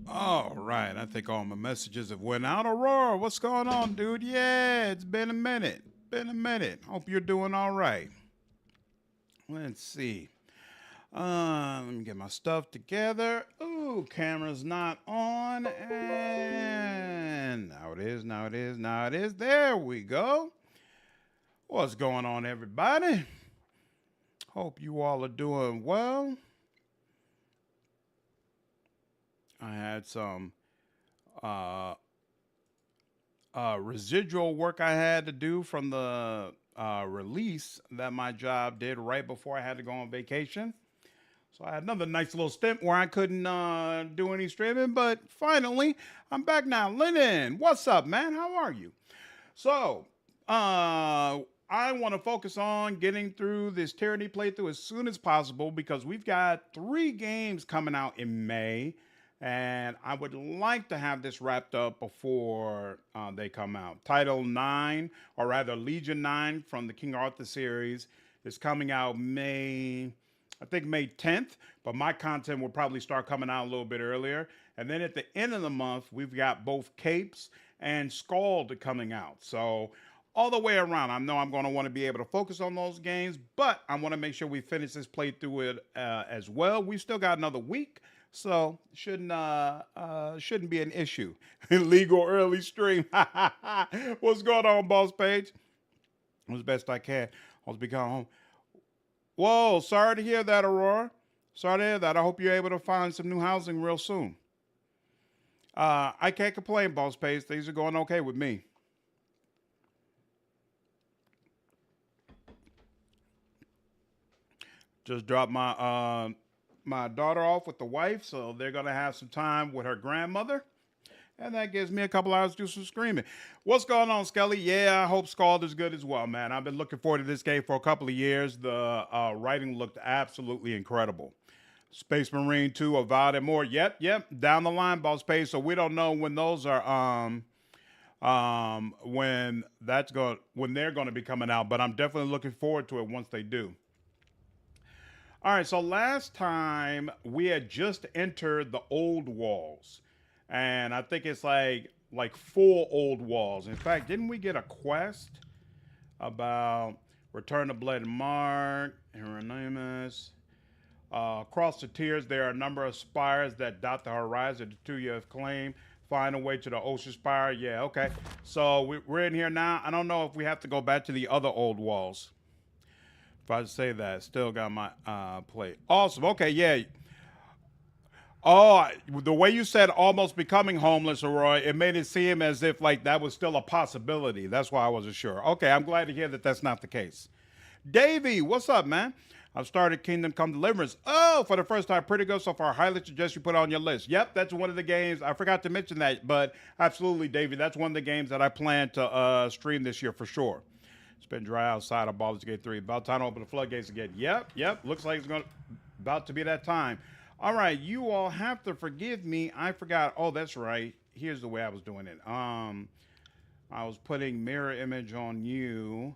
All right, I think all my messages have went out. Aurora, what's going on, dude? Yeah, it's been a minute. Been a minute. Hope you're doing all right. Let's see. Let me get my stuff together. Ooh, camera's not on. And now it is, now it is, now it is. There we go. What's going on, everybody? Hope you all are doing well. I had some residual work I had to do from the release that my job did right before I had to go on vacation. So I had another nice little stint where I couldn't do any streaming, but finally I'm back now. Lennon, what's up, man? How are you? So I want to focus on getting through this Tyranny playthrough as soon as possible because we've got 3 games coming out in May. And I would like to have this wrapped up before they come out. Title 9, or rather Legion 9 from the King Arthur series is coming out May 10th, but my content will probably start coming out a little bit earlier. And then at the end of the month, we've got both Capes and Scald coming out. So all the way around, I know I'm going to want to be able to focus on those games, but I want to make sure we finish this playthrough as well. We've still got another week. So shouldn't be an issue. Legal early stream. What's going on, boss page? As best I can. I'll be going home. Whoa, sorry to hear that, Aurora. Sorry to hear that. I hope you're able to find some new housing real soon. I can't complain, boss page. Things are going okay with me. Just dropped my daughter off with the wife, so they're going to have some time with her grandmother. And that gives me a couple hours to do some screaming. What's going on, Skelly? Yeah, I hope Scald is good as well, man. I've been looking forward to this game for a couple of years. The writing looked absolutely incredible. Space Marine 2, Avowed and more. Yep. Down the line, boss page. So we don't know when those are when they're going to be coming out, but I'm definitely looking forward to it once they do. All right, so last time we had just entered the old walls, and I think it's like 4 old walls. In fact, didn't we get a quest about Return to Blood and Mark, Hieronymus? Across the tiers, there are a number of spires that dot the horizon to your claim. Find a way to the ocean spire. Yeah, okay. So we're in here now. I don't know if we have to go back to the other old walls. If I say that, still got my plate. Awesome. Okay, yeah. Oh, the way you said almost becoming homeless, Roy, it made it seem as if like that was still a possibility. That's why I wasn't sure. Okay, I'm glad to hear that that's not the case. Davey, what's up, man? I've started Kingdom Come Deliverance. Oh, for the first time, pretty good so far. Highly suggest you put it on your list. Yep, that's one of the games. I forgot to mention that, but absolutely, Davey, that's one of the games that I plan to stream this year for sure. It's been dry outside of Baldur's Gate 3. About time to open the floodgates again. Yep. Looks like it's about to be that time. All right, you all have to forgive me. I forgot. Oh, that's right. Here's the way I was doing it. I was putting mirror image on you,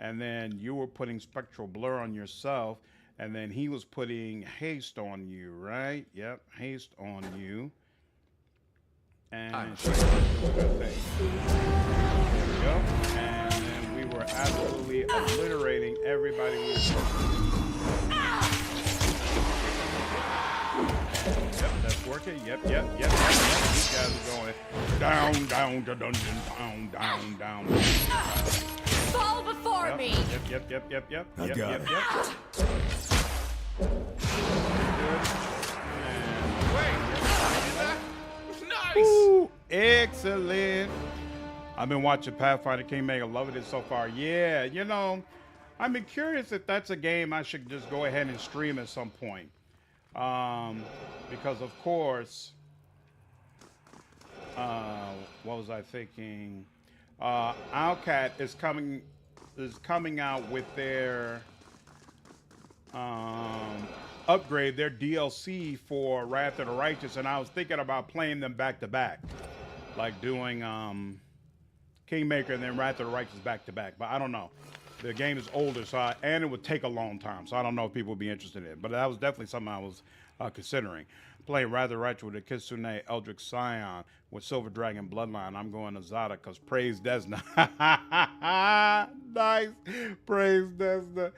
and then you were putting spectral blur on yourself, and then he was putting haste on you, right? Yep, haste on you. And there we go. And then we were absolutely obliterating everybody with Yep, that's working. Yep. These guys are going down to dungeon, down. Fall before me. Yep. I got it. Nice. Ooh, excellent. I've been watching Pathfinder Kingmaker, loving it so far. Yeah, you know, I've been curious if that's a game I should just go ahead and stream at some point. Because of course, what was I thinking? Owlcat is coming out with their upgrade, their DLC for Wrath of the Righteous, and I was thinking about playing them back to back, like doing Kingmaker and then Wrath of the Righteous back to back. But I don't know. The game is older, and it would take a long time, so I don't know if people would be interested in it. But that was definitely something I was considering. Playing rather right with a Kitsune Eldritch Scion with Silver Dragon Bloodline. I'm going to Zada because praise Desna. Nice. Praise Desna.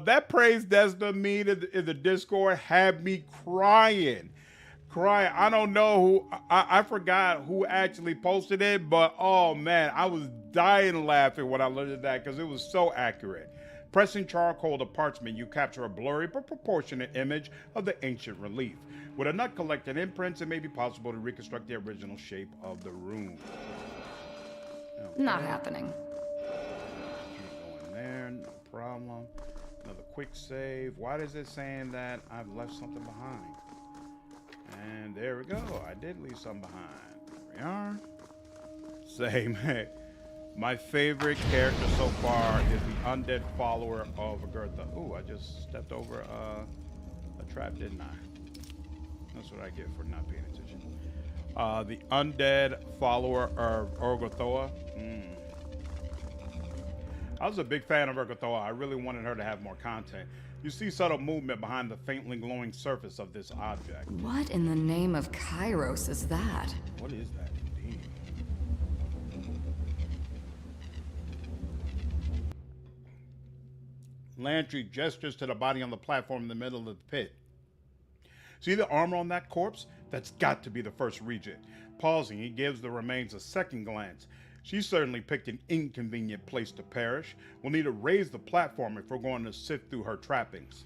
That praise Desna meme in the Discord had me crying. Crying. I don't know who, I forgot who actually posted it, but oh man, I was dying laughing when I looked at that because it was so accurate. Pressing charcoal to parchment, you capture a blurry but proportionate image of the ancient relief. With enough collected imprints, it may be possible to reconstruct the original shape of the room. Okay. Not happening. Keep going there, no problem. Another quick save. Why is it saying that I've left something behind? And there we go. I did leave something behind. There we are. Same. My favorite character so far is the undead follower of Agertha. Ooh, I just stepped over a trap, didn't I? That's what I get for not paying attention. The undead follower of Orgothoa. I was a big fan of Orgothoa. I really wanted her to have more content. You see subtle movement behind the faintly glowing surface of this object. What in the name of Kairos is that? What is that indeed? Lantry gestures to the body on the platform in the middle of the pit. See the armor on that corpse? That's got to be the first regent. Pausing, he gives the remains a second glance. She certainly picked an inconvenient place to perish. We'll need to raise the platform if we're going to sift through her trappings.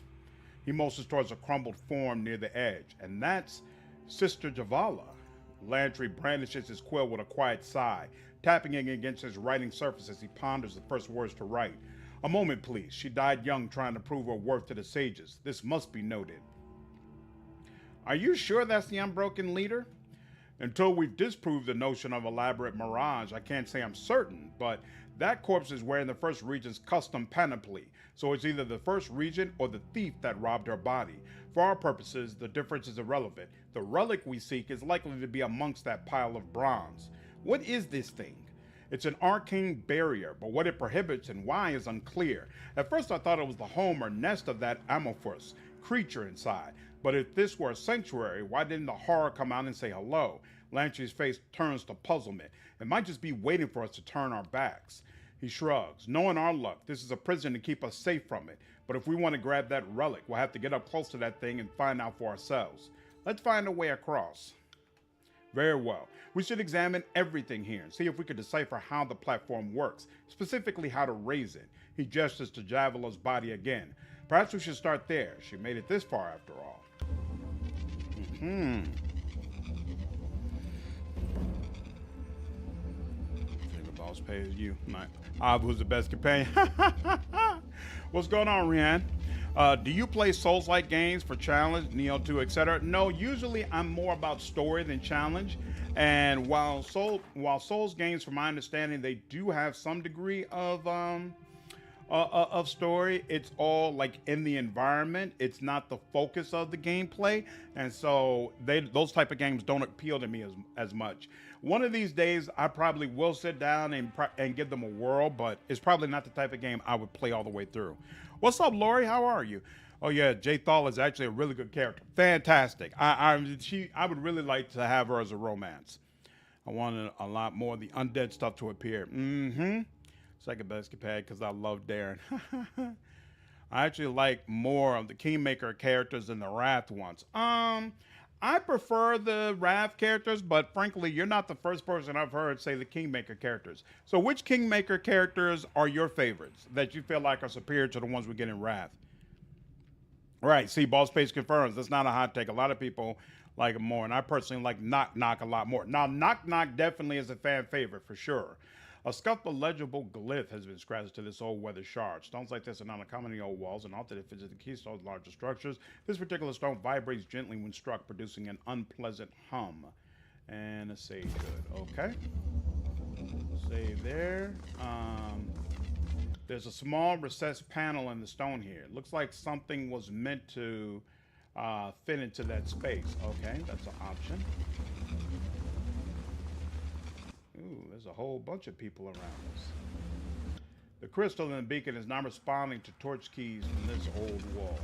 He motions towards a crumbled form near the edge, and that's Sister Javala. Lantry brandishes his quill with a quiet sigh, tapping it against his writing surface as he ponders the first words to write. A moment, please. She died young trying to prove her worth to the sages. This must be noted. Are you sure that's the unbroken leader? Until we've disproved the notion of elaborate mirage, I can't say I'm certain, but that corpse is wearing the first regent's custom panoply, so it's either the first regent or the thief that robbed her body. For our purposes, the difference is irrelevant. The relic we seek is likely to be amongst that pile of bronze. What is this thing? It's an arcane barrier, but what it prohibits and why is unclear. At first I thought it was the home or nest of that amorphous creature inside. But if this were a sanctuary, why didn't the horror come out and say hello? Lantry's face turns to puzzlement. It might just be waiting for us to turn our backs. He shrugs. Knowing our luck, this is a prison to keep us safe from it. But if we want to grab that relic, we'll have to get up close to that thing and find out for ourselves. Let's find a way across. Very well. We should examine everything here and see if we could decipher how the platform works, specifically how to raise it. He gestures to Javala's body again. Perhaps we should start there. She made it this far after all. Think the boss pays you. Who's the best companion? What's going on, Rian? Do you play Souls-like games for challenge, Neo 2, etc.? No, usually I'm more about story than challenge. And while Souls games, from my understanding, they do have some degree of story, it's all like in the environment. It's not the focus of the gameplay, and so those type of games don't appeal to me as much. One of these days, I probably will sit down and give them a whirl, but it's probably not the type of game I would play all the way through. What's up, Lori? How are you? Oh yeah, Jay Thal is actually a really good character. Fantastic. I would really like to have her as a romance. I wanted a lot more of the undead stuff to appear. Second best companion because I love Darren. I actually like more of the Kingmaker characters than the Wrath ones. I prefer the Wrath characters, but frankly, you're not the first person I've heard say the Kingmaker characters. So which Kingmaker characters are your favorites that you feel like are superior to the ones we get in Wrath? Right, see, Ball Space confirms. That's not a hot take. A lot of people like him more, and I personally like Knock Knock a lot more. Now, Knock Knock definitely is a fan favorite for sure. A scuffed illegible glyph has been scratched to this old weather shard. Stones like this are not uncommon in the old walls and often it visits the keystone's larger structures. This particular stone vibrates gently when struck, producing an unpleasant hum. And a save good. Okay. Save there. There's a small recessed panel in the stone here. It looks like something was meant to fit into that space. Okay, that's an option. Ooh, there's a whole bunch of people around us. The crystal in the beacon is not responding to torch keys from this old walls.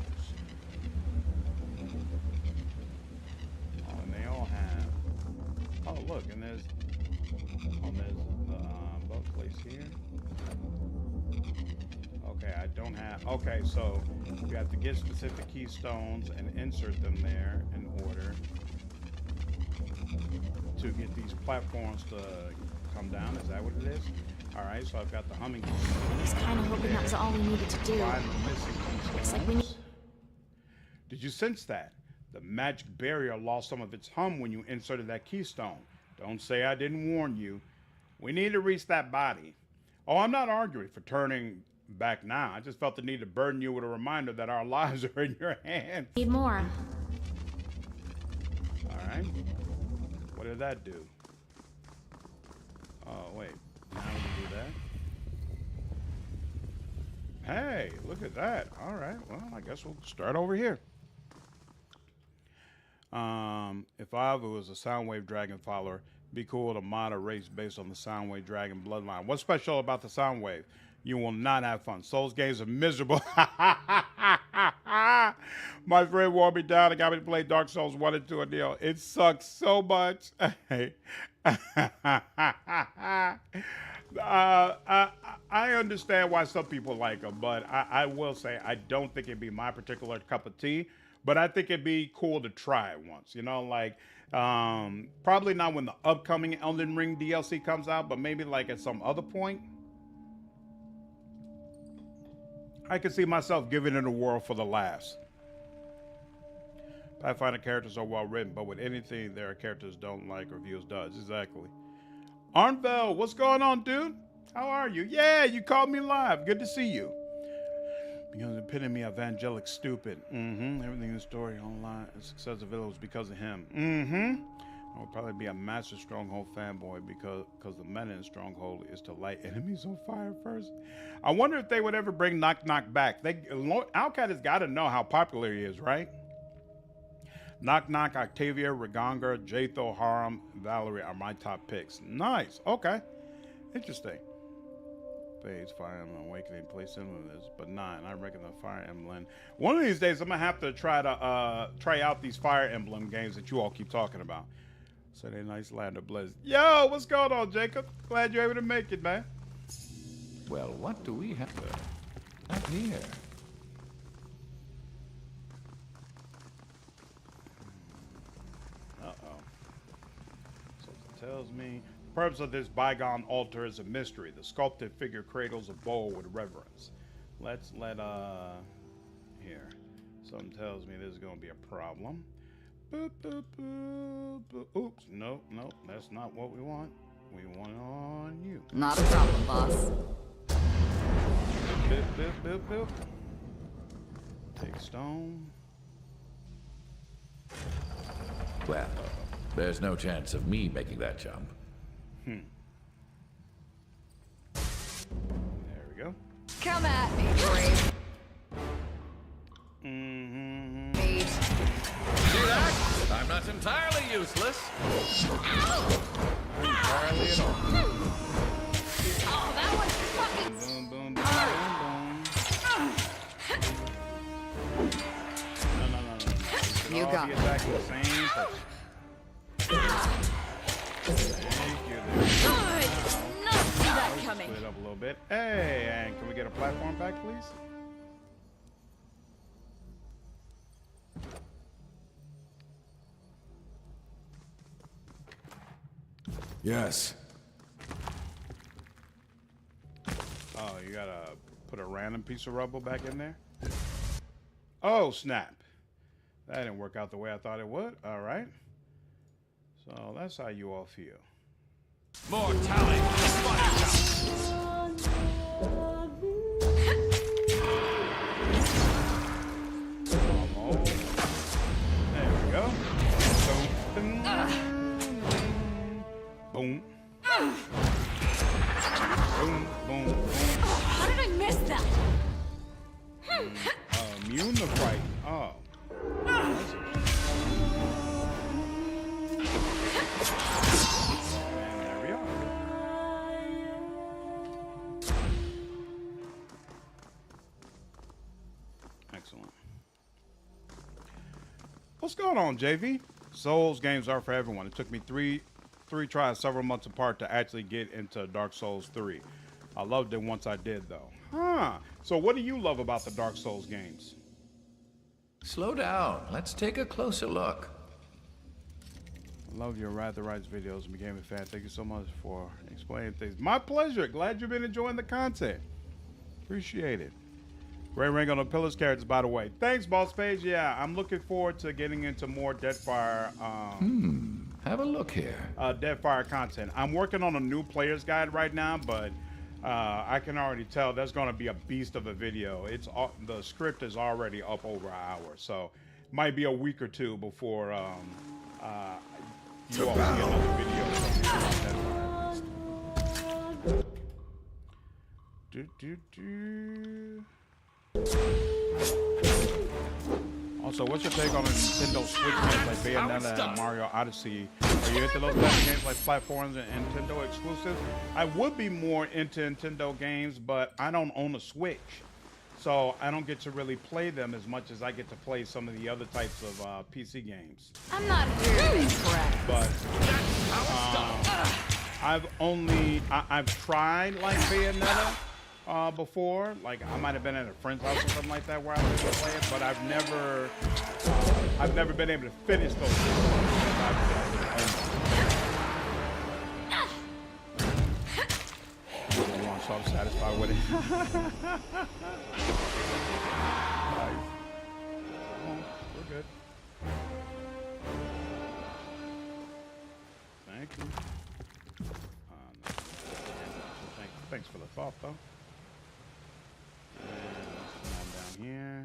look, and there's the boat place here. Okay, I don't have. Okay, so you have to get specific keystones and insert them there in order to get these platforms to come down. Is that what it is? All right, so I've got the humming. I was kind of hoping that was all we needed to do. Find the missing Looks like we need. keystones. Did you sense that? The magic barrier lost some of its hum when you inserted that keystone. Don't say I didn't warn you. We need to reach that body. Oh, I'm not arguing for turning back now. I just felt the need to burden you with a reminder that our lives are in your hands. Need more. All right. What did that do? Oh, wait. Now we do that. Hey, look at that. All right. Well, I guess we'll start over here. If I was a Soundwave Dragon follower, be cool to mod a race based on the Soundwave Dragon bloodline. What's special about the Soundwave? You will not have fun. Souls games are miserable. My friend wore me down and got me to play Dark Souls 1 and 2 a deal. It sucks so much. I understand why some people like them, but I will say I don't think it'd be my particular cup of tea. But I think it'd be cool to try it once, you know, like probably not when the upcoming Elden Ring DLC comes out, but maybe like at some other point. I could see myself giving it a whirl for the laughs. Pathfinder characters are well written, but with anything their characters don't like or viewers does. Exactly. Arnvel, what's going on, dude? How are you? Yeah, you called me live. Good to see you. Becomes the epitome of evangelic stupid. Everything in the story online, the success of it was because of him. I would probably be a master Stronghold fanboy because the meta in Stronghold is to light enemies on fire first. I wonder if they would ever bring Knock Knock back. Outcat has got to know how popular he is, right? Knock Knock, Octavia, Reganga, Jatho, Haram, Valerie are my top picks. Nice. Okay. Interesting. Phase, Fire Emblem Awakening, play similar to this, but 9. I reckon the Fire Emblem. One of these days, I'm gonna have to try out these Fire Emblem games that you all keep talking about. So they nice land of bliss. Yo, what's going on, Jacob? Glad you're able to make it, man. Well, what do we have up here? So it tells me. The purpose of this bygone altar is a mystery. The sculpted figure cradles a bowl with reverence. Let's here. Something tells me this is going to be a problem. Boop, boop, boop, boop. Oops, nope, that's not what we want. We want it on you. Not a problem, boss. Boop, boop, boop, boop. Take stone. Well, there's no chance of me making that jump. There we go. Come at me, brave. Mate. See that? I'm not entirely useless. Entirely at all. Oh, that was fucking. Boom, boom, boom, boom, boom. No. You got be it. attacking the same person. Thank you. I did not see that coming. Split up a little bit. Hey, and can we get a platform back, please? Yes. Oh, you gotta put a random piece of rubble back in there? Oh, snap. That didn't work out the way I thought it would. All right. So that's how you all feel. More talent. Almost. There we go. Boom. Boom. Boom, boom, boom. How did I miss that? Immune to fright. Oh. That's and there we are. Excellent. What's going on, JV? Souls games are for everyone. It took me 3 3 tries several months apart to actually get into Dark Souls 3. I loved it once I did, though. Huh. So what do you love about the Dark Souls games? Slow down. Let's take a closer look. I love your Ride the Rights videos and became a fan. Thank you so much for explaining things. My pleasure. Glad you've been enjoying the content. Appreciate it. Great ring on the Pillars characters, by the way. Thanks, Boss Page. Yeah, I'm looking forward to getting into more Deadfire. Have a look here. Deadfire content. I'm working on a new player's guide right now, but I can already tell that's going to be a beast of a video. The script is already up over an hour, so might be a week or two before you all see another video. Also, what's your take on the Nintendo Switch games like Bayonetta and Mario Odyssey? Are you into those kind of games like platforms and Nintendo exclusives? I would be more into Nintendo games, but I don't own a Switch. So I don't get to really play them as much as I get to play some of the other types of PC games. I'm not here to be correct. But I've tried like Bayonetta before. Like I might have been at a friend's house or something like that where I was able to play it, but I've never been able to finish those games. So I'm satisfied with it. Nice. We're good. Thank you. No. Thanks for the thought, though. And let's come on down here.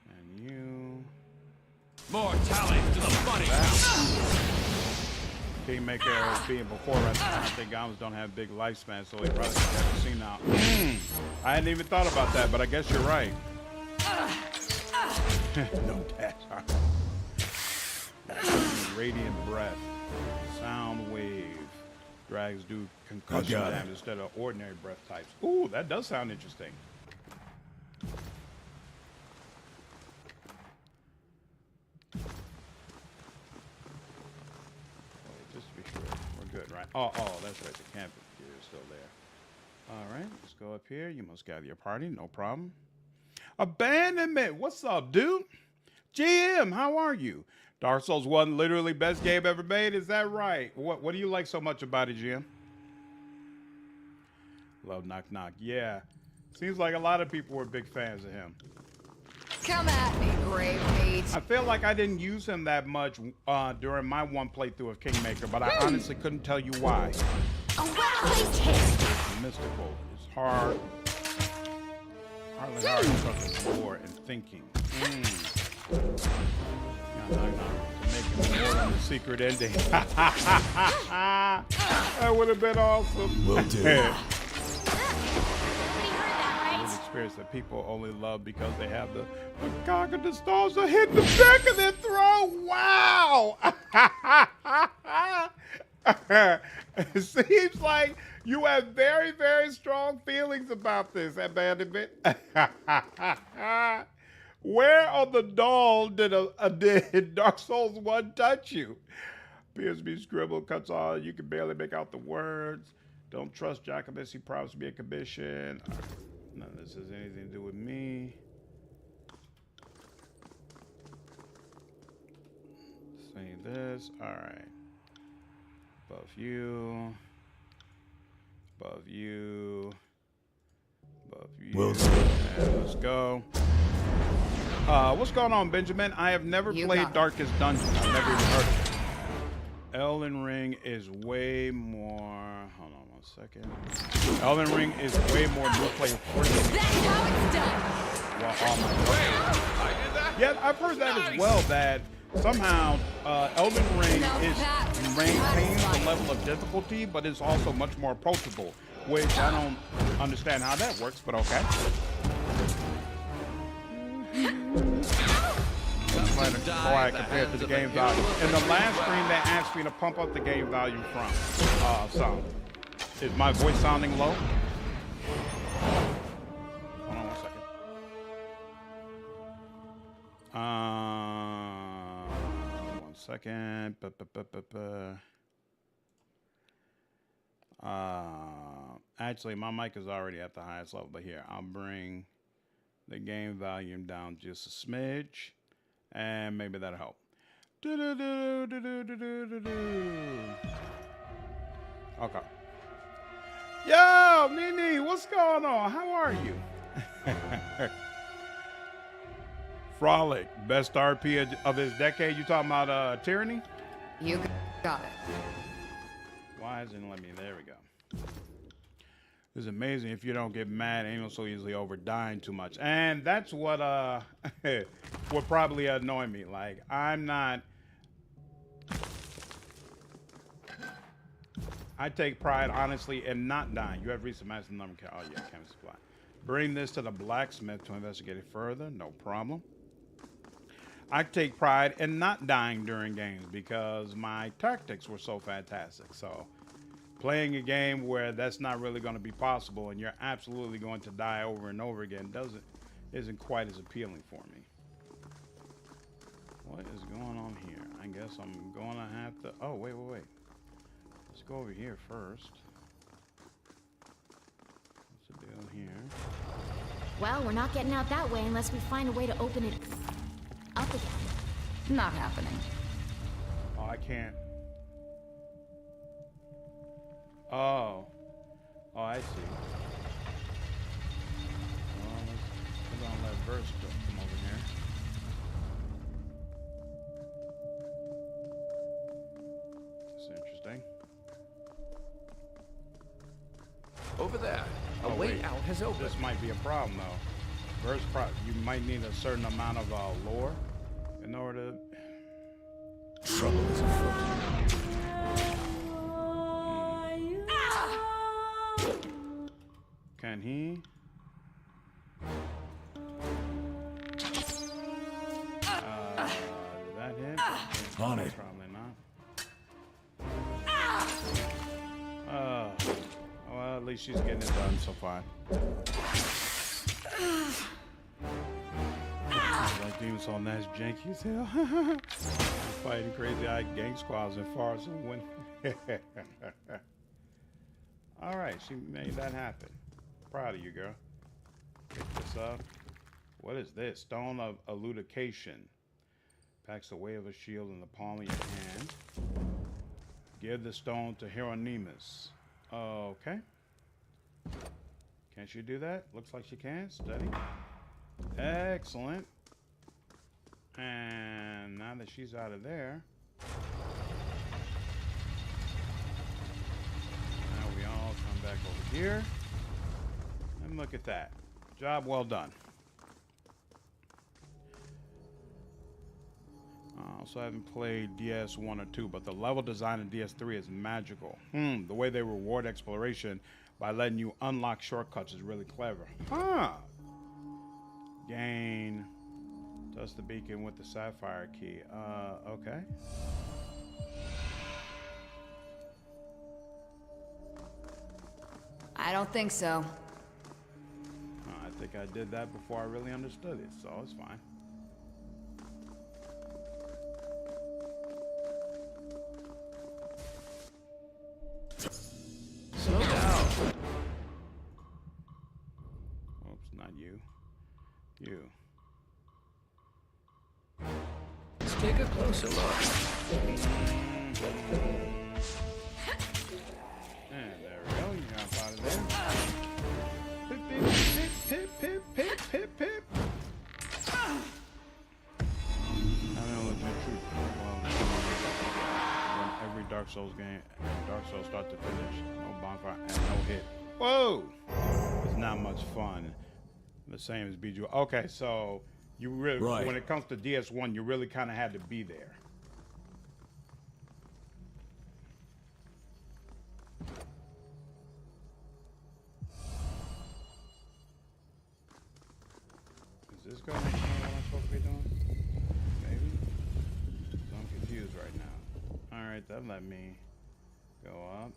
And you. More talent to the funny. Kingmaker being before us. I think goblins don't have big lifespan, so he probably never seen now. I hadn't even thought about that, but I guess you're right. No dash. Radiant breath. Sound wave. Drags do concussion damage instead of ordinary breath types. Ooh, that does sound interesting. Good, right? Oh, that's right. The camp gear is still there. All right, let's go up here. You must gather your party. No problem. Abandonment. What's up, dude? GM, how are you? Dark Souls 1, literally best game ever made. Is that right? What do you like so much about it, GM? Love Knock Knock. Yeah. Seems like a lot of people were big fans of him. Come at me, grave mate. I feel like I didn't use him that much during my one playthrough of Kingmaker, but I honestly couldn't tell you why. A well-placed hit. Mystical. It's hard. Hardly hard to trust lore and thinking. No. To make it more than the secret ending. That would have been awesome. Will do. Experience that people only love because they have the cock of nostalgia hit the back of their throat. Wow! It seems like you have very, very strong feelings about this, Abandonment. Where on the doll did Dark Souls 1 touch you? Appears to be scribbled, cuts all. You can barely make out the words. Don't trust Jacobus. He promised to be a commission. None of this has anything to do with me. Say this. All right. Above you. Above you. Above you. And let's go. What's going on, Benjamin? I have never played Darkest Dungeon. I've never even heard of it. Elden Ring is way more. Hold on. Second. Elden Ring is way more new player friendly. That's how it's done. Yeah, I've heard that as well. That somehow Elden Ring maintains the level of difficulty, but it's also much more approachable. Which I don't understand how that works, but okay. Quiet compared to the game value. In the last stream, they asked me to pump up the game value from some. Is my voice sounding low? Hold on 1 second. second. Actually, my mic is already at the highest level, but here, I'll bring the game volume down just a smidge, and maybe that'll help. Okay. Yo, Nene, what's going on? How are you? Frolic, best RP of his decade. You talking about Tyranny? You got it. Why isn't it letting me? There we go. It's amazing if you don't get mad and so easily over dying too much. And that's what would probably annoy me. Like, I'm not. I take pride, honestly, in not dying. You have reached the maximum number. Oh, yeah, chemistry supply. Bring this to the blacksmith to investigate it further. No problem. I take pride in not dying during games because my tactics were so fantastic. So playing a game where that's not really going to be possible and you're absolutely going to die over and over again isn't quite as appealing for me. What is going on here? I guess I'm going to have to... Oh, wait. Let's go over here first. What's the deal here? Well, we're not getting out that way unless we find a way to open it up again. Not happening. Oh, I can't. Oh, I see. Well, we're gonna let Verse come over here. That's interesting. Over there. A Oh, way wait. out has opened. This might be a problem, though. Verse, you might need a certain amount of lore in order to... Trouble is afoot. Can he? Did that hit? On it. Probably not. Well, at least she's getting it done so far. Like Demon Soul Nash janky as hell. Fighting crazy-eyed gang squads and forest and win. Alright, she made that happen. Proud of you, girl. Pick this up. What is this? Stone of Eludication. Packs the weight of a shield in the palm of your hand. Give the stone to Hieronymus. Okay. Can't she do that? Looks like she can. Steady. Excellent. And now that she's out of there, now we all come back over here. And look at that. Job well done. I also haven't played DS1 or 2, but the level design in DS3 is magical. The way they reward exploration by letting you unlock shortcuts is really clever. Gain. Touch the beacon with the sapphire key. Okay. I don't think so. I think I did that before I really understood it, so it's fine. Slow down. Oops, not you. You. Let's take a closer look. And there we go. You got out of there. Pip, pip, pip, pip, pip, pip. I know the truth. When every Dark Souls game, Dark Souls start to finish, no bonfire and no hit. Whoa! It's not much fun. The same as Bijou. Okay, so you really, when it comes to DS1, you really kind of had to be there. Is this going to be what I'm supposed to be doing? Maybe? I'm confused right now. Alright, that let me go up.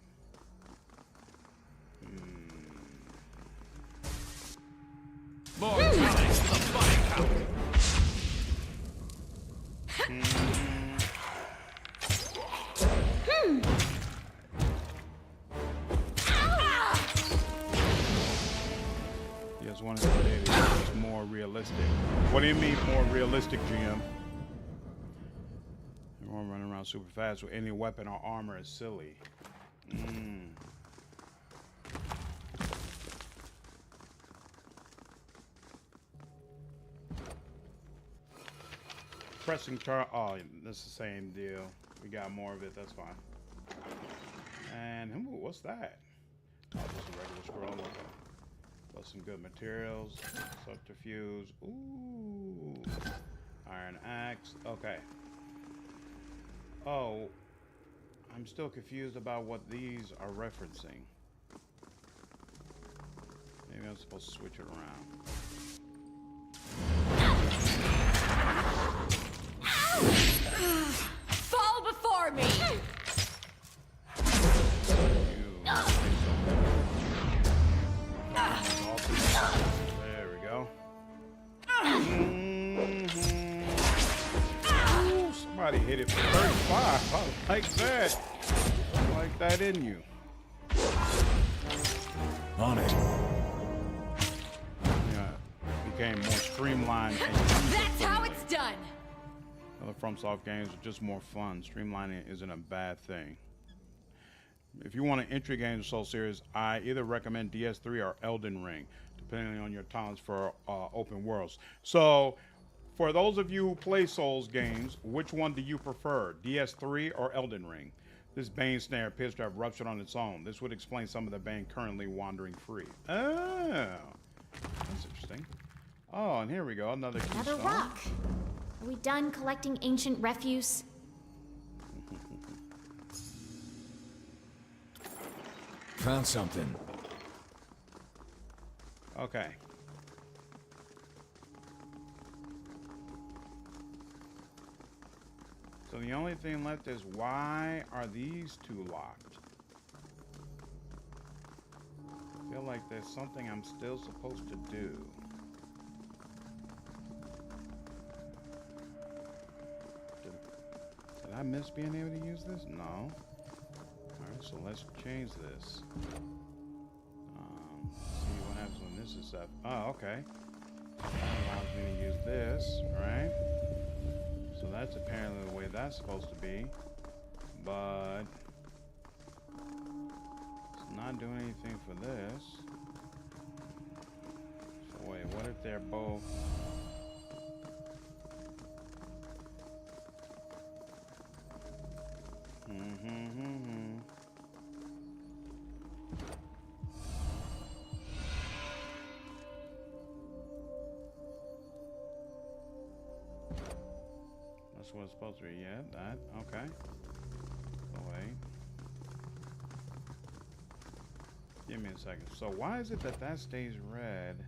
More talent to the body count. What do you mean more realistic, GM? Everyone running around super fast with any weapon or armor is silly. Pressing char. Oh, this is the same deal. We got more of it. That's fine. And what's that? Oh, just a regular scroll. Okay. Plus some good materials. Subterfuge. Ooh. Iron axe. Okay. Oh, I'm still confused about what these are referencing. Maybe I'm supposed to switch it around. Fall before me! There we go. Ooh, somebody hit it for 35. I like that. I like that in you. On it. Yeah, became more streamlined. That's how it's done! Other FromSoft games are just more fun. Streamlining isn't a bad thing. If you want an entry game to Soul series, I either recommend DS3 or Elden Ring, depending on your talents for open worlds. So, for those of you who play Souls games, which one do you prefer, DS3 or Elden Ring? This Bane snare appears to have ruptured on its own. This would explain some of the Bane currently wandering free. Oh, that's interesting. Oh, and here we go, another keystone. Another rock. Are we done collecting ancient refuse? Found something. Okay. So the only thing left is, why are these two locked? I feel like there's something I'm still supposed to do. Did I miss being able to use this? No. Alright, so let's change this. See what happens when this is set. Oh, okay. That allows me to use this, right? So that's apparently the way that's supposed to be. But it's not doing anything for this. So wait, what if they're both? That's what it's supposed to be. Yeah, that. Okay. Oh, wait. Give me a second. So why is it that that stays red?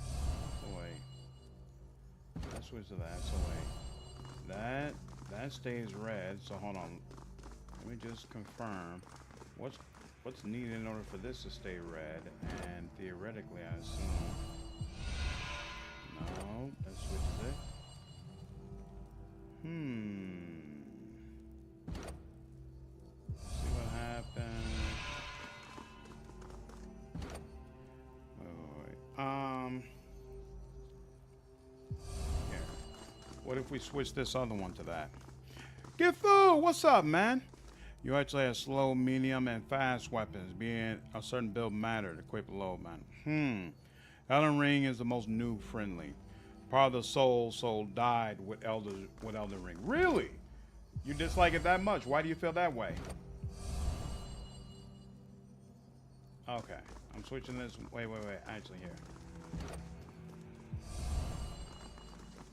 Oh, wait. Let's switch to that. So wait. That stays red. So hold on. Let me just confirm. What's needed in order for this to stay red? And theoretically, I assume. No, that switches it. See what happens. Wait. Here. What if we switch this other one to that? Gifu, what's up, man? You actually have slow, medium, and fast weapons. Being a certain build mattered. Equip low, man. Elden Ring is the most noob friendly. Part of the soul died with Elden Ring. Really? You dislike it that much? Why do you feel that way? Okay, I'm switching this. Wait. Actually, here.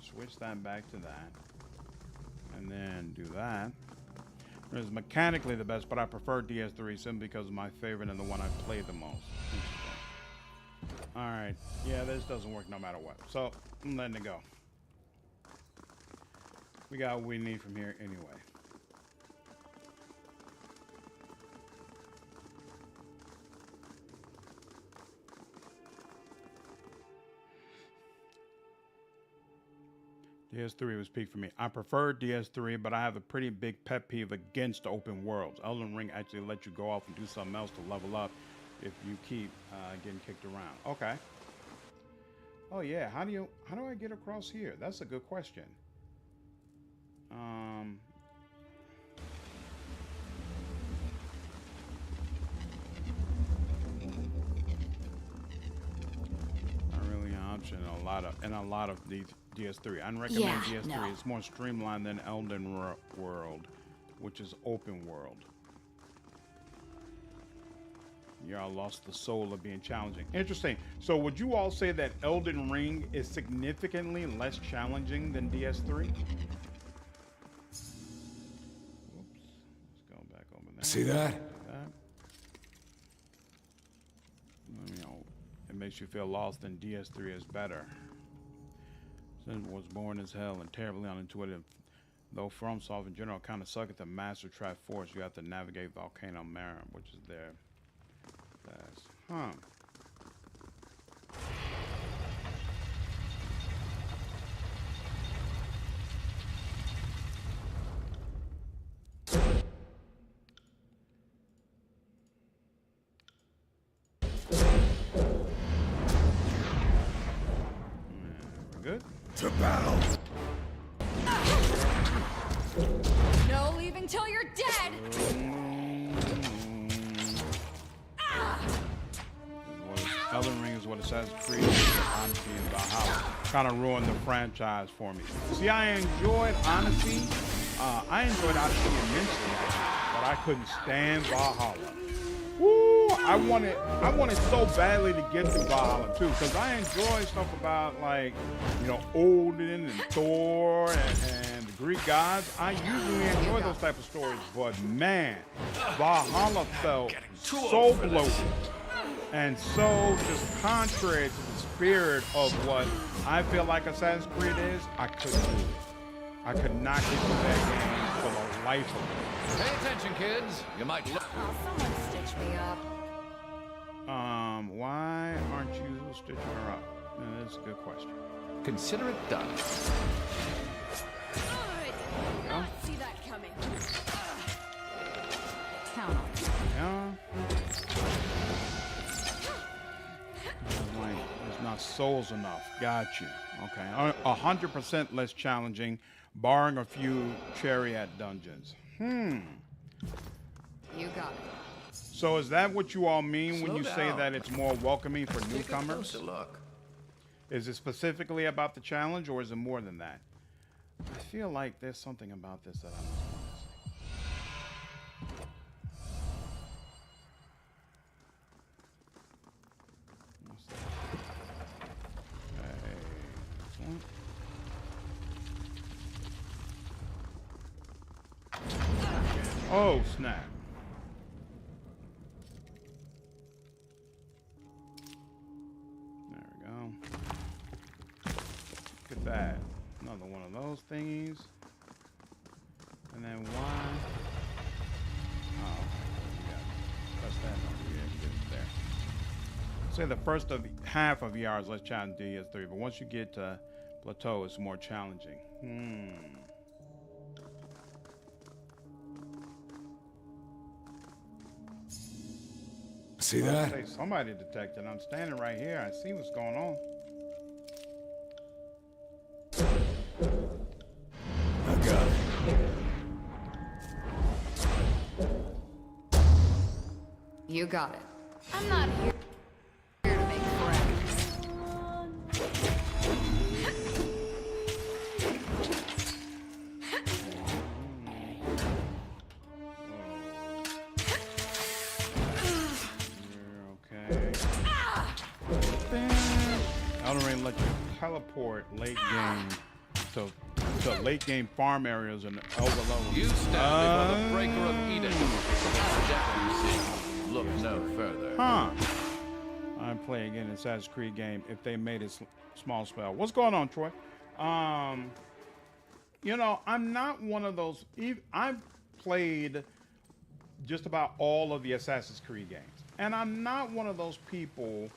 Switch that back to that. And then do that. It is mechanically the best, but I prefer DS3 simply because it's my favorite and the one I played the most. Alright. Yeah, this doesn't work no matter what. So, I'm letting it go. We got what we need from here anyway. DS3 was peak for me. I prefer DS3, but I have a pretty big pet peeve against open worlds. Elden Ring actually lets you go off and do something else to level up if you keep getting kicked around. Okay. Oh yeah, how do I get across here? That's a good question. Not really an option in a lot of these DS3. I recommend Yeah, DS3. no. It's more streamlined than Elden World, which is open world. Y'all lost the soul of being challenging. Interesting. So would you all say that Elden Ring is significantly less challenging than DS3? Oops. Let's go back over there. See that? You know, it makes you feel lost, and DS3 is better. Sin was born as hell and terribly unintuitive. Though FromSoft in general kind of suck at the Master Trap Force, you have to navigate Volcano Mare, which is there. Huh. Good. To battle. No leaving till you're dead! Elden Ring is what Assassin's Creed is. Odyssey and Valhalla kind of ruined the franchise for me. See, I enjoyed Odyssey. I enjoyed Odyssey immensely, but I couldn't stand Valhalla. Woo! I wanted so badly to get to Valhalla too, because I enjoy stuff about, like, you know, Odin and Thor and the Greek gods. I usually enjoy those type of stories, but man, Valhalla felt so bloated and so just contrary to the spirit of what I feel like Assassin's Creed is. I couldn't do it. I could not get through that game for the life of me. Pay attention, kids. You might look. Oh, someone stitch me up. Why aren't you stitching her up? That's a good question. Consider it done. Did not see that coming. Count on it. Yeah. Like, there's not souls enough. Got you. Okay. 100% less challenging, barring a few chariot dungeons. You got it. So is that what you all mean when Slow you say down. that it's more welcoming for Take a newcomers? closer look. Is it specifically about the challenge, or is it more than that? I feel like there's something about this that I don't want to see. What's that? Hey, this one. Oh, snap. There we go. Look at that. Another one of those thingies. And then one. Oh, okay. You got press that over here and get it there. Say the first half of VR is less challenging than DS3, but once you get to plateau, it's more challenging. See that? Say somebody detected. I'm standing right here. I see what's going on. I got it. You got it. I'm not here to make friends. Okay. Elden Ring lets you teleport late game to late game farm areas and over levels. You stand before the breaker of Eden. This death you see, look no further. Huh. I'm playing an Assassin's Creed game if they made a small spell. What's going on, Troy? You know, I'm not one of those. I've played just about all of the Assassin's Creed games, and I'm not one of those people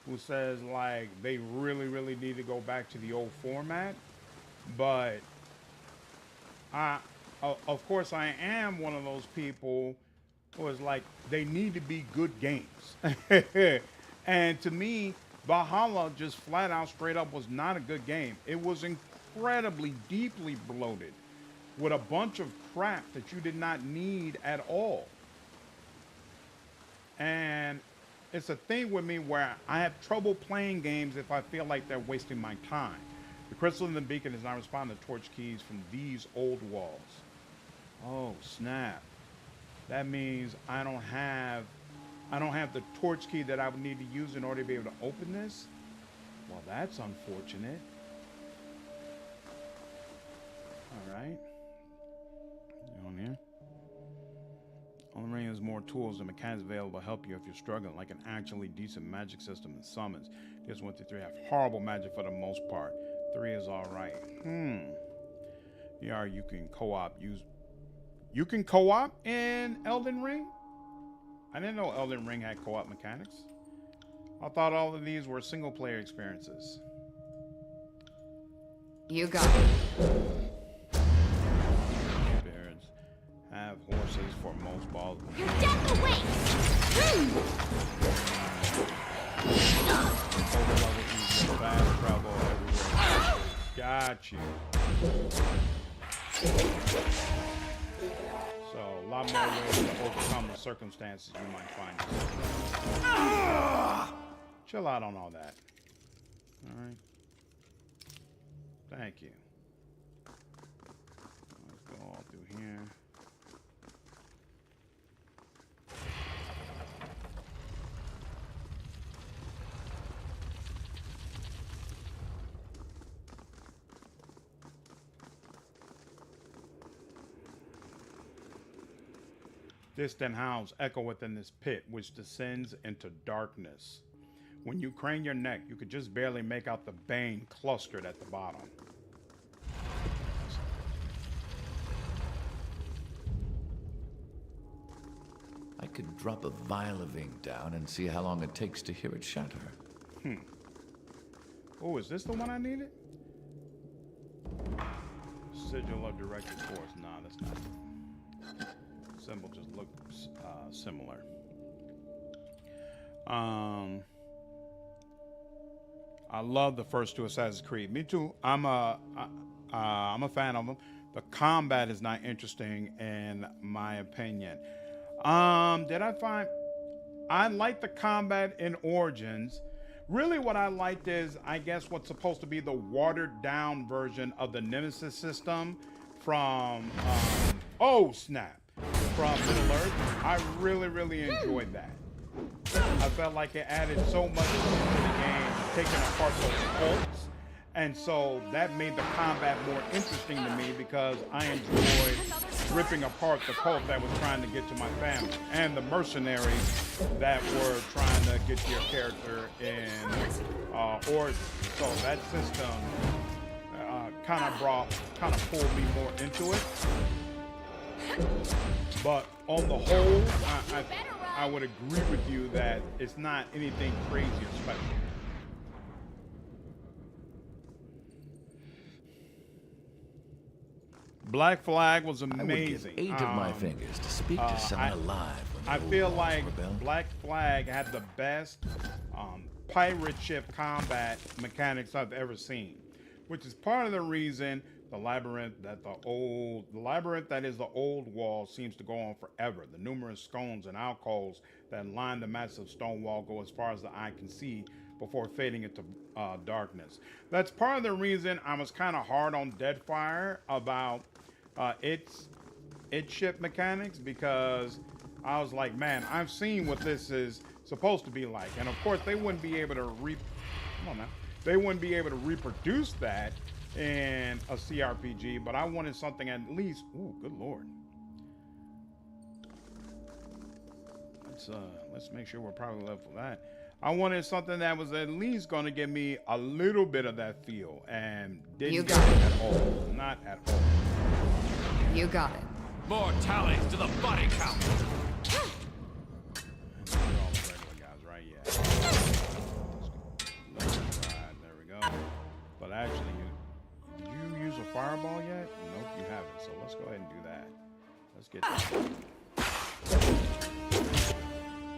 who says, like, they really, really need to go back to the old format. But of course, I am one of those people who is like, they need to be good games. And to me, Valhalla just flat out straight up was not a good game. It was incredibly deeply bloated with a bunch of crap that you did not need at all. And it's a thing with me where I have trouble playing games if I feel like they're wasting my time. The crystal in the beacon is not responding to torch keys from these old walls. Oh, snap. That means I don't have the torch key that I would need to use in order to be able to open this. Well, that's unfortunate. All right. On here. On the ring, there's more tools and mechanics available to help you if you're struggling, like an actually decent magic system and summons. There's 1 through 3 have horrible magic for the most part. 3 is all right. Yeah, you can co-op. You can co-op in Elden Ring? I didn't know Elden Ring had co-op mechanics. I thought all of these were single-player experiences. You got it. Bears have horses for most balls. You're dead the weight! Overlevel easier, fast travel everywhere. Got you. So, a lot more ways to overcome the circumstances you might find yourself. Chill out on all that. All right. Thank you. Let's go all through here. Distant howls echo within this pit, which descends into darkness. When you crane your neck, you could just barely make out the bane clustered at the bottom. I could drop a vial of ink down and see how long it takes to hear it shatter. Oh, is this the one I needed? Sigil of directed force. Nah, that's not it. Symbol just looks similar. I love the first 2 Assassin's Creed. Me too. I'm a fan of them. The combat is not interesting in my opinion. Did I find? I like the combat in Origins. Really, what I liked is, I guess, what's supposed to be the watered-down version of the Nemesis system from. Oh snap! From Middle Earth. I really enjoyed that. I felt like it added so much to the game, taking apart those cults, and so that made the combat more interesting to me because I enjoyed ripping apart the cult that was trying to get to my family and the mercenaries that were trying to get to your character in Origins. So that system kind of pulled me more into it. But on the whole, I would agree with you that it's not anything crazy or special. Black Flag was amazing. I would give 8 of my fingers to speak to someone alive. I feel like Black Flag had the best pirate ship combat mechanics I've ever seen, which is part of the reason the labyrinth that is the old wall seems to go on forever. The numerous scones and alcoves that line the massive stone wall go as far as the eye can see before fading into darkness. That's part of the reason I was kind of hard on Deadfire about its ship mechanics, because I was like, man, I've seen what this is supposed to be like, and of course they wouldn't be able to reproduce that in a CRPG, but I wanted something at least. Ooh, good lord. Let's make sure we're probably level for that. I wanted something that was at least going to give me a little bit of that feel, and didn't get it at all. Not at all. You got it. More tallies to the body count. All the regular guys, right? Yeah. Right, there we go. But actually, did you use a fireball yet? Nope, you haven't. So let's go ahead and do that. Let's get that.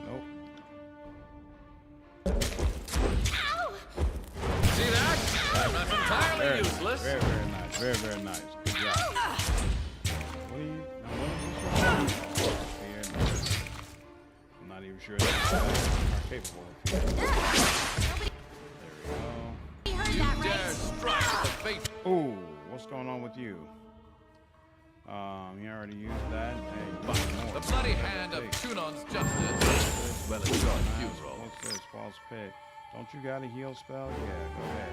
Nope. entirely useless. Very, very nice. Very, very nice. Good job. What are you? Now, what is this? Fear. I'm not even sure that are capable of fear. There we go. You heard You that, dare right? strike the fate. Ooh, what's going on with you? You already used that. Hey, you want more. The bloody hand of Tunon's justice. Well, it's your funeral. What's this? False pick. Don't you got a heal spell? Yeah, go ahead.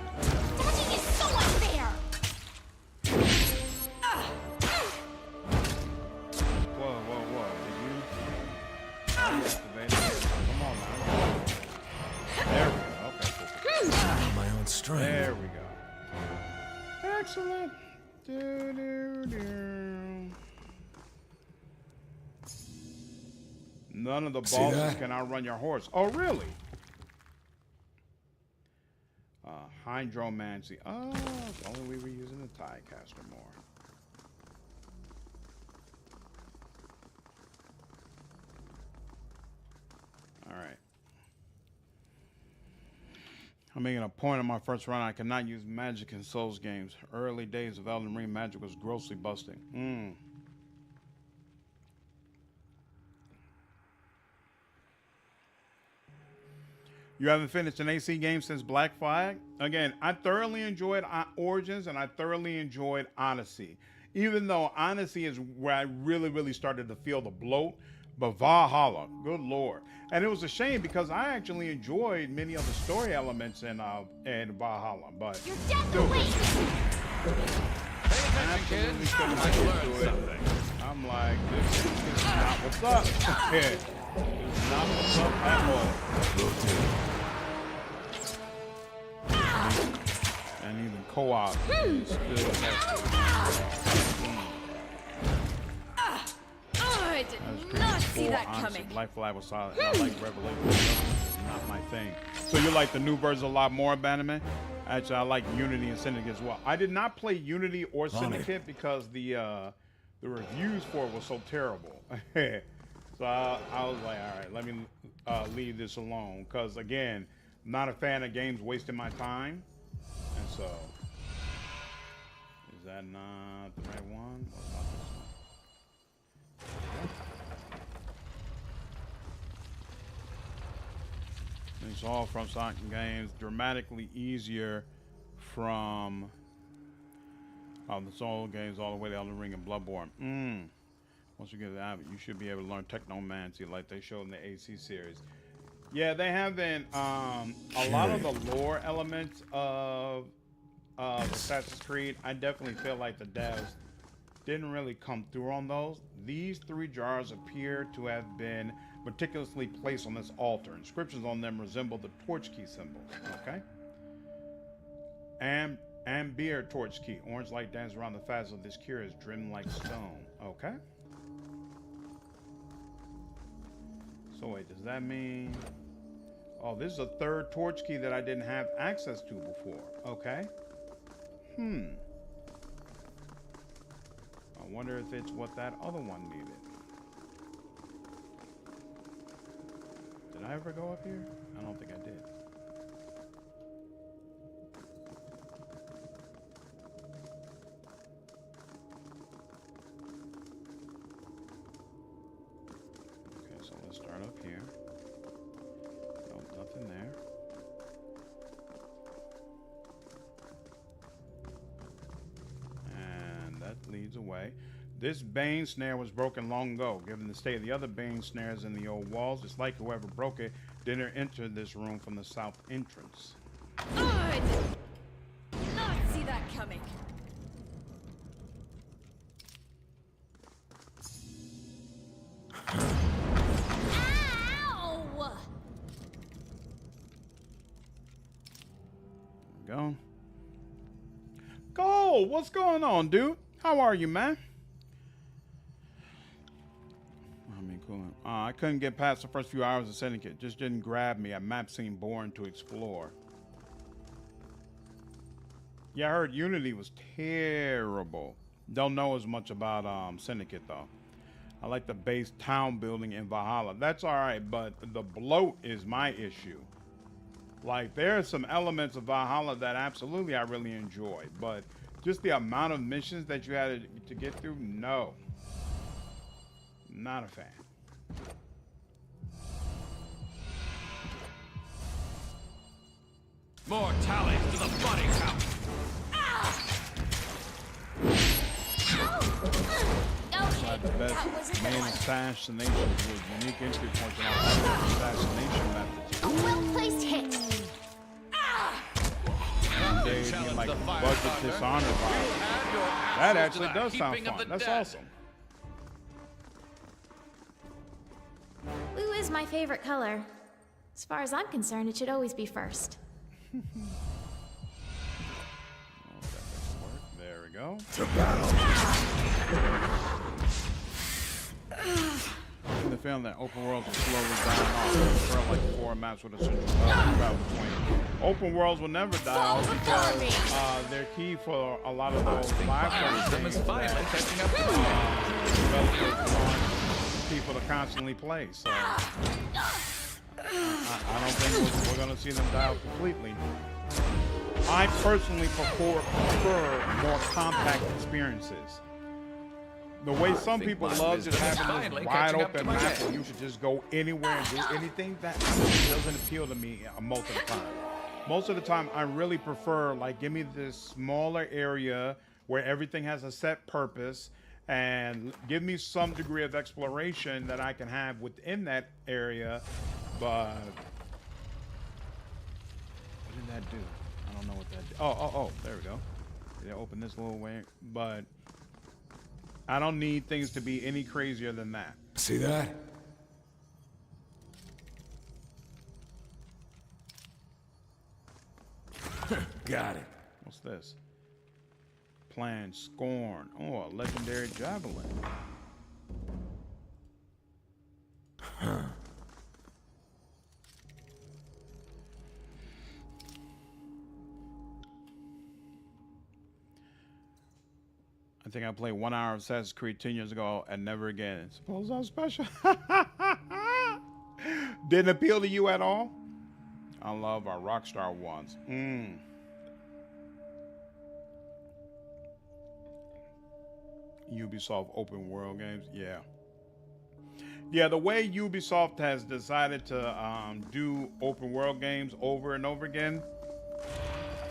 Dodging is so unfair! Whoa, whoa, whoa. Did you activate it? Come on now. There we go. Okay, cool. My own strength. There we go. Excellent. Do, do, do. None of the See bosses that? can outrun your horse. Oh, really? Hydromancy. Oh, if only we were using the Tidecaster more. All right. I'm making a point on my first run. I cannot use magic in Souls games. Early days of Elden Ring magic was grossly busting. You haven't finished an AC game since Black Flag? Again, I thoroughly enjoyed Origins and I thoroughly enjoyed Odyssey. Even though Odyssey is where I really started to feel the bloat. But Valhalla, good lord. And it was a shame because I actually enjoyed many of the story elements in Valhalla. But You're dead to wait! Pay attention, absolutely kids. couldn't I get learned into it. something. I'm like, this is not what's up. Yeah. This is not what's up at all. And even co-op is still I did not see that coming. Black Flag was solid. And I like Revelation. It's not my thing. So you like the new version a lot more, Bannerman? Actually, I like Unity and Syndicate as well. I did not play Unity or Syndicate because the reviews for it was so terrible. So I was like, all right, let me leave this alone. Because, again, I'm not a fan of games wasting my time. And so, is that not the right one? What about this one? It's all from Sonic games. Dramatically easier from the Soul games all the way to Elden Ring and Bloodborne. Once you get to Abbott, you should be able to learn Technomancy like they showed in the AC series. Yeah, they haven't. A lot of the lore elements of Assassin's Creed, I definitely feel like the devs didn't really come through on those. These 3 jars appear to have been meticulously placed on this altar. Inscriptions on them resemble the torch key symbol. Okay. And beer torch key. Orange light dances around the facets of this curious driven like stone. Okay. So wait, does that mean? Oh, this is a 3rd torch key that I didn't have access to before. Okay. I wonder if it's what that other one needed. Did I ever go up here? I don't think I did. Okay, so let's start up here. Nope, nothing there. And that leads away. This Bane snare was broken long ago. Given the state of the other Bane snares in the old walls, it's like whoever broke it didn't enter this room from the south entrance. I did not see that coming. Ow! Go. Cole, what's going on, dude? How are you, man? I mean, cool. I couldn't get past the first few hours of Syndicate. Just didn't grab me. A map seemed boring to explore. Yeah, I heard Unity was terrible. Don't know as much about Syndicate, though. I like the base town building in Valhalla. That's all right, but the bloat is my issue. Like, there are some elements of Valhalla that absolutely I really enjoy, but just the amount of missions that you had to get through, no. Not a fan. More tallies to the body count. Okay, The best that was a good main one. assassination with unique entry points and alternative assassination methods. A well-placed hit. They Challenge like the fire budget starter. dishonor You vibe. add your That ashes actually to the does sound heaping of fun. the That's dead. awesome. Blue is my favorite color. As far as I'm concerned, it should always be first. There we go. To battle. In the feeling that open worlds are slowly dying off. It felt like 4 maps with a central travel point. Open worlds will never die off because they're key for a lot of those live Them is games finally that catching up to me. developers want people to constantly play. So I don't think we're going to see them die out completely. I personally prefer more compact experiences. The way some think people my love wisdom just is having this finally wide catching up open to my map head. where you should just go anywhere and do anything, that doesn't appeal to me most of the time. Most of the time, I really prefer, like, give me this smaller area where everything has a set purpose and give me some degree of exploration that I can have within that area. But what did that do? I don't know what that did. Oh, there we go. They open this little way, but I don't need things to be any crazier than that. See that? Got it. What's this? Plan Scorn. Oh, a legendary javelin. I think I played 1 hour of Assassin's Creed 10 years ago and never again. Suppose I'm special. Didn't appeal to you at all? I love our Rockstar ones. Ubisoft open world games, yeah. Yeah, the way Ubisoft has decided to do open world games over and over again,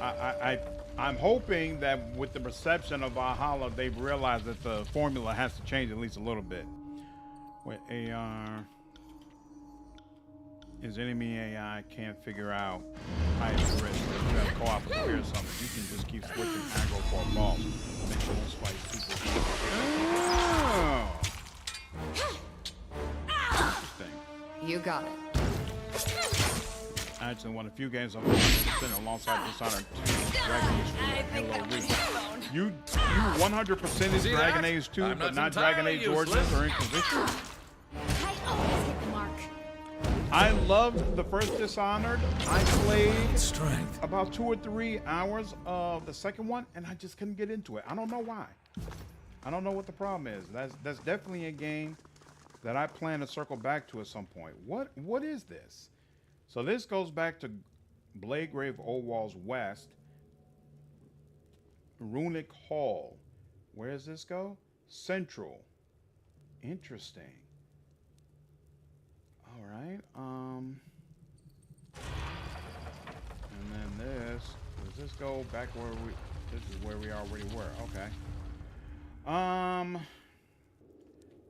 I'm hoping that with the reception of Valhalla, they've realized that the formula has to change at least a little bit. With AR, is enemy AI can't figure out highest risk. If you have co-op with fear or something, you can just keep switching aggro for a boss. Make sure those fight people. Oh. Interesting. You got it. I actually won a few games on 100% alongside Dishonored 2, Dragon Age 3, and Halo Reach. You 100% is See Dragon that? Age 2, I'm but not not Dragon entirely Age Origins useless. or Inquisition. I always hit the mark. I loved the first Dishonored. I played Strength. about 2 or 3 hours of the second one, and I just couldn't get into it. I don't know why. I don't know what the problem is. That's definitely a game that I plan to circle back to at some point. What is this? So this goes back to Bladegrave Old Walls West, Runic Hall. Where does this go? Central. Interesting. All right. And then this. Does this go back where we? This is where we already were. Okay.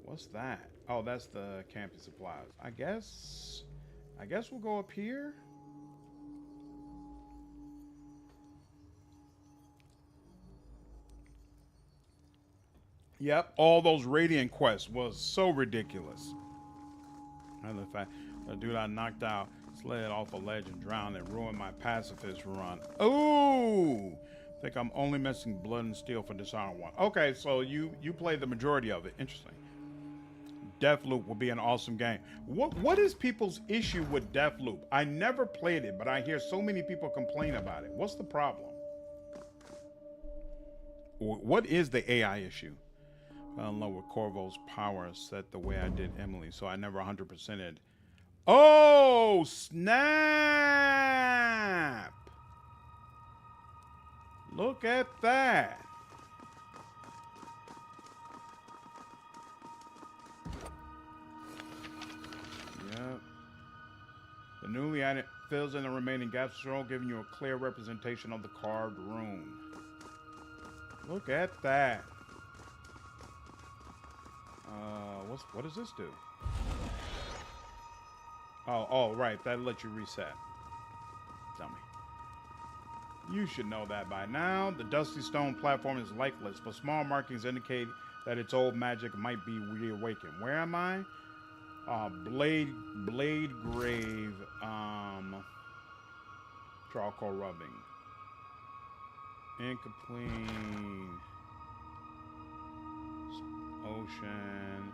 What's that? Oh, that's the camping supplies. I guess we'll go up here. Yep, all those Radiant quests was so ridiculous. And the fact the dude I knocked out slid off a ledge and drowned and ruined my pacifist run. Ooh! Think I'm only missing Blood and Steel for Dishonored 1. Okay, so you played the majority of it. Interesting. Deathloop will be an awesome game. What is people's issue with Deathloop? I never played it, but I hear so many people complain about it. What's the problem? What is the AI issue? Fell in love with Corvo's power set the way I did Emily, so I never 100%ed. Oh, snap! map. Look at that. Yep. The newly added fills in the remaining gaps, giving you a clear representation of the carved rune. Look at that. What does this do? Oh, right. That lets you reset. Tell me. You should know that by now. The dusty stone platform is lifeless, but small markings indicate that its old magic might be reawakened. Where am I? Blade grave, charcoal rubbing. Incomplete. Ocean.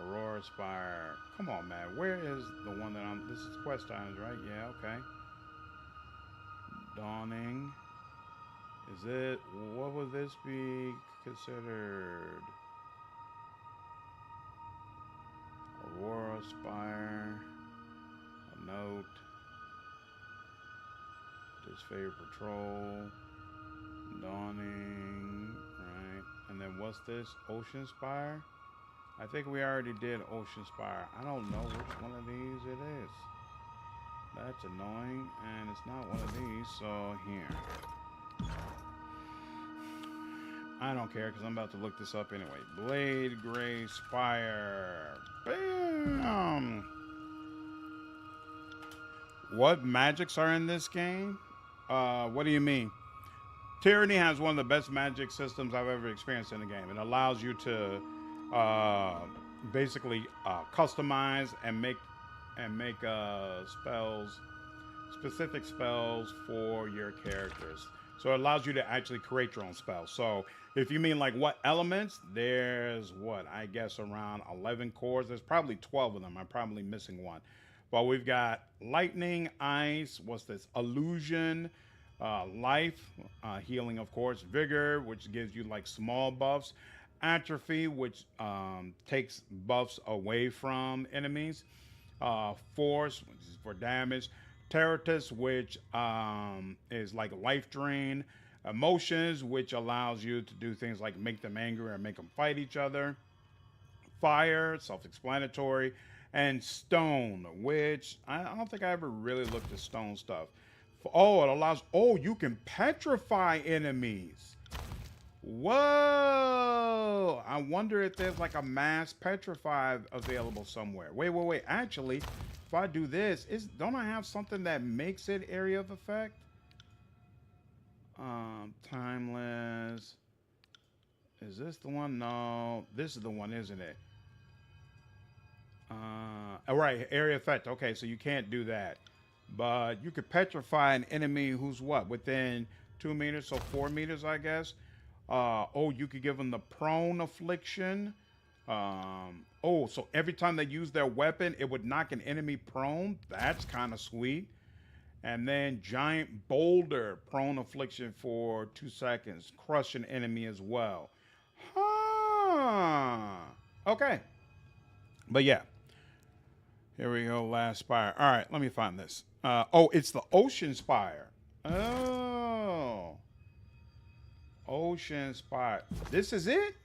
Aurora Spire. Come on, man. Where is the one that I'm... This is Quest Times, right? Yeah, okay. Dawning. Is it... What would this be considered? Aurora Spire. A note. Disfavor Patrol. Dawning. Right. And then what's this? Ocean Spire? I think we already did Ocean Spire. I don't know which one of these it is. That's annoying, and it's not one of these, so here. I don't care, because I'm about to look this up anyway. Blade Gray Spire. Bam! What magics are in this game? What do you mean? Tyranny has one of the best magic systems I've ever experienced in the game. It allows you to basically customize and make spells, specific spells for your characters. So it allows you to actually create your own spells. So if you mean like what elements, there's what, I guess around 11 cores. There's probably 12 of them. I'm probably missing one. But we've got lightning, ice, what's this? Illusion, life, healing, of course, vigor, which gives you like small buffs, atrophy, which takes buffs away from enemies, force, which is for damage, terratus, which is like life drain, emotions, which allows you to do things like make them angry or make them fight each other, fire, self-explanatory, and stone, which I don't think I ever really looked at stone stuff. Oh, it allows, oh, you can petrify enemies. Whoa! I wonder if there's like a mass petrify available somewhere. Wait. Actually, if I do this, don't I have something that makes it area of effect? Timeless. Is this the one? No, this is the one, isn't it? All right, area effect. Okay, so you can't do that. But you could petrify an enemy who's what? Within 2 meters, so 4 meters, I guess. Oh, you could give them the prone affliction. Oh, so every time they use their weapon, it would knock an enemy prone. That's kind of sweet. And then giant boulder prone affliction for 2 seconds. Crush an enemy as well. Huh. Okay. But yeah. Here we go, last spire. All right, let me find this. Oh, it's the Ocean Spire. Oh. Ocean Spire. This is it?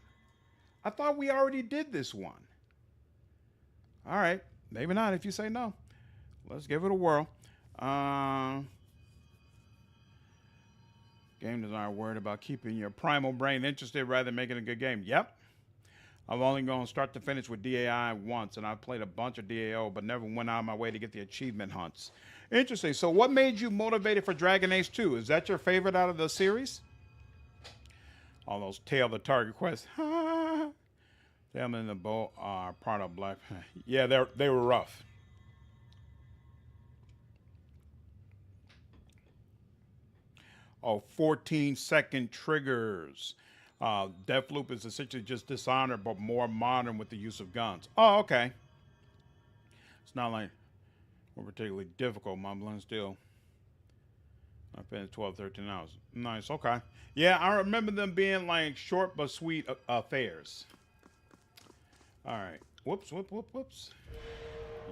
I thought we already did this one. All right, maybe not if you say no. Let's give it a whirl. Game designer worried about keeping your primal brain interested rather than making a good game. Yep. I've only gone start to finish with DAI once, and I've played a bunch of DAO, but never went out of my way to get the achievement hunts. Interesting. So what made you motivated for Dragon Age 2? Is that your favorite out of the series? All those tail the target quests. Them in the bow are part of Black. Yeah, they were rough. Oh, 14-second triggers. Deathloop is essentially just Dishonored, but more modern with the use of guns. Oh, okay. It's not like we're particularly difficult, mumbling still. I spent 12, 13 hours. Nice, okay. Yeah, I remember them being like short but sweet affairs. All right. Whoops.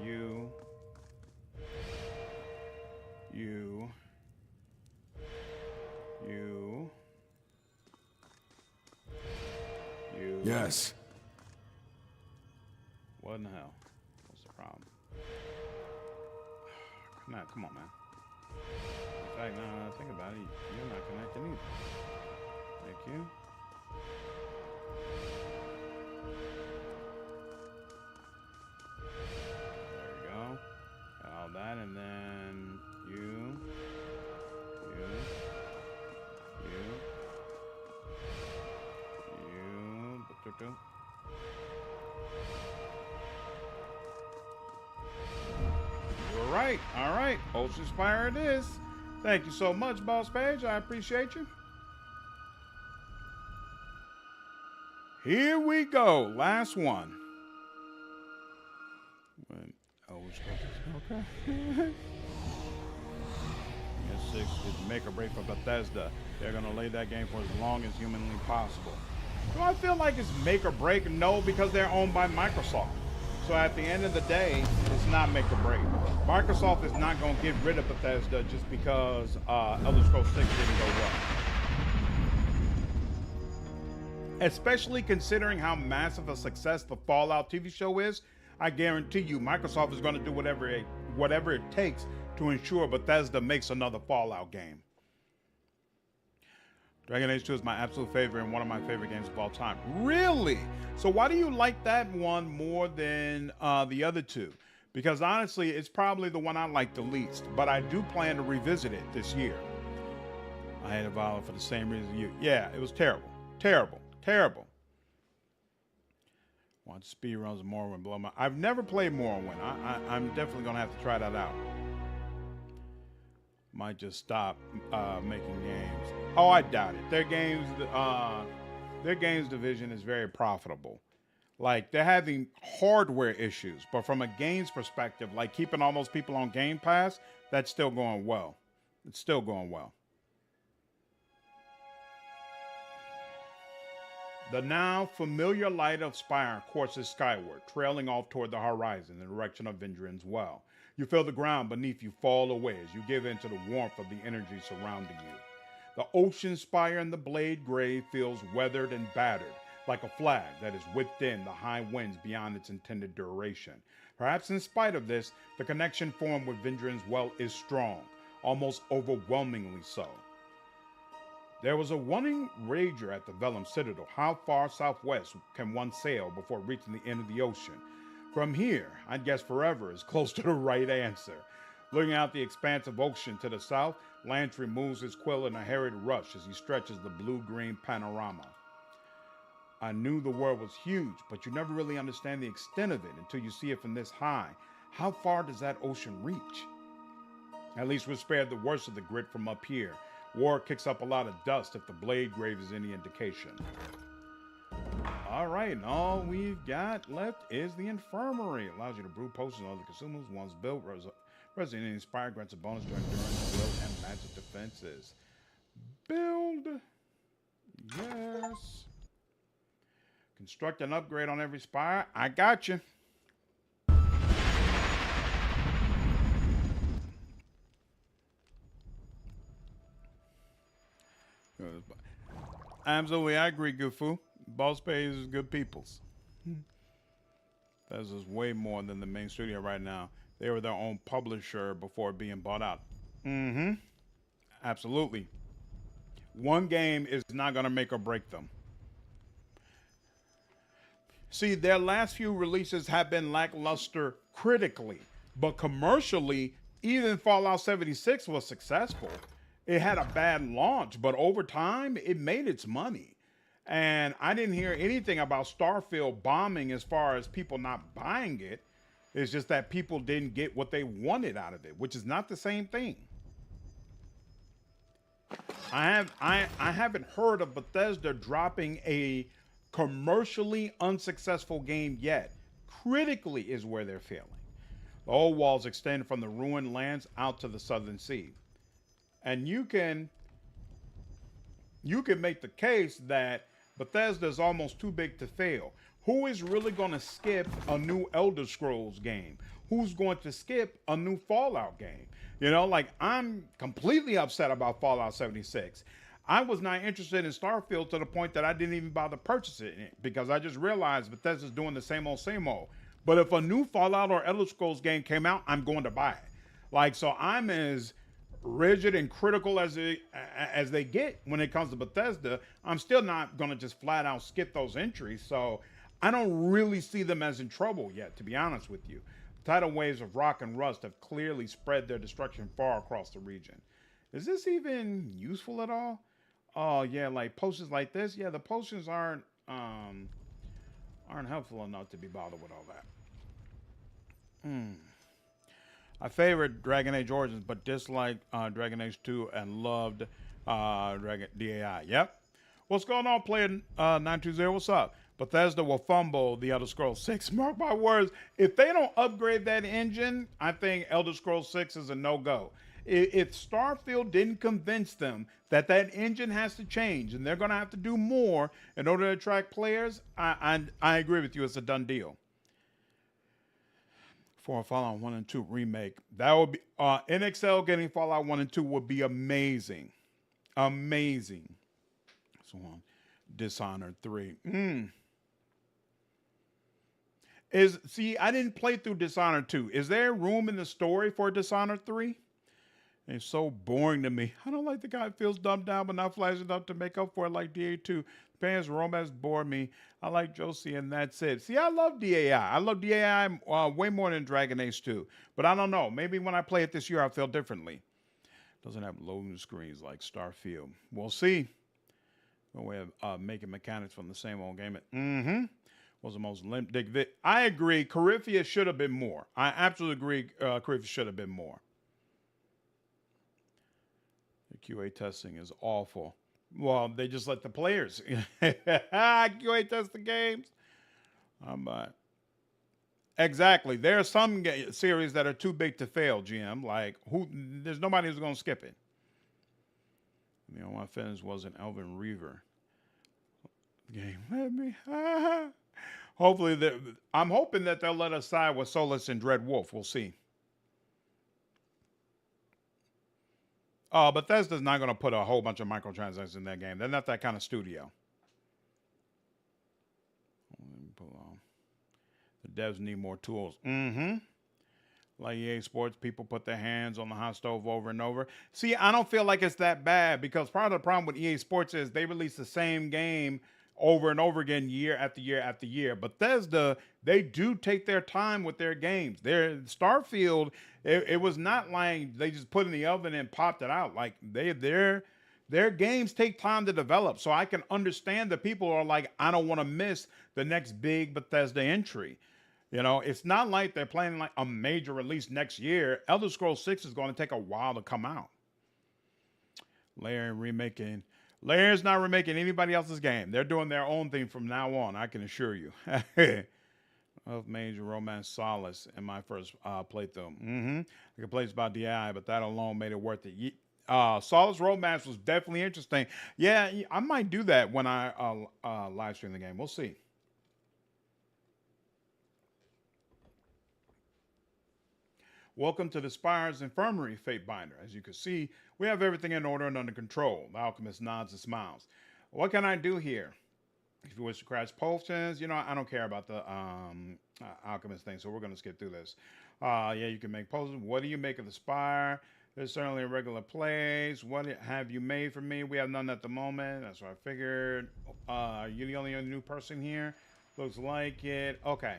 You. You. Yes. What in the hell? What's the problem? Come on, man. In fact, now that I think about it, you're not connecting either. Thank you. There we go. Got all that, and then you. You're right. All right. Ocean Spire it is. Thank you so much, Boss Page. I appreciate you. Here we go. Last one. Okay. S6 is make or break for Bethesda. They're going to lay that game for as long as humanly possible. Do I feel like it's make or break? No, because they're owned by Microsoft. So at the end of the day, it's not make or break. Microsoft is not going to get rid of Bethesda just because Elder Scrolls 6 didn't go well. Especially considering how massive a success the Fallout TV show is, I guarantee you Microsoft is going to do whatever it takes to ensure Bethesda makes another Fallout game. Dragon Age 2 is my absolute favorite and one of my favorite games of all time. Really? So why do you like that one more than the other two? Because honestly, it's probably the one I like the least, but I do plan to revisit it this year. I hated Valhalla for the same reason you. Yeah, it was terrible. Terrible. Terrible. Want speed runs of Morrowind blow my... I've never played Morrowind. I'm definitely going to have to try that out. Might just stop making games. Oh, I doubt it. Their games division is very profitable. Like, they're having hardware issues, but from a games perspective, like keeping all those people on Game Pass, that's still going well. It's still going well. The now familiar light of Spire courses skyward, trailing off toward the horizon in the direction of Vindrian's Well. You feel the ground beneath you fall away as you give in to the warmth of the energy surrounding you. The ocean spire in the Blade Grave feels weathered and battered, like a flag that is within the high winds beyond its intended duration. Perhaps in spite of this, the connection formed with Vindrian's Well is strong, almost overwhelmingly so. There was a running wager at the Vellum Citadel. How far southwest can one sail before reaching the end of the ocean? From here, I'd guess forever is close to the right answer. Looking out the expanse of ocean to the south, Lance removes his quill in a harried rush as he stretches the blue-green panorama. I knew the world was huge, but you never really understand the extent of it until you see it from this high. How far does that ocean reach? At least we're spared the worst of the grit from up here. War kicks up a lot of dust if the Blade Grave is any indication. All right, and all we've got left is the Infirmary. It allows you to brew potions on other consumables once built. Resident Evil Inspired grants a bonus to endurance, will, and magic defenses. Build. Yes. Construct and upgrade on every spire. I got you. Absolutely, I agree, Gufu. Boss Pays is good peoples. That's just way more than the main studio right now. They were their own publisher before being bought out. Mm-hmm. Absolutely. One game is not going to make or break them. See, their last few releases have been lackluster critically, but commercially, even Fallout 76 was successful. It had a bad launch, but over time, it made its money. And I didn't hear anything about Starfield bombing as far as people not buying it. It's just that people didn't get what they wanted out of it, which is not the same thing. I haven't heard of Bethesda dropping a commercially unsuccessful game yet. Critically is where they're failing. The old walls extend from the ruined lands out to the southern sea. And you can make the case that Bethesda is almost too big to fail. Who is really going to skip a new Elder Scrolls game? who's going to skip a new Fallout game? You know, like I'm completely upset about Fallout 76. I was not interested in Starfield to the point that I didn't even bother purchasing it because I just realized Bethesda's doing the same old, same old. But if a new Fallout or Elder Scrolls game came out, I'm going to buy it. Like, so I'm as rigid and critical as they get when it comes to Bethesda. I'm still not going to just flat out skip those entries. So I don't really see them as in trouble yet, to be honest with you. Tidal waves of rock and rust have clearly spread their destruction far across the region. Is this even useful at all? Oh yeah, like potions like this. Yeah, the potions aren't helpful enough to be bothered with all that. I favored Dragon Age Origins, but disliked Dragon Age 2 and loved Dragon DAI. Yep. What's going on, player 920? What's up? Bethesda will fumble the Elder Scrolls 6. Mark my words. If they don't upgrade that engine, I think Elder Scrolls 6 is a no-go. If Starfield didn't convince them that that engine has to change and they're going to have to do more in order to attract players, I agree with you. It's a done deal. For a Fallout 1 and 2 remake, that would be NXL getting Fallout 1 and 2 would be amazing. Amazing. So on. Dishonored 3. I didn't play through Dishonored 2. Is there room in the story for Dishonored 3? It's so boring to me. I don't like the guy who feels dumbed down but not flashing up to make up for it like DA2. The parents' romance bore me. I like Josie and that's it. See, I love DAI. I love DAI way more than Dragon Age 2. But I don't know. Maybe when I play it this year, I'll feel differently. Doesn't have loading screens like Starfield. We'll see. No way of making mechanics from the same old game. Was the most limp dick. I agree. Coryphia should have been more. I absolutely agree. Coryphia should have been more. The QA testing is awful. Well, they just let the players QA test the games. Exactly. There are some series that are too big to fail, GM. Like, there's nobody who's going to skip it. You know, my finish was an Elven Reaver game. Let me. Hopefully, I'm hoping that they'll let us side with Solus and Dread Wolf. We'll see. Bethesda's not going to put a whole bunch of microtransactions in that game. They're not that kind of studio. The devs need more tools. Like EA Sports, people put their hands on the hot stove over and over. See, I don't feel like it's that bad because part of the problem with EA Sports is they release the same game over and over again year after year after year. Bethesda, they do take their time with their games. Their Starfield, it was not like they just put it in the oven and popped it out. Like their games take time to develop. So I can understand that people are like, I don't want to miss the next big Bethesda entry. You know, it's not like they're planning like a major release next year. Elder Scrolls 6 is going to take a while to come out. Layer's not remaking anybody else's game. They're doing their own thing from now on, I can assure you. Of Major Romance Solace in my first playthrough. I could play about DI, but that alone made it worth it. Solace Romance was definitely interesting. Yeah, I might do that when I live stream the game. We'll see. Welcome to the Spire's Infirmary, Fate Binder. As you can see, we have everything in order and under control. The alchemist nods and smiles. What can I do here? If you wish to craft potions, you know, I don't care about the alchemist thing, so we're going to skip through this. Yeah, you can make potions. What do you make of the Spire? There's certainly a regular place. What have you made for me? We have none at the moment. That's what I figured. You're the only new person here. Looks like it. Okay.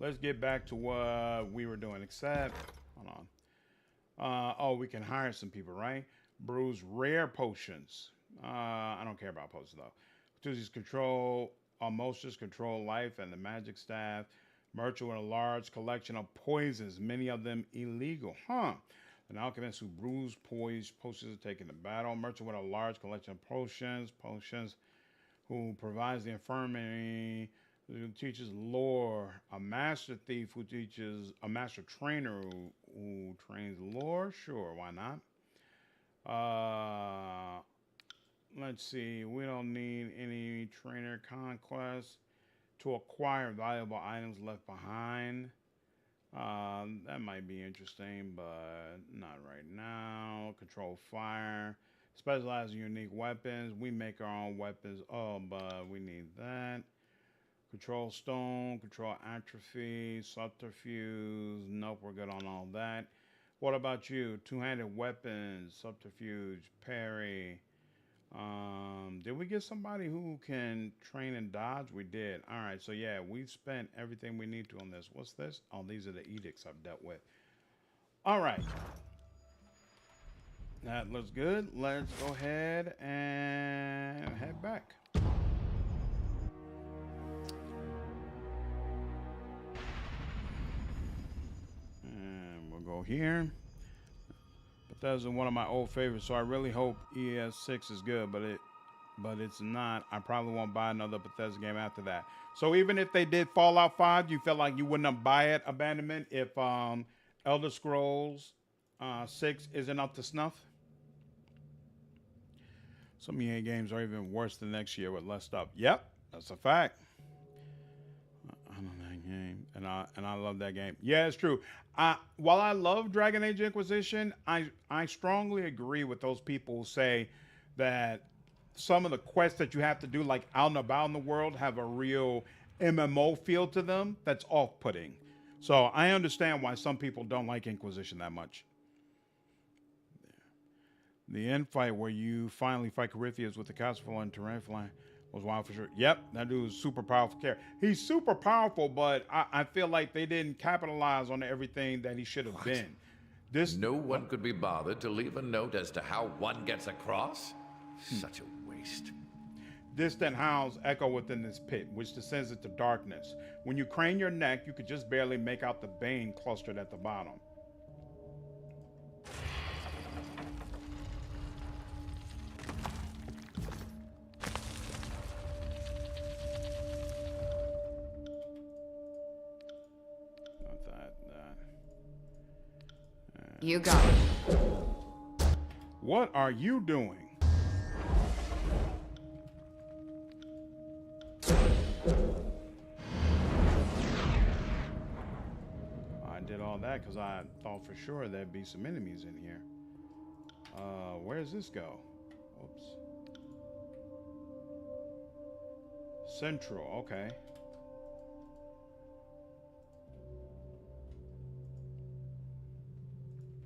Let's get back to what we were doing, except, hold on. Oh, we can hire some people, right? Brews rare potions. I don't care about potions, though. Tuesdays control, Mosters control life and the magic staff. Merchant with a large collection of poisons, many of them illegal. An alchemist who brews potions are taken to battle. Merchant with a large collection of potions who provides the infirmary, who teaches lore, a master thief who teaches, a master trainer who trains lore. Sure, why not? Let's see. We don't need any trainer conquest to acquire valuable items left behind. That might be interesting, but not right now. Control fire. Specialized in unique weapons. We make our own weapons. Oh, but we need that. Control stone. Control atrophy. Subterfuge. Nope, we're good on all that. What about you? Two-handed weapons. Subterfuge. Parry. Did we get somebody who can train and dodge? We did. All right, so yeah, we've spent everything we need to on this. What's this? Oh, these are the edicts I've dealt with. All right. That looks good. Let's go ahead and head back. And we'll go here. Bethesda, one of my old favorites, so I really hope ES6 is good, but it's not. I probably won't buy another Bethesda game after that. So even if they did Fallout 5, you feel like you wouldn't buy it, Abandonment, if Elder Scrolls 6 isn't up to snuff? Some EA games are even worse than next year with less stuff. Yep, that's a fact. I love that game, and I love that game. Yeah, it's true. While I love Dragon Age Inquisition, I strongly agree with those people who say that some of the quests that you have to do, like out and about in the world, have a real MMO feel to them that's off-putting. So I understand why some people don't like Inquisition that much. The end fight where you finally fight Corypheus with the Castle and Tyranny was wild for sure. Yep, that dude's super powerful character. He's super powerful, but I feel like they didn't capitalize on everything that he should have been. No one could be bothered to leave a note as to how one gets across? Such a waste. Distant howls echo within this pit, which descends into darkness. When you crane your neck, you could just barely make out the bane clustered at the bottom. You got it. What are you doing? I did all that because I thought for sure there'd be some enemies in here. Where does this go? Whoops. Central, okay.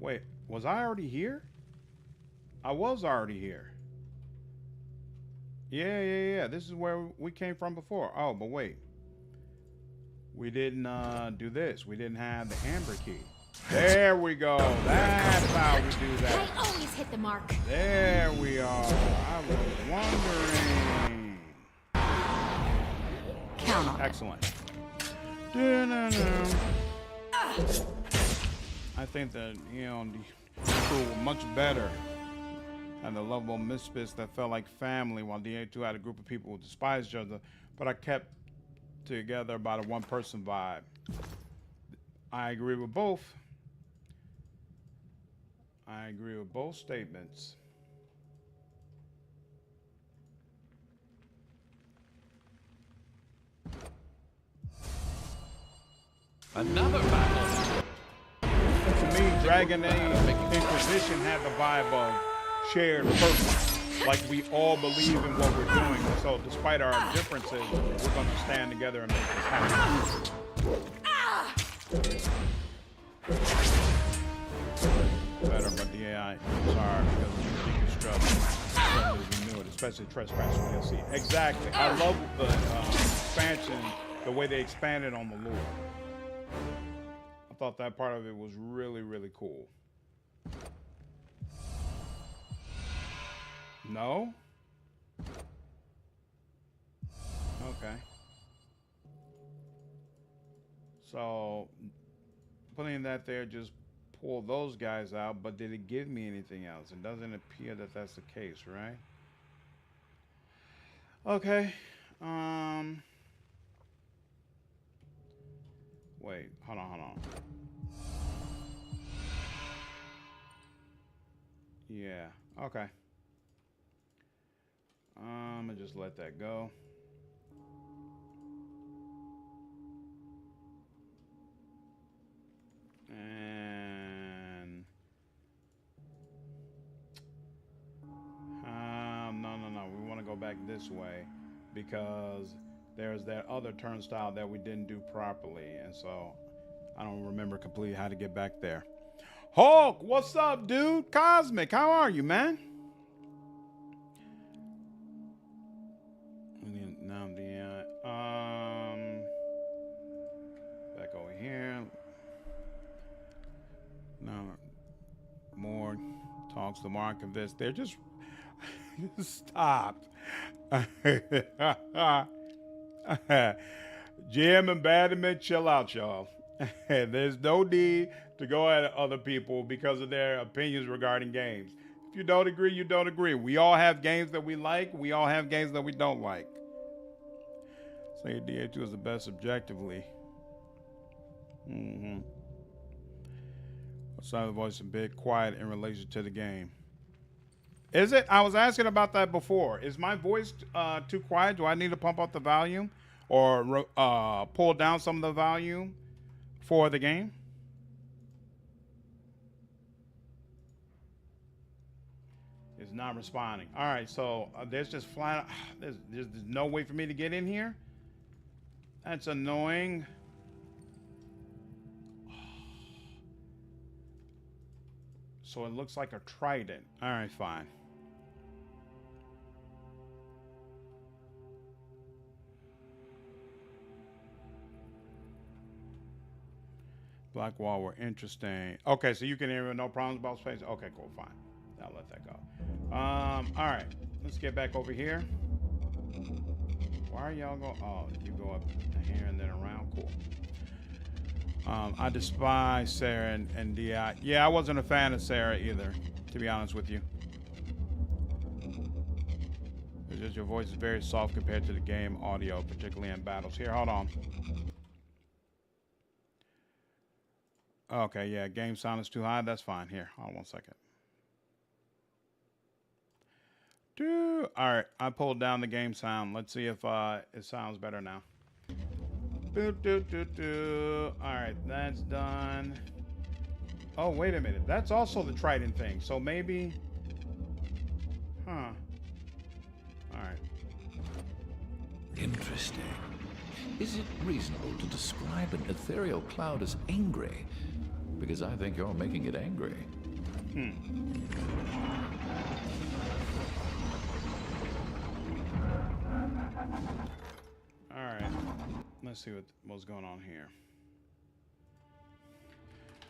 Wait, was I already here? I was already here. Yeah. This is where we came from before. Oh, but wait. We didn't do this. We didn't have the amber key. There we go. That's how we do that. I always hit the mark. There we are. I was wondering. Count on it. Excellent. I think that, you know, the crew were much better than the lovable misfits that felt like family, while DA2 had a group of people who despised each other, but I kept together about a one-person vibe. I agree with both. I agree with both statements. Another battle! To me, Dragon Age Inquisition had the vibe of shared purpose. Like we all believe in what we're doing. So despite our differences, we're going to stand together and make this happen. Better, but the AI is hard because you think it's struggle. We knew it, especially Trespass DLC. Exactly. I love the expansion, the way they expanded on the lore. I thought that part of it was really, really cool. No? Okay. So, putting that there just pulled those guys out, but did it give me anything else? It doesn't appear that that's the case, right? Okay. Wait, hold on. Yeah, okay. I'm gonna just let that go. back this way because there's that other turnstile that we didn't do properly. And so I don't remember completely how to get back there. Hulk, what's up, dude? Cosmic, how are you, man? Now back over here. Now more talks to Markovitz. They're just stopped. Jim and Badman, chill out, y'all. There's no need to go at other people because of their opinions regarding games. If you don't agree, you don't agree. We all have games that we like. We all have games that we don't like. Say DA2 is the best objectively. Silent voice a bit quiet in relation to the game. Is it? I was asking about that before. Is my voice too quiet? Do I need to pump up the volume or pull down some of the volume for the game? It's not responding. All right, so there's just flat. There's no way for me to get in here. That's annoying. So it looks like a trident. All right, fine. Black wall were interesting. Okay, so you can hear no problems about space. Okay, cool, fine. I'll let that go. All right, let's get back over here. Why are y'all going? Oh, you go up here and then around. Cool. I despise Sarah and Di. Yeah, I wasn't a fan of Sarah either, to be honest with you. It's just your voice is very soft compared to the game audio, particularly in battles. Here, hold on. Okay, yeah, game sound is too high. That's fine. Here, hold on 1 second. All right, I pulled down the game sound. Let's see if it sounds better now. All right, that's done. Oh, wait a minute. That's also the trident thing. So maybe... Huh. All right. Interesting. Is it reasonable to describe an ethereal cloud as angry? Because I think you're making it angry. All right. Let's see what's going on here.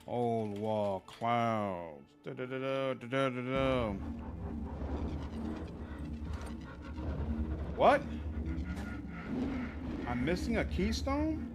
Old wall clouds. What? I'm missing a keystone?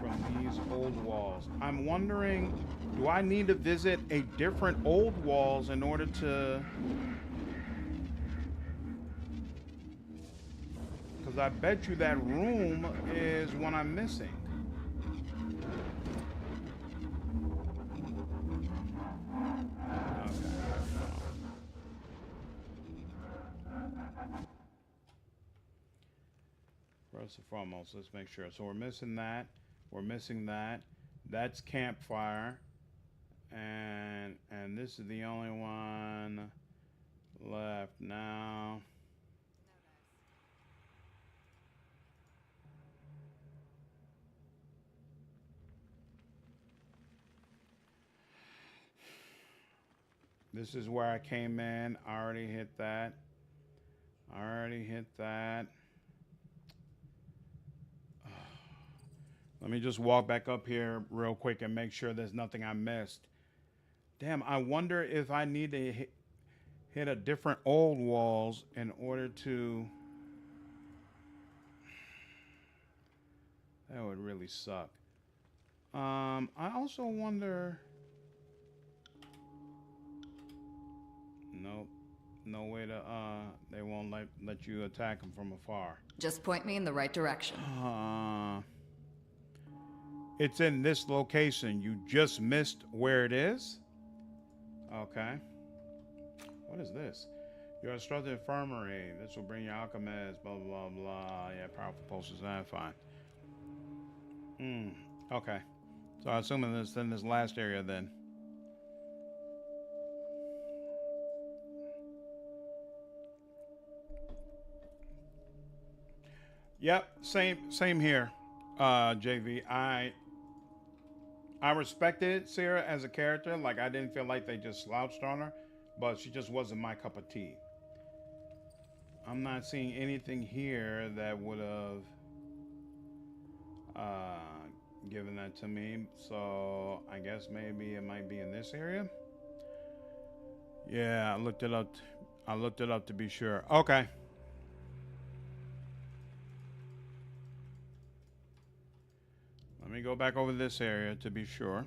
From these old walls. I'm wondering, do I need to visit a different old walls in order to... Because I bet you that room is one I'm missing. First and foremost, let's make sure. So we're missing that. We're missing that. That's campfire. And this is the only one left now. This is where I came in. I already hit that. I already hit that. Let me just walk back up here real quick and make sure there's nothing I missed. Damn, I wonder if I need to hit a different old walls in order to... That would really suck. I also wonder... Nope. No way to, they won't let you attack them from afar. Just point me in the right direction. It's in this location. You just missed where it is? Okay. What is this? You're instructed infirmary. This will bring you alchemist. Blah blah blah. Yeah, powerful potions. Fine. Okay. So I'm assuming this in this last area then. Yep, same here, JV. I respected Sarah as a character. Like I didn't feel like they just slouched on her, but she just wasn't my cup of tea. I'm not seeing anything here that would have given that to me. So I guess maybe it might be in this area. Yeah, I looked it up. I looked it up to be sure. Okay. Let me go back over this area to be sure.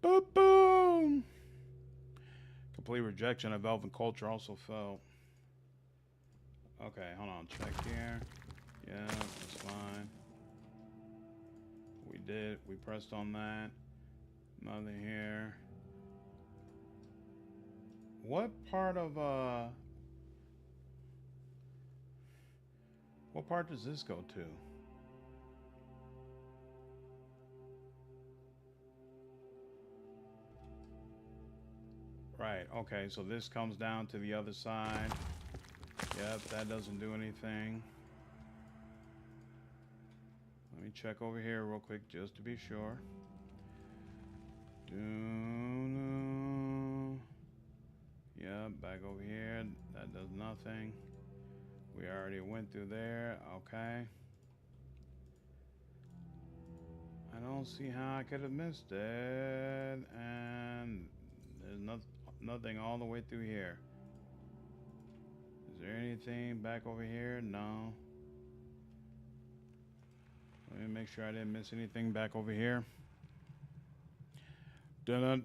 Boom, boom. Complete rejection of elven culture also felt. Okay, hold on. Check here. Yeah, that's fine. We did. We pressed on that. Nothing here. What part of what part does this go to? Right, okay, so this comes down to the other side. Yep, that doesn't do anything. Let me check over here real quick just to be sure. Yep, back over here. That does nothing. We already went through there. Okay. I don't see how I could have missed it. And there's nothing all the way through here. Is there anything back over here? No. Let me make sure I didn't miss anything back over here. Yep.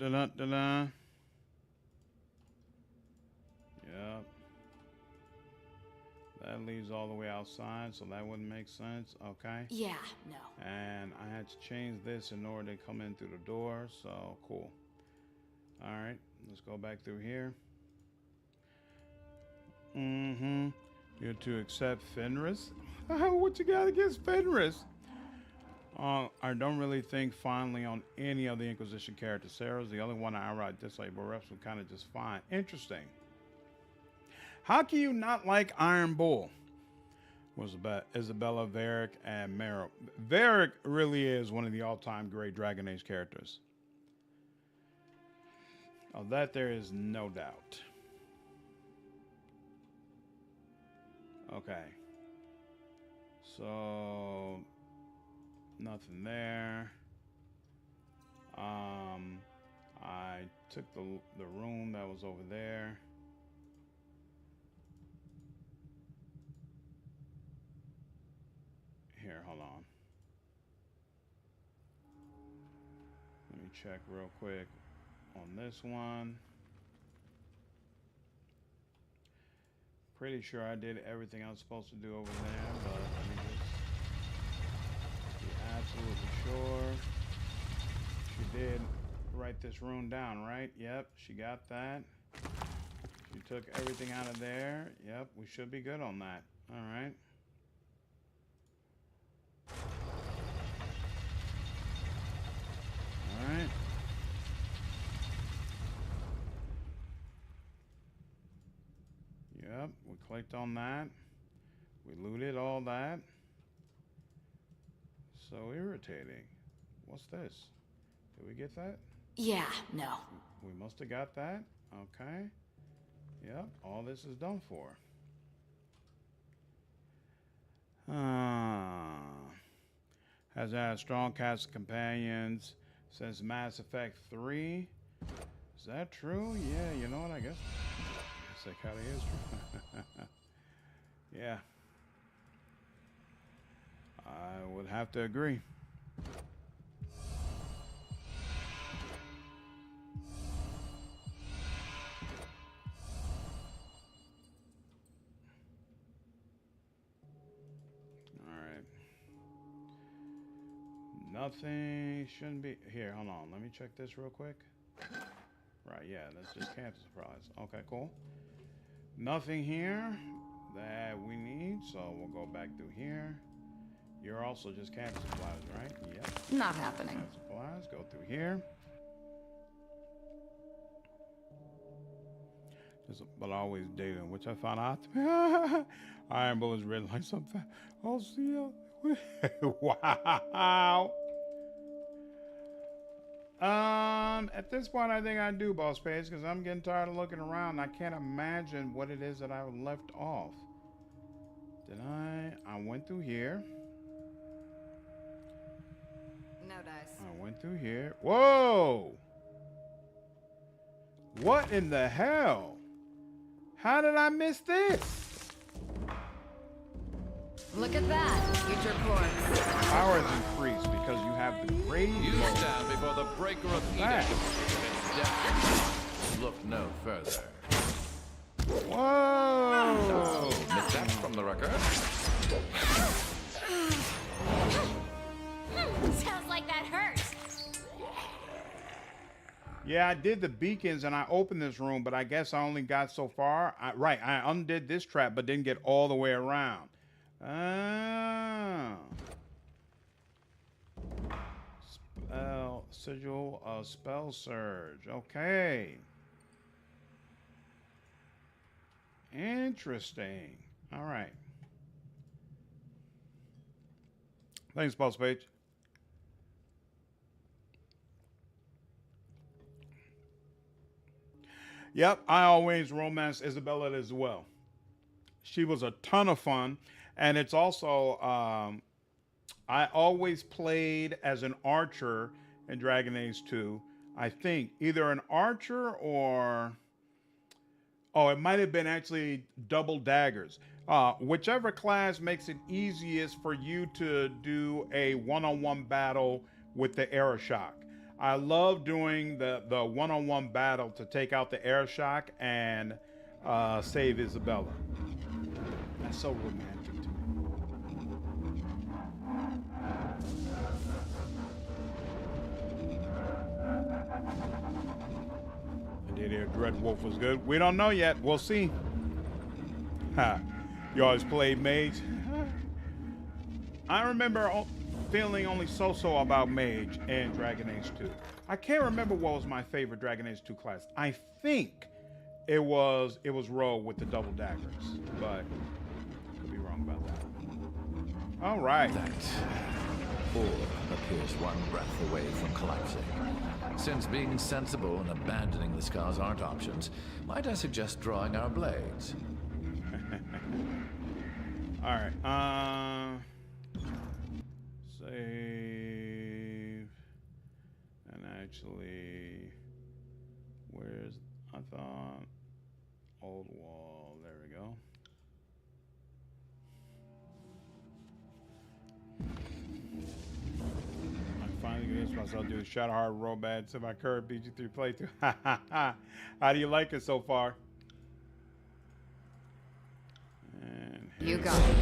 That leads all the way outside, so that wouldn't make sense. Okay. Yeah, no. And I had to change this in order to come in through the door, so cool. All right, let's go back through here. You're to accept Fenris? What you got against Fenris? I don't really think fondly on any of the Inquisition characters. Sarah's the only one I outright dislike, but reps were kind of just fine. Interesting. How can you not like Iron Bull? Was about Isabella, Varric, and Mero. Varric really is one of the all-time great Dragon Age characters. Of that there is no doubt. Okay. So nothing there. I took the room that was over there. Here, hold on. Let me check real quick on this one. Pretty sure I did everything I was supposed to do over there, but let me just be absolutely sure. She did write this rune down, right? Yep, she got that. She took everything out of there. Yep, we should be good on that. All right. All right. Yep, we clicked on that. We looted all that. So irritating. What's this? Did we get that? Yeah, no. We must have got that. Okay. Yep, all this is done for. Has had a strong cast of companions since Mass Effect 3. Is that true? Yeah, you know what? I guess that kind of is true. Yeah. I would have to agree. Nothing shouldn't be here. Hold on. Let me check this real quick. Right, yeah, that's just camping supplies. Okay, cool. Nothing here that we need, so we'll go back through here. You're also just camping supplies, right? Yep. Not happening. Camping supplies, go through here. But always data, which I found out to be Iron Bullets red like something. Oh, see ya. Wow. At this point, I think I do, Boss Page, because I'm getting tired of looking around. I can't imagine what it is that I left off. Did I went through here. No dice. I went through here. Whoa! What in the hell? How did I miss this? Look at that, future corpse. Power is increased because you have the grade You mode. stand before the breaker of That. Edict. Look no further. Whoa! Miss that from the record. Sounds like that hurt. Yeah, I did the beacons and I opened this room, but I guess I only got so far. Right, I undid this trap, but didn't get all the way around. Sigil of spell surge. Okay. Interesting. All right. Thanks, Boss Page. Yep, I always romance Isabella as well. She was a ton of fun, and it's also I always played as an archer in Dragon Age 2. I think either an archer or it might have been actually double daggers. Whichever class makes it easiest for you to do a one-on-one battle with the air shock. I love doing the one-on-one battle to take out the air shock and save Isabella. That's so romantic to me. I did hear Dread Wolf was good. We don't know yet. We'll see. Ha. You always played Mage. I remember feeling only so-so about Mage and Dragon Age 2. I can't remember what was my favorite Dragon Age 2 class. I think it was Rogue with the double daggers, but could be wrong about that. All right. That orb appears one breath away from collapsing. Since being sensible and abandoning the scars aren't options, might I suggest drawing our blades? All right. Save. And actually, where's, I thought, old wall. There we go. I finally convinced myself to do the Shadowheart Robad to my current BG3 playthrough. How do you like it so far? And You got it.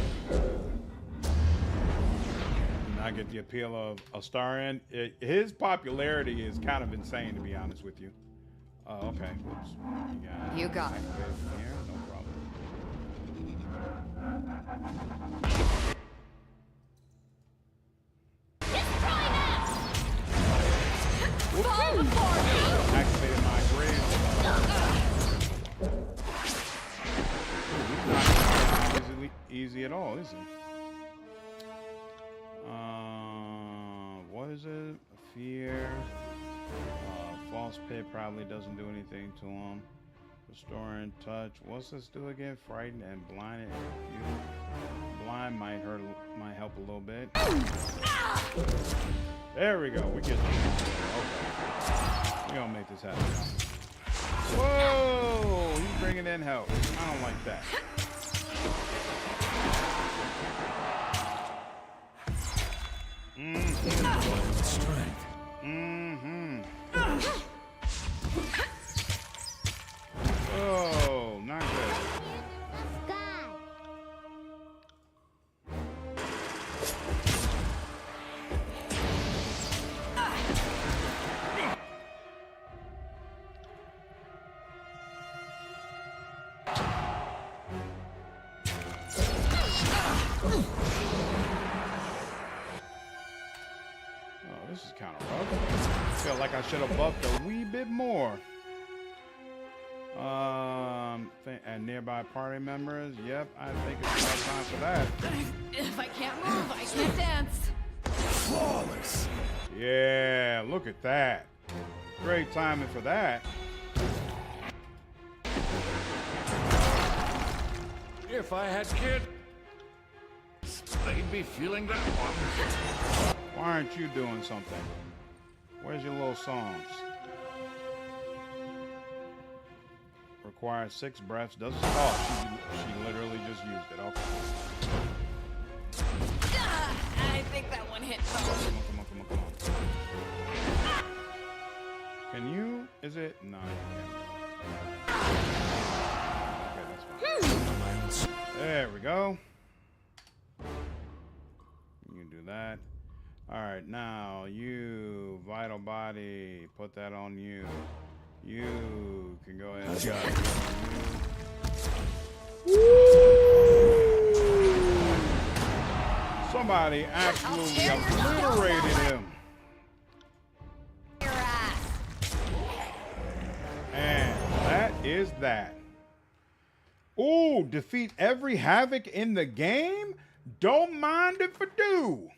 I get the appeal of Astarion. His popularity is kind of insane, to be honest with you. Oh, okay. Whoops. You got it. Here. No problem. Fall before me! Activated my grade. Not easy at all, is he? What is it? Fear. False pit probably doesn't do anything to him. Restoring touch. What's this do again? Frightened and blinded. Blind might help a little bit. There we go. We get this. Okay. We're gonna make this happen. Whoa! He's bringing in help. I don't like that. Strength. Oh, not good. Oh, this is kind of rough. I feel like I should have buffed a wee bit more. And nearby party members. Yep, I think it's about time for that. If I can't move, I can't dance. Flawless. Yeah, look at that. Great timing for that. If I had kids, they'd be feeling that one. Why aren't you doing something? Where's your little songs? Requires 6 breaths. Doesn't stop. She literally just used it. Okay. I think that one hit Come both. on, come on, come on, come on. Can you? Is it? No, you can't. Okay, that's fine. There we go. You can do that. All right, now you, vital body, put that on you. You can go ahead. I got it. Somebody absolutely obliterated him. Your ass. And that is that. Ooh, defeat every havoc in the game? Don't mind if I do.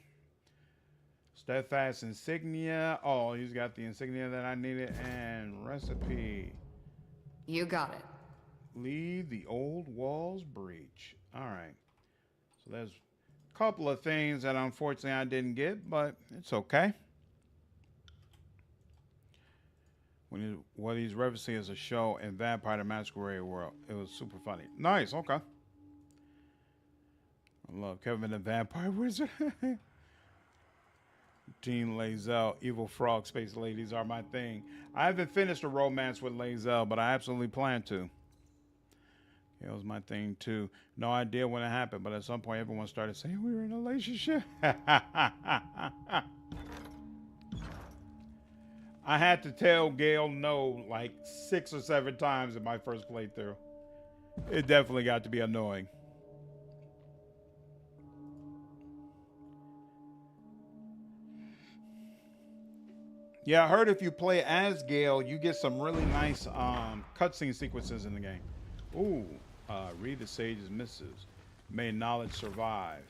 Steadfast insignia. Oh, he's got the insignia that I needed. And recipe. You got it. Leave the old walls breach. All right. So there's a couple of things that unfortunately I didn't get, but it's okay. What he's referencing is a show in Vampire the Masquerade World. It was super funny. Nice. Okay. I love Kevin the Vampire Wizard. Teen Lae'zel, Evil Frog, Space Ladies are my thing. I haven't finished a romance with Lae'zel, but I absolutely plan to. It was my thing too. No idea when it happened, but at some point everyone started saying we were in a relationship. I had to tell Gail no like 6 or 7 times in my first playthrough. It definitely got to be annoying. Yeah, I heard if you play as Gale, you get some really nice cutscene sequences in the game. Ooh, read the sage's missives. May knowledge survive.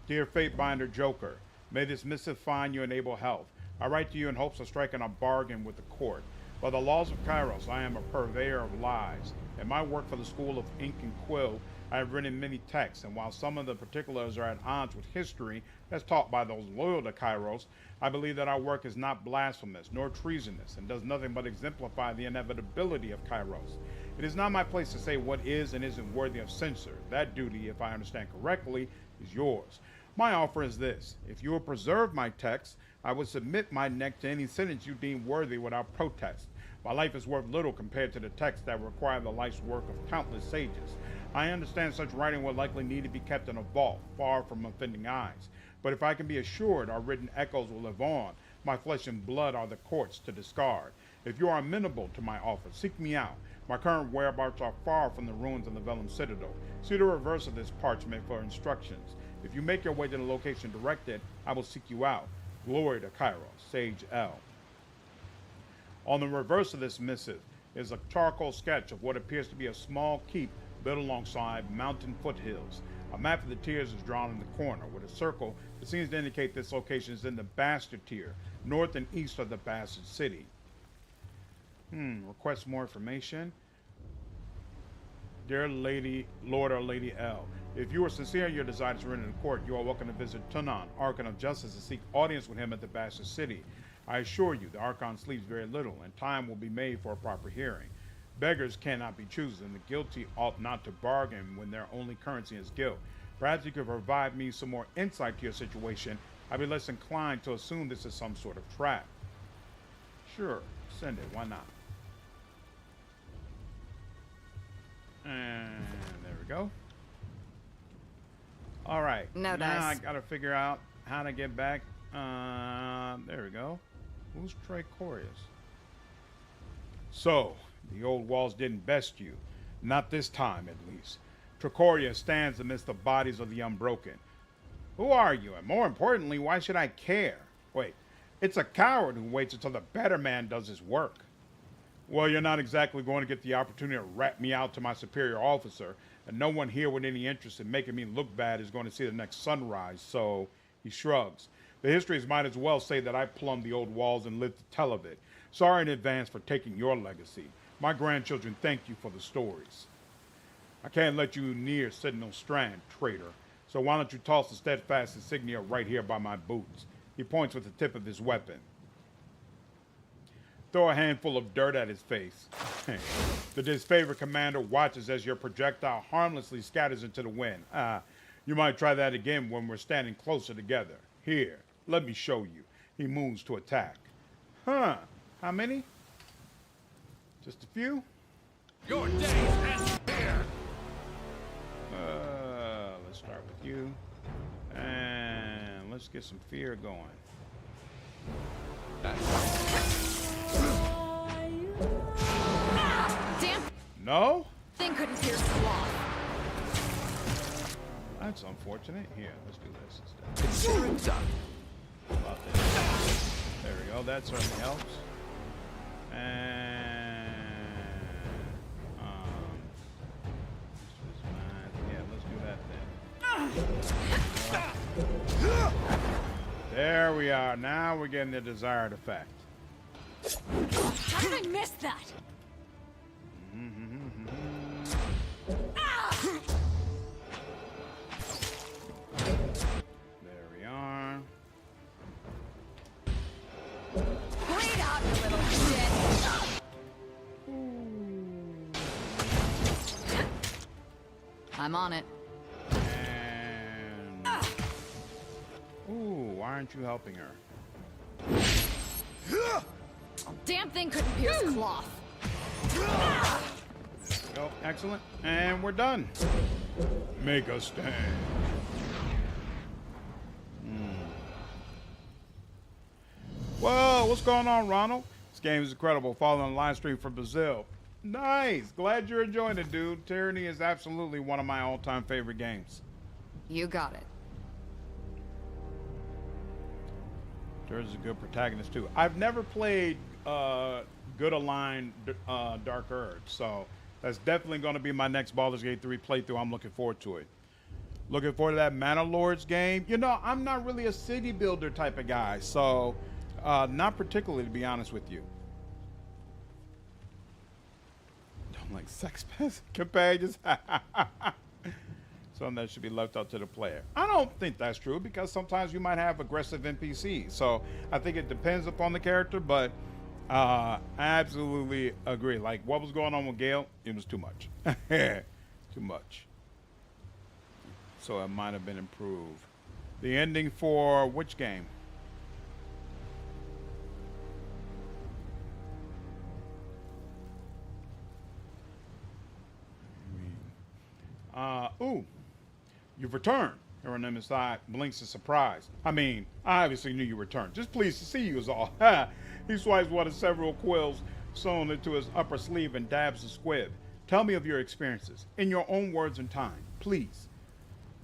Dear Fatebinder Joker, may this missive find you and able health. I write to you in hopes of striking a bargain with the court. By the laws of Kairos, I am a purveyor of lies. In my work for the School of Ink and Quill, I have written many texts, and while some of the particulars are at odds with history as taught by those loyal to Kairos, I believe that our work is not blasphemous nor treasonous and does nothing but exemplify the inevitability of Kairos. It is not my place to say what is and isn't worthy of censure. That duty, if I understand correctly, is yours. My offer is this. If you will preserve my text, I will submit my neck to any sentence you deem worthy without protest. My life is worth little compared to the texts that require the life's work of countless sages. I understand such writing will likely need to be kept in a vault, far from offending eyes. But if I can be assured our written echoes will live on, my flesh and blood are the courts to discard. If you are amenable to my offer, seek me out. My current whereabouts are far from the ruins of the Vellum Citadel. See the reverse of this parchment for instructions. If you make your way to the location directed, I will seek you out. Glory to Kairos, Sage L. On the reverse of this missive is a charcoal sketch of what appears to be a small keep built alongside mountain foothills. A map of the tiers is drawn in the corner with a circle that seems to indicate this location is in the Bastard tier, north and east of the Bastard City. Request more information. Dear Lady, Lord or Lady L, if you are sincere in your desire to surrender to the court, you are welcome to visit Tunon, Archon of Justice, and seek audience with him at the Bastard City. I assure you, the Archon sleeps very little, and time will be made for a proper hearing. Beggars cannot be choosers, and the guilty ought not to bargain when their only currency is guilt. Perhaps you could provide me some more insight to your situation. I'd be less inclined to assume this is some sort of trap. Sure, send it, why not? And there we go. All right. No now dice. I gotta figure out how to get back. There we go. Who's Trey Corius? So, the old walls didn't best you. Not this time, at least. Tricoria stands amidst the bodies of the unbroken. Who are you? And more importantly, why should I care? Wait, it's a coward who waits until the better man does his work. Well, you're not exactly going to get the opportunity to rat me out to my superior officer, and no one here with any interest in making me look bad is going to see the next sunrise, so he shrugs. The histories might as well say that I plumbed the old walls and lived to tell of it. Sorry in advance for taking your legacy. My grandchildren thank you for the stories. I can't let you near Sentinel Strand, traitor. So why don't you toss the steadfast insignia right here by my boots? He points with the tip of his weapon. Throw a handful of dirt at his face. The disfavored commander watches as your projectile harmlessly scatters into the wind. You might try that again when we're standing closer together. Here, let me show you. He moves to attack. Huh? How many? Just a few? Your days end here. Let's start with you. And let's get some fear going. Damn No? thing couldn't pierce the wall. That's unfortunate. Here, let's do this instead. Consider it done. About this. There we go. That certainly helps. And yeah, let's do that then. There we are. Now we're getting the desired effect. How did I miss that? There we are. Bleed out, you little shit. I'm on it. And ooh, why aren't you helping her? Damn thing couldn't pierce cloth. Go, excellent. And we're done. Make a stand. Whoa, what's going on, Ronald? This game is incredible. Following the live stream from Brazil. Nice. Glad you're enjoying it, dude. Tyranny is absolutely one of my all-time favorite games. You got it. There's a good protagonist, too. I've never played good aligned Dark Urge, so that's definitely going to be my next Baldur's Gate 3 playthrough. I'm looking forward to it. Looking forward to that Mana Lords game. You know, I'm not really a city builder type of guy, so not particularly, to be honest with you. Don't like sex companions. Something that should be left up to the player. I don't think that's true because sometimes you might have aggressive NPCs. So I think it depends upon the character, but I absolutely agree. Like what was going on with Gale, it was too much. Too much. So it might have been improved. The ending for which game? Ooh, you've returned. Hieronymus Eye blinks in surprise. I mean, I obviously knew you returned. Just pleased to see you is all. He swipes one of several quills sewn into his upper sleeve and dabs a squib. Tell me of your experiences, in your own words and time, please.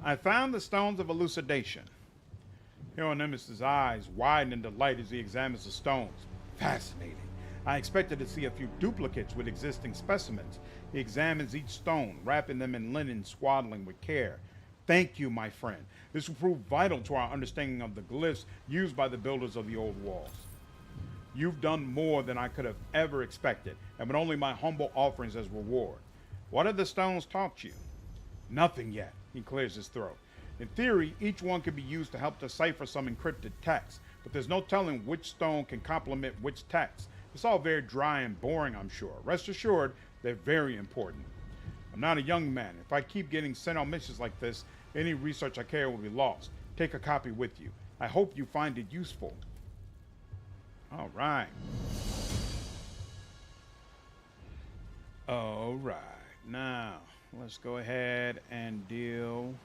I found the stones of elucidation. Hieronymus' eyes widen in delight as he examines the stones. Fascinating. I expected to see a few duplicates with existing specimens. He examines each stone, wrapping them in linen swaddling with care. Thank you, my friend. This will prove vital to our understanding of the glyphs used by the builders of the old walls. You've done more than I could have ever expected, and with only my humble offerings as reward. What have the stones taught you? Nothing yet, he clears his throat. In theory, each one could be used to help decipher some encrypted text, but there's no telling which stone can complement which text. It's all very dry and boring, I'm sure. Rest assured, they're very important. I'm not a young man. If I keep getting sent on missions like this, any research I carry will be lost. Take a copy with you. I hope you find it useful. All right. All right. Now, let's go ahead and deal.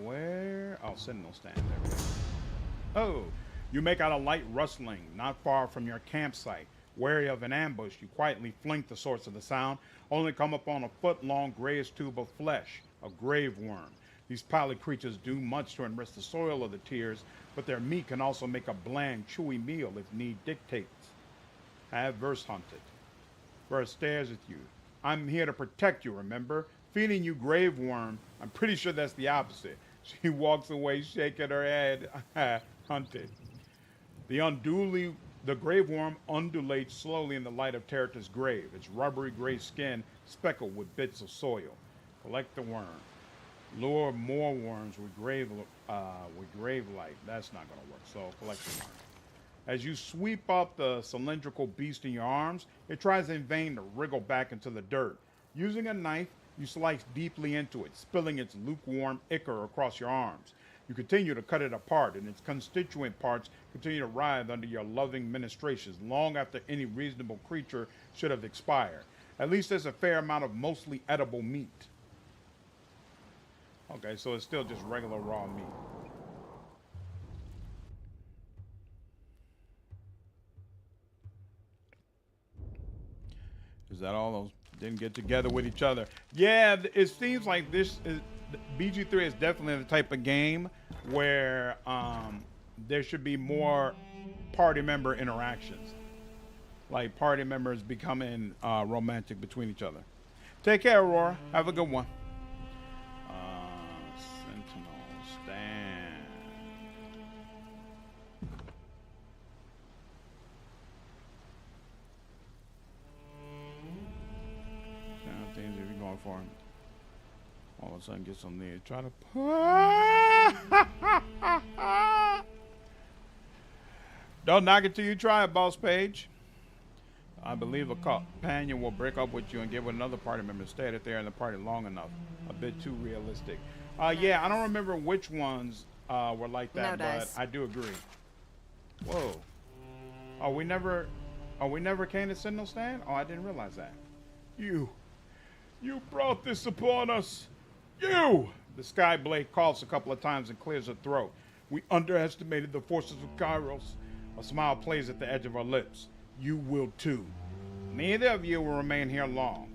Where? Oh, Sentinel Stand. There we go. Oh, you make out a light rustling not far from your campsite. Wary of an ambush, you quietly flank the source of the sound, only come upon a foot-long grayish tube of flesh, a grave worm. These pallid creatures do much to enrich the soil of the tiers, but their meat can also make a bland, chewy meal if need dictates. I have Verse hunted. Verse stares at you. I'm here to protect you, remember? Feeding you grave worm, I'm pretty sure that's the opposite. She walks away shaking her head. Hunted. The grave worm undulates slowly in the light of Territa's grave, its rubbery gray skin speckled with bits of soil. Collect the worm. Lure more worms with grave light. That's not going to work, so collect the worm. As you sweep up the cylindrical beast in your arms, it tries in vain to wriggle back into the dirt. Using a knife, you slice deeply into it, spilling its lukewarm ichor across your arms. You continue to cut it apart, and its constituent parts continue to writhe under your loving ministrations long after any reasonable creature should have expired. At least there's a fair amount of mostly edible meat. Okay, so it's still just regular raw meat. Is that all? Those didn't get together with each other. Yeah, it seems like this is BG3 is definitely the type of game where there should be more party member interactions, like party members becoming romantic between each other. Take care, Aurora. Have a good one. Sentinel stand. Things if you're going for him. All of a sudden get some there. Try to don't knock it till you try it, boss page. I believe a companion will break up with you and get with another party member. Stay if they're in the party long enough. A bit too realistic. Yeah, I don't remember which ones were like that, No but dice. I do agree. Whoa. Oh, we never came to Sentinel Stand? Oh, I didn't realize that. You brought this upon us. You! The Skyblade coughs a couple of times and clears her throat. We underestimated the forces of Kairos. A smile plays at the edge of her lips. You will too. Neither of you will remain here long.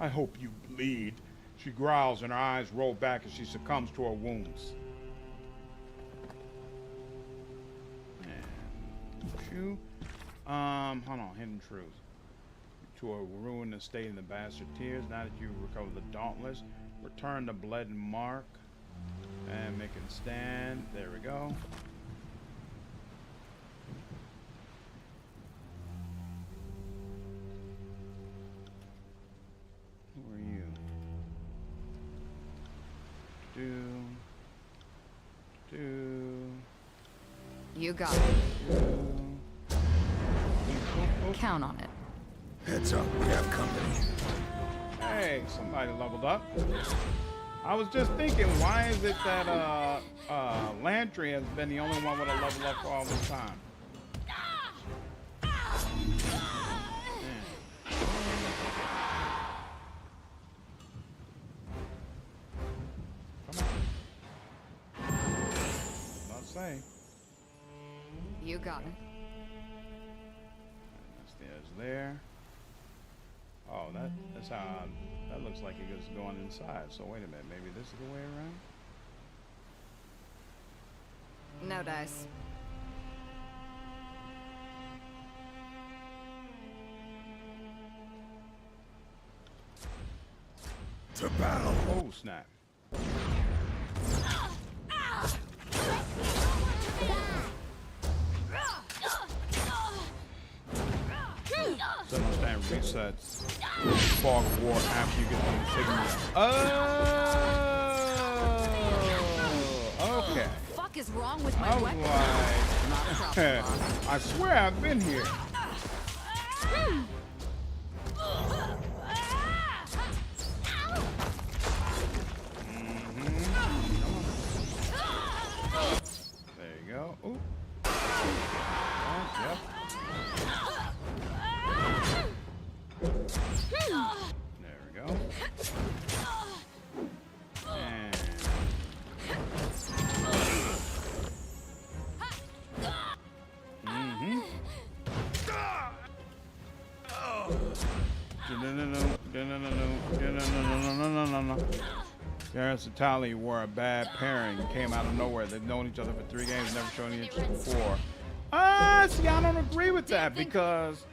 I hope you bleed. She growls and her eyes roll back as she succumbs to her wounds. And you, hold on, hidden truth. To a ruinous state in the bastard tears. Now that you've recovered the dauntless, return the bled and mark and make it stand. There we go. Who are you? You got it. Count on it. Heads up, we have company. Hey, somebody leveled up. I was just thinking, why is it that Lantry has been the only one with a level up for all this time? Come on. Not say. You got it. Stairs there. Oh, that's how that looks like it is going inside. So wait a minute, maybe this is the way around? No dice. To battle. Oh, snap. Sentinel Stand resets Fog of War after you get the insignia. Oh, okay. What the fuck is wrong with I my was weapon? like, Not a problem, boss. I swear I've been here. There you go. Ooh. Yep. There we go. And Garrus and Tali were a bad pairing. Came out of nowhere. They've known each other for 3 games, never shown any interest before. See, I don't agree with that because,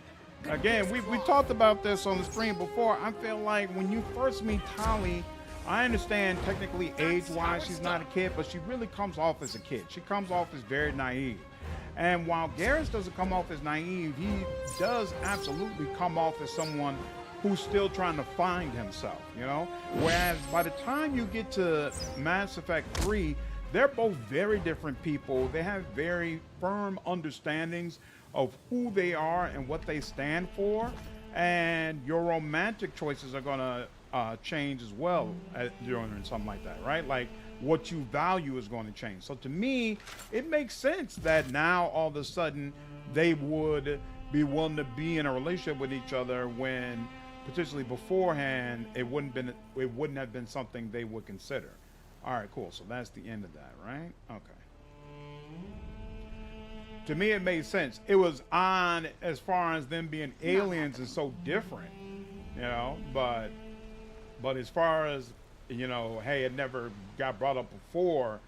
again, we talked about this on the stream before. I feel like when you first meet Tali, I understand technically age-wise she's not a kid, but she really comes off as a kid. She comes off as very naive. And while Garrus doesn't come off as naive, he does absolutely come off as someone who's still trying to find himself, you know? Whereas by the time you get to Mass Effect 3, they're both very different people. They have very firm understandings of who they are and what they stand for. And your romantic choices are gonna change as well during something like that, right? Like what you value is going to change. So to me, it makes sense that now all of a sudden they would be willing to be in a relationship with each other when potentially beforehand it wouldn't have been something they would consider. All right, cool. So that's the end of that, right? Okay. To me, it made sense. It was on as far as them being aliens is so different, you know, but as far as, you know, hey, it never got brought up before,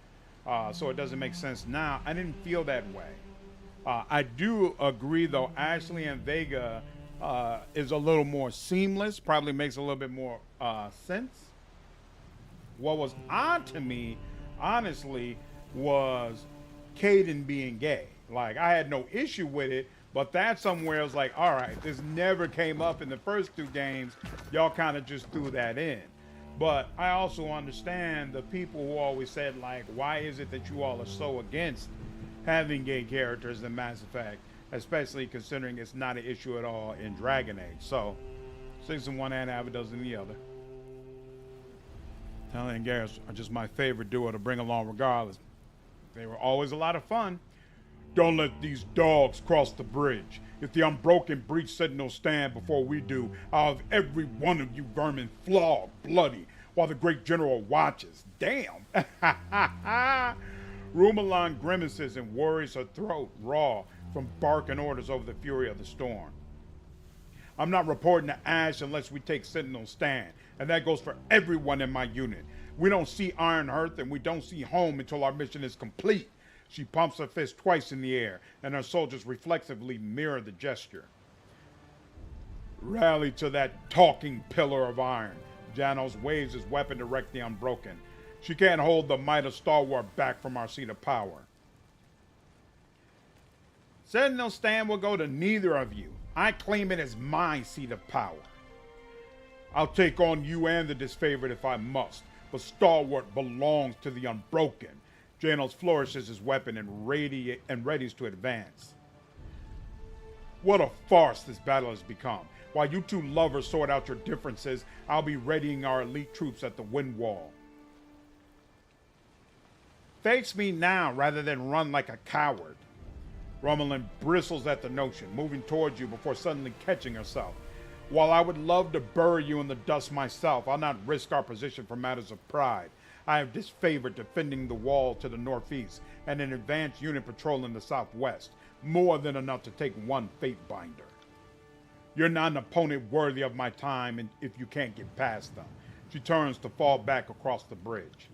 so it doesn't make sense now. I didn't feel that way. I do agree, though, Ashley and Vega is a little more seamless, probably makes a little bit more sense. What was odd to me, honestly, was Caden being gay. Like, I had no issue with it, but that somewhere was like, all right, this never came up in the first 2 games. Y'all kind of just threw that in. But I also understand the people who always said, like, why is it that you all are so against having gay characters in Mass Effect, especially considering it's not an issue at all in Dragon Age. So, 6 in one hand, half a dozen in the other. Tali and Garrus are just my favorite duo to bring along regardless. They were always a lot of fun. Don't let these dogs cross the bridge. If the Unbroken breach Sentinel stand before we do, I'll have every one of you vermin flogged, bloody, while the great general watches. Damn! Rumelan grimaces and worries her throat raw from barking orders over the fury of the storm. I'm not reporting to Ash unless we take Sentinel stand, and that goes for everyone in my unit. We don't see Iron Hearth and we don't see home until our mission is complete. She pumps her fist twice in the air, and her soldiers reflexively mirror the gesture. Rally to that talking pillar of iron. Janos waves his weapon to wreck the Unbroken. She can't hold the might of Stalwart back from our seat of power. Sentinel stand will go to neither of you. I claim it as my seat of power. I'll take on you and the disfavored if I must, but Stalwart belongs to the Unbroken. Janos flourishes his weapon and readies to advance. What a farce this battle has become. While you two lovers sort out your differences, I'll be readying our elite troops at the wind wall. Face me now rather than run like a coward. Romulan bristles at the notion, moving towards you before suddenly catching herself. While I would love to bury you in the dust myself, I'll not risk our position for matters of pride. I have disfavored defending the wall to the northeast and an advanced unit patrolling the southwest, more than enough to take one fate binder. You're not an opponent worthy of my time and if you can't get past them. She turns to fall back across the bridge.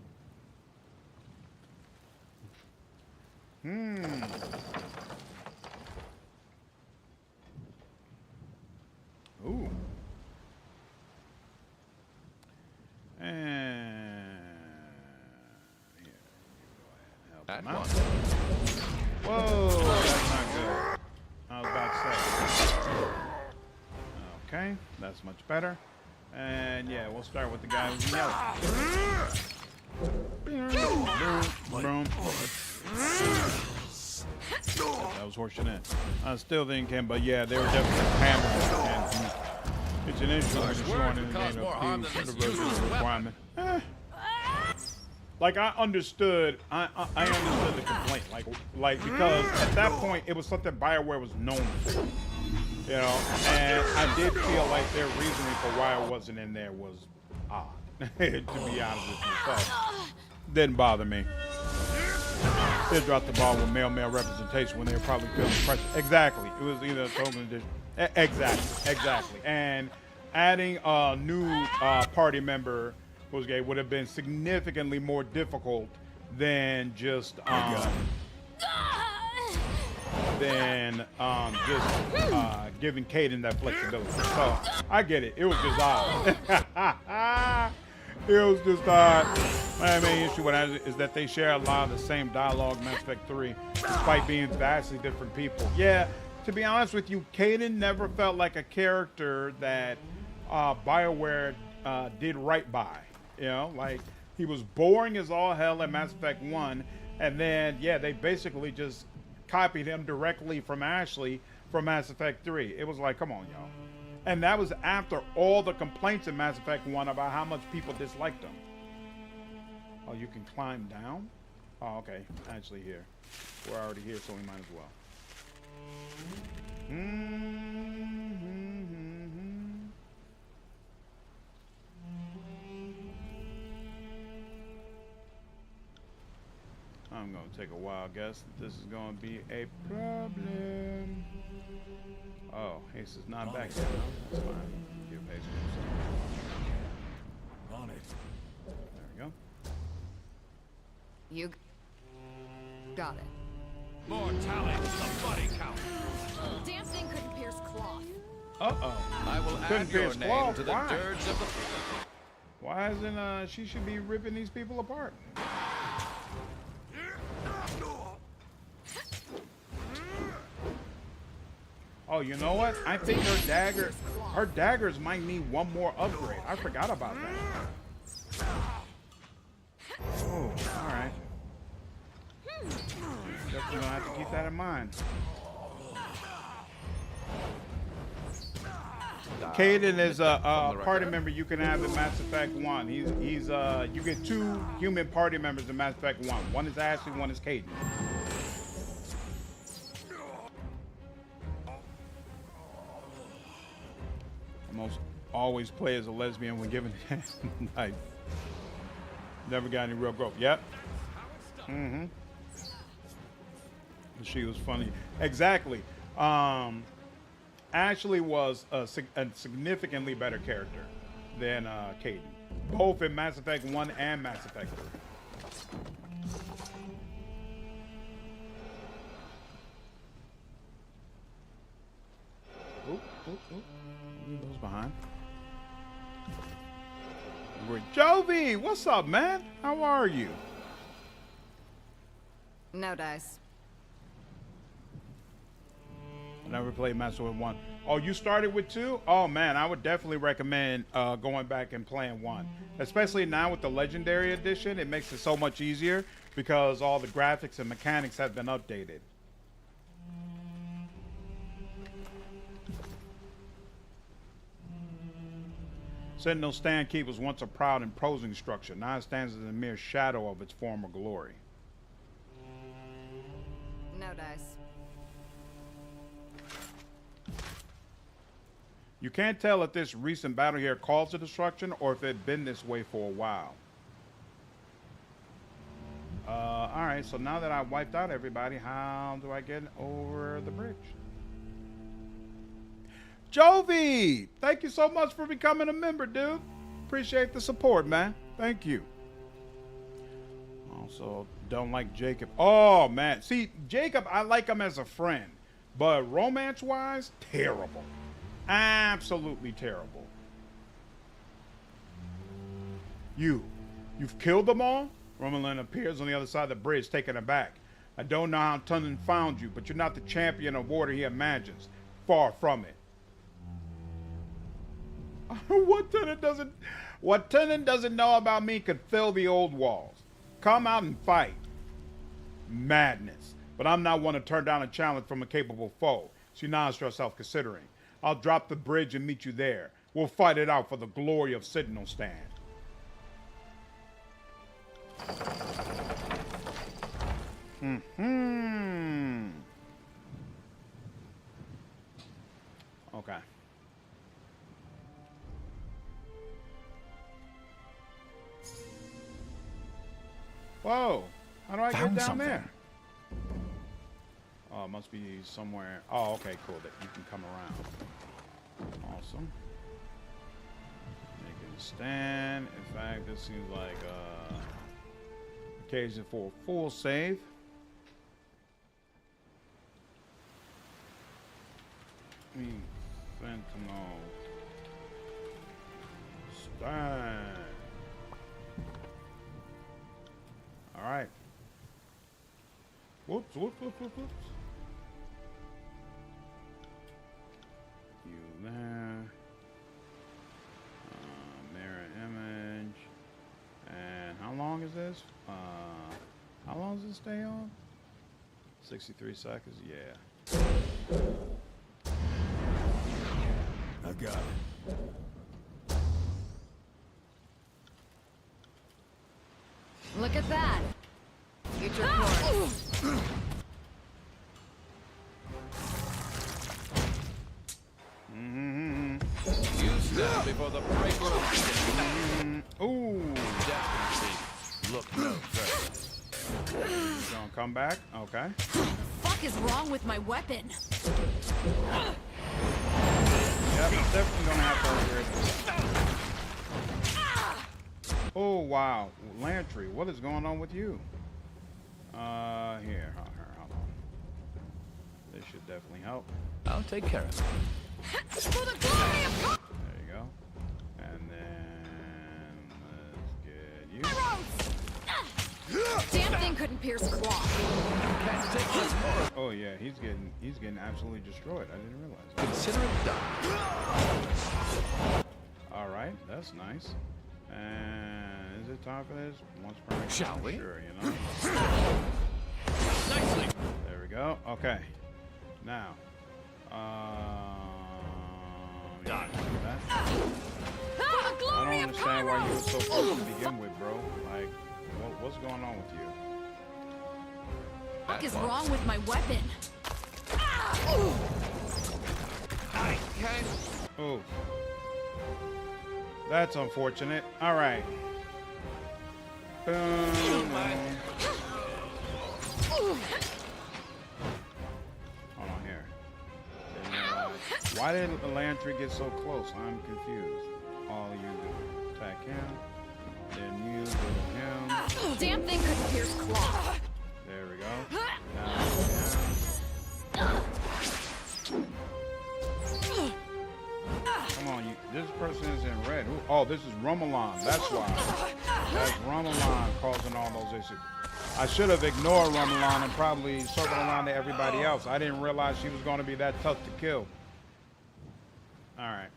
Ooh. And here, go ahead and help him out. Whoa, that's not good. I was about to say. Okay, that's much better. And yeah, we'll start with the guy who's yelling. That was horseshit in. I still think him, but yeah, they were definitely hammering. It's an issue with destroying anything of peace requirement. Like I understood the complaint, like because at that point it was something BioWare was known for, you know, and I did feel like their reasoning for why it wasn't in there was odd, to be honest with you. So didn't bother me. They dropped the ball with male representation when they were probably feeling pressure. Exactly, it was either a token edition. Exactly. And adding a new party member who's gay would have been significantly more difficult than just giving Caden that flexibility. So I get it. It was just odd. It was just odd. My main issue with that is that they share a lot of the same dialogue in Mass Effect 3, despite being vastly different people. Yeah, to be honest with you, Caden never felt like a character that BioWare did right by. You know, like he was boring as all hell in Mass Effect 1, and then yeah, they basically just copied him directly from Ashley from Mass Effect 3. It was like, come on, y'all. And that was after all the complaints in Mass Effect 1 about how much people disliked him. Oh, you can climb down? Oh, okay. Actually here. We're already here, so we might as well. I'm going to take a wild guess that this is going to be a problem. Oh, Ace is not back yet. That's fine. Give Ace On it. There we go. You got it. More talent, the body count. Dancing couldn't pierce cloth. Uh-oh. I will Couldn't add your pierce name cloth. to the Why? dirge of the... Why isn't she should be ripping these people apart? Oh, you know what? I think her daggers might need one more upgrade. I forgot about that. Oh, all right. Definitely gonna have to keep that in mind. Caden is a party member you can have in Mass Effect 1. He's you get 2 human party members in Mass Effect 1. One is Ashley, one is Caden. Almost always play as a lesbian when given a knife. Never got any real growth. Yep. Mm-hmm. She was funny. Exactly. Ashley was a significantly better character than Caden, both in Mass Effect 1 and Mass Effect 3. Oop. Leave those behind. Jovi, what's up, man? How are you? No dice. I never played Mass Effect 1. Oh, you started with 2? Oh, man, I would definitely recommend going back and playing 1. Especially now with the Legendary Edition, it makes it so much easier because all the graphics and mechanics have been updated. Sentinel Stand Keep was once a proud, imposing structure. Now it stands as a mere shadow of its former glory. No dice. You can't tell if this recent battle here caused the destruction or if it had been this way for a while. Alright, so now that I wiped out everybody, how do I get over the bridge? Jovi! Thank you so much for becoming a member, dude. Appreciate the support, man. Thank you. Also, don't like Jacob. Oh, man. See, Jacob, I like him as a friend. But romance-wise, terrible. Absolutely terrible. You've killed them all? Romulan appears on the other side of the bridge, taken aback. I don't know how Tunnen found you, but you're not the champion of water he imagines. Far from it. What Tunnen doesn't know about me could fill the old walls. Come out and fight. Madness. But I'm not one to turn down a challenge from a capable foe. She nods to herself, considering. I'll drop the bridge and meet you there. We'll fight it out for the glory of Sentinel Stand. Okay. Whoa. How do I get down there? Must be somewhere. Oh, okay, cool. That you can come around. Awesome. Making a stand. In fact, this seems like occasion for a full save. Sentinel. Stand. All right. Whoops, whoops, whoops, whoops, whoops. You there. Mirror image. And how long is this? How long does this stay on? 63 seconds? Yeah. I got it. Look at that. Future Florence. You stand before the fragrant Ooh. definitely look no further. Gonna come back? Okay. Fuck is wrong with my weapon? Yep, definitely gonna have to upgrade. Oh wow, Lantry, what is going on with you? Here, hold on. This should definitely help. I'll take care of it. For the glory of God! There you go. And then let's get you. Damn thing couldn't pierce cloth. Can't take much more. Oh yeah, he's getting absolutely destroyed. I didn't realize that. Consider it done. All right, that's nice. And is it time for this? Once per minute? Shall we? Sure, you know. Nicely. There we go. Okay. Now, Done. that. For the I glory don't of understand why you were so Kairos! close to begin with, bro. Like, what's going on with you? Fuck is wrong with my weapon? I can't. Oh, that's unfortunate. All right. Boom. Hold on here. Why didn't the Lantry get so close? I'm confused. All you attack him, then you do him. Damn thing couldn't pierce cloth. There we go. Now, come on, this person is in red. Oh, this is Romulan. That's why. That's Romulan causing all those issues. I should have ignored Romulan and probably circled around to everybody else. I didn't realize she was going to be that tough to kill. All right.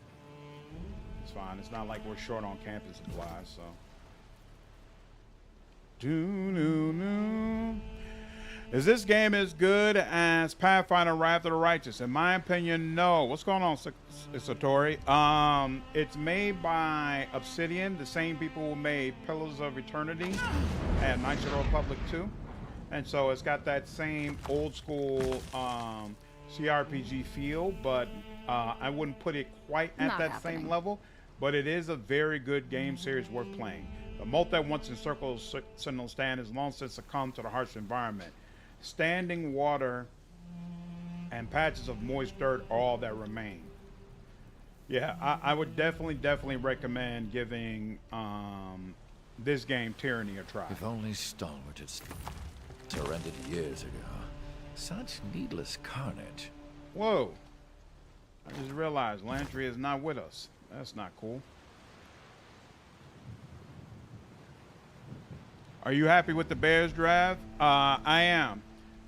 It's fine. It's not like we're short on campus supplies, so. Is this game as good as Pathfinder Wrath of the Righteous? In my opinion, no. What's going on, Satori? It's made by Obsidian, the same people who made Pillars of Eternity and Knights of the Republic 2. And so it's got that same old school CRPG feel, but I wouldn't put it quite at Not that happening. same level. But it is a very good game series worth playing. The moat that once encircled Sentinel Stand has long since succumbed to the harsh environment. Standing water and patches of moist dirt are all that remain. Yeah, I would definitely recommend giving this game Tyranny a try. If only Stalwart had surrendered years ago. Such needless carnage. Whoa. I just realized Lantry is not with us. That's not cool. Are you happy with the Bears draft? I am.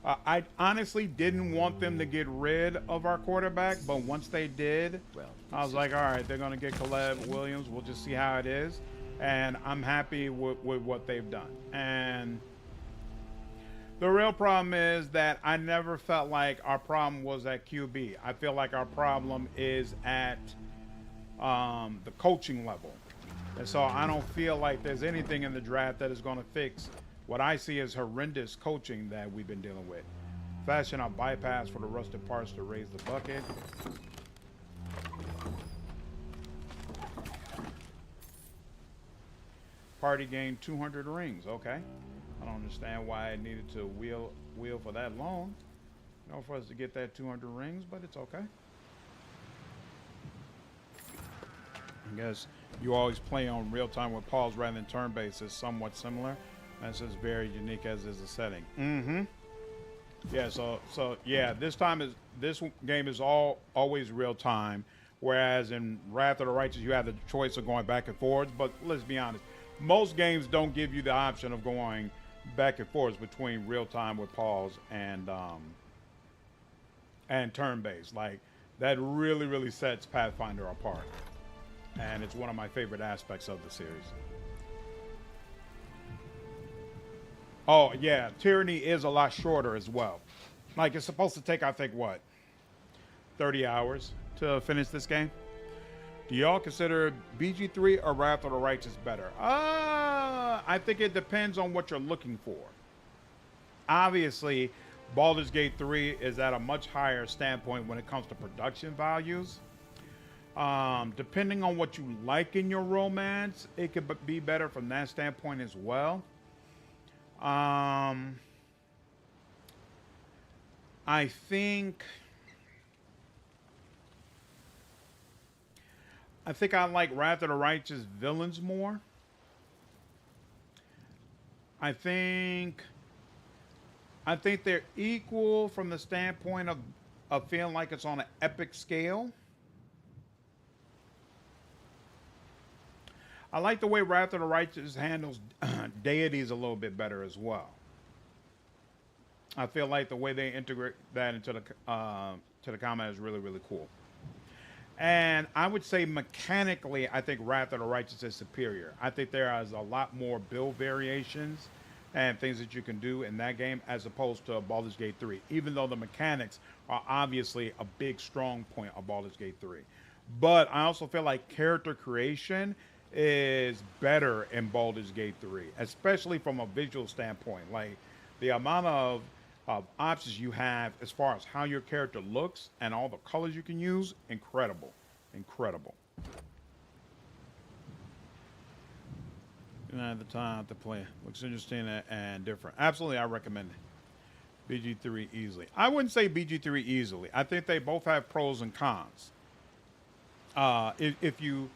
I honestly didn't want them to get rid of our quarterback, but once they did, Well, I was like, all right, they're going to get Caleb Williams. We'll just see how it is. And I'm happy with what they've done. And the real problem is that I never felt like our problem was at QB. I feel like our problem is at the coaching level. And so I don't feel like there's anything in the draft that is going to fix what I see as horrendous coaching that we've been dealing with. Fashion a bypass for the rusted parts to raise the bucket. Party gained 200 rings. Okay. I don't understand why it needed to wheel for that long. No, for us to get that 200 rings, but it's okay. I guess you always play on real time with pause rather than turn based is somewhat similar. That's just very unique as is the setting. Mm-hmm. Yeah, so yeah, this game is always real time, whereas in Wrath of the Righteous you have the choice of going back and forwards. But let's be honest, most games don't give you the option of going back and forwards between real time with pause and turn based. Like that really sets Pathfinder apart, and it's one of my favorite aspects of the series. Oh, yeah. Tyranny is a lot shorter as well. Like, it's supposed to take, I think, what? 30 hours to finish this game? Do y'all consider BG3 or Wrath of the Righteous better? I think it depends on what you're looking for. Obviously, Baldur's Gate 3 is at a much higher standpoint when it comes to production values. Depending on what you like in your romance, it could be better from that standpoint as well. I think I like Wrath of the Righteous villains more. I think they're equal from the standpoint of feeling like it's on an epic scale. I like the way Wrath of the Righteous handles deities a little bit better as well. I feel like the way they integrate that into the combat is really cool. And I would say mechanically, I think Wrath of the Righteous is superior. I think there is a lot more build variations and things that you can do in that game as opposed to Baldur's Gate 3, even though the mechanics are obviously a big strong point of Baldur's Gate 3. But I also feel like character creation is better in Baldur's Gate 3, especially from a visual standpoint. Like the amount of options you have as far as how your character looks and all the colors you can use, incredible. You don't have the time to play. Looks interesting and different. Absolutely, I recommend it. BG3 easily. I wouldn't say BG3 easily. I think they both have pros and cons. If you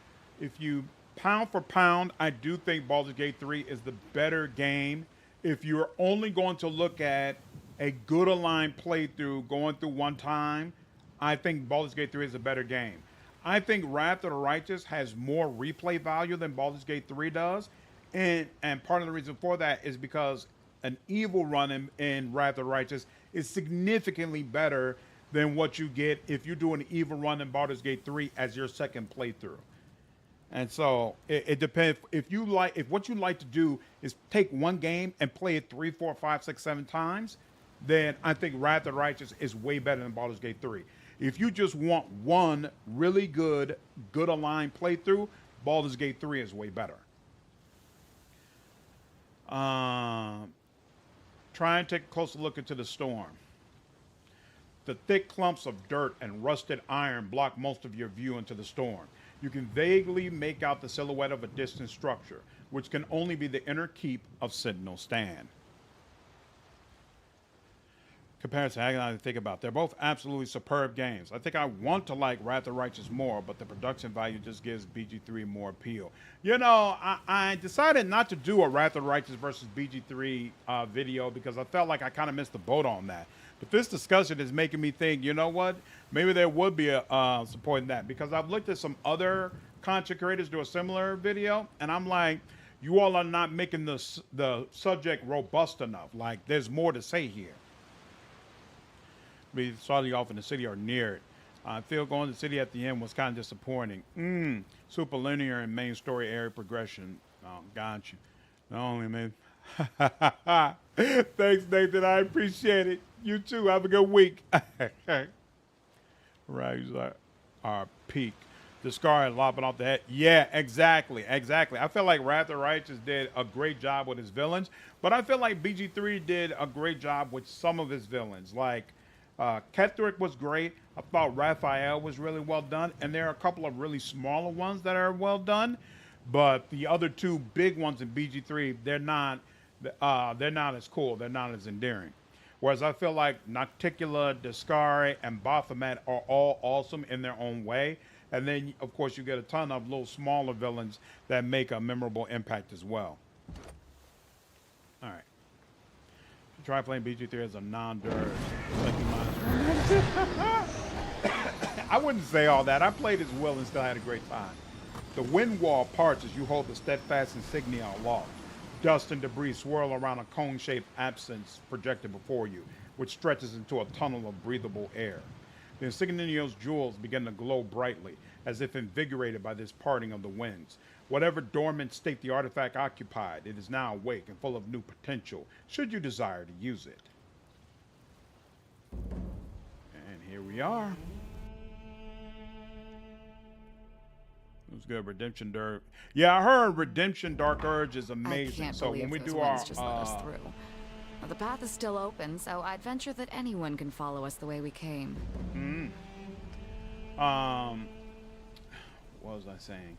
pound for pound, I do think Baldur's Gate 3 is the better game. If you're only going to look at a good aligned playthrough going through one time, I think Baldur's Gate 3 is a better game. I think Wrath of the Righteous has more replay value than Baldur's Gate 3 does. And part of the reason for that is because an evil run in Wrath of the Righteous is significantly better than what you get if you do an evil run in Baldur's Gate 3 as your second playthrough. And so it depends. If what you like to do is take one game and play it 3, 4, 5, 6, 7 times, then I think Wrath of the Righteous is way better than Baldur's Gate 3. If you just want one really good aligned playthrough, Baldur's Gate 3 is way better. Try and take a closer look into the storm. The thick clumps of dirt and rusted iron block most of your view into the storm. You can vaguely make out the silhouette of a distant structure, which can only be the inner keep of Sentinel Stand. Compared to Agonizing to think about, they're both absolutely superb games. I think I want to like Wrath of the Righteous more, but the production value just gives BG3 more appeal. You know, I decided not to do a Wrath of the Righteous versus BG3 video because I felt like I kind of missed the boat on that. But this discussion is making me think, you know what? Maybe there would be a support in that, because I've looked at some other content creators do a similar video, and I'm like, you all are not making the subject robust enough. Like, there's more to say here. We started off in the city or near it. I feel going to the city at the end was kind of disappointing. Super linear and main story area progression. Oh, got you. Not only, man. Thanks, Nathan. I appreciate it. You too. Have a good week. Right. He's like, our peak. The scar lopping off the head. Yeah, exactly. I feel like Wrath of the Righteous did a great job with his villains, but I feel like BG3 did a great job with some of his villains. Like, Ketheric was great. I thought Raphael was really well done, and there are a couple of really smaller ones that are well done, but the other two big ones in BG3, they're not as cool. They're not as endearing. Whereas I feel like Nocticula, Discari, and Baphomet are all awesome in their own way. And then, of course, you get a ton of little smaller villains that make a memorable impact as well. All right. Try playing BG3 as a non-dirt. I wouldn't say all that. I played as Will and still had a great time. The wind wall parts as you hold the steadfast insignia aloft. Dust and debris swirl around a cone-shaped absence projected before you, which stretches into a tunnel of breathable air. The insignia's jewels begin to glow brightly, as if invigorated by this parting of the winds. Whatever dormant state the artifact occupied, it is now awake and full of new potential, should you desire to use it. And here we are. It was good. Redemption Dark. Yeah, I heard Redemption Dark Urge is amazing. I can't So believe when we those do winds our just let us through. Well, the path is still open, so I'd venture that anyone can follow us the way we came. What was I saying?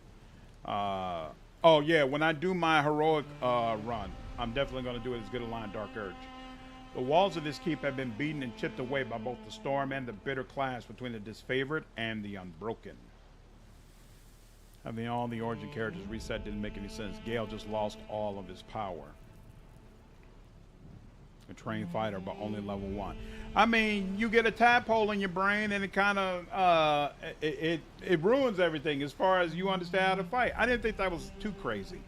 Oh yeah, when I do my heroic run, I'm definitely going to do it as good a line Dark Urge. The walls of this keep have been beaten and chipped away by both the storm and the bitter clash between the disfavored and the unbroken. Having all the origin characters reset didn't make any sense. Gale just lost all of his power. A trained fighter, but only level 1. I mean, you get a tadpole in your brain, and it kind of it ruins everything as far as you understand how to fight. I didn't think that was too crazy.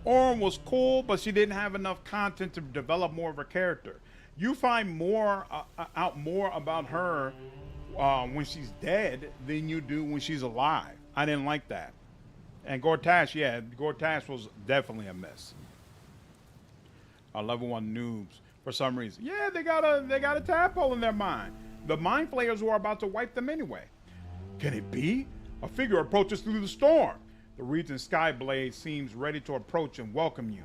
Orm was cool, but she didn't have enough content to develop more of her character. You find more out more about her when she's dead than you do when she's alive. I didn't like that. And Gortash, yeah, Gortash was definitely a miss. Level 1 noobs for some reason. Yeah, they got a tadpole in their mind. The mind flayers were about to wipe them anyway. Can it be? A figure approaches through the storm. The Regent's Skyblade seems ready to approach and welcome you.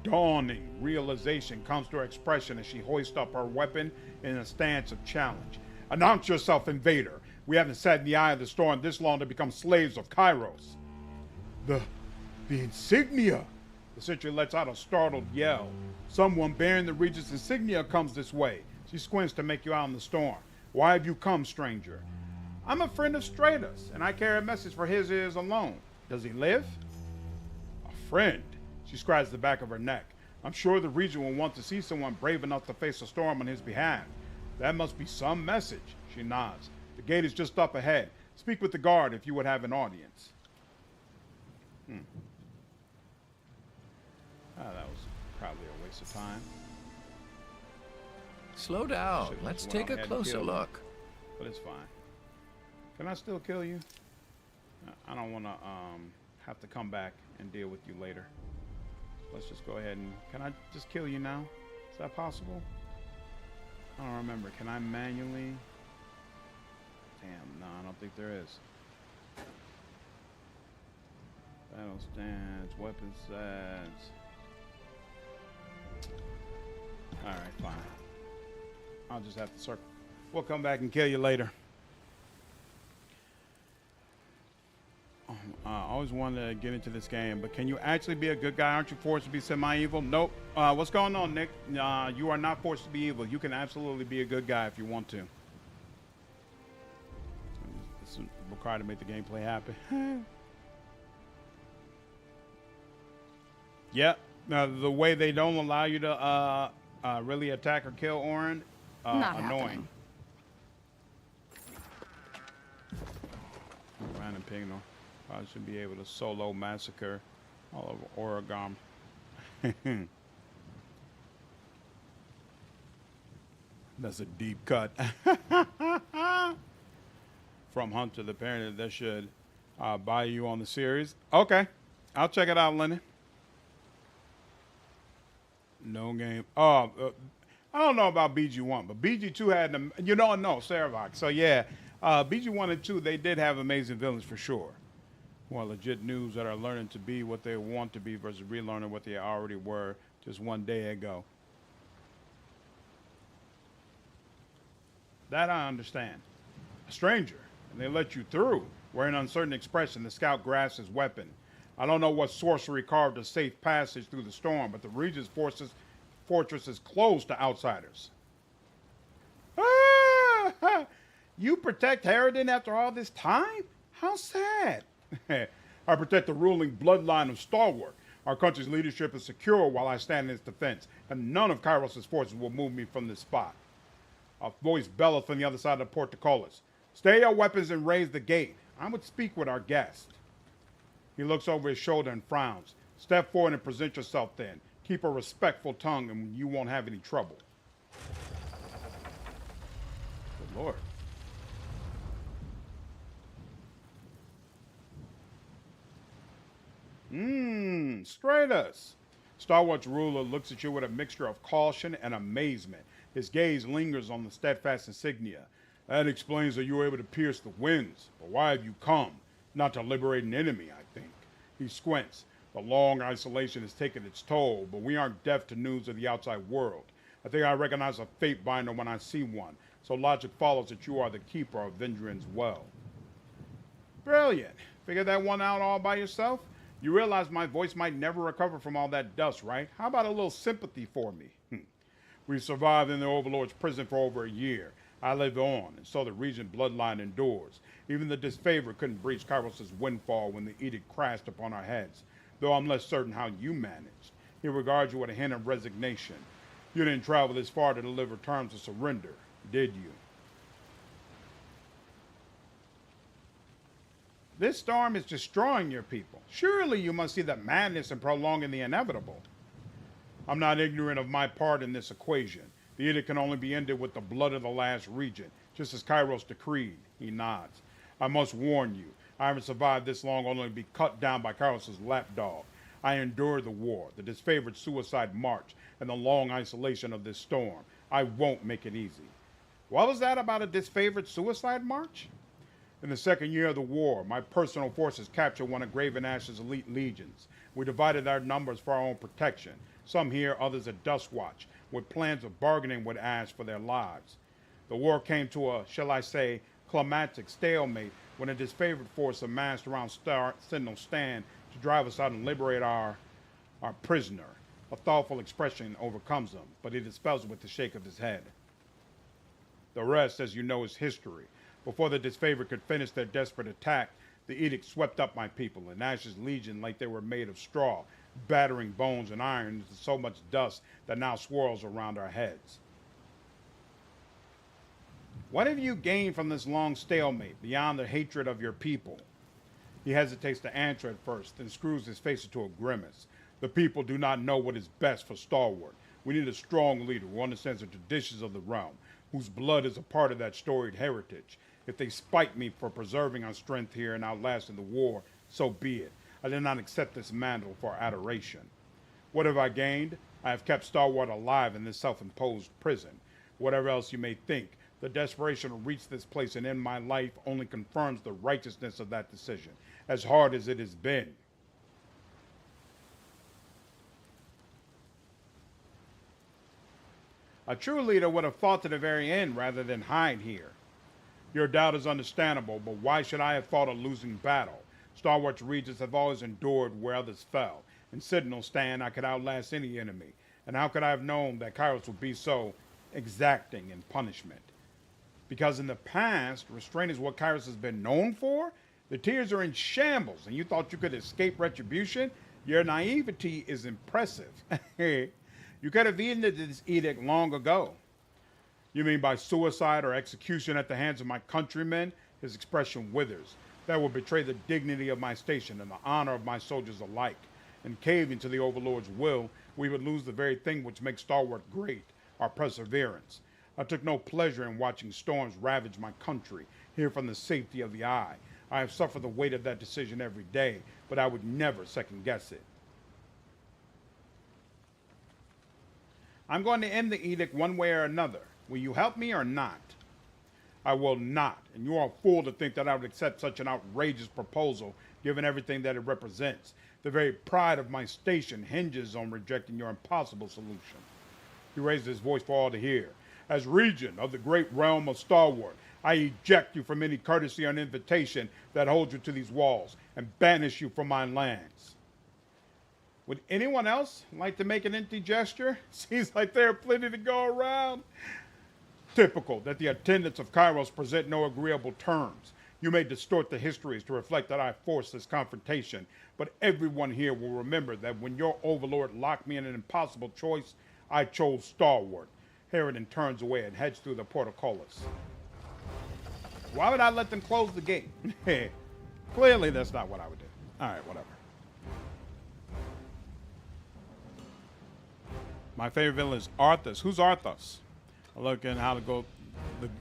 Dawning realization comes to her expression as she hoists up her weapon in a stance of challenge. Announce yourself, invader. We haven't sat in the eye of the storm this long to become slaves of Kairos. The insignia. The sentry lets out a startled yell. Someone bearing the Regent's insignia comes this way. She squints to make you out in the storm. Why have you come, stranger? I'm a friend of Stratus, and I carry a message for his ears alone. Does he live? A friend. She scratches the back of her neck. I'm sure the Regent will want to see someone brave enough to face a storm on his behalf. That must be some message. She nods. The gate is just up ahead. Speak with the guard if you would have an audience. That was probably a waste of time. Slow down. Should've Let's just went take a ahead and closer killed him. look. But it's fine. Can I still kill you? I don't want to have to come back and deal with you later. Let's just go ahead and... Can I just kill you now? Is that possible? I don't remember. Can I manually... Damn, no, I don't think there is. Battle stance, weapon sets... Alright, fine. I'll just have to circle. We'll come back and kill you later. I always wanted to get into this game, but can you actually be a good guy? Aren't you forced to be semi-evil? Nope. What's going on, Nick? You are not forced to be evil. You can absolutely be a good guy if you want to. It's required to make the gameplay happen. Yep. Now, the way they don't allow you to really attack or kill Orin, Not annoying. happening. Random Pignal. I should be able to solo massacre all of Oregon. That's a deep cut. From Hunter, the parent that should buy you on the series. Okay. I'll check it out, Lenny. No game. I don't know about BG1, but BG2 had them. You don't know, Saravox. So, yeah, BG1 and 2, they did have amazing villains for sure. More legit noobs that are learning to be what they want to be versus relearning what they already were just one day ago. That I understand. A stranger, and they let you through. Wearing an uncertain expression, the scout grasps his weapon. I don't know what sorcery carved a safe passage through the storm, but the Regent's forces fortress is closed to outsiders. Ah, you protect Harridan after all this time? How sad. I protect the ruling bloodline of Stalwart. Our country's leadership is secure while I stand in its defense, and none of Kairos' forces will move me from this spot. A voice bellowed from the other side of the portcullis. Stay your weapons and raise the gate. I would speak with our guest. He looks over his shoulder and frowns. Step forward and present yourself then. Keep a respectful tongue and you won't have any trouble. Good Lord. Stratus. Stalwart's ruler looks at you with a mixture of caution and amazement. His gaze lingers on the steadfast insignia. That explains that you were able to pierce the winds. But why have you come? Not to liberate an enemy, I think. He squints. The long isolation has taken its toll, but we aren't deaf to news of the outside world. I think I recognize a fate binder when I see one, so logic follows that you are the keeper of Vendrian's well. Brilliant. Figured that one out all by yourself? You realize my voice might never recover from all that dust, right? How about a little sympathy for me? We've survived in the Overlord's prison for over a year. I live on, and so the Regent bloodline endures. Even the disfavored couldn't breach Kairos' windfall when the edict crashed upon our heads, though I'm less certain how you managed. He regards you with a hint of resignation. You didn't travel this far to deliver terms of surrender, did you? This storm is destroying your people. Surely you must see the madness in prolonging the inevitable. I'm not ignorant of my part in this equation. The edict can only be ended with the blood of the last regent, just as Kairos decreed. He nods. I must warn you, I haven't survived this long only to be cut down by Kairos' lapdog. I endured the war, the disfavored suicide march, and the long isolation of this storm. I won't make it easy. What was that about a disfavored suicide march? In the second year of the war, my personal forces captured one of Graven Ash's elite legions. We divided our numbers for our own protection, some here, others at Dustwatch, with plans of bargaining with Ash for their lives. The war came to a, shall I say, climactic stalemate when a disfavored force amassed around Sentinel Stand to drive us out and liberate our prisoner. A thoughtful expression overcomes him, but he dispels it with a shake of his head. The rest, as you know, is history. Before the disfavored could finish their desperate attack, the edict swept up my people, and Ash's legion like they were made of straw, battering bones and iron into so much dust that now swirls around our heads. What have you gained from this long stalemate beyond the hatred of your people? He hesitates to answer at first, then screws his face into a grimace. The people do not know what is best for Stalwart. We need a strong leader who understands the traditions of the realm, whose blood is a part of that storied heritage. If they spite me for preserving our strength here and outlasting the war, so be it. I did not accept this mantle for adoration. What have I gained? I have kept Stalwart alive in this self-imposed prison. Whatever else you may think, the desperation to reach this place and end my life only confirms the righteousness of that decision, as hard as it has been. A true leader would have fought to the very end rather than hide here. Your doubt is understandable, but why should I have fought a losing battle? Stalwart's regents have always endured where others fell. In Sentinel Stand, I could outlast any enemy. And how could I have known that Kairos would be so exacting in punishment? Because in the past, restraint is what Kairos has been known for? The Tears are in shambles, and you thought you could escape retribution? Your naivety is impressive. You could have ended this edict long ago. You mean by suicide or execution at the hands of my countrymen? His expression withers. That would betray the dignity of my station and the honor of my soldiers alike. In caving to the Overlord's will, we would lose the very thing which makes Stalwart great, our perseverance. I took no pleasure in watching storms ravage my country, here from the safety of the eye. I have suffered the weight of that decision every day, but I would never second guess it. I'm going to end the edict one way or another. Will you help me or not? I will not, and you are a fool to think that I would accept such an outrageous proposal, given everything that it represents. The very pride of my station hinges on rejecting your impossible solution. He raised his voice for all to hear. As regent of the great realm of Stalwart, I eject you from any courtesy or invitation that holds you to these walls, and banish you from my lands. Would anyone else like to make an empty gesture? Seems like there are plenty to go around. Typical that the attendants of Kairos present no agreeable terms. You may distort the histories to reflect that I forced this confrontation, but everyone here will remember that when your overlord locked me in an impossible choice, I chose stalwart. Harridan turns away and heads through the portcullis. Why would I let them close the gate? Clearly, that's not what I would do. All right, whatever. My favorite villain is Arthas. Who's Arthas? Looking how to go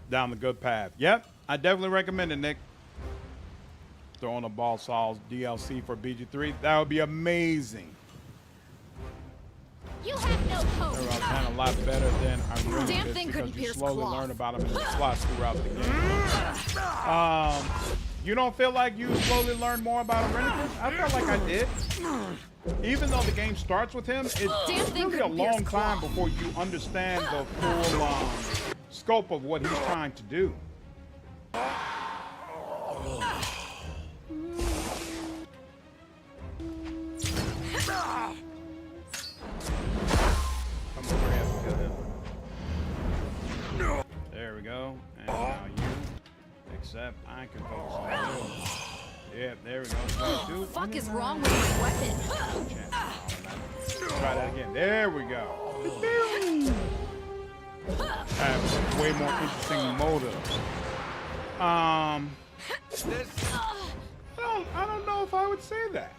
down the good path. Yep, I definitely recommend it, Nick. Throwing a ball Saul's DLC for BG3. That would be amazing. You have no hope. They're kind of a lot better than I really Damn did thing because couldn't you pierce slowly cloth. learn about them in the slots throughout the game. You don't feel like you slowly learn more about Irenicus? I felt like I did. Even though the game starts with him, it's Damn thing really a couldn't pierce long time cloth. before you understand the full scope of what he's trying to do. Come over here and kill him. There we go. And now you. Except I can focus on you. Yeah, there we go. 22. Fuck is wrong with my weapon? Try that again. There we go. Have way more interesting motives. I don't know if I would say that.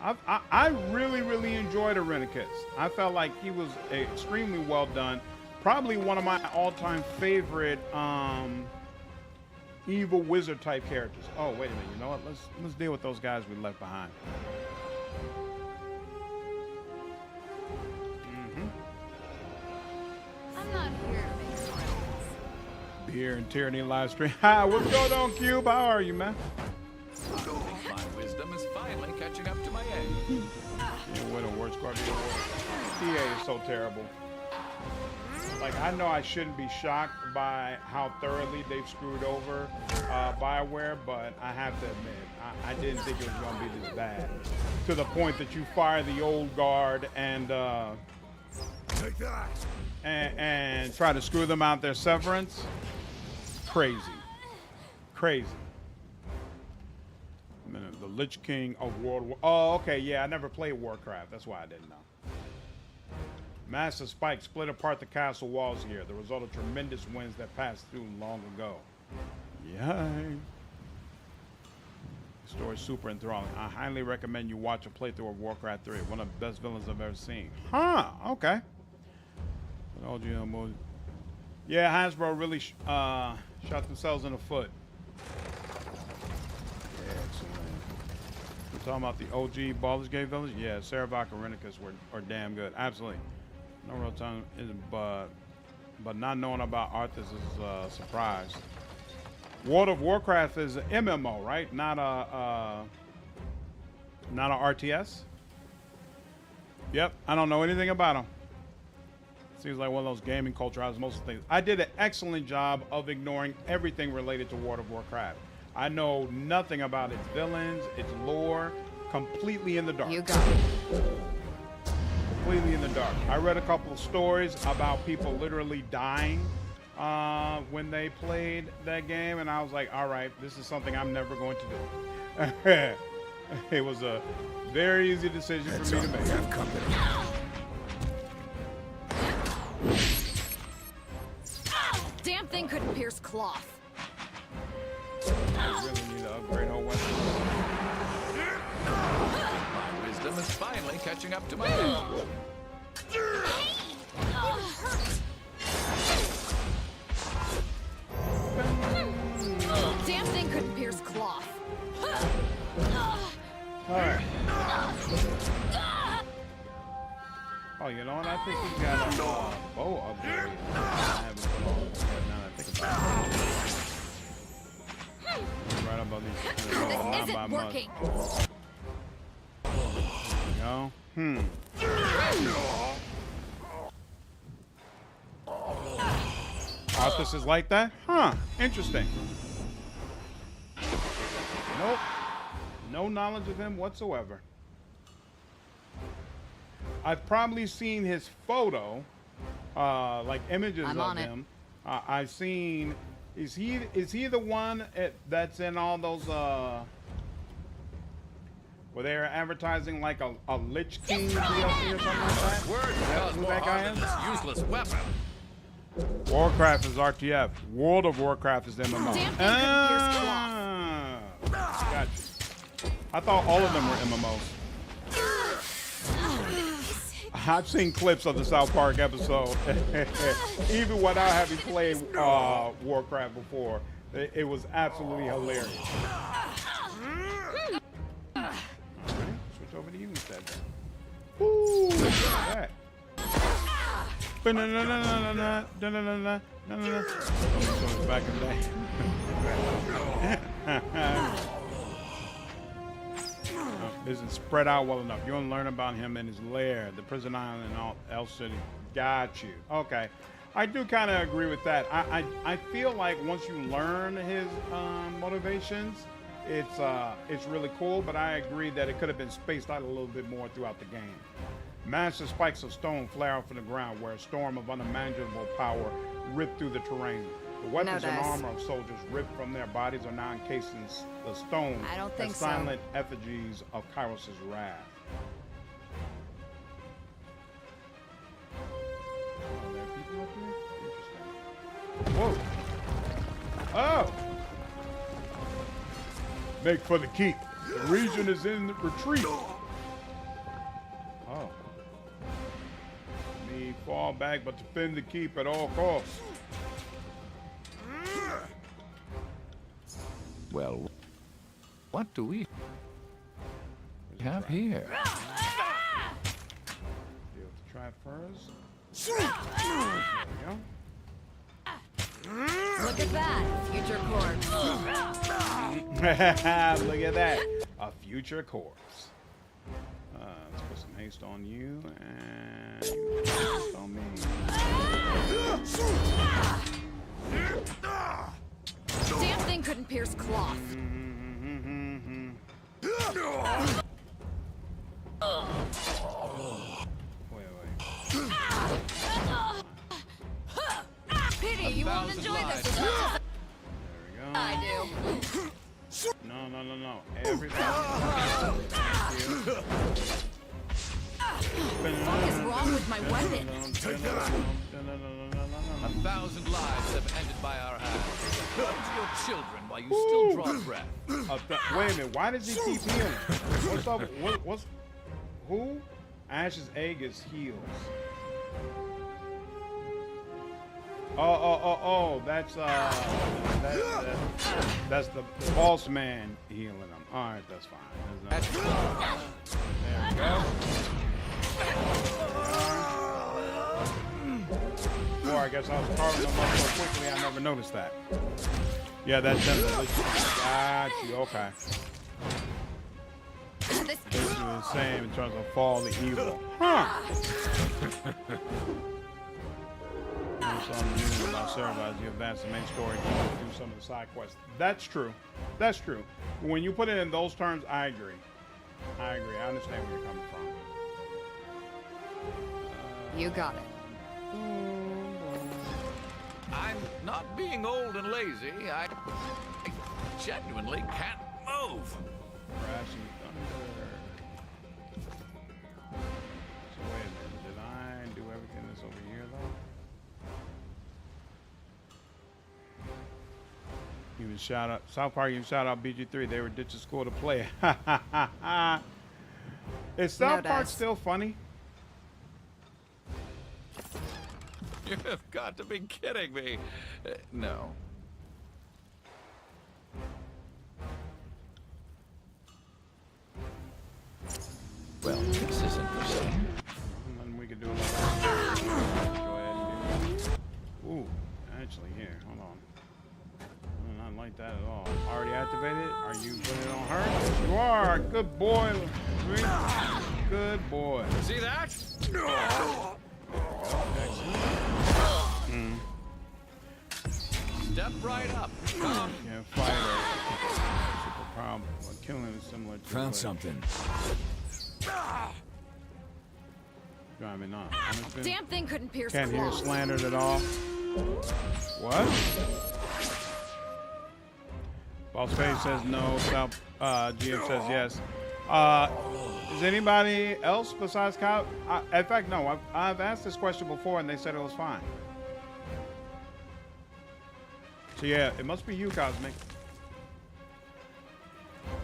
I really enjoyed Irenicus. I felt like he was extremely well done. Probably one of my all-time favorite evil wizard type characters. Oh, wait a minute. You know what? Let's deal with those guys we left behind. I'm not here to make friends. Beer and Tyranny live stream. Hi, what's going on, Cube? How are you, man? I think my wisdom is finally catching up to my age. Yeah, what a worst Scorpio war. EA is so terrible. Like, I know I shouldn't be shocked by how thoroughly they've screwed over BioWare, but I have to admit, I didn't think it was going to be this bad. To the point that you fire the old guard and Take that. and try to screw them out their severance. Crazy. Crazy. The Lich King of World War. Oh, okay, yeah, I never played Warcraft. That's why I didn't know. Massive spike split apart the castle walls here, the result of tremendous winds that passed through long ago. Yay. The story's super enthralling. I highly recommend you watch a playthrough of Warcraft 3, one of the best villains I've ever seen. Huh, okay. Yeah, Hasbro really shot themselves in the foot. Excellent. We're talking about the OG Baldur's Gate villains? Yeah, Sarevok and Irenicus were damn good. Absolutely. No real time, but not knowing about Arthas is a surprise. World of Warcraft is an MMO, right? Not a RTS. Yep, I don't know anything about them. Seems like one of those gaming culture has most of the things. I did an excellent job of ignoring everything related to World of Warcraft. I know nothing about its villains, its lore, completely in the dark. You got it. Completely in the dark. I read a couple of stories about people literally dying when they played that game, and I was like, all right, this is something I'm never going to do. It was a very easy decision for me to make. Have company. Damn thing couldn't pierce cloth. I really need to upgrade our weapon. My wisdom is finally catching up to my age. Damn thing couldn't pierce cloth. All right. Oh, you know what? I think we got a bow upgrade. I haven't put on yet, now that I think about it. Right above these. This isn't working. There you go. Arthas is like that? Huh. Interesting. Nope. No knowledge of him whatsoever. I've probably seen his photo, like images I'm of on it. him. I've seen. Is he the one that's in all those where they're advertising like a Lich King DLC or something like that? Words cause who more that guy harm than is? this useless weapon. Warcraft is RTF. World of Warcraft is MMO. Damn thing couldn't pierce Gotcha. I thought all of them were MMOs. I've seen clips of the South Park episode, even without having played Warcraft before. It was absolutely hilarious. All right, switch over to you instead. Ooh, look at that. Back in the day. Isn't spread out well enough. You want to learn about him and his lair, the prison island, and all else city. Got you. Okay, I do kind of agree with that. I feel like once you learn his motivations, it's really cool. But I agree that it could have been spaced out a little bit more throughout the game. Massive spikes of stone flare out from the ground, where a storm of unimaginable power ripped through the terrain. The weapons and dice. armor of soldiers ripped from their bodies are now encased in the stone I don't think as so. silent effigies of Kairos' wrath. Oh, there are people up here? Interesting. Whoa! Oh! Make for the keep. The region is in retreat. Oh. Me fall back, but defend the keep at all costs. Well, what do we have here? Deal with the Tri-Furs. There we go. Look at that, future corpse. Look at that. A future corpse. Let's put some haste on you and you put haste on me. Damn thing couldn't pierce cloth. Wait. Pity, you won't enjoy this as much as There we go. I do. No. Everybody. What is wrong with my weapon? 1,000 lives have ended by our hands. Go to your children while you still draw breath. Wait a minute. Why does he keep healing? What's up? What's who? Ash's egg is heals. Oh. That's the boss man healing him. All right, that's fine. There we go. Boy, I guess I was carving them up so quickly I never noticed that. Yeah, that's definitely. Got you. Okay. This This is the same in terms of fall the evil. Huh. Something new about Sarah as you advance the main story, you can do some of the side quests. That's true. That's true. When you put it in those terms, I agree. I understand where you're coming from. You got it. I'm not being old and lazy. I genuinely can't move. Crashing thunder. So wait a minute. Did I do everything that's over here though? Even shout out South Park. Even shout out BG3. They were ditching school to play. Is South Park dice. still funny? You have got to be kidding me. No. Well, this is interesting. Nothing we can do about that. Go ahead and do. Ooh, actually, here, hold on. Not like that at all. Already activated? Are you putting it on her? Yes, you are. Good boy. Good boy. See that? Step right up. Come. Can't fight her. Super problem. Killing is similar to Found something. I mean, not. Damn thing couldn't pierce Can't hear claws. slandered at all. What? Boss Face says no. South GM says yes. Is anybody else besides Kyle? In fact, no. I've asked this question before, and they said it was fine. So yeah, it must be you, Cosmic.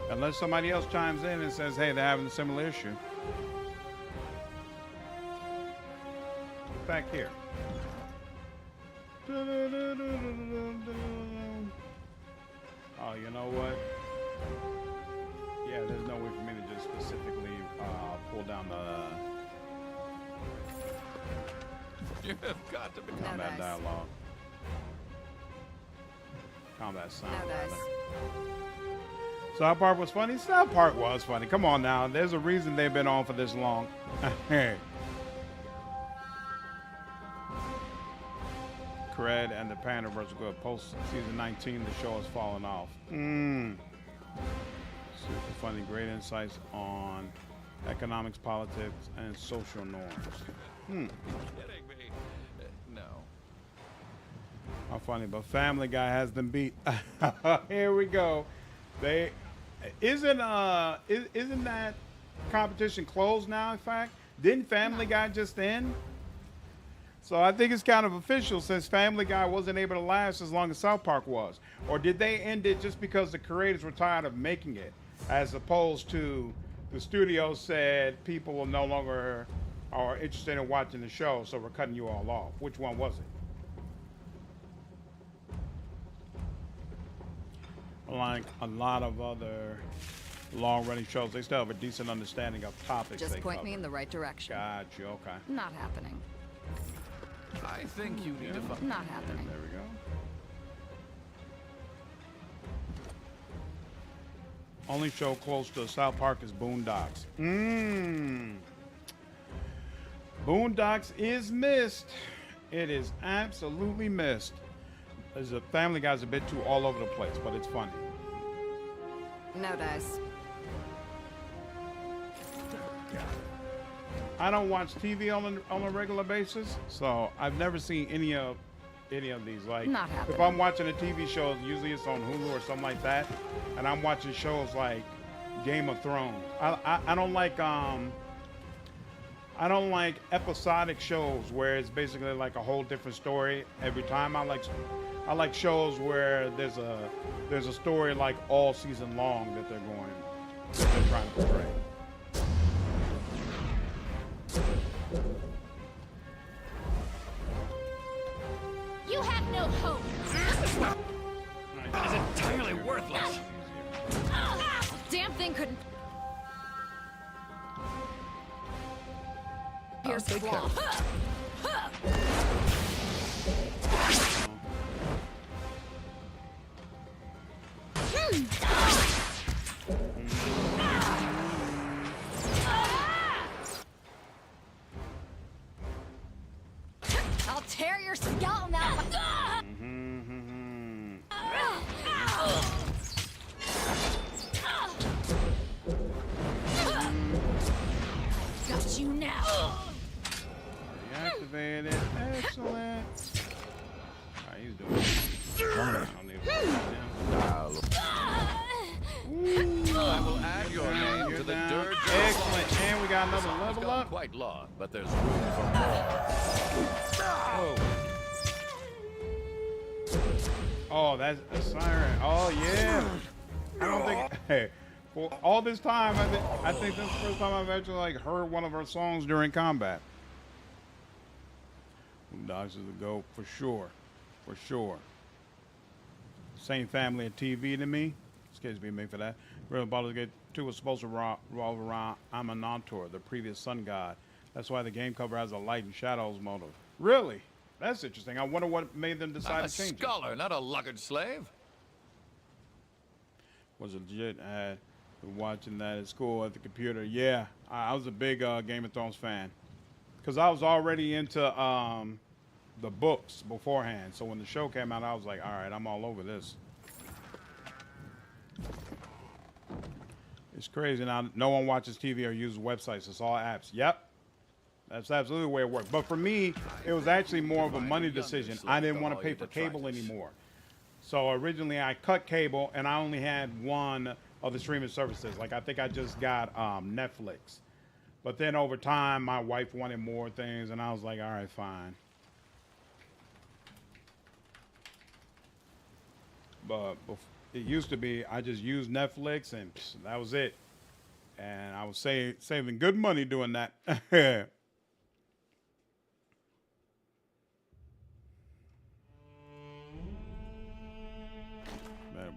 Unless somebody else chimes in and says, hey, they're having a similar issue. Back here. Oh, you know what? Yeah, there's no way for me to just specifically pull down the You've got to be. combat dice. dialogue. Combat sound. No dice. rather. South Park was funny? South Park was funny. Come on now. There's a reason they've been on for this long. Cred and the Panda vs. Good. Post season 19, the show has fallen off. Super funny. Great insights on economics, politics, and social norms. Kidding me? No. How funny, but Family Guy has them beat. Here we go. They isn't that competition closed now? In fact, didn't Family Guy just end? So I think it's kind of official since Family Guy wasn't able to last as long as South Park was. Or did they end it just because the creators were tired of making it, as opposed to the studio said people will no longer are interested in watching the show, so we're cutting you all off? Which one was it? Like a lot of other long-running shows, they still have a decent understanding of topics. Just they point cover. me in the right direction. Gotcha. Okay. Not happening. I think you need to find. Not happening. There we go. Only show close to South Park is Boondocks. Boondocks is missed. It is absolutely missed. There's a Family Guy's a bit too all over the place, but it's funny. No dice. I don't watch TV on a regular basis, so I've never seen any of these. Like, Not happening. if I'm watching a TV show, usually it's on Hulu or something like that, and I'm watching shows like Game of Thrones. I don't like episodic shows where it's basically like a whole different story every time. I like shows where there's a story like all season long that they're trying to portray. You have no hope. That is entirely worthless. Damn thing couldn't pierce take care. claws. I'll tear your skeleton out. Got you now. Reactivated. Excellent. Alright, he's doing it. I don't need to put I will add your name you're to the down. dirt. Excellent. And we got another It's level gone up. quite long, but there's room for more. Oh, that's a siren. Oh, yeah. I don't think... Hey, for all this time, I think this is the first time I've actually like heard one of her songs during combat. Dogs is a go for sure. For sure. Same family of TV to me. Excuse me for that. Real Baldur's Gate 2 was supposed to revolve around Amanantor, the previous sun god. That's why the game cover has a light and shadows motive. Really? That's interesting. I wonder what made them decide I'm a to change it. scholar, not a luggage slave. Was legit. I had been watching that at school at the computer. Yeah, I was a big Game of Thrones fan because I was already into the books beforehand. So when the show came out, I was like, all right, I'm all over this. It's crazy now. No one watches TV or uses websites. It's all apps. Yep. That's absolutely the way it worked. But for me, it was actually more of a money decision. I didn't want to pay for cable anymore. So originally I cut cable and I only had one of the streaming services. Like I think I just got Netflix. But then over time, my wife wanted more things and I was like, all right, fine. But it used to be, I just used Netflix and that was it. And I was saving good money doing that.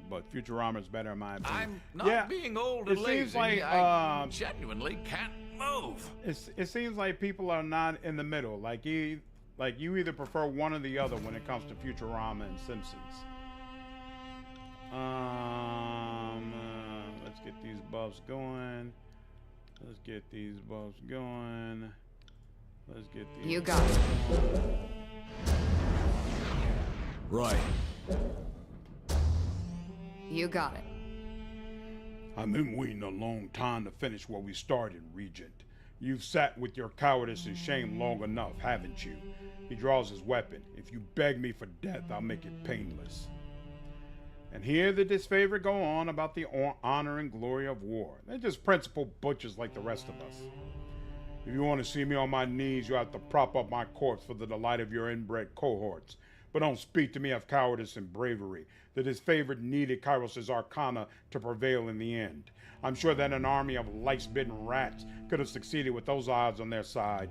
But Futurama is better in my opinion. I'm not being old and lazy. Seems like, I genuinely can't move. It seems like people are not in the middle. Like you either prefer one or the other when it comes to Futurama and Simpsons. Let's get these buffs going. Let's get these buffs going. Let's get these. You got it. Right. You got it. I've been waiting a long time to finish what we started, Regent. You've sat with your cowardice and shame long enough, haven't you? He draws his weapon. If you beg me for death, I'll make it painless. And here the disfavor go on about the honor and glory of war. They're just principled butchers like the rest of us. If you want to see me on my knees, you have to prop up my corpse for the delight of your inbred cohorts. But don't speak to me of cowardice and bravery. The disfavored needed Kairos' arcana to prevail in the end. I'm sure that an army of lice-bitten rats could have succeeded with those odds on their side.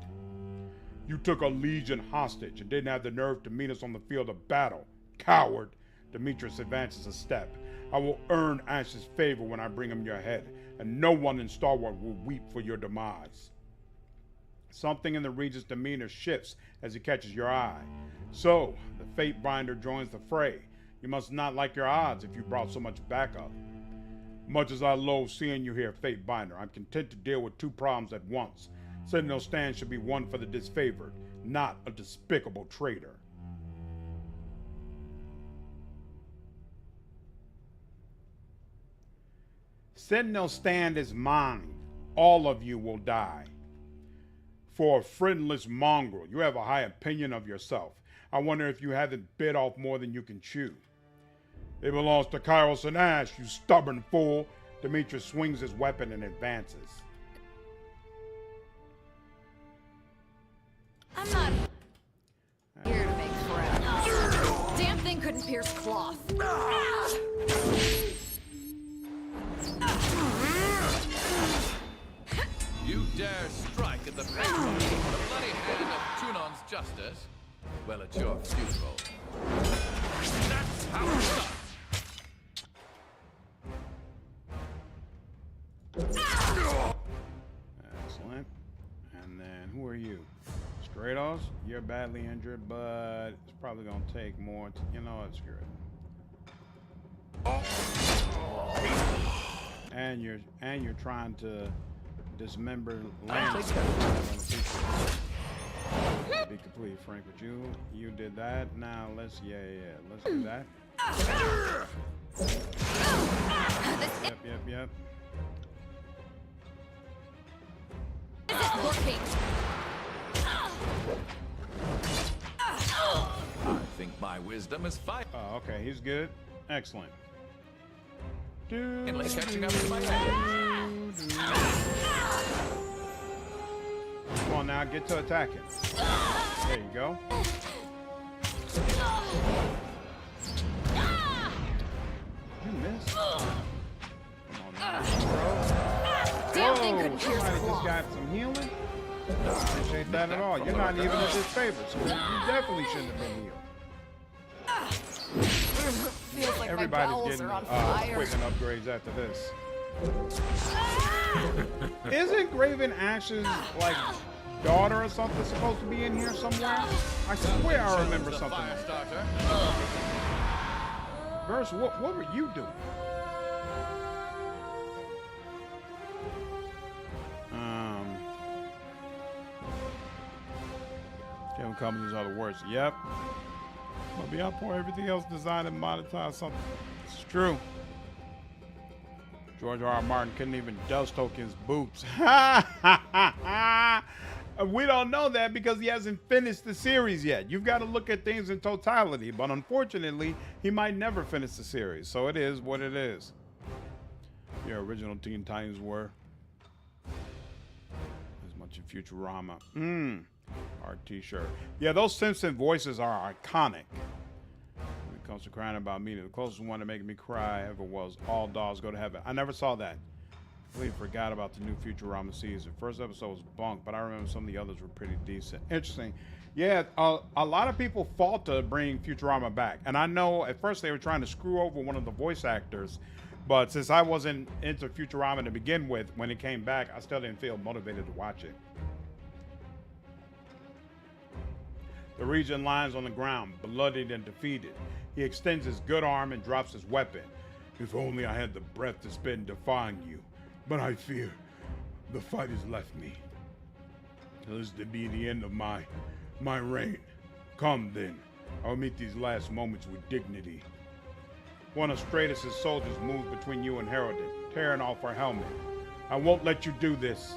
You took a legion hostage and didn't have the nerve to meet us on the field of battle. Coward! Demetrius advances a step. I will earn Ash's favor when I bring him your head, and no one in Star Wars will weep for your demise. Something in the Regent's demeanor shifts as he catches your eye. So, the Fate Binder joins the fray. You must not like your odds if you brought so much backup. Much as I loathe seeing you here, Fate Binder, I'm content to deal with two problems at once. Sentinel stand should be one for the disfavored, not a despicable traitor. Sentinel stand is mine. All of you will die. For a friendless mongrel, you have a high opinion of yourself. I wonder if you haven't bit off more than you can chew. It belongs to Kairos and Ash, you stubborn fool. Demetrius swings his weapon and advances. I'm not here to make friends. Damn thing couldn't pierce cloth. You dare strike at the patron, the bloody hand of Tunon's justice? Well, it's your funeral. That's how it's done. Excellent. And then, who are you? Stratos? You're badly injured, but it's probably going to take more. You know what? Screw it. And you're trying to dismember land. To be completely frank with you, you did that. Now let's let's do that. Yep. Isn't working. I think my wisdom is fine. Oh, okay, he's good. Excellent. Finally catching up to my head. Come on now, get to attacking. There you go. You missed. Come on now, bro. Damn thing couldn't pierce Somebody just cloth. got some healing. I don't appreciate that at all. You're not even a disfavor, so you definitely shouldn't have been healed. Feels like Everybody's my bowels getting are on fire. equipment upgrades after this. Isn't Graven Ash's daughter or something supposed to be in here somewhere? I swear I remember something like that. Verse, what were you doing? Kevin Companies are the worst. Yep. But be out for everything else designed and monetize something. It's true. George R. Martin couldn't even dust toke his boots. We don't know that because he hasn't finished the series yet. You've got to look at things in totality, but unfortunately, he might never finish the series. So it is what it is. Your original Teen Titans were as much in Futurama. Our t-shirt. Yeah, those Simpson voices are iconic. When it comes to crying about me, the closest one to making me cry ever was All Dogs Go to Heaven. I never saw that. Completely forgot about the new Futurama season. First episode was bunk, but I remember some of the others were pretty decent. Interesting. Yeah, a lot of people fought to bring Futurama back. And I know at first they were trying to screw over one of the voice actors, but since I wasn't into Futurama to begin with, when it came back, I still didn't feel motivated to watch it. The Regent lies on the ground, bloodied and defeated. He extends his good arm and drops his weapon. If only I had the breath to spend defying you. But I fear the fight has left me. This is to be the end of my reign. Come then, I'll meet these last moments with dignity. One of Stratus's soldiers moves between you and Heralded, tearing off her helmet. I won't let you do this.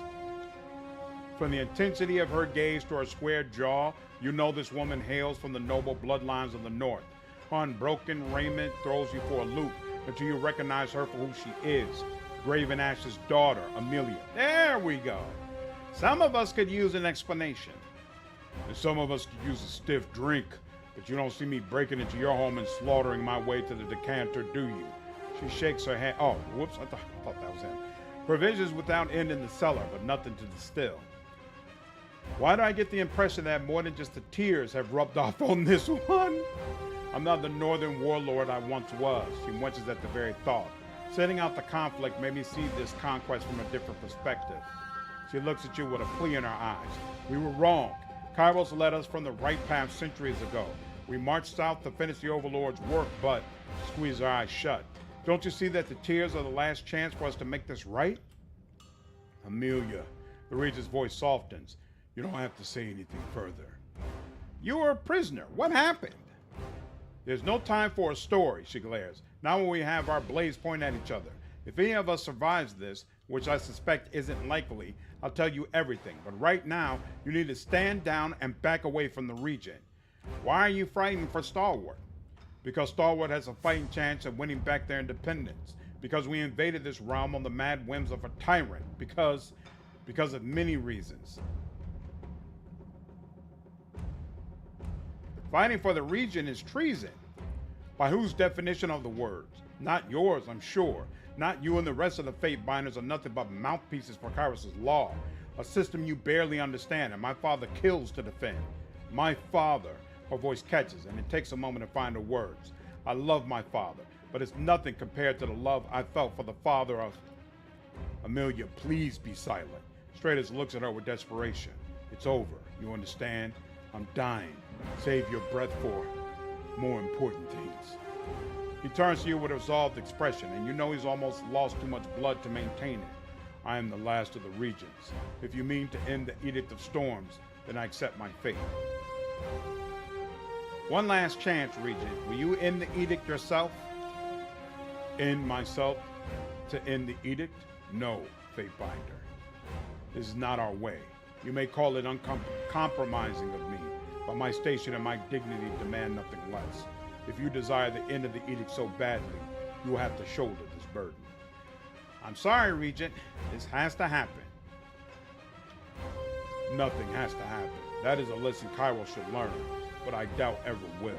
From the intensity of her gaze to her square jaw, you know this woman hails from the noble bloodlines of the North. Her unbroken raiment throws you for a loop until you recognize her for who she is. Graven Ash's daughter, Amelia. There we go. Some of us could use an explanation. And some of us could use a stiff drink, but you don't see me breaking into your home and slaughtering my way to the decanter, do you? She shakes her hand. Oh, whoops, I thought that was him. Provisions without end in the cellar, but nothing to distill. Why do I get the impression that more than just the tears have rubbed off on this one? I'm not the northern warlord I once was. She winces at the very thought. Setting out the conflict made me see this conquest from a different perspective. She looks at you with a plea in her eyes. We were wrong. Kairos led us from the right path centuries ago. We marched south to finish the Overlord's work, but squeeze her eyes shut. Don't you see that the tears are the last chance for us to make this right? Amelia, the Regent's voice softens. You don't have to say anything further. You were a prisoner. What happened? There's no time for a story, she glares. Not when we have our blades pointing at each other. If any of us survives this, which I suspect isn't likely, I'll tell you everything. But right now, you need to stand down and back away from the Regent. Why are you frightened for Stalwart? Because Stalwart has a fighting chance of winning back their independence. Because we invaded this realm on the mad whims of a tyrant. Because of many reasons. Fighting for the Regent is treason. By whose definition of the words? Not yours, I'm sure. Not you and the rest of the Fate Binders are nothing but mouthpieces for Kairos' law. A system you barely understand, and my father kills to defend. My father. Her voice catches, and it takes a moment to find the words. I love my father, but it's nothing compared to the love I felt for the father of... Amelia, please be silent. Stratus looks at her with desperation. It's over. You understand? I'm dying. Save your breath for more important things. He turns to you with a resolved expression, and you know he's almost lost too much blood to maintain it. I am the last of the Regents. If you mean to end the Edict of Storms, then I accept my fate. One last chance, Regent. Will you end the Edict yourself? End myself to end the Edict? No, Fate Binder. This is not our way. You may call it uncompromising of me, but my station and my dignity demand nothing less. If you desire the end of the edict so badly, you will have to shoulder this burden. I'm sorry, Regent. This has to happen. Nothing has to happen. That is a lesson Kairos should learn, but I doubt ever will.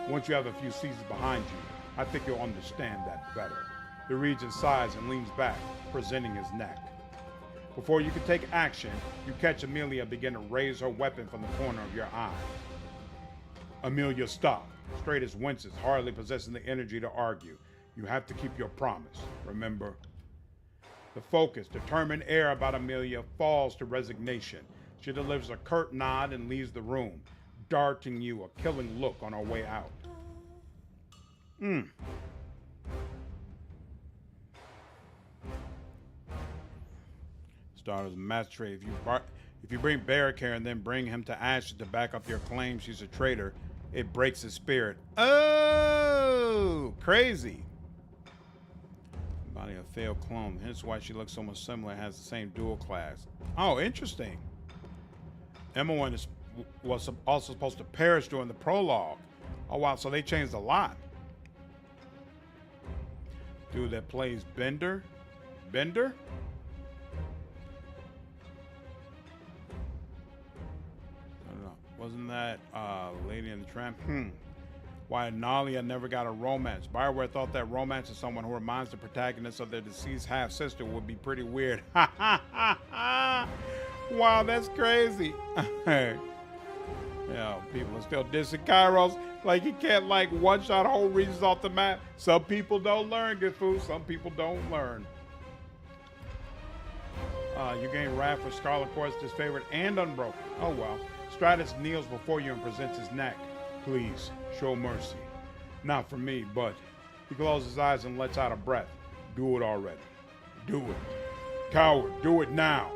Once you have a few seasons behind you, I think you'll understand that better. The Regent sighs and leans back, presenting his neck. Before you can take action, you catch Amelia begin to raise her weapon from the corner of your eye. Amelia, stop. Stratus winces, hardly possessing the energy to argue. You have to keep your promise, remember? The focused, determined air about Amelia falls to resignation. She delivers a curt nod and leaves the room, darting you a killing look on her way out. Stardust Magistrate, if you bring Barrick here and then bring him to Ashes to back up your claim she's a traitor, it breaks his spirit. Oh, crazy. Body of failed clone. Hence why she looks so much similar, has the same dual class. Oh, interesting. Emmeline was also supposed to perish during the prologue. Oh wow, so they changed a lot. Dude that plays Bender? Bender? I don't know. Wasn't that Lady and the Tramp? Why Nalia never got a romance. BioWare thought that romance of someone who reminds the protagonist of their deceased half-sister would be pretty weird. Wow, that's crazy. Yeah, people are still dissing Kairos like you can't like one-shot whole regions off the map. Some people don't learn, good food. Some people don't learn. You gain Wrath for Scarlet Quartz, disfavored and unbroken. Oh well. Stratus kneels before you and presents his neck. Please, show mercy. Not for me, but he closes his eyes and lets out a breath. Do it already. Do it. Coward, do it now.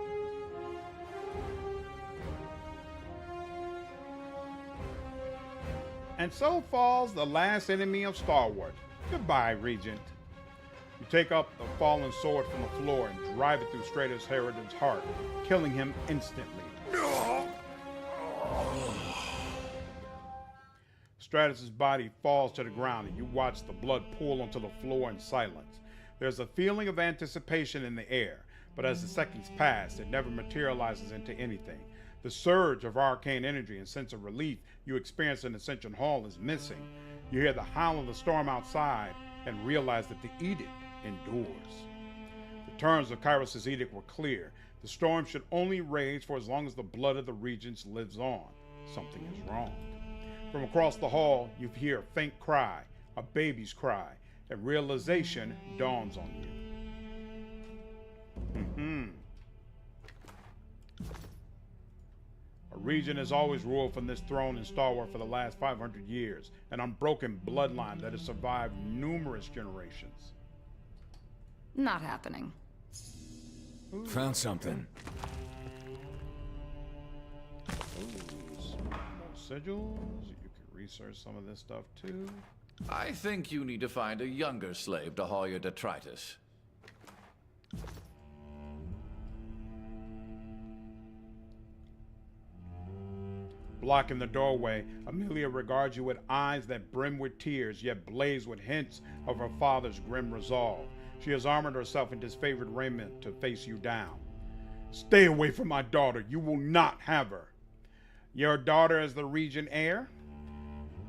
And so falls the last enemy of Stalwart. Goodbye, Regent. You take up the fallen sword from the floor and drive it through Stratus Harridan's heart, killing him instantly. Stratus's body falls to the ground and you watch the blood pool onto the floor in silence. There's a feeling of anticipation in the air, but as the seconds pass, it never materializes into anything. The surge of arcane energy and sense of relief you experience in Ascension Hall is missing. You hear the howl of the storm outside and realize that the edict endures. The terms of Kairos' edict were clear. The storm should only rage for as long as the blood of the regents lives on. Something is wrong. From across the hall, you hear a faint cry, a baby's cry, and realization dawns on you. A regent has always ruled from this throne in Stalwart for the last 500 years, an unbroken bloodline that has survived numerous generations. Not happening. Found something. More sigils. You can research some of this stuff too. I think you need to find a younger slave to haul your detritus. Blocking the doorway, Amelia regards you with eyes that brim with tears, yet blaze with hints of her father's grim resolve. She has armored herself in disfavored raiment to face you down. Stay away from my daughter. You will not have her. Your daughter is the regent heir?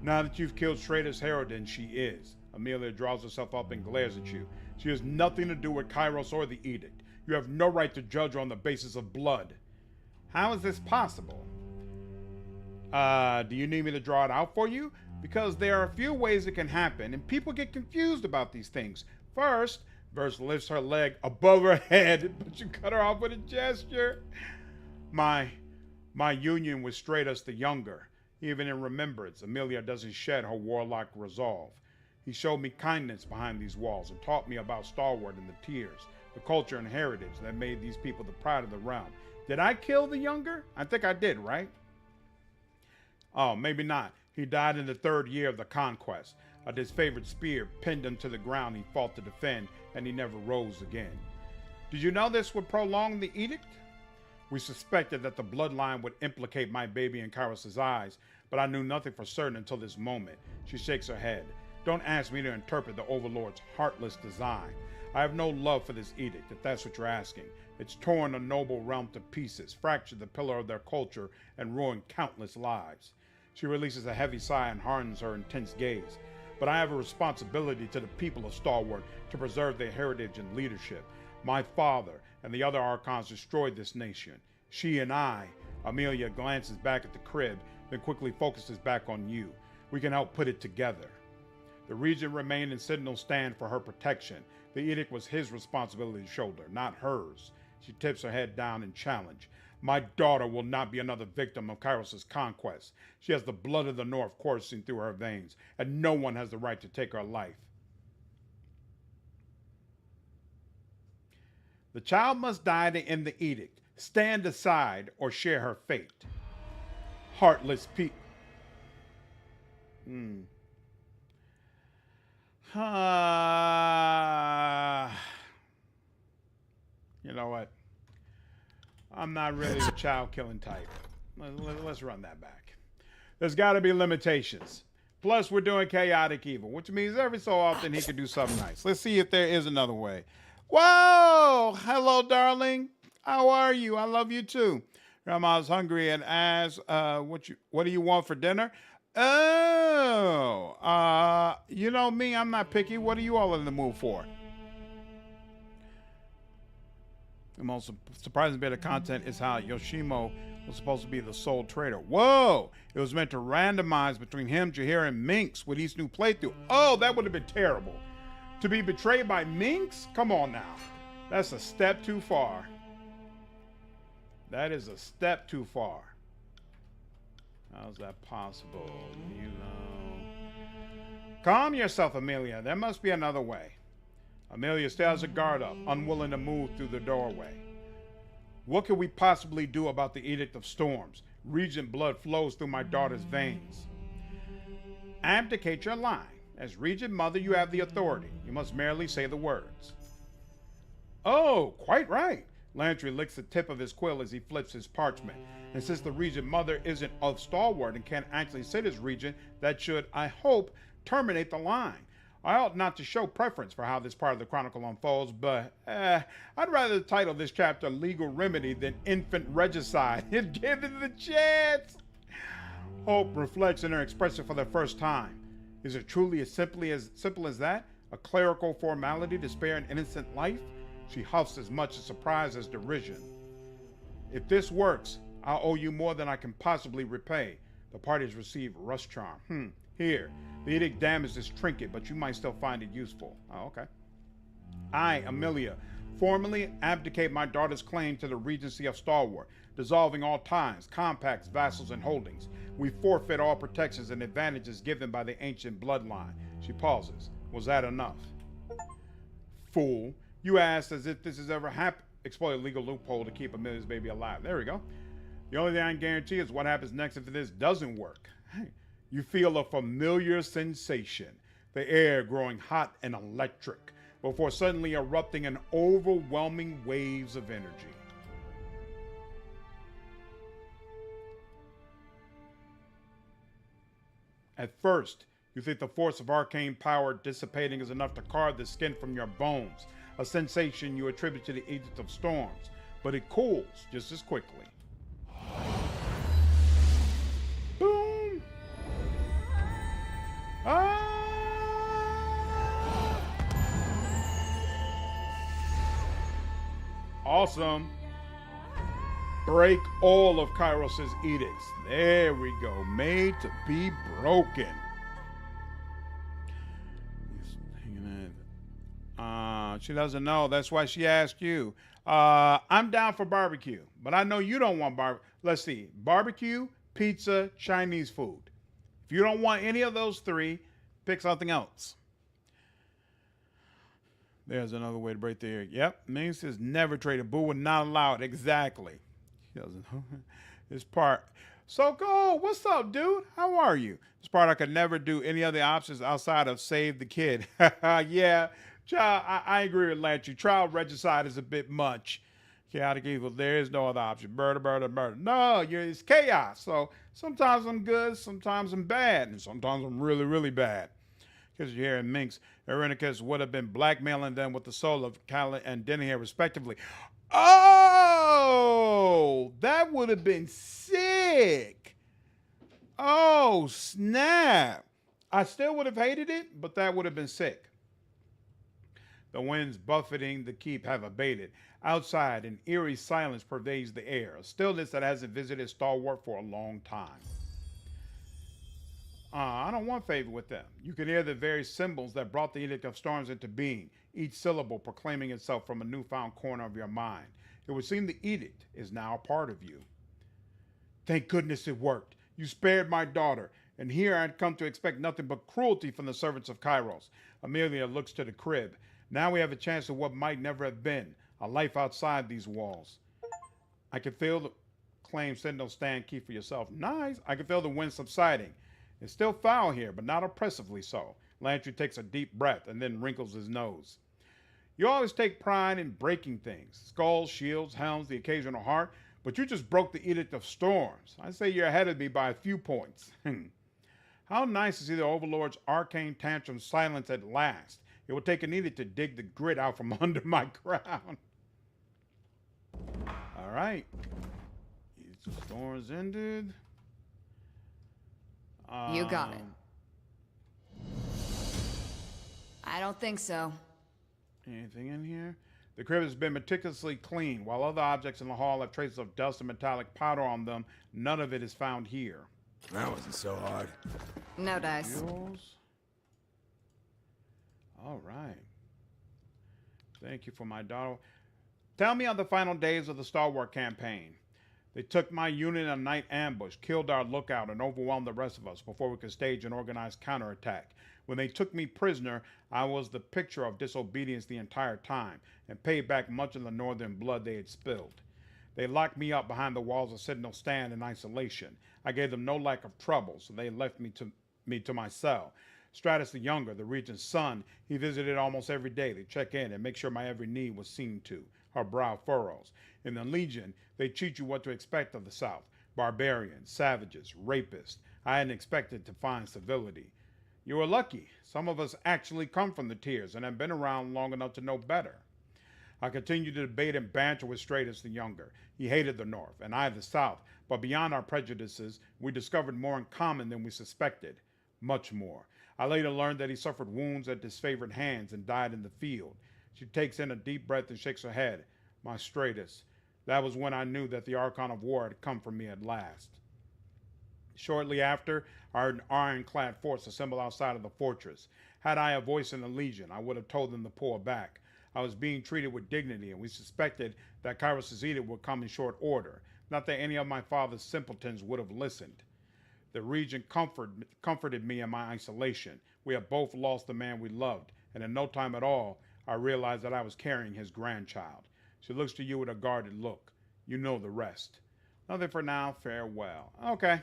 Now that you've killed Stratus Harridan, she is. Amelia draws herself up and glares at you. She has nothing to do with Kairos or the edict. You have no right to judge her on the basis of blood. How is this possible? Do you need me to draw it out for you? Because there are a few ways it can happen, and people get confused about these things. First, Verse lifts her leg above her head, but you cut her off with a gesture. My union with Stratus the Younger. Even in remembrance, Amelia doesn't shed her warlike resolve. He showed me kindness behind these walls and taught me about Stalwart and the Tears, the culture and heritage that made these people the pride of the realm. Did I kill the Younger? I think I did, right? Oh, maybe not. He died in the 3rd year of the conquest. A disfavored spear pinned him to the ground he fought to defend, and he never rose again. Did you know this would prolong the edict? We suspected that the bloodline would implicate my baby in Kairos' eyes, but I knew nothing for certain until this moment. She shakes her head. Don't ask me to interpret the Overlord's heartless design. I have no love for this edict, if that's what you're asking. It's torn a noble realm to pieces, fractured the pillar of their culture, and ruined countless lives. She releases a heavy sigh and hardens her intense gaze. But I have a responsibility to the people of Stalwart to preserve their heritage and leadership. My father and the other Archons destroyed this nation. She and I, Amelia glances back at the crib, then quickly focuses back on you. We can help put it together. The Regent remained in Sentinel stand for her protection. The edict was his responsibility to shoulder, not hers. She tips her head down in challenge. My daughter will not be another victim of Kairos' conquest. She has the blood of the North coursing through her veins, and no one has the right to take her life. The child must die to end the edict. Stand aside or share her fate. Heartless people. You know what? I'm not really the child killing type. Let's run that back. There's got to be limitations. Plus, we're doing chaotic evil, which means every so often he can do something nice. Let's see if there is another way. Whoa! Hello, darling. How are you? I love you too. Grandma's hungry and asks, what do you want for dinner? Oh, you know me, I'm not picky. What are you all in the mood for? The most surprising bit of content is how Yoshimo was supposed to be the sole traitor. Whoa! It was meant to randomize between him, Jahir, and Minx with each new playthrough. Oh, that would have been terrible. To be betrayed by Minx? Come on now. That's a step too far. That is a step too far. How's that possible? You know. Calm yourself, Amelia. There must be another way. Amelia still has her guard up, unwilling to move through the doorway. What could we possibly do about the Edict of Storms? Regent blood flows through my daughter's veins. Abdicate your line. As Regent Mother, you have the authority. You must merely say the words. Oh, quite right. Lantry licks the tip of his quill as he flips his parchment. And since the Regent Mother isn't of stalwart and can't actually sit as Regent, that should, I hope, terminate the line. I ought not to show preference for how this part of the chronicle unfolds, but I'd rather title this chapter Legal Remedy than Infant Regicide, if given the chance. Hope reflects in her expression for the first time. Is it truly as simple as that? A clerical formality to spare an innocent life? She huffs as much as surprise as derision. If this works, I'll owe you more than I can possibly repay. The parties receive rust charm. Here, the edict damaged this trinket, but you might still find it useful. Oh, okay. I, Amelia, formally abdicate my daughter's claim to the Regency of Stalwart, dissolving all ties, compacts, vassals, and holdings. We forfeit all protections and advantages given by the ancient bloodline. She pauses. Was that enough? Fool. You asked as if this has ever happened. Exploit a legal loophole to keep Amelia's baby alive. There we go. The only thing I can guarantee is what happens next if this doesn't work. You feel a familiar sensation, the air growing hot and electric, before suddenly erupting in overwhelming waves of energy. At first, you think the force of arcane power dissipating is enough to carve the skin from your bones, a sensation you attribute to the Edict of Storms, but it cools just as quickly. Boom! Awesome. Break all of Kairos' edicts. There we go. Made to be broken. She doesn't know. That's why she asked you. I'm down for barbecue, but I know you don't want barbecue. Let's see. Barbecue, pizza, Chinese food. If you don't want any of those three, pick something else. There's another way to break the air. Yep. Ming says never trade a boo would not allow it. Exactly. She doesn't know. This part. So go. What's up, dude? How are you? This part I could never do any other options outside of save the kid. Yeah. Child, I agree with Lantry. Child regicide is a bit much. Chaotic evil, there is no other option. Murder, murder, murder. No, it's chaos. So sometimes I'm good, sometimes I'm bad, and sometimes I'm really, really bad. Because you're hearing Minx, Irenicus would have been blackmailing them with the soul of Kala and Denny respectively. Oh, that would have been sick. Oh, snap. I still would have hated it, but that would have been sick. The winds buffeting the keep have abated. Outside, an eerie silence pervades the air, a stillness that hasn't visited Stalwart for a long time. I don't want favor with them. You can hear the very symbols that brought the Edict of Storms into being, each syllable proclaiming itself from a newfound corner of your mind. It would seem the edict is now a part of you. Thank goodness it worked. You spared my daughter, and here I'd come to expect nothing but cruelty from the servants of Kairos. Amelia looks to the crib. Now we have a chance of what might never have been, a life outside these walls. I can feel the claim Sentinel stand, keep for yourself. Nice. I can feel the wind subsiding. It's still foul here, but not oppressively so. Lantry takes a deep breath and then wrinkles his nose. You always take pride in breaking things. Skulls, shields, helms, the occasional heart. But you just broke the Edict of Storms. I say you're ahead of me by a few points. How nice to see the Overlord's arcane tantrum silenced at last. It will take an edict to dig the grit out from under my crown. All right. Edict of Storms ended. You got it. I don't think so. Anything in here? The crib has been meticulously cleaned. While other objects in the hall have traces of dust and metallic powder on them, none of it is found here. That wasn't so hard. No dice. Yours? All right. Thank you for my daughter. Tell me on the final days of the Star Wars campaign. They took my unit in a night ambush, killed our lookout, and overwhelmed the rest of us before we could stage an organized counterattack. When they took me prisoner, I was the picture of disobedience the entire time and paid back much of the northern blood they had spilled. They locked me up behind the walls of Sentinel Stand in isolation. I gave them no lack of trouble, so they left me to my cell. Stratus the Younger, the regent's son, he visited almost every day to check in and make sure my every need was seen to. Her brow furrows. In the Legion, they teach you what to expect of the South. Barbarians, savages, rapists. I hadn't expected to find civility. You were lucky. Some of us actually come from the tiers and have been around long enough to know better. I continued to debate and banter with Stratus the Younger. He hated the North, and I the South, but beyond our prejudices, we discovered more in common than we suspected. Much more. I later learned that he suffered wounds at disfavored hands and died in the field. She takes in a deep breath and shakes her head. My Stratus. That was when I knew that the Archon of War had come for me at last. Shortly after, our ironclad force assembled outside of the fortress. Had I a voice in the Legion, I would have told them to pull back. I was being treated with dignity, and we suspected that Kairos' edict would come in short order. Not that any of my father's simpletons would have listened. The Regent comforted me in my isolation. We have both lost the man we loved, and in no time at all, I realized that I was carrying his grandchild. She looks to you with a guarded look. You know the rest. Nothing for now. Farewell. Okay.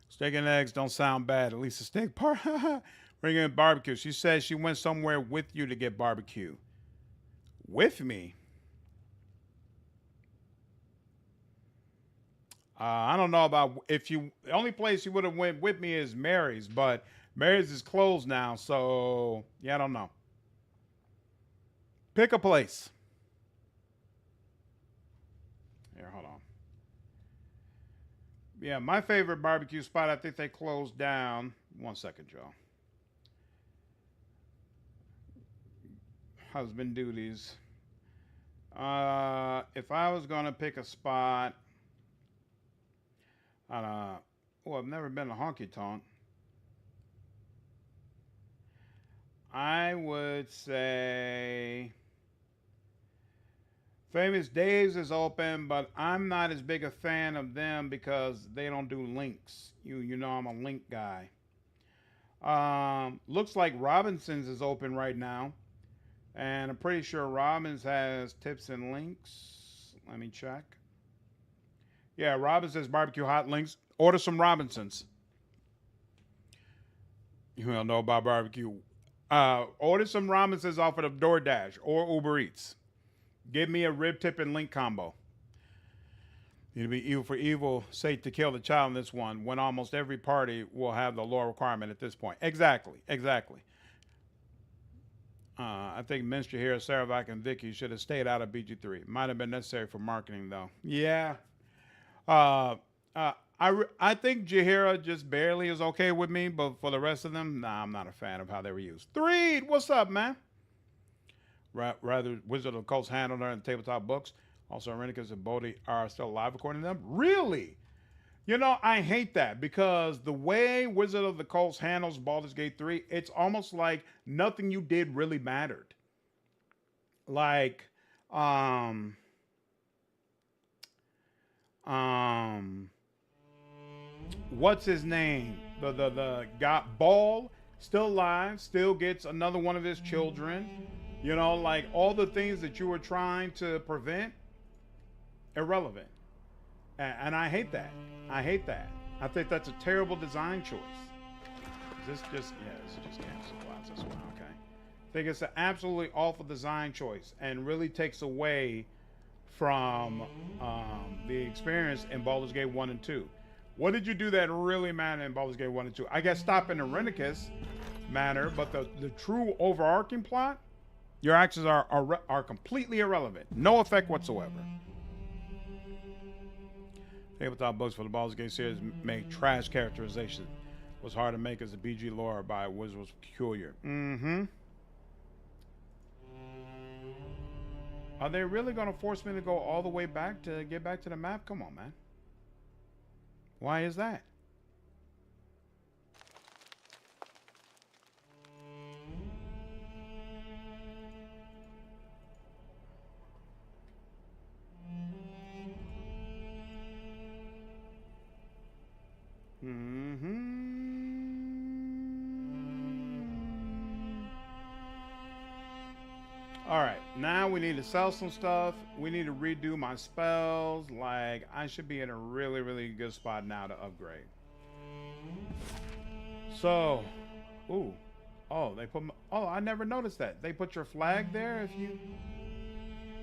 Steak and eggs don't sound bad. At least the steak part. Bring in barbecue. She says she went somewhere with you to get barbecue. With me? I don't know about if you. The only place you would have went with me is Mary's, but Mary's is closed now, so yeah, I don't know. Pick a place. Here, hold on. Yeah, my favorite barbecue spot, I think they closed down. 1 second, Joe. Husband duties. If I was going to pick a spot, I've never been to Honky Tonk. I would say Famous Dave's is open, but I'm not as big a fan of them because they don't do links. You know I'm a link guy. Looks like Robinson's is open right now. And I'm pretty sure Robbins has tips and links. Let me check. Yeah, Robinson's barbecue hot links. Order some Robinsons. You don't know about barbecue. Order some Robinsons off of DoorDash or Uber Eats. Give me a rib tip and link combo. It'll be evil for evil, say to kill the child in this one, when almost every party will have the law requirement at this point. Exactly. I think Minster here, Saravac, and Vicky should have stayed out of BG3. Might have been necessary for marketing, though. Yeah. I think Jahira just barely is okay with me, but for the rest of them, nah, I'm not a fan of how they were used. Threed, what's up, man? Rather, Wizard of the Coast handled her in the tabletop books. Also, Rennicus and Bodhi are still alive according to them. Really? You know, I hate that because the way Wizard of the Coast handles Baldur's Gate 3, it's almost like nothing you did really mattered. Like, what's his name? The guy, Ball, still alive, still gets another one of his children. You know, like all the things that you were trying to prevent, irrelevant. And I hate that. I think that's a terrible design choice. Is this just, yeah, this is just cancel class as well, okay. think it's an absolutely awful design choice and really takes away from the experience in Baldur's Gate 1 and 2. What did you do that really mattered in Baldur's Gate 1 and 2? I guess stopping the Rennicus matter, but the true overarching plot, your actions are completely irrelevant. No effect whatsoever. Tabletop books for the Baldur's Gate series make trash characterization. Was hard to make as the BG lore by Wizard was peculiar. Mm-hmm. Are they really going to force me to go all the way back to get back to the map? Come on, man. Why is that? All right, now we need to sell some stuff. We need to redo my spells. Like, I should be in a really, really good spot now to upgrade. So, ooh. Oh, they put, oh, I never noticed that. They put your flag there if you,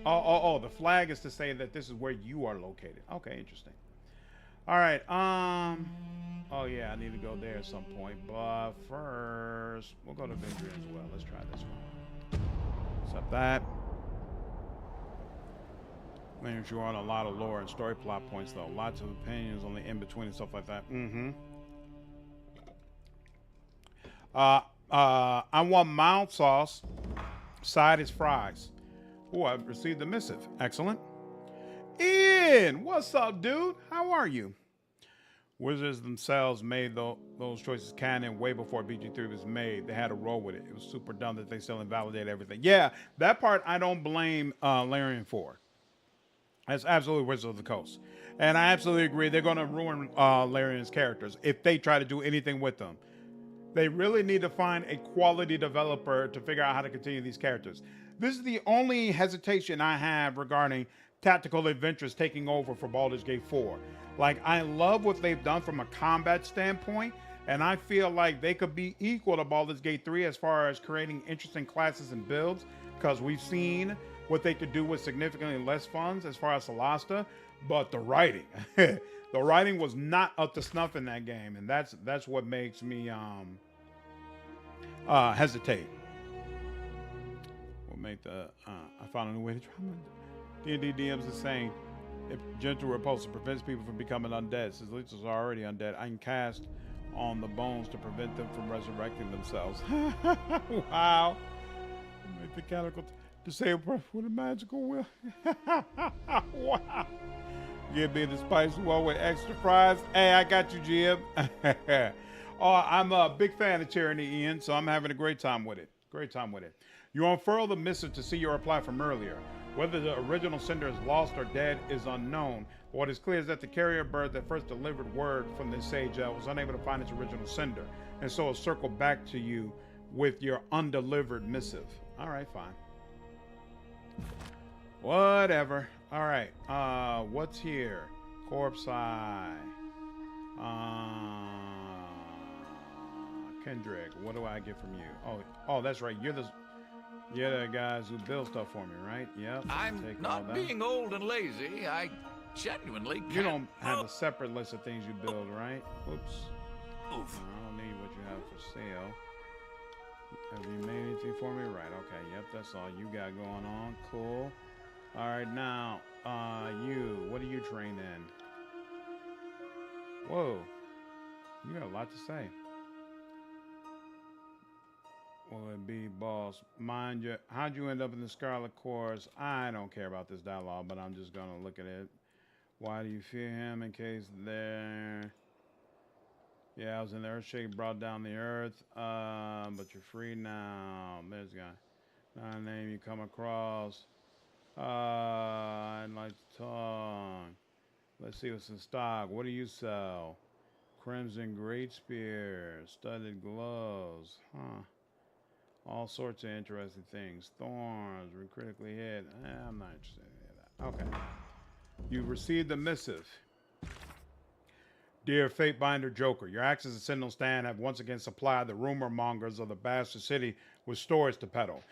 oh, the flag is to say that this is where you are located. Okay, interesting. All right, oh yeah, I need to go there at some point, but first, we'll go to Vendry as well. Let's try this one. Except that. Man, you're on a lot of lore and story plot points, though. Lots of opinions on the in-between and stuff like that. I want mild sauce. Side is fries. Oh, I've received a missive. Excellent. Ian, what's up, dude? How are you? Wizards themselves made those choices canon way before BG3 was made. They had to roll with it. It was super dumb that they still invalidate everything. Yeah, that part I don't blame Larian for. That's absolutely Wizards of the Coast. And I absolutely agree. They're going to ruin Larian's characters if they try to do anything with them. They really need to find a quality developer to figure out how to continue these characters. This is the only hesitation I have regarding Tactical Adventures taking over for Baldur's Gate 4. Like, I love what they've done from a combat standpoint, and I feel like they could be equal to Baldur's Gate 3 as far as creating interesting classes and builds, because we've seen what they could do with significantly less funds as far as Solasta, but the writing, the writing was not up to snuff in that game, and that's what makes me hesitate. We'll make the I found a new way to try my D&D DMs is saying if gentle repulsion prevents people from becoming undead, since leeches are already undead, I can cast on the bones to prevent them from resurrecting themselves. Wow. Make the mechanical disable with a magical will. Wow. Give me the spicy one with extra fries. Hey, I got you, Jim. Oh, I'm a big fan of Tyranny, Ian, so I'm having a great time with it. Great time with it. You unfurl the missive to see your reply from earlier. Whether the original sender is lost or dead is unknown. What is clear is that the carrier bird that first delivered word from this sage was unable to find its original sender, and so it circled back to you with your undelivered missive. All right, fine. Whatever. All right. What's here? Corpse Eye. Kendrick. What do I get from you? Oh, that's right. You're the guys who build stuff for me, right? Yep. I'm not being old and lazy. I genuinely can't. You don't have a separate list of things you build, right? Oops. Oof. I don't need what you have for sale. Have you made anything for me? Right. Okay. Yep. That's all you got going on. Cool. All right. Now, what are you trained in? Whoa. You got a lot to say. Will it be boss? Mind you, how'd you end up in the Scarlet Course? I don't care about this dialogue, but I'm just gonna look at it. Why do you fear him? In case there. Yeah, I was in the Earthshake, brought down the earth. But you're free now. There's a guy. Not a name you come across. I'd like to talk. Let's see what's in stock. What do you sell? Crimson Great Spear, studded gloves. Huh. All sorts of interesting things. Thorns, we're critically hit. I'm not interested in that. Okay. You've received a missive. Dear Fatebinder Joker, your actions at Sentinel Stand have once again supplied the rumor mongers of the Bastard City with stories to peddle.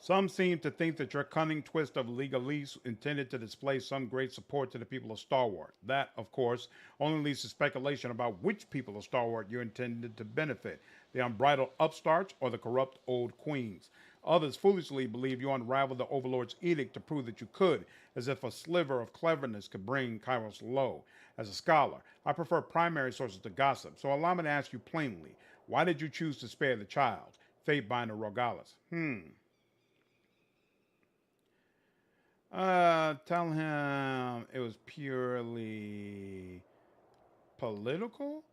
Some seem to think that your cunning twist of legalese intended to display some great support to the people of Starward. That, of course, only leads to speculation about which people of Starward you intended to benefit, the unbridled upstarts or the corrupt old queens. Others foolishly believe you unraveled the Overlord's edict to prove that you could, as if a sliver of cleverness could bring Kairos low. As a scholar, I prefer primary sources to gossip, so allow me to ask you plainly, why did you choose to spare the child? Fatebinder Rogalis. Tell him it was purely political.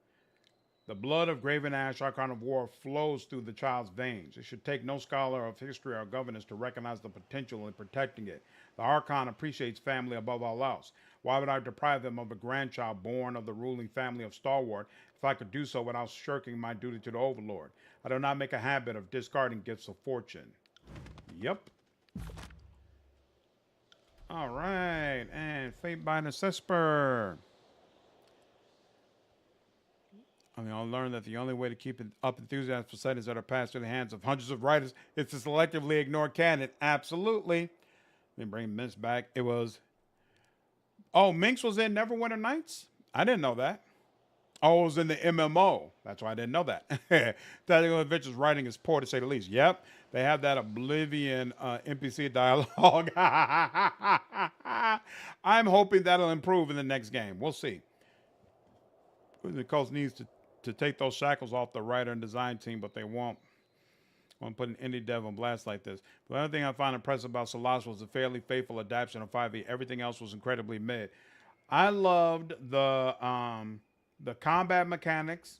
The blood of Graven Ash, Archon of War, flows through the child's veins. It should take no scholar of history or governance to recognize the potential in protecting it. The Archon appreciates family above all else. Why would I deprive them of a grandchild born of the ruling family of Starward if I could do so without shirking my duty to the Overlord? I do not make a habit of discarding gifts of fortune. Yep. All right, and Fatebinder Cesper. I mean, I'll learn that the only way to keep up enthusiasm for settings that are passed through the hands of hundreds of writers is to selectively ignore canon. Absolutely. Let me bring Minx back. It was... Oh, Minx was in Neverwinter Nights? I didn't know that. Oh, it was in the MMO. That's why I didn't know that. Tactical Adventures writing is poor, to say the least. Yep, they have that Oblivion NPC dialogue. I'm hoping that'll improve in the next game. We'll see. The coast needs to take those shackles off the writer and design team, but they won't. Want to put an indie dev on blast like this. The other thing I find impressive about Solas was a fairly faithful adaptation of 5e. Everything else was incredibly mid. I loved the combat mechanics,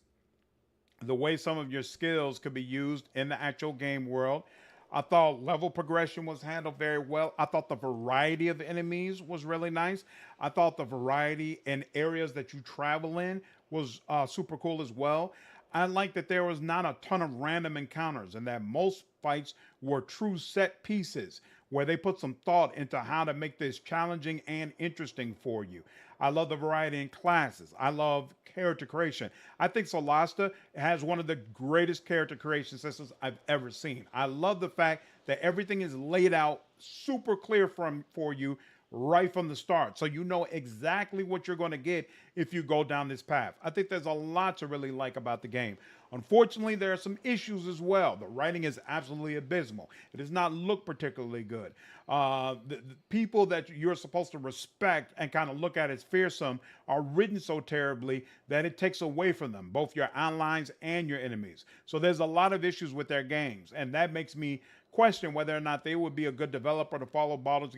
the way some of your skills could be used in the actual game world. I thought level progression was handled very well. I thought the variety of enemies was really nice. I thought the variety in areas that you travel in was super cool as well. I like that there was not a ton of random encounters and that most fights were true set pieces where they put some thought into how to make this challenging and interesting for you. I love the variety in classes. I love character creation. I think Solasta has one of the greatest character creation systems I've ever seen. I love the fact that everything is laid out super clear for you right from the start. So you know exactly what you're going to get if you go down this path. I think there's a lot to really like about the game. Unfortunately, there are some issues as well. The writing is absolutely abysmal. It does not look particularly good. The people that you're supposed to respect and kind of look at as fearsome are written so terribly that it takes away from them, both your allies and your enemies. So there's a lot of issues with their games, and that makes me question whether or not they would be a good developer to follow Baldur's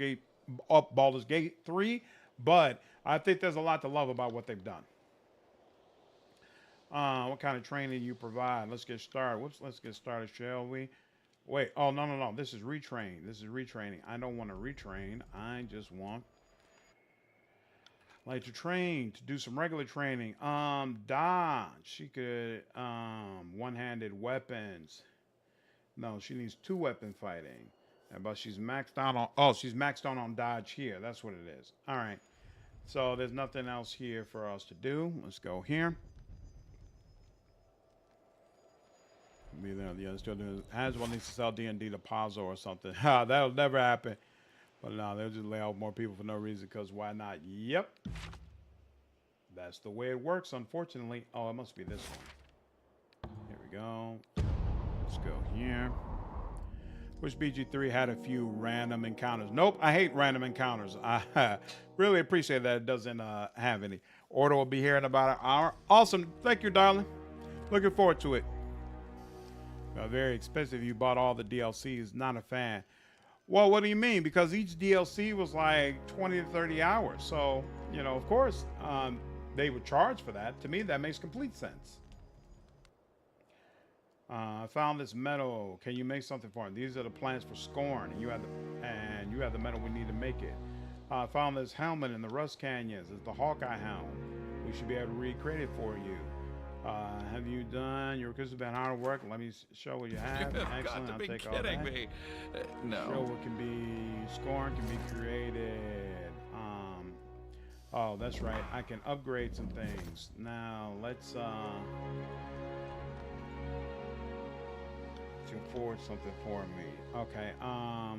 Gate 3, but I think there's a lot to love about what they've done. What kind of training you provide? Let's get started. Whoops, let's get started, shall we? Wait, oh, no. This is retrain. This is retraining. I don't want to retrain. I just want like to train, to do some regular training. Dodge. She could, one-handed weapons. No, she needs 2-weapon fighting. But she's maxed out on, she's maxed out on dodge here. That's what it is. All right. So there's nothing else here for us to do. Let's go here. Be there. Yeah, still doing. Haswell needs to sell D&D to Pazzo or something. That'll never happen. But no, they'll just lay off more people for no reason. Because why not? Yep. That's the way it works, unfortunately. Oh, it must be this one. Here we go. Let's go here. Wish BG3 had a few random encounters. Nope, I hate random encounters. I really appreciate that it doesn't have any. Order will be here in about an hour. Awesome. Thank you, darling. Looking forward to it. Very expensive. You bought all the DLCs. Not a fan. Well, what do you mean? Because each DLC was like 20 to 30 hours. So, you know, of course, they would charge for that. To me, that makes complete sense. I found this metal. Can you make something for it? These are the plans for Scorn, and you have the metal we need to make it. I found this helmet in the Rust Canyons. It's the Hawkeye helm. We should be able to recreate it for you. Have you done your Christmas been hard work? Let me show what you have. You've Excellent. got to be I'll take kidding all that. me. No. Show what can be Scorn can be created. Oh, that's right. I can upgrade some things. Now, let's forward something for me. Okay,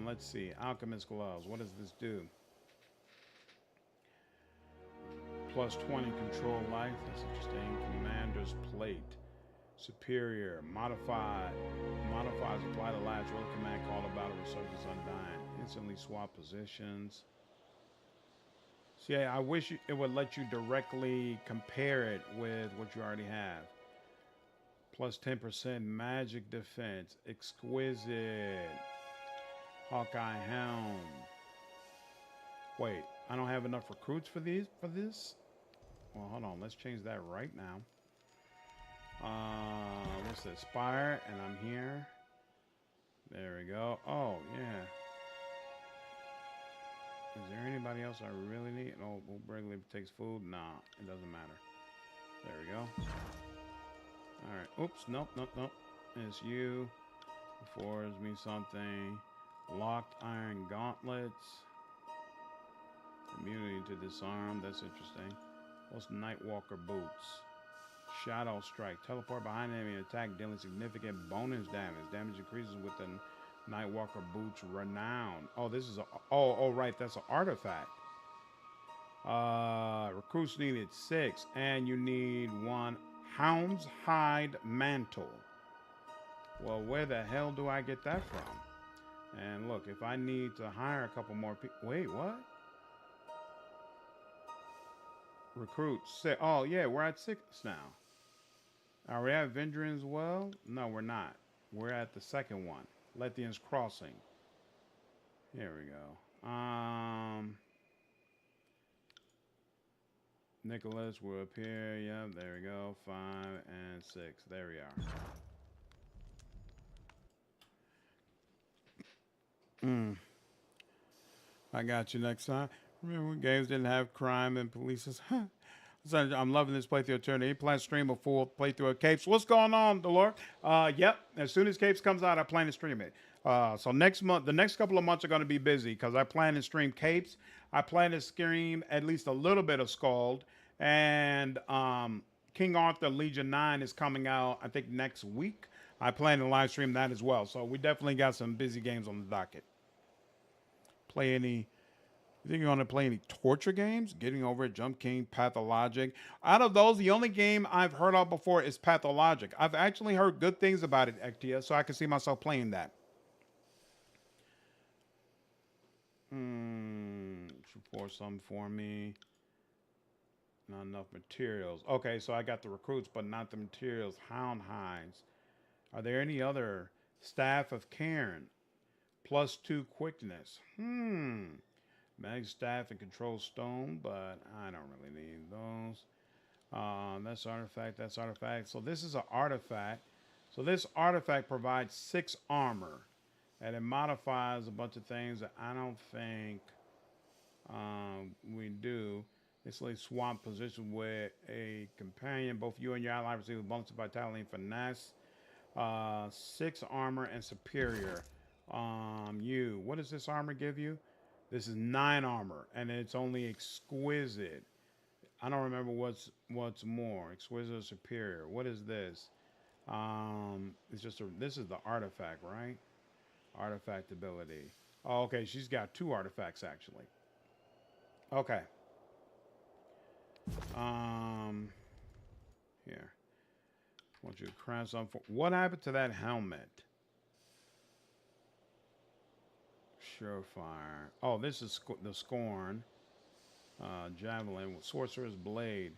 let's see. Alchemist gloves. What does this do? Plus 20 control life. That's interesting. Commander's plate. Superior. Modified. Modifies apply to last. Roll command call about a resurgence undying. Instantly swap positions. See, I wish it would let you directly compare it with what you already have. Plus 10% magic defense. Exquisite. Hawkeye helm. Wait, I don't have enough recruits for this? Well, hold on. Let's change that right now. What's this? Spire, and I'm here. There we go. Oh, yeah. Is there anybody else I really need? Oh, regularly takes food? Nah, it doesn't matter. There we go. All right. Oops. Nope. It's you. Affords me something. Locked iron gauntlets. Immunity to disarm. That's interesting. What's Nightwalker boots? Shadow strike. Teleport behind enemy and attack, dealing significant bonus damage. Damage increases with the Nightwalker boots renown. Oh, this is a. Oh, right. That's an artifact. Recruits needed 6, and you need 1 Hound's Hide Mantle. Well, where the hell do I get that from? And look, if I need to hire a couple more people. Wait, what? Recruits 6. Oh, yeah, we're at 6 now. Are we at Vendrian as well? No, we're not. We're at the second one. Lethian's Crossing. Here we go. Nicholas will appear. Yep, there we go. 5 and 6. There we are. I got you next time. Remember when games didn't have crime and police? So I'm loving this playthrough eternity. Plan to stream a full playthrough of Capes. What's going on, Delore? Yep. As soon as Capes comes out, I plan to stream it. So next month, the next couple of months are going to be busy because I plan to stream Capes. I plan to stream at least a little bit of Scald. And King Arthur Legion 9 is coming out, I think, next week. I plan to live stream that as well. So we definitely got some busy games on the docket. You think you're going to play any torture games? Getting Over It, Jump King, Pathologic. Out of those, the only game I've heard of before is Pathologic. I've actually heard good things about it, Ectia, so I can see myself playing that. For something for me. Not enough materials. Okay, so I got the recruits, but not the materials. Hound hides. Are there any other? Staff of Cairn. +2 quickness. Mag staff and control stone, but I don't really need those. That's artifact. So this is an artifact. So this artifact provides 6 armor, and it modifies a bunch of things that I don't think we do. It's like swap position with a companion. Both you and your ally receive a bonus of vitality and finesse. 6 armor and superior. What does this armor give you? This is 9 armor, and it's only exquisite. I don't remember what's more, exquisite or superior. What is this? It's just this is the artifact, right? Artifact ability. Oh, okay. She's got 2 artifacts actually. Okay. Here. I want you to craft something. What happened to that helmet? Surefire. Oh, this is the Scorn. Javelin. Sorcerer's Blade.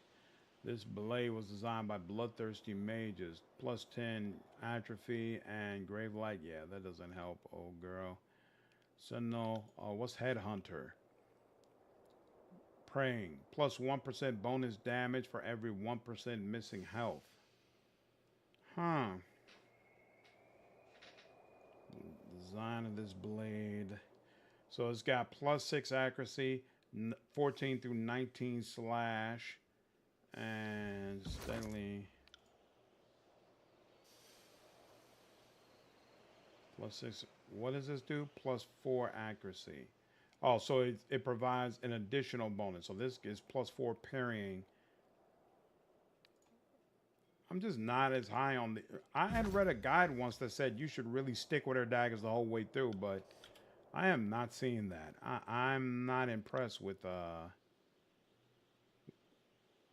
This blade was designed by bloodthirsty mages. +10 atrophy and grave light. Yeah, that doesn't help, old girl. Sentinel. Oh, what's Headhunter? Praying. +1% bonus damage for every 1% missing health. Huh. Design of this blade. So it's got +6 accuracy, 14 through 19 slash, and steadily +6. What does this do? +4 accuracy. Oh, so it provides an additional bonus. So this is +4 parrying. I'm just not as high on the... I had read a guide once that said you should really stick with her daggers the whole way through, but I am not seeing that. I'm not impressed with those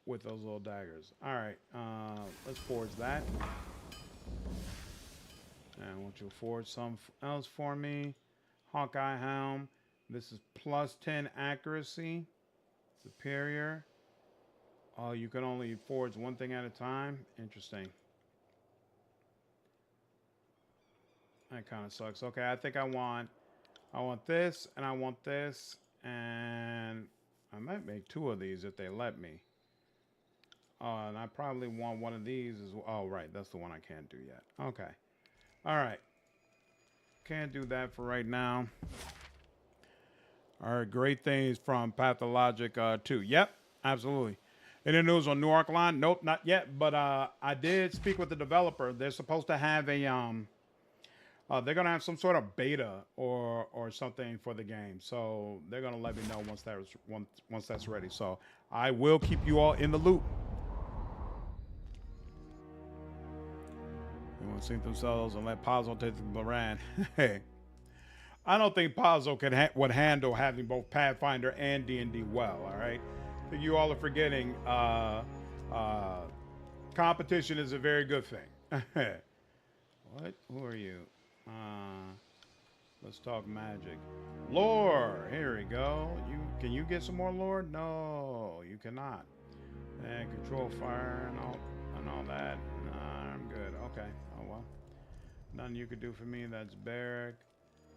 little daggers. All right, let's forge that. And won't you forge something else for me? Hawkeye helm. This is +10 accuracy. Superior. Oh, you can only forge one thing at a time. Interesting. That kind of sucks. Okay, I think I want this, and I want this, and I might make 2 of these if they let me. And I probably want one of these as well. Oh, right, that's the one I can't do yet. Okay. All right. Can't do that for right now. All right, great things from Pathologic 2. Yep, absolutely. Any news on New Arc line? Nope, not yet. But I did speak with the developer. They're supposed to have a they're gonna have some sort of beta or something for the game. So they're gonna let me know once that's ready. So I will keep you all in the loop. They want to sync themselves and let Pazzo take the Baran. Hey, I don't think Pazzo would handle having both Pathfinder and D&D well. All right. I think you all are forgetting competition is a very good thing. What? Who are you? Let's talk magic. Lore. Here we go. Can you get some more lore? No, you cannot. And control fire and all that. Nah, I'm good. Okay. Oh well. Nothing you could do for me. That's Barrack.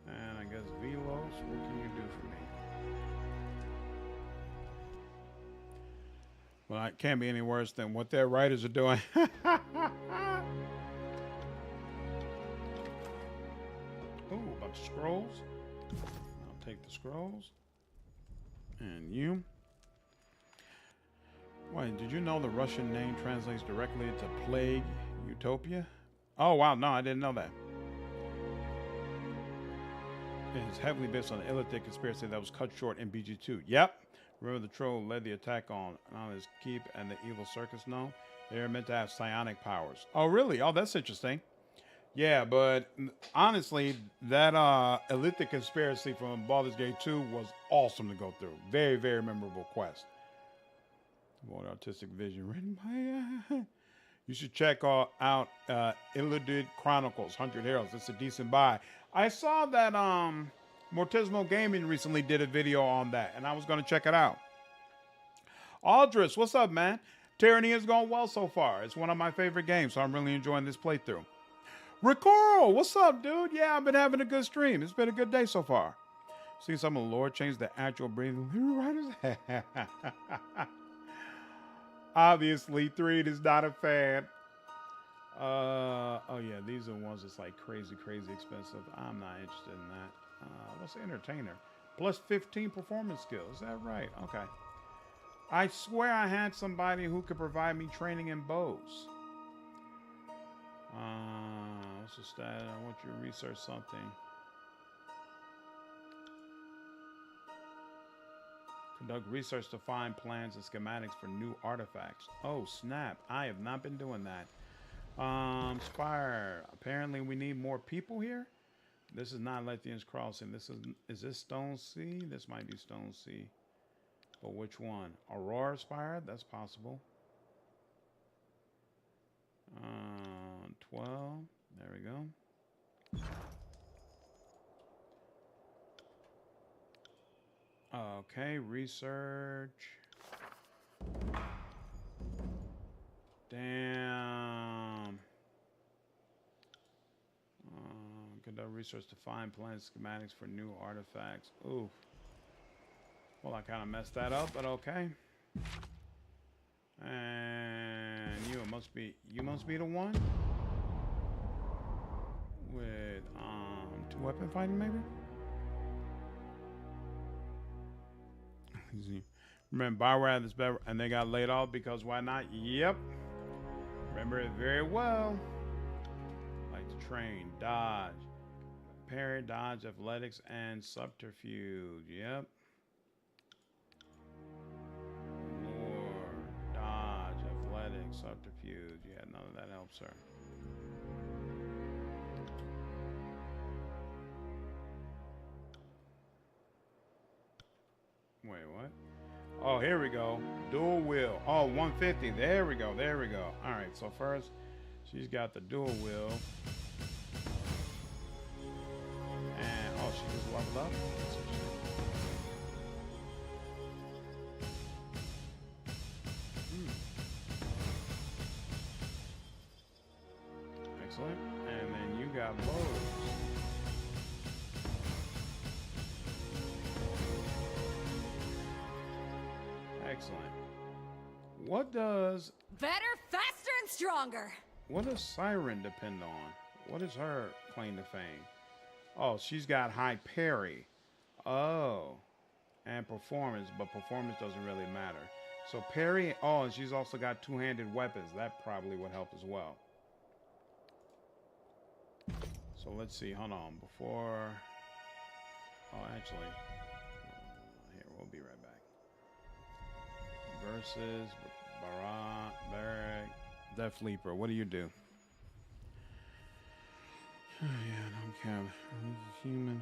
And I guess Velos. What can you do for me? Well, it can't be any worse than what their writers are doing. Ooh, a bunch of scrolls. I'll take the scrolls. And you. Wait, did you know the Russian name translates directly to Plague Utopia? Oh, wow. No, I didn't know that. It's heavily based on the Illithid conspiracy that was cut short in BG2. Yep. Remember the troll led the attack on his keep and the evil circus? No, they're meant to have psionic powers. Oh, really? Oh, that's interesting. Yeah, but honestly, that Illithid conspiracy from Baldur's Gate 2 was awesome to go through. Very, very memorable quest. More artistic vision written by... You should check out Illithid Chronicles, 100 Heroes. It's a decent buy. I saw that Mortismo Gaming recently did a video on that, and I was going to check it out. Aldris, what's up, man? Tyranny has gone well so far. It's one of my favorite games, so I'm really enjoying this playthrough. Ricoro, what's up, dude? Yeah, I've been having a good stream. It's been a good day so far. See some of the lore change the actual breathing writers. Obviously, 3 is not a fan. Oh yeah, these are the ones that's like crazy expensive. I'm not interested in that. What's the entertainer? Plus 15 performance skills. Is that right? Okay. I swear I had somebody who could provide me training in bows. What's the stat? I want you to research something. Conduct research to find plans and schematics for new artifacts. Oh, snap. I have not been doing that. Spire. Apparently we need more people here. This is not Lethian's Crossing. Is this Stone Sea? This might be Stone Sea. But which one? Aurora Spire? That's possible. 12. There we go. Okay, research. Damn. Conduct research to find plans, schematics for new artifacts. Oof. Well, I kind of messed that up, but okay. And you must be the one with 2-weapon fighting, maybe. Remember, Bioware this better, and they got laid off because why not? Yep. Remember it very well. Like to train, dodge, parry, dodge, athletics, and subterfuge. Yep. Lure, dodge, athletics, subterfuge. Yeah, none of that helps her. Wait, what? Oh, here we go. Dual wheel. Oh, 150. There we go. There we go. All right. So first, she's got the dual wheel. And, oh, she just leveled up. That's interesting. Excellent. And then you got bows. Excellent. What does Better, faster, and stronger. what does Siren depend on? What is her claim to fame? Oh, she's got high parry. Oh, and performance, but performance doesn't really matter. So parry. Oh, and she's also got two-handed weapons. That probably would help as well. So let's see. Hold on. Before. Oh, actually, here we'll be right back. Versus Barrack, Death Leaper. What do you do? Oh, yeah, I don't care. Human.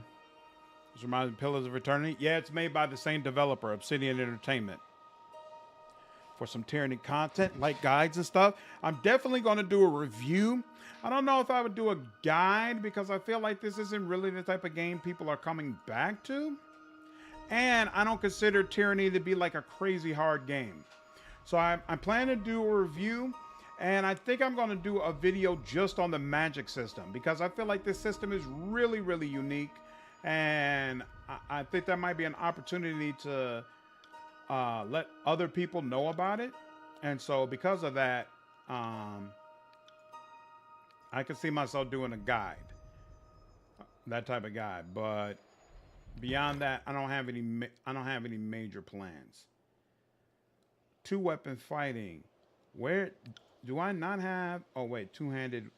This reminds me of Pillars of Eternity. Yeah, it's made by the same developer, Obsidian Entertainment. For some Tyranny content, like guides and stuff. I'm definitely going to do a review. I don't know if I would do a guide because I feel like this isn't really the type of game people are coming back to. And I don't consider Tyranny to be like a crazy hard game. So I'm planning to do a review. And I think I'm going to do a video just on the magic system. Because I feel like this system is really, really unique. And I think that might be an opportunity to let other people know about it. And so because of that, I can see myself doing a guide. That type of guide. But beyond that, I don't have any major plans. Two weapon fighting. Where do I not have? Oh wait, two-handed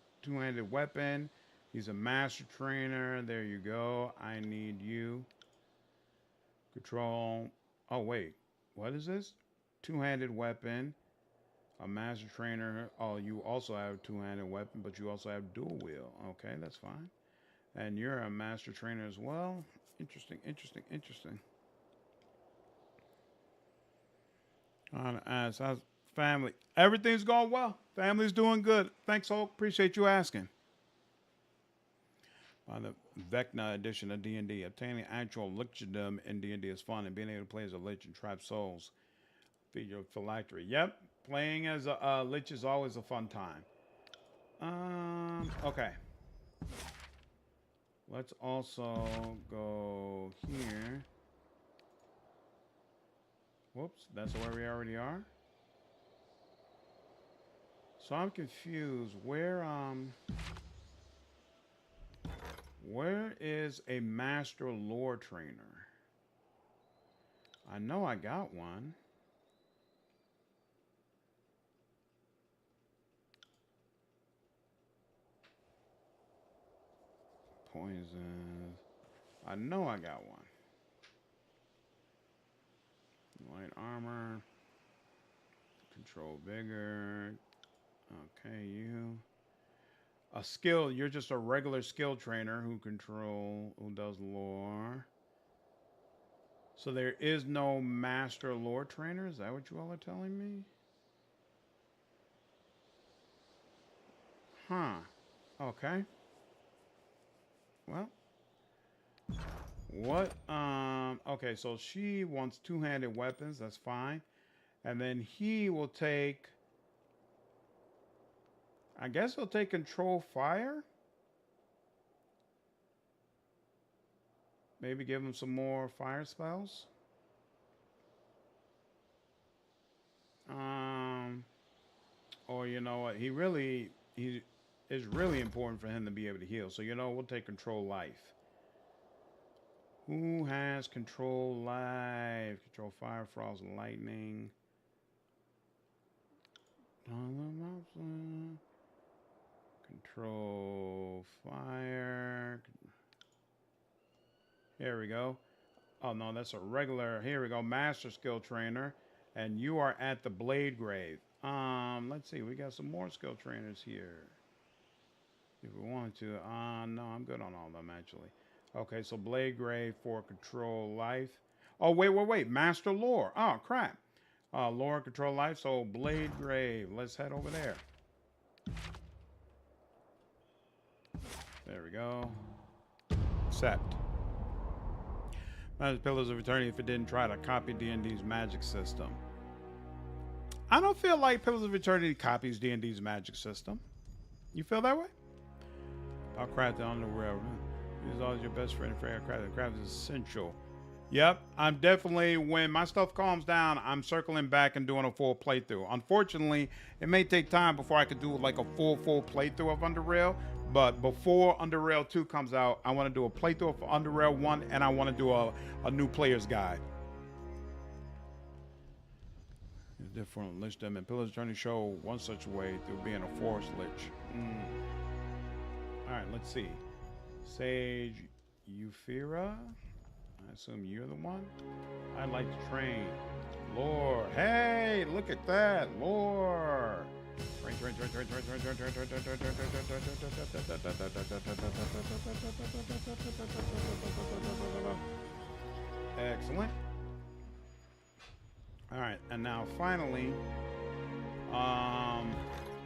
weapon. He's a master trainer. There you go. I need you. Control. Oh wait, what is this? Two-handed weapon. A master trainer. Oh, you also have a two-handed weapon, but you also have dual wheel. Okay, that's fine. And you're a master trainer as well. Interesting, interesting, interesting. How's family? Everything's going well. Family's doing good. Thanks, Hulk. Appreciate you asking. By the Vecna edition of D&D, obtaining actual lichdom in D&D is fun, and being able to play as a lich and trap souls feed your phylactery. Yep, playing as a lich is always a fun time. Okay. Let's also go here. Whoops, that's where we already are. So I'm confused. Where is a master lore trainer? I know I got one. Poison. I know I got one. Light armor. Control vigor. Okay, you. A skill. You're just a regular skill trainer who does lore. So there is no master lore trainer? Is that what you all are telling me? Huh. Okay. Well. What? Okay, so she wants two-handed weapons. That's fine. And then he will take... I guess he'll take control fire. Maybe give him some more fire spells. Or you know what? He is really important for him to be able to heal. So you know, we'll take control life. Who has control life? Control fire, frost, lightning. Control fire. Here we go. Oh no, that's a regular. Here we go, master skill trainer, and you are at the Blade Grave. Let's see, we got some more skill trainers here. If we want to, no, I'm good on all of them actually. Okay, so Blade Grave for control life. Oh wait, master lore. Oh crap, lore and control life. So Blade Grave. Let's head over there. There we go. Accept. Magic Pillars of Eternity if it didn't try to copy D&D's magic system. I don't feel like Pillars of Eternity copies D&D's magic system. You feel that way? I'll craft the underworld. Use always your best friend for aircraft. Craft is essential. Yep, I'm definitely, when my stuff calms down, I'm circling back and doing a full playthrough. Unfortunately, it may take time before I could do like a full playthrough of Underrail. But before Underrail 2 comes out, I want to do a playthrough of Underrail 1, and I want to do a new player's guide. It's different lich them, and Pillars of Eternity show one such way through being a forest lich. All right, let's see. Sage Euphira. I assume you're the one. I'd like to train. Lore. Hey, look at that. Lore. Excellent. All right, and now finally,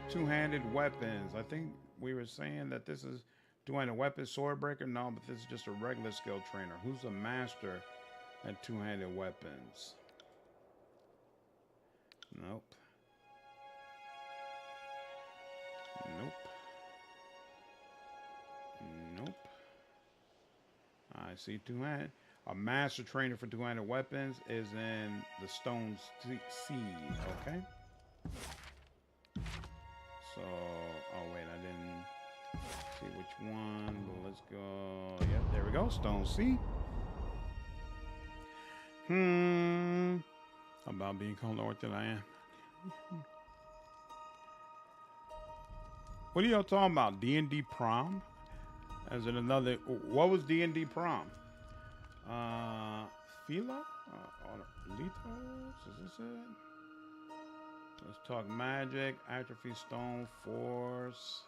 two-handed weapons. I think we were saying that this is two-handed weapon sword breaker. No, but this is just a regular skill trainer. Who's a master at two-handed weapons? Nope. Nope. Nope. I see two-handed. A master trainer for two-handed weapons is in the Stone Sea. Okay. So, oh wait, I didn't see which one, but let's go. Yep, there we go. Stone Sea. About being called the orchid I am. What are y'all talking about? D&D prom? As in another, what was D&D prom? Phila? Lethos? Is this it? Let's talk magic, atrophy, stone, force.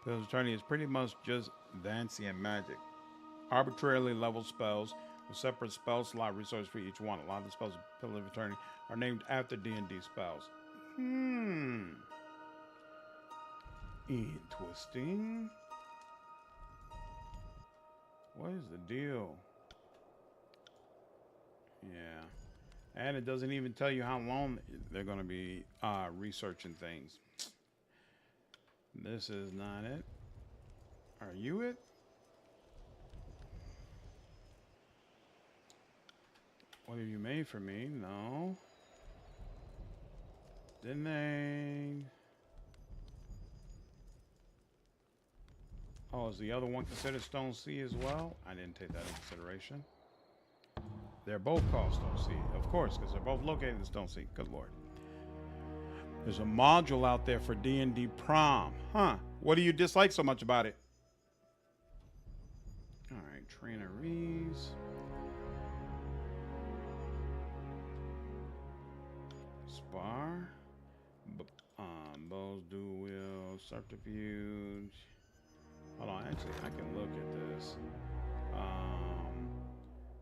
Pillars of Eternity is pretty much just dancing and magic. Arbitrarily leveled spells with separate spell slot resources for each one. A lot of the spells of Pillars of Eternity are named after D&D spells. Interesting. What is the deal? Yeah. And it doesn't even tell you how long they're going to be researching things. This is not it. Are you it? What have you made for me? No. Didn't they? Oh, is the other one considered Stone Sea as well? I didn't take that into consideration. They're both called Stone Sea, of course, because they're both located in Stone Sea. Good Lord. There's a module out there for D&D prom. Huh. What do you dislike so much about it? All right, traineries. Spar. Bows, dual wheel, subterfuge. Hold on, actually, I can look at this.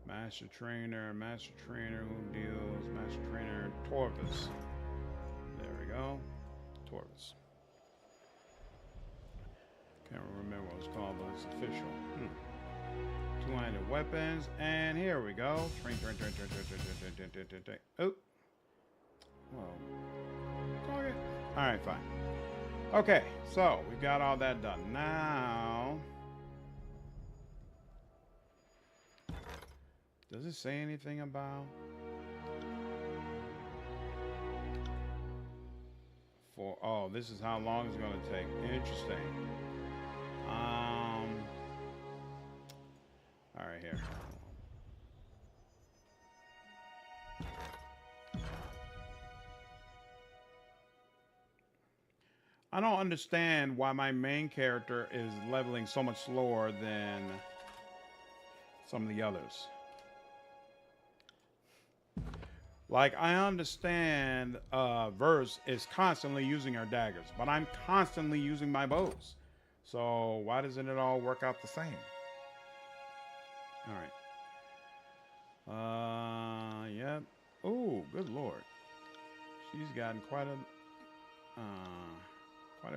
Master trainer, who deals, master trainer, Torvis. There we go, Torvis. Can't remember what it's called, but it's official. Two-handed weapons, and here we go. Train. Oh. Whoa. Target. All right, fine. Okay, so we got all that done. Now, does it say anything about oh, this is how long it's going to take. Interesting. All right, here. I don't understand why my main character is leveling so much slower than some of the others. Like, I understand Verse is constantly using her daggers, but I'm constantly using my bows. So why doesn't it all work out the same? All right. Yep. Oh, good lord. She's gotten quite a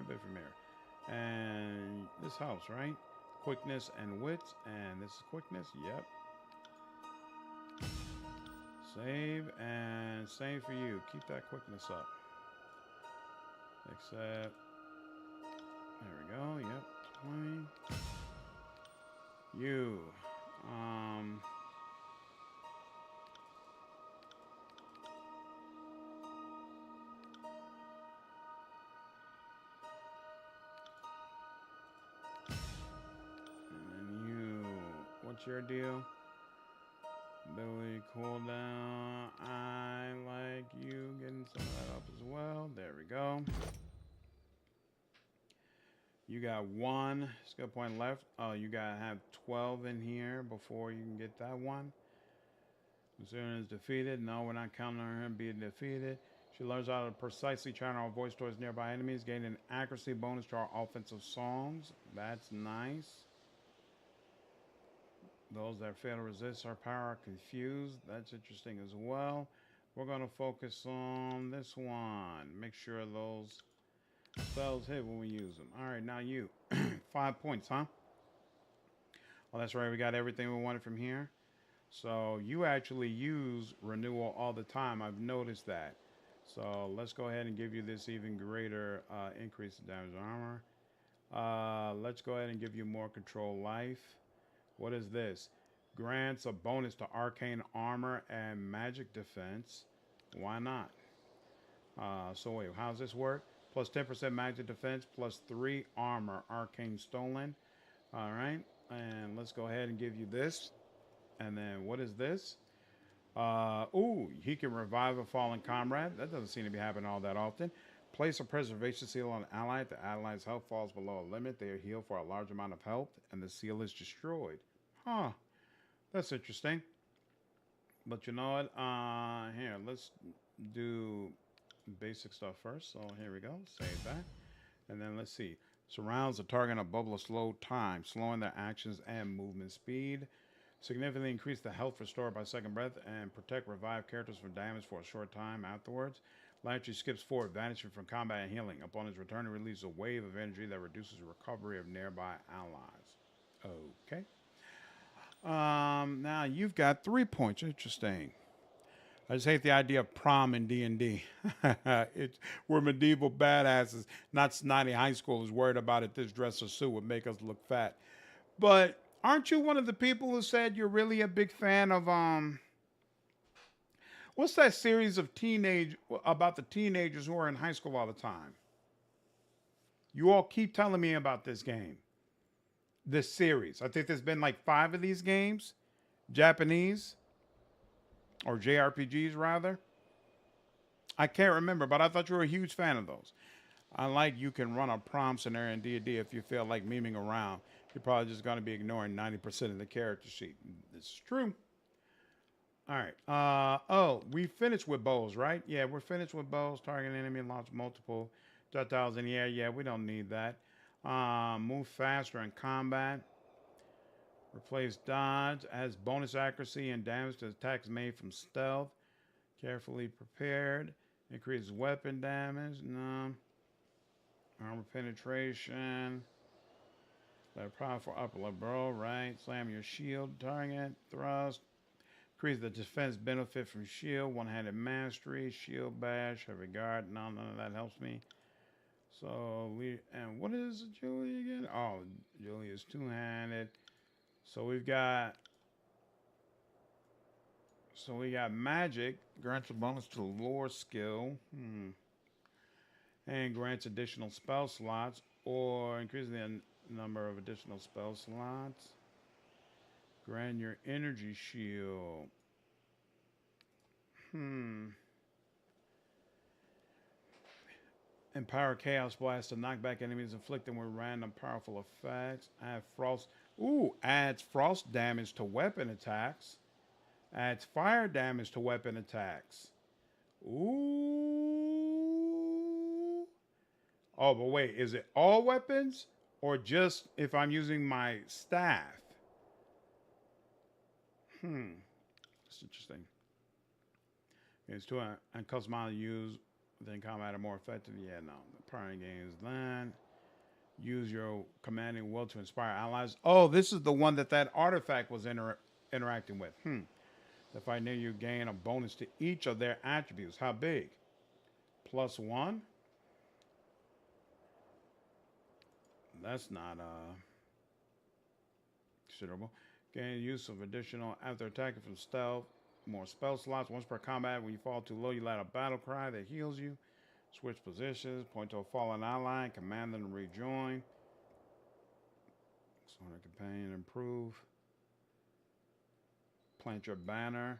bit from here. And this helps, right? Quickness and wits, and this is quickness. Yep. Save, and same for you. Keep that quickness up. Except, there we go. Yep, 20. You, and then you, what's your deal? Ability cooldown. I like you getting some of that up as well. There we go. You got 1 skill point left. Oh, you gotta have 12 in here before you can get that one. Considering is defeated. No, we're not counting on him being defeated. She learns how to precisely channel our voice towards nearby enemies, gaining an accuracy bonus to our offensive songs. That's nice. Those that fail to resist our power are confused. That's interesting as well. We're going to focus on this one. Make sure those spells hit when we use them. All right, now you. 5 points, huh? Well, that's right. We got everything we wanted from here. So you actually use renewal all the time. I've noticed that. So let's go ahead and give you this even greater increase in damage armor. Let's go ahead and give you more control life. What is this? Grants a bonus to arcane armor and magic defense. Why not? So wait, how's this work? Plus 10% magic defense, plus 3 armor, arcane stolen. All right, and let's go ahead and give you this. And then what is this? Ooh, he can revive a fallen comrade. That doesn't seem to be happening all that often. Place a preservation seal on an ally. If the ally's health falls below a limit, they are healed for a large amount of health, and the seal is destroyed. Huh. That's interesting. But you know what? Here, let's do basic stuff first. So here we go. Save that. And then let's see. Surrounds the target in a bubble of slow time, slowing their actions and movement speed. Significantly increase the health restored by second breath and protect revived characters from damage for a short time afterwards. Landry skips forward, vanishing from combat and healing. Upon his return, he releases a wave of energy that reduces recovery of nearby allies. Okay. Now you've got 3 points. Interesting. I just hate the idea of prom in D&D. We're medieval badasses, not snotty high schoolers worried about it. This dress or suit would make us look fat. But aren't you one of the people who said you're really a big fan of what's that series of about the teenagers who are in high school all the time? You all keep telling me about this game. This series. I think there's been like 5 of these games. Japanese. Or JRPGs, rather. I can't remember, but I thought you were a huge fan of those. I like you can run a prom scenario in D&D if you feel like memeing around. You're probably just going to be ignoring 90% of the character sheet. This is true. All right. Oh, we finished with bows, right? Yeah, we're finished with bows. Target enemy launch multiple projectiles in the air. Yeah, we don't need that. Move faster in combat. Replace dodge. Has bonus accuracy and damage to attacks made from stealth. Carefully prepared. Increases weapon damage. No. Armor penetration. Let powerful upper bro, right? Slam your shield target. Thrust. Increase the defense benefit from shield. One-handed mastery. Shield bash. Heavy guard. No, none of that helps me. So and what is Julie again? Oh, Julie is two-handed. So we got magic. Grants a bonus to lore skill. And grants additional spell slots or increasing the number of additional spell slots. Grant your energy shield. Empower Chaos Blast to knock back enemies inflicted with random powerful effects. Add frost. Ooh, adds frost damage to weapon attacks. Adds fire damage to weapon attacks. Ooh. Oh, but wait, is it all weapons or just if I'm using my staff? That's interesting. It's to and customize use within combat are more effective. Yeah, no. The primary gains then. Use your commanding will to inspire allies. Oh, this is the one that artifact was interacting with. The fight near you gain a bonus to each of their attributes. How big? +1. That's not considerable. Gain use of additional after attacking from stealth. More spell slots. Once per combat. When you fall too low, you let a battle cry that heals you. Switch positions. Point to a fallen ally. Command them to rejoin. So a companion improve. Plant your banner.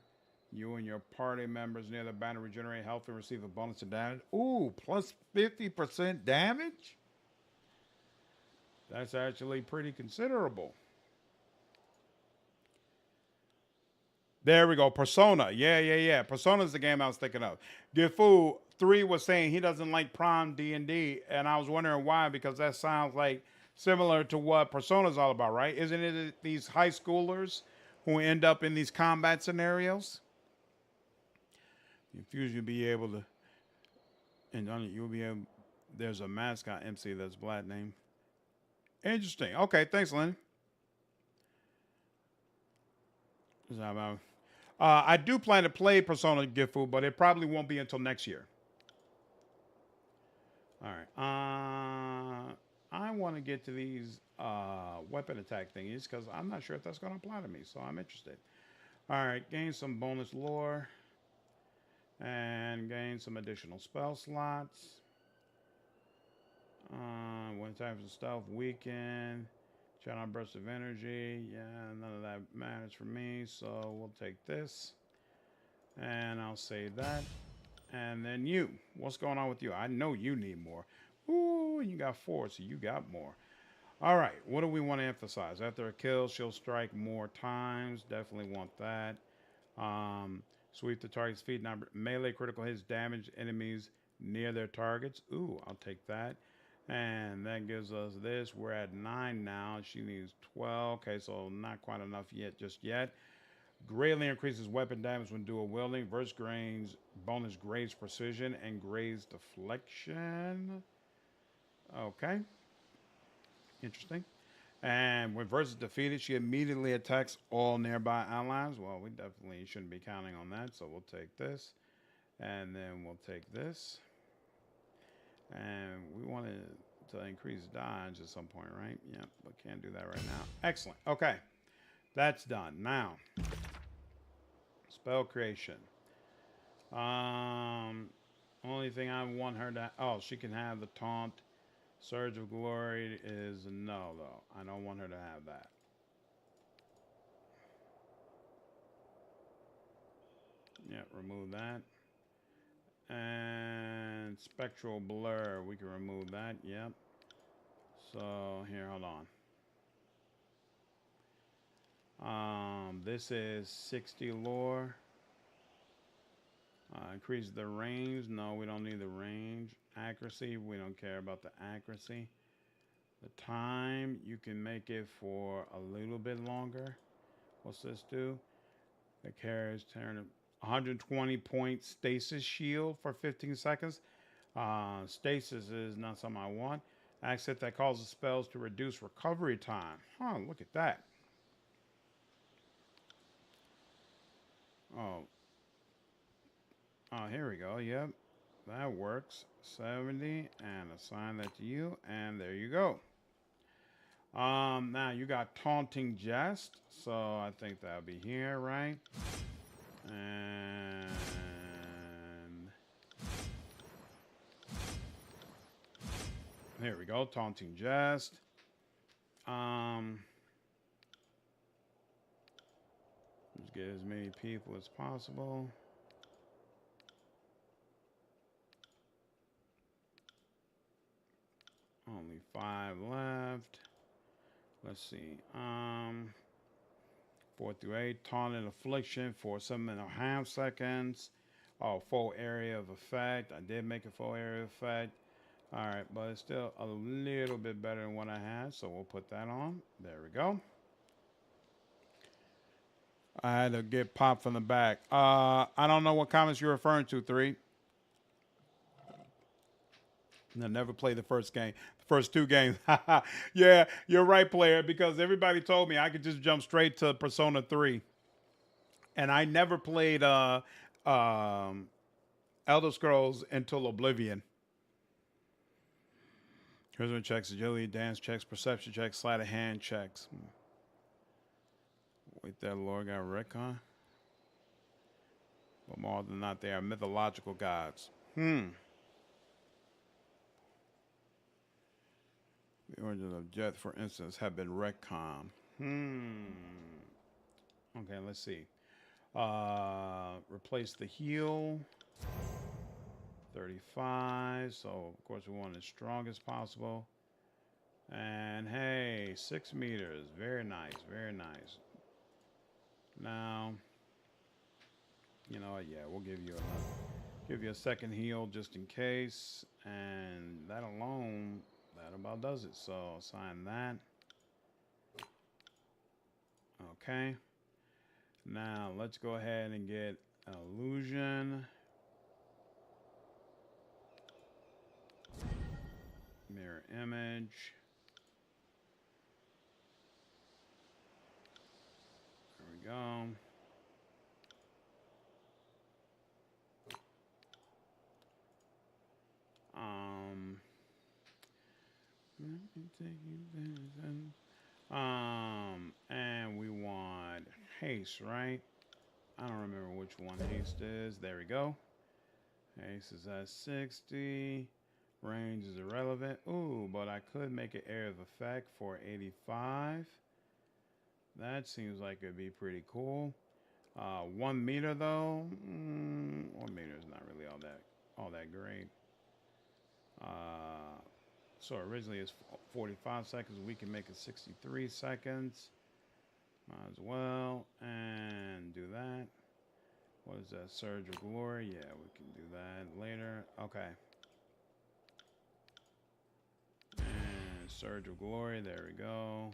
You and your party members near the banner regenerate health and receive a bonus to damage. Ooh, plus 50% damage? That's actually pretty considerable. There we go. Persona. Yeah. Persona's the game I was thinking of. Gifu 3 was saying he doesn't like Prime D&D, and I was wondering why, because that sounds like similar to what Persona's all about, right? Isn't it these high schoolers who end up in these combat scenarios? Infuse, you'll be able to, and you'll be able, there's a mascot MC that's black name. Interesting. Okay, thanks, Lynn. I do plan to play Persona Gifu, but it probably won't be until next year. All right. I want to get to these weapon attack thingies because I'm not sure if that's going to apply to me, so I'm interested. All right. Gain some bonus lore and gain some additional spell slots. When time for stealth, weaken. Channel burst of energy. Yeah, none of that matters for me, so we'll take this. And I'll save that. And then you. What's going on with you? I know you need more. Ooh, you got 4, so you got more. All right, what do we want to emphasize? After a kill, she'll strike more times. Definitely want that. Sweep the target's feet. Now, melee critical hits damage enemies near their targets. Ooh, I'll take that. And that gives us this. We're at 9 now. She needs 12. Okay, so not quite enough yet, just yet. Greatly increases weapon damage when dual wielding. Verse grains, bonus graze precision and graze deflection. Okay. Interesting. And when Verse is defeated, she immediately attacks all nearby allies. Well, we definitely shouldn't be counting on that, so we'll take this. And then we'll take this. And we wanted to increase dodge at some point, right? Yep, but can't do that right now. Excellent. Okay. That's done. Now, spell creation. Only thing I want her to... Oh, she can have the taunt. Surge of Glory is no, though. I don't want her to have that. Yep, remove that. And Spectral Blur, we can remove that. Yep. So, here, hold on. This is 60 lore. Increase the range. No, we don't need the range. Accuracy, we don't care about the accuracy. The time, you can make it for a little bit longer. What's this do? It carries 120 point stasis shield for 15 seconds. Stasis is not something I want. Accent that causes spells to reduce recovery time. Huh, look at that. Oh, here we go. Yep, that works. 70, and assign that to you, and there you go. Now you got Taunting Jest, so I think that'll be here, right? And here we go, Taunting Jest. Let's get as many people as possible. Only 5 left. Let's see. 4 through 8. Taunted Affliction for 7.5 seconds. Oh, full area of effect. I did make a full area of effect. All right, but it's still a little bit better than what I had, so we'll put that on. There we go. I had to get popped from the back. I don't know what comments you're referring to, 3. I never played the first game. The first 2 games. Yeah, you're right, player, because everybody told me I could just jump straight to Persona 3. And I never played Elder Scrolls until Oblivion. Charisma checks, agility, dance checks, perception checks, sleight of hand checks. Wait, that Lord got retcon? But more than not, they are mythological gods. The origins of Jet, for instance, have been retcon. Okay, let's see. Replace the heal. 35. So, of course, we want as strong as possible. And, hey, 6 meters. Very nice. Very nice. Now, you know what? Yeah, we'll give you a second heal just in case. And that alone, that about does it. So, assign that. Okay. Now, let's go ahead and get illusion. Mirror image. There we go. And we want haste, right? I don't remember which one haste is. There we go. Haste is at 60. Range is irrelevant. Ooh, but I could make an area of effect for 85. That seems like it'd be pretty cool. 1 meter though. 1 meter is not really all that great. So originally it's 45 seconds. We can make it 63 seconds. Might as well. And do that. What is that? Surge of Glory? Yeah, we can do that later. Okay. And Surge of Glory. There we go.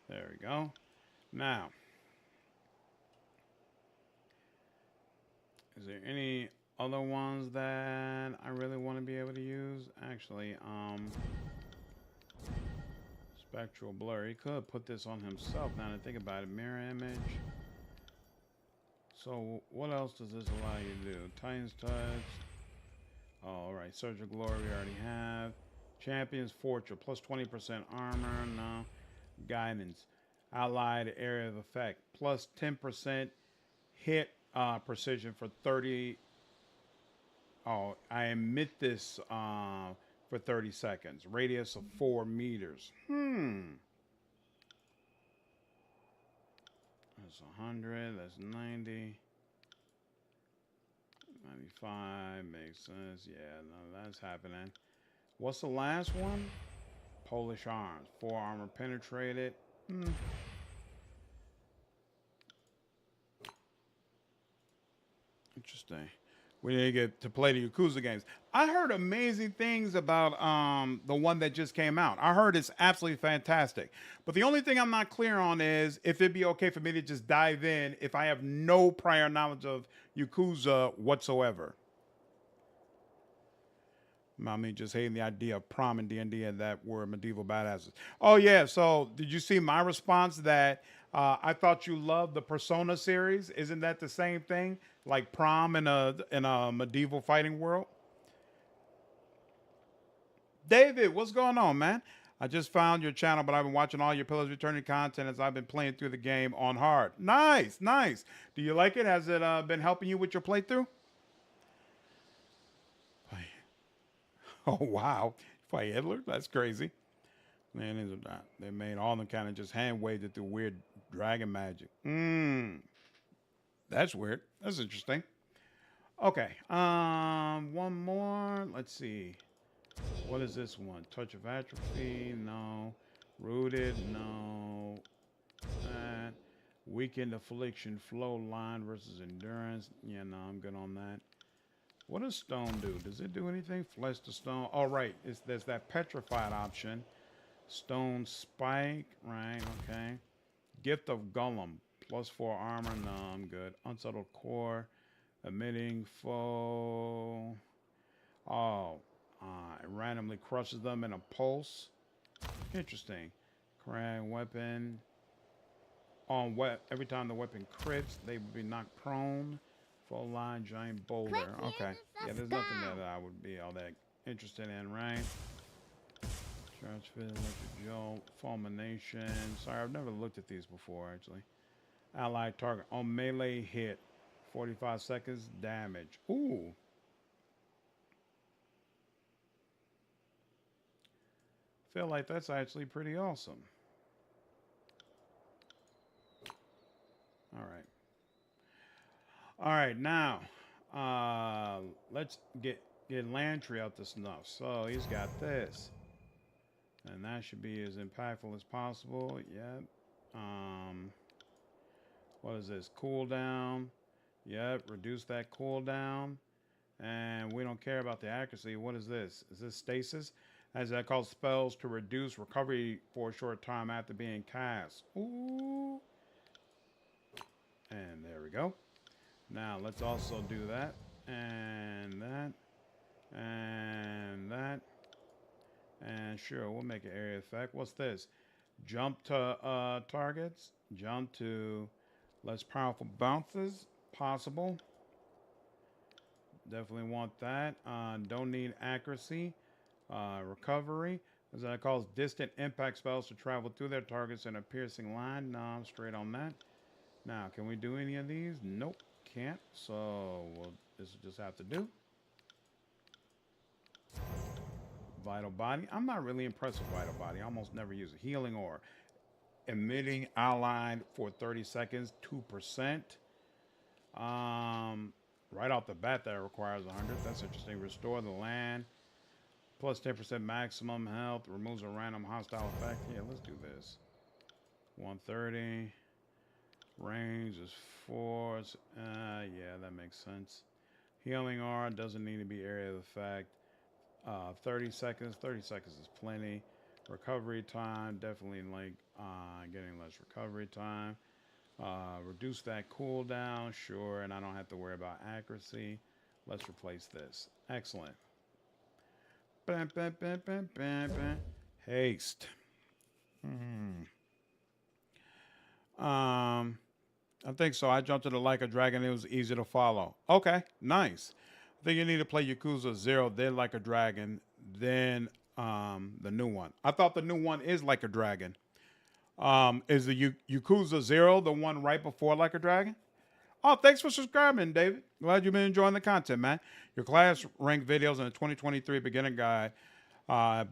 There we go. Now, is there any other ones that I really want to be able to use? Actually, Spectral Blur. He could put this on himself now that I think about it. Mirror image. So what else does this allow you to do? Titan's Touch. Oh, all right. Surge of Glory we already have. Champion's Fortress. Plus 20% armor. No. Guidance. Allied area of effect. Plus 10% hit precision for 30. Oh, I emit this for 30 seconds. Radius of 4 meters. That's 100. That's 90. 95 makes sense. Yeah, no, that's happening. What's the last one? Polish arms. 4 armor penetrated. Interesting. We need to get to play the Yakuza games. I heard amazing things about the one that just came out. I heard it's absolutely fantastic. But the only thing I'm not clear on is if it'd be okay for me to just dive in if I have no prior knowledge of Yakuza whatsoever. I mean, just hating the idea of prom and D&D and that were medieval badasses. Oh, yeah. So did you see my response that I thought you loved the Persona series? Isn't that the same thing? Like prom in a medieval fighting world? David, what's going on, man? I just found your channel, but I've been watching all your Pillars of Eternity content as I've been playing through the game on hard. Nice, nice. Do you like it? Has it been helping you with your playthrough? Oh, wow. Fight Hitler? That's crazy. Man, they made all them kind of just hand waved it through weird Dragon magic. That's weird. That's interesting. Okay. One more. Let's see. What is this one? Touch of atrophy? No. Rooted? No. Weakened affliction flow line versus endurance. Yeah, no, I'm good on that. What does stone do? Does it do anything? Flesh to stone. Oh, right. There's that petrified option. Stone spike. Right. Okay. Gift of Golem. +4 armor. No, I'm good. Unsettled core. Emitting foe. Oh. It randomly crushes them in a pulse. Interesting. Crack weapon. Every time the weapon crits, they would be knocked prone. Full line giant boulder. Okay. Yeah, there's nothing that I would be all that interested in, right? Charge fit, electric jolt, fulmination. Sorry, I've never looked at these before, actually. Allied target on melee hit. 45 seconds damage. Ooh. Feel like that's actually pretty awesome. All right. All right, now let's get Lantry out the snuff. So he's got this, and that should be as impactful as possible. Yep. What is this? Cooldown. Yep. Reduce that cooldown, and we don't care about the accuracy. What is this? Is this stasis? As that calls spells to reduce recovery for a short time after being cast. Ooh. And there we go. Now let's also do that, and that, and that, and sure, we'll make an area effect. What's this? Jump to targets, jump to less powerful bounces, possible. Definitely want that. Don't need accuracy. Recovery, as that calls distant impact spells to travel through their targets in a piercing line. No, I'm straight on that. Now, can we do any of these? Nope, can't. So this will just have to do. Vital Body. I'm not really impressed with Vital Body. I almost never use it. Healing Aura. Emitting allied for 30 seconds, 2%. Right off the bat, that requires 100. That's interesting. Restore the land. Plus 10% maximum health. Removes a random hostile effect. Yeah, let's do this. 130. Range is 4. Yeah, that makes sense. Healing Aura doesn't need to be area of effect. 30 seconds. 30 seconds is plenty. Recovery time, definitely like getting less recovery time. Reduce that cooldown, sure, and I don't have to worry about accuracy. Let's replace this. Excellent. Bam, bam, bam, bam, bam, bam. Haste. I think so. I jumped to the Like a Dragon. It was easy to follow. Okay, nice. I think you need to play Yakuza 0, then Like a Dragon, then the new one. I thought the new one is Like a Dragon. Is the Yakuza 0 the one right before Like a Dragon? Oh, thanks for subscribing, David. Glad you've been enjoying the content, man. Your class ranked videos in the 2023 beginner guide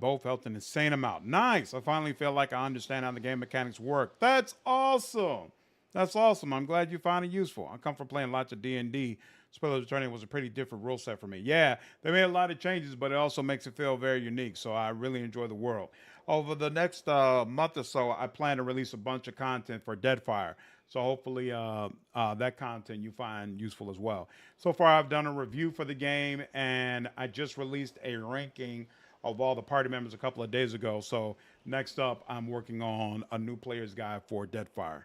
both helped an insane amount. Nice. I finally feel like I understand how the game mechanics work. That's awesome. That's awesome. I'm glad you find it useful. I come from playing lots of D&D. Spoilers Returning was a pretty different rule set for me. Yeah, they made a lot of changes, but it also makes it feel very unique. So I really enjoy the world. Over the next month or so, I plan to release a bunch of content for Deadfire. So hopefully that content you find useful as well. So far, I've done a review for the game, and I just released a ranking of all the party members a couple of days ago. So next up, I'm working on a new player's guide for Deadfire.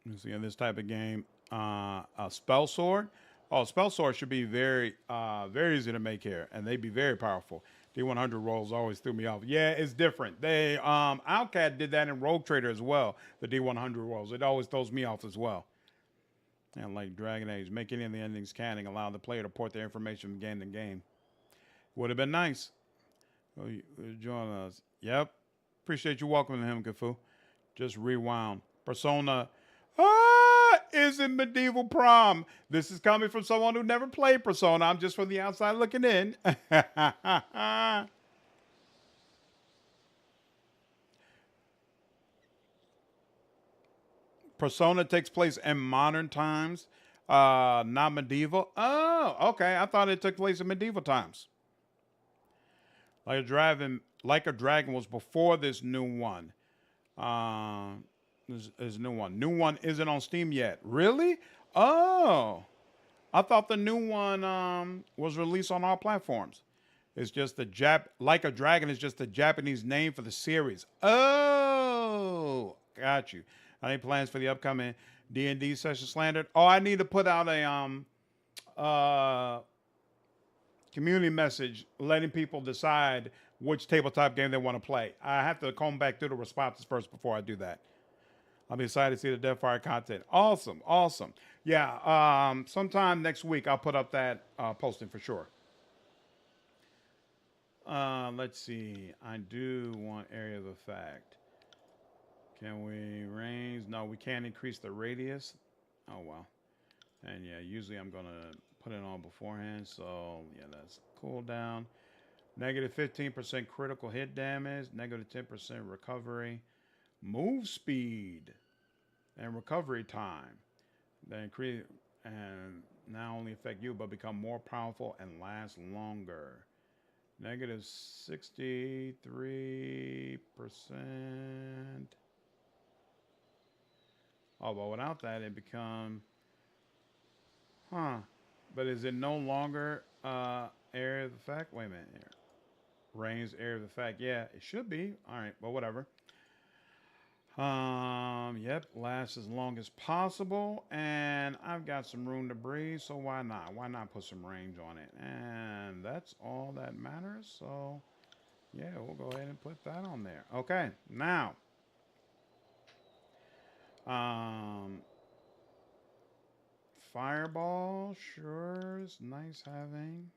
You see, in this type of game, a spell sword. Oh, spell sword should be very easy to make here, and they'd be very powerful. D100 rolls always threw me off. Yeah, it's different. They Outcat did that in Rogue Trader as well. The D100 rolls, it always throws me off as well. And like Dragon Age, make any of the endings canning, allow the player to port their information from game to game. Would have been nice. Oh, you join us. Yep. Appreciate you welcoming him, Gafu. Just rewound. Persona is in Medieval Prom. This is coming from someone who never played Persona. I'm just from the outside looking in. Persona takes place in modern times, not medieval. Oh, okay. I thought it took place in medieval times. Like a Dragon was before this new one. This new one. New one isn't on Steam yet. Really? Oh, I thought the new one was released on all platforms. It's just Like a Dragon is just the Japanese name for the series. Oh, got you. Any plans for the upcoming D&D session slandered? Oh, I need to put out a community message letting people decide which tabletop game they want to play. I have to comb back through the responses first before I do that. I'll be excited to see the Deathfire content. Awesome, awesome. Yeah, sometime next week I'll put up that posting for sure. Let's see. I do want area of effect. Can we range? No, we can't increase the radius. Oh, well. And yeah, usually I'm going to put it on beforehand. So yeah, that's cooldown. Negative 15% critical hit damage. Negative 10% recovery. Move speed. And recovery time. They increase and now only affect you, but become more powerful and last longer. Negative 63%. Oh, but without that, it become, But is it no longer area of effect? Wait a minute here. Range area of effect. Yeah, it should be. All right, but whatever. Yep, lasts as long as possible, and I've got some room to breathe, so why not? Why not put some range on it? And that's all that matters, so yeah, we'll go ahead and put that on there. Okay, now, Fireball, sure, is nice having.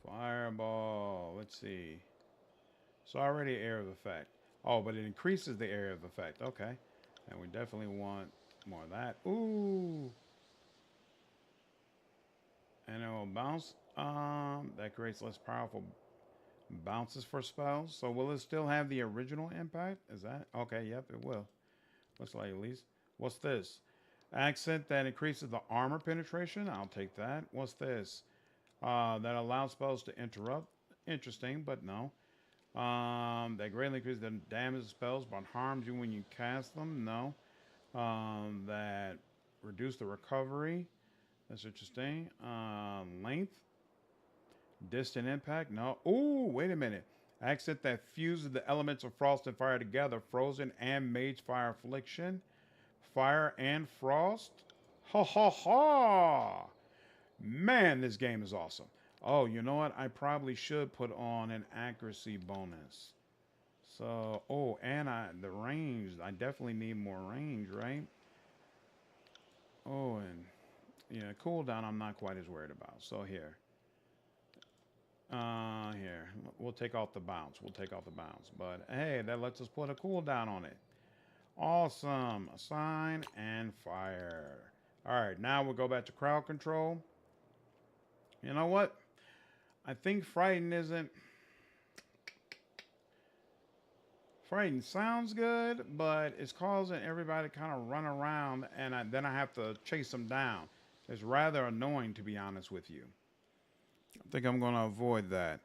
Fireball, let's see. It's already area of effect. Oh, but it increases the area of effect. Okay. And we definitely want more of that. Ooh. And it will bounce. That creates less powerful bounces for spells. So will it still have the original impact? Is that? Okay, yep, it will. Looks like at least. What's this? Accent that increases the armor penetration. I'll take that. What's this? That allows spells to interrupt. Interesting, but no. That greatly increases the damage of spells but harms you when you cast them. No. That reduce the recovery. That's interesting. Length. Distant impact. No. Ooh, wait a minute. Accent that fuses the elements of frost and fire together. Frozen and mage fire affliction. Fire and frost. Ha ha ha. Man, this game is awesome. Oh, you know what? I probably should put on an accuracy bonus. So, oh, and the range. I definitely need more range, right? Oh, and yeah, cooldown I'm not quite as worried about. So here. Here. We'll take off the bounce. We'll take off the bounce. But hey, that lets us put a cooldown on it. Awesome. Assign and fire. All right, now we'll go back to crowd control. You know what? I think frighten isn't. Frighten sounds good, but it's causing everybody to kind of run around, and then I have to chase them down. It's rather annoying, to be honest with you. I think I'm going to avoid that.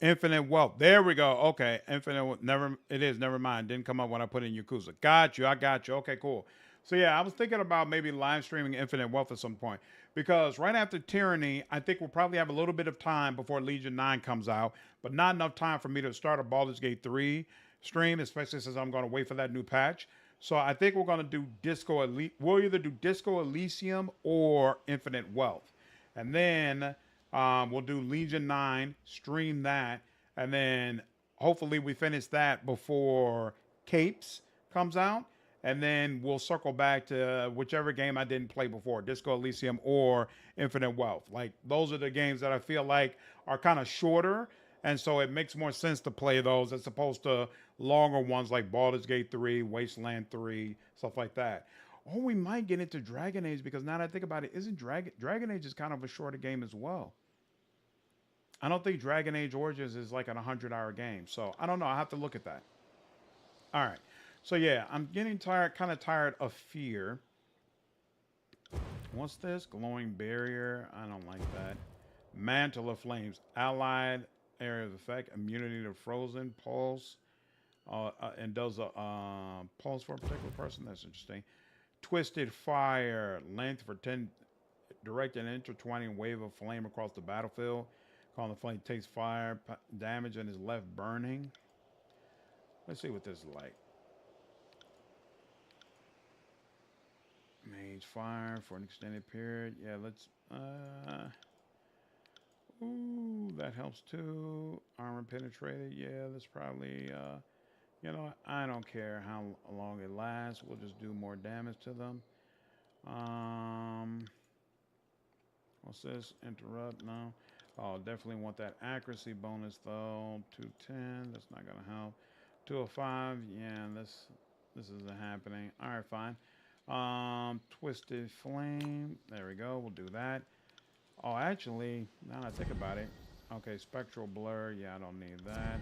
Infinite wealth. There we go. Okay, infinite. Never mind. Didn't come up when I put in Yakuza. Got you. I got you. Okay, cool. So yeah, I was thinking about maybe live streaming Infinite Wealth at some point, because right after Tyranny, I think we'll probably have a little bit of time before Legion 9 comes out, but not enough time for me to start a Baldur's Gate 3 stream, especially since I'm going to wait for that new patch. So I think we're going to do Disco Elite. We'll either do Disco Elysium or Infinite Wealth, and then we'll do Legion 9, stream that, and then hopefully we finish that before Capes comes out. And then we'll circle back to whichever game I didn't play before, Disco Elysium or Infinite Wealth. Like, those are the games that I feel like are kind of shorter, and so it makes more sense to play those as opposed to longer ones like Baldur's Gate 3, Wasteland 3, stuff like that. Or we might get into Dragon Age, because now that I think about it, isn't Dragon Age is kind of a shorter game as well. I don't think Dragon Age Origins is like an 100-hour game, so I don't know. I'll have to look at that. All right. So yeah, I'm getting tired, kind of tired of fear. What's this? Glowing barrier. I don't like that. Mantle of flames. Allied area of effect. Immunity to frozen. Pulse. And does a pulse for a particular person. That's interesting. Twisted fire. Length for 10. Direct and intertwining wave of flame across the battlefield. Calling the flame takes fire. Damage and is left burning. Let's see what this is like. Mage fire for an extended period. Yeah, let's ooh, that helps too. Armor penetrated. Yeah, that's probably you know, I don't care how long it lasts. We'll just do more damage to them. What's this? Interrupt? No. Oh, definitely want that accuracy bonus though. 210. That's not gonna help. 205. Yeah, this isn't happening. All right, fine. Twisted flame. There we go. We'll do that. Oh, actually, now that I think about it. Okay, spectral blur. Yeah, I don't need that.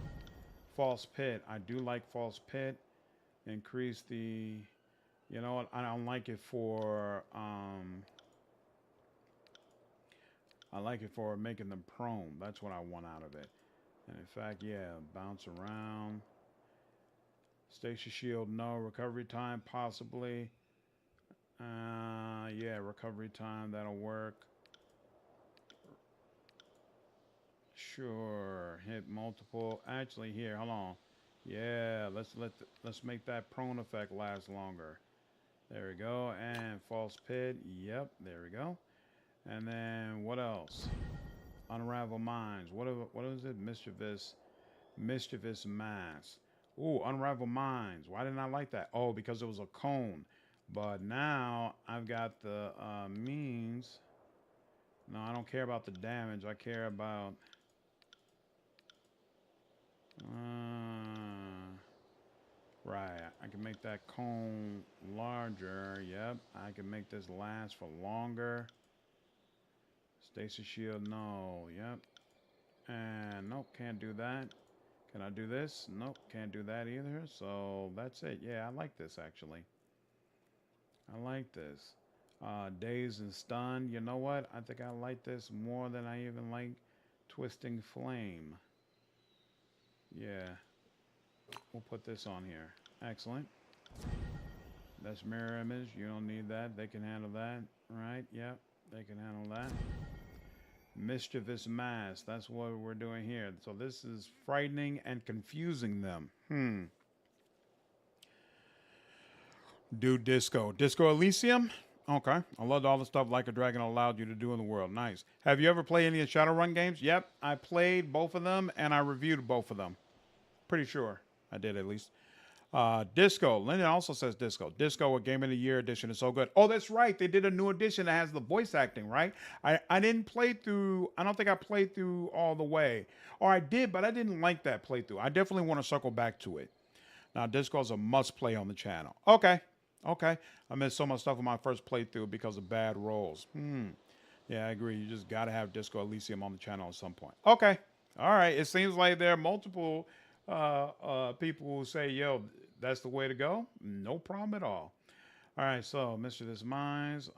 False pit. I do like false pit. Increase the. You know what? I don't like it for. I like it for making them prone. That's what I want out of it. And in fact, yeah, bounce around. Stasis shield, no. Recovery time, possibly. Yeah, recovery time, that'll work. Sure, hit multiple. Actually, here, hold on. Yeah, let's make that prone effect last longer. There we go. And false pit. Yep, there we go. And then what else? Unravel minds. What is it? Mischievous mass. Ooh, unravel minds. Why didn't I like that? Oh, because it was a cone. But now I've got the means. No, I don't care about the damage. I care about. Right. I can make that cone larger. Yep. I can make this last for longer. Stasis shield. No. Yep. And nope. Can't do that. Can I do this? Nope. Can't do that either. So that's it. Yeah, I like this actually. I like this. Dazed and stunned. You know what? I think I like this more than I even like Twisting Flame. Yeah. We'll put this on here. Excellent. That's mirror image. You don't need that. They can handle that. Right? Yep. They can handle that. Mischievous mass. That's what we're doing here. So this is frightening and confusing them. Do Disco. Disco Elysium? Okay. I loved all the stuff Like a Dragon allowed you to do in the world. Nice. Have you ever played any of the Shadowrun games? Yep. I played both of them and I reviewed both of them. Pretty sure I did at least. Disco. Lyndon also says Disco. Disco, a Game of the Year edition is so good. Oh, that's right. They did a new edition that has the voice acting, right? I didn't play through. I don't think I played through all the way. Or I did, but I didn't like that playthrough. I definitely want to circle back to it. Now, Disco is a must play on the channel. Okay. Okay. I missed so much stuff on my first playthrough because of bad rolls. Yeah, I agree. You just got to have Disco Elysium on the channel at some point. Okay. All right. It seems like there are multiple people who say, yo, that's the way to go. No problem at all. All right, so Mischievous Minds.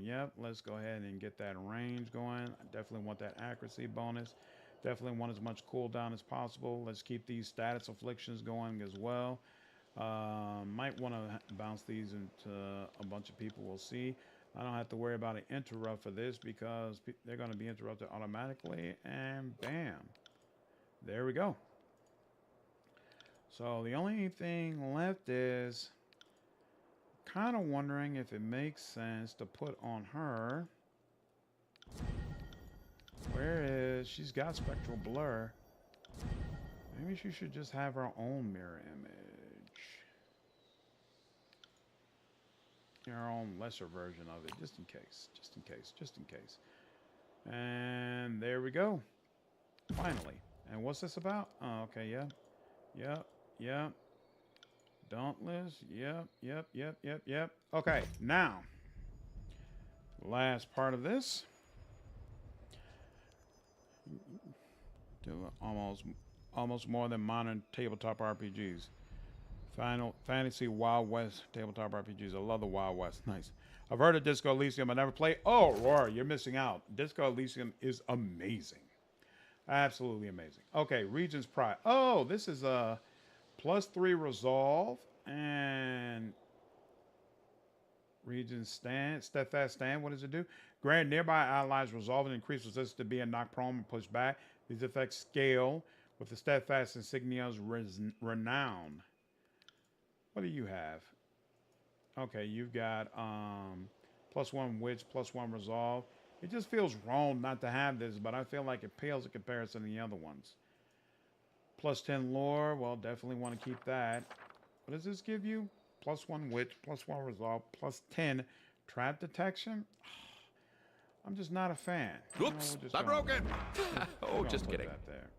Yep, let's go ahead and get that range going. I definitely want that accuracy bonus. Definitely want as much cooldown as possible. Let's keep these status afflictions going as well. Might want to bounce these into a bunch of people. We'll see. I don't have to worry about an interrupt for this because they're going to be interrupted automatically. And bam. There we go. So the only thing left is kind of wondering if it makes sense to put on her. Where is she's got spectral blur? Maybe she should just have her own mirror image. Her own lesser version of it, just in case, just in case, just in case. And there we go. Finally. And what's this about? Oh, okay, yeah. Yep. Yep. Dauntless. Yep. Okay, now, last part of this. Do almost more than modern tabletop RPGs. Final Fantasy Wild West tabletop RPGs. I love the Wild West. Nice. I've heard of Disco Elysium. I never played. Oh, Roar, you're missing out. Disco Elysium is amazing. Absolutely amazing. Okay, Regent's Pride. Oh, this is a +3 resolve and Regent's Stand, Steadfast Stand. What does it do? Grant nearby allies resolve and increase resistance to being knocked prone and pushed back. These effects scale with the Steadfast Insignia's renown. What do you have? Okay, you've got +1 Witch, +1 Resolve. It just feels wrong not to have this, but I feel like it pales in comparison to the other ones. +10 Lore. Well, definitely want to keep that. What does this give you? +1 Witch, +1 Resolve, +10 Trap Detection. I'm just not a fan. Whoops, I broke it. Oh, just kidding. That there.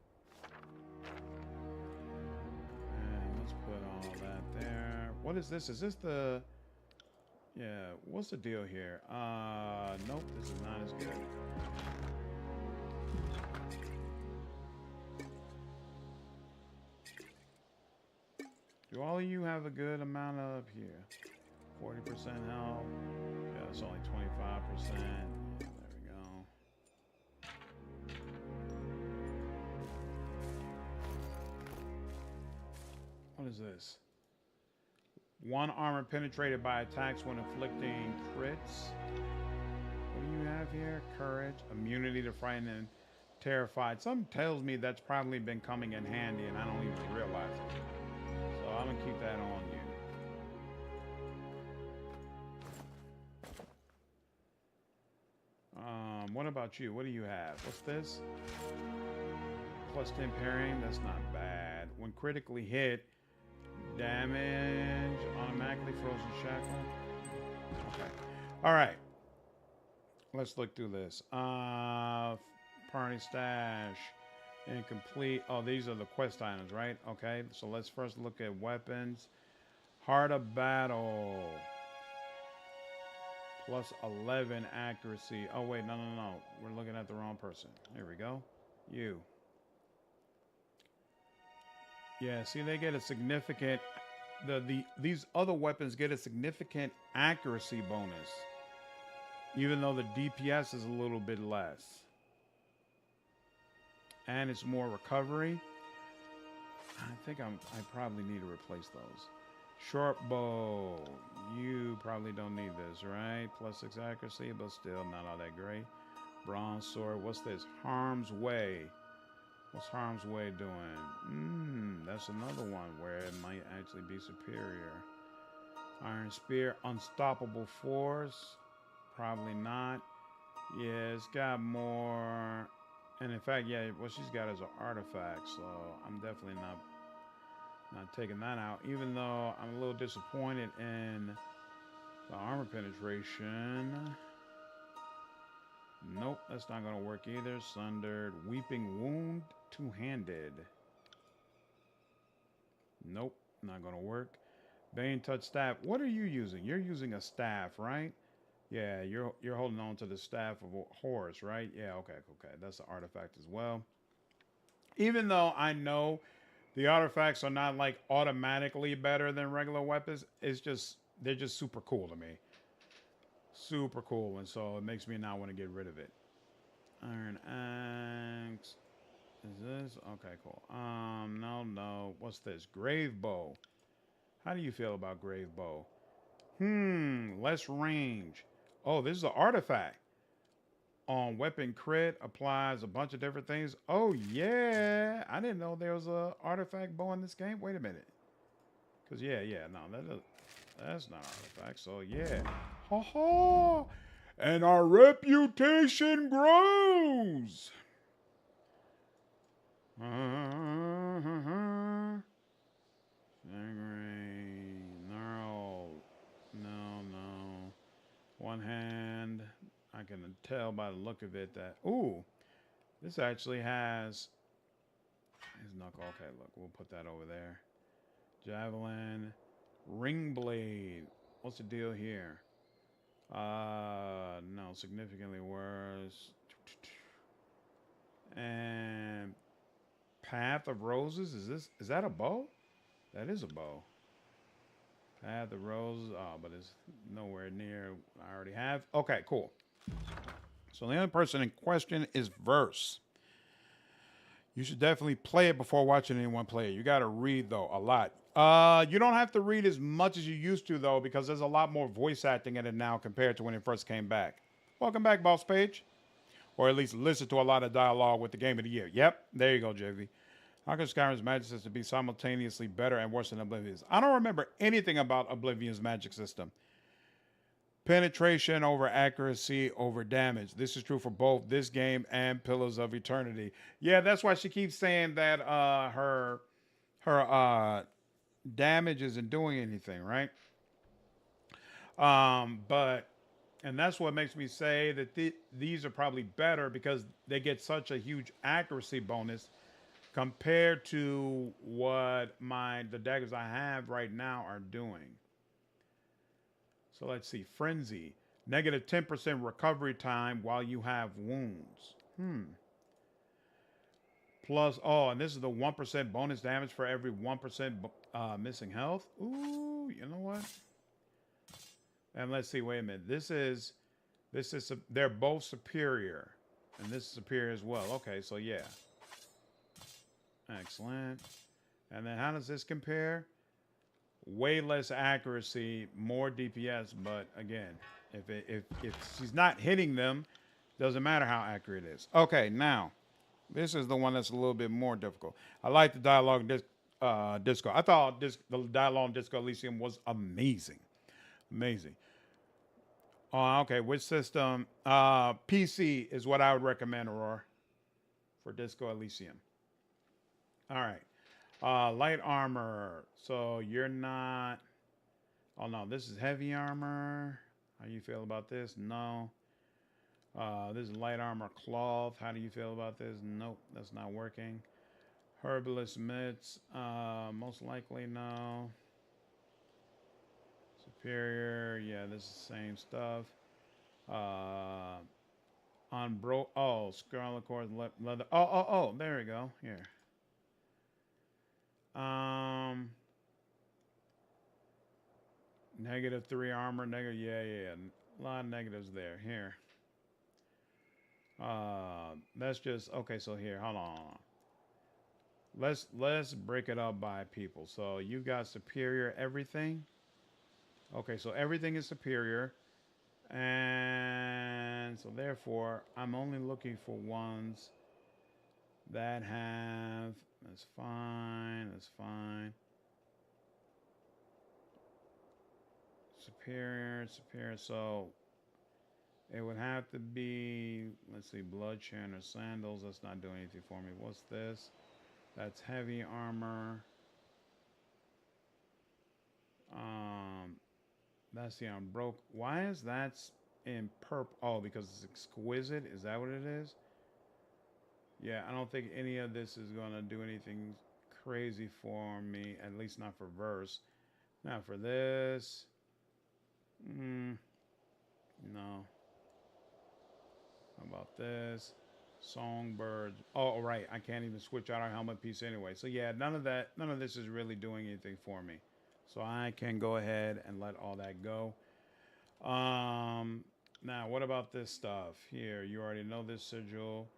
And let's put all that there. What is this? Is this the... Yeah, what's the deal here? Nope, this is not as good. Do all of you have a good amount up here? 40% health. Yeah, it's only 25%. Yeah, there we go. What is this? 1 armor penetrated by attacks when inflicting crits. What do you have here? Courage, immunity to frightened and terrified. Something tells me that's probably been coming in handy and I don't even realize it. So I'm gonna keep that on you. What about you? What do you have? What's this? +10 parrying. That's not bad. When critically hit, damage automatically frozen shackle. Okay. All right. Let's look through this. Party stash. Incomplete. Oh, these are the quest items, right? Okay. So let's first look at weapons. Heart of Battle. +11 accuracy. Oh, wait. No. We're looking at the wrong person. Here we go. You. Yeah, see, they get a significant... These other weapons get a significant accuracy bonus. Even though the DPS is a little bit less. And it's more recovery. I think I probably need to replace those. Short bow. You probably don't need this, right? +6 accuracy, but still not all that great. Bronze sword. What's this? Harm's Way. What's Harm's Way doing? That's another one where it might actually be superior. Iron Spear. Unstoppable Force. Probably not. Yeah, it's got more... And in fact, yeah, what she's got is an artifact, so I'm definitely not taking that out, even though I'm a little disappointed in the armor penetration. Nope, that's not going to work either. Sundered. Weeping Wound. Two-handed. Nope, not going to work. Bane Touch Staff. What are you using? You're using a staff, right? Yeah, you're holding on to the Staff of Horus, right? Yeah, okay. That's the artifact as well. Even though I know the artifacts are not like automatically better than regular weapons, they're just super cool to me. Super cool, and so it makes me not want to get rid of it. Iron Axe. Is this? Okay, cool. No. What's this? Grave Bow. How do you feel about Grave Bow? Less range. Oh, this is an artifact. On weapon crit, applies a bunch of different things. Oh, yeah. I didn't know there was a artifact bow in this game. Wait a minute. Because, no, that's not artifact. So, yeah. Ha ha. And our reputation grows. No. One hand. I can tell by the look of it that... Ooh. This actually has... His knuckle. Okay, look. We'll put that over there. Javelin. Ring blade. What's the deal here? No. Significantly worse. And... Path of Roses. Is that a bow? That is a bow. Add the roses. Oh, but it's nowhere near. I already have. Okay, cool. So the only person in question is Verse. You should definitely play it before watching anyone play it. You got to read, though, a lot. You don't have to read as much as you used to, though, because there's a lot more voice acting in it now compared to when it first came back. Welcome back, Boss Page. Or at least listen to a lot of dialogue with the Game of the Year. Yep, there you go, JV. How can Skyrim's magic system be simultaneously better and worse than Oblivion's? I don't remember anything about Oblivion's magic system. Penetration over accuracy over damage. This is true for both this game and Pillars of Eternity. Yeah, that's why she keeps saying that her damage isn't doing anything, right? But and that's what makes me say that these are probably better because they get such a huge accuracy bonus compared to what the daggers I have right now are doing. So let's see. Frenzy. Negative 10% recovery time while you have wounds. Plus, and this is the 1% bonus damage for every 1% missing health. Ooh, you know what? And let's see. Wait a minute. This is. They're both superior, and this is superior as well. Okay, so yeah. Excellent. And then how does this compare? Way less accuracy, more DPS, but again, if she's not hitting them, doesn't matter how accurate it is. Okay, now this is the one that's a little bit more difficult. I like the dialogue Disco. I thought the dialogue in Disco Elysium was amazing. Amazing. Oh, okay. Which system? PC is what I would recommend, Aurora, for Disco Elysium. All right. Light armor. So you're not. Oh no, this is heavy armor. How do you feel about this? No. This is light armor cloth. How do you feel about this? Nope, that's not working. Herbalist mitts. Most likely no. Superior. Yeah, this is the same stuff. Scarlet cord leather. Oh, there we go. Here. -3 armor, yeah. A lot of negatives there. Here. That's just okay, so here, hold on. Let's break it up by people. So you've got superior everything. Okay, so everything is superior. And so therefore I'm only looking for ones that have. That's fine. Superior. So it would have to be, let's see, bloodshed or sandals. That's not doing anything for me. What's this? That's heavy armor. That's the unbroke. Why is that in purple? Oh, because it's exquisite. Is that what it is? Yeah, I don't think any of this is going to do anything crazy for me, at least not for Verse. Now for this, no. How about this? Songbird. Oh, right. I can't even switch out our helmet piece anyway. So yeah, none of this is really doing anything for me. So I can go ahead and let all that go. Now, what about this stuff? Here, you already know this sigil.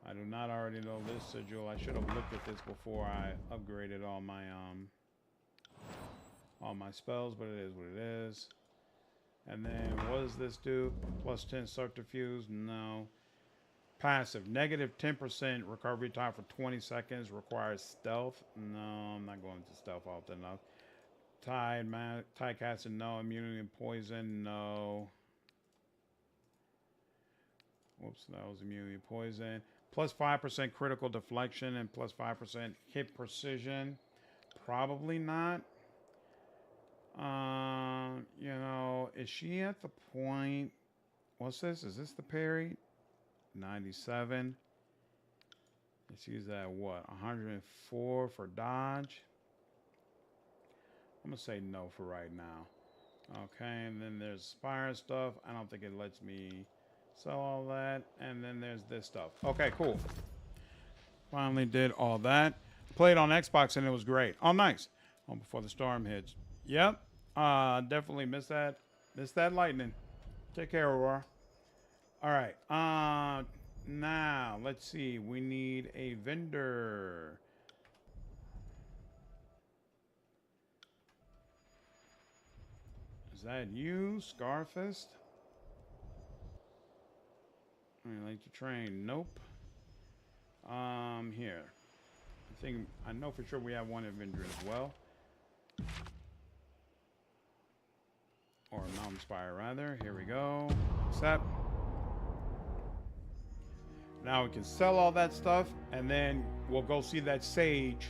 I do not already know this sigil. I should have looked at this before I upgraded all my spells, but it is what it is. And then what does this do? Plus 10 subterfuge? No. Passive. -10% recovery time for 20 seconds. Requires stealth? No, I'm not going to stealth often enough. Tide casting? No. Immunity and poison? No. Whoops, that was immunity and poison. Plus 5% critical deflection and plus 5% hit precision. Probably not. Is she at the point? What's this? Is this the parry? 97. And she's at what? 104 for dodge. I'm gonna say no for right now. Okay, and then there's Spire stuff. I don't think it lets me sell all that. And then there's this stuff. Okay, cool. Finally did all that. Played on Xbox and it was great. Oh, nice. Oh, before the storm hits. Yep. Definitely missed that. Missed that lightning. Take care, Aurora. All right. Now let's see. We need a vendor. Is that you, Scarfist? I like to train. Nope. Here. I know for sure we have one vendor as well. Or a mountain spire, rather. Here we go. Accept. Now we can sell all that stuff, and then we'll go see that sage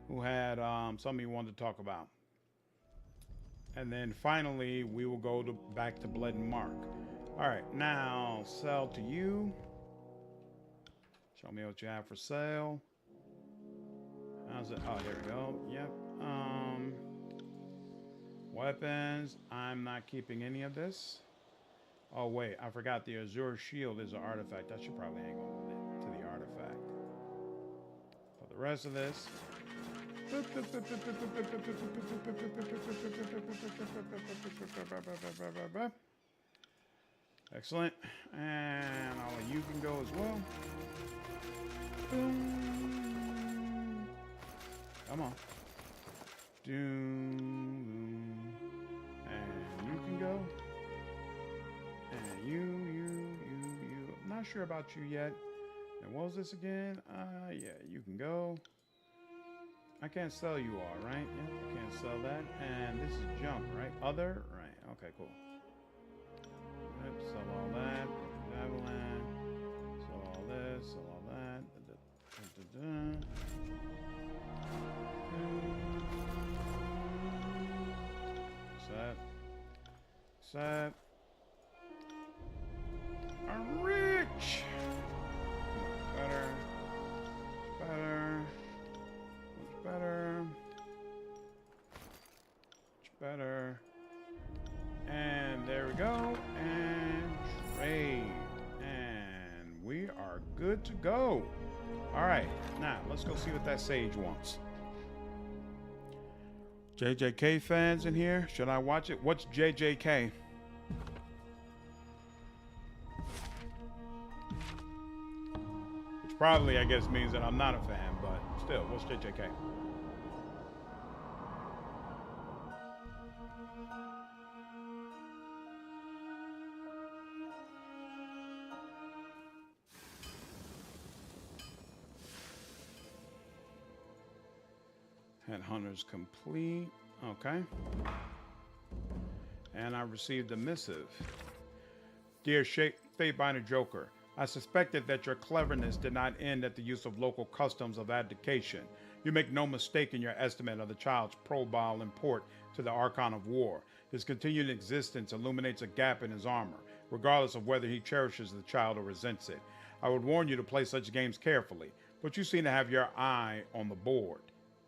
who had something he wanted to talk about. And then finally, we will go back to Bled and Mark. All right, now sell to you. Show me what you have for sale. How's it? Oh, here we go. Yep. Weapons. I'm not keeping any of this. Oh, wait. I forgot the Azure Shield is an artifact. I should probably hang on to the artifact. For the rest of this. Excellent. And all of you can go as well. Come on. And you can go. And you. I'm not sure about you yet. And what was this again? Yeah, you can go. I can't sell you all, right? Yep, I can't sell that. And this is junk, right? Other? Right. Okay, cool. Yep, sell all that. Javelin. Sell all this. Sell all that. Set. I'm rich. Better. Much better. And there we go. And trade. And we are good to go. All right. Now, let's go see what that sage wants. JJK fans in here? Should I watch it? What's JJK? Which probably, I guess, means that I'm not a fan, but still, what's JJK? Headhunters complete. Okay. And I received a missive. Dear Fatebinder Joker, I suspected that your cleverness did not end at the use of local customs of abdication. You make no mistake in your estimate of the child's probile import to the Archon of War. His continued existence illuminates a gap in his armor, regardless of whether he cherishes the child or resents it. I would warn you to play such games carefully, but you seem to have your eye on the board.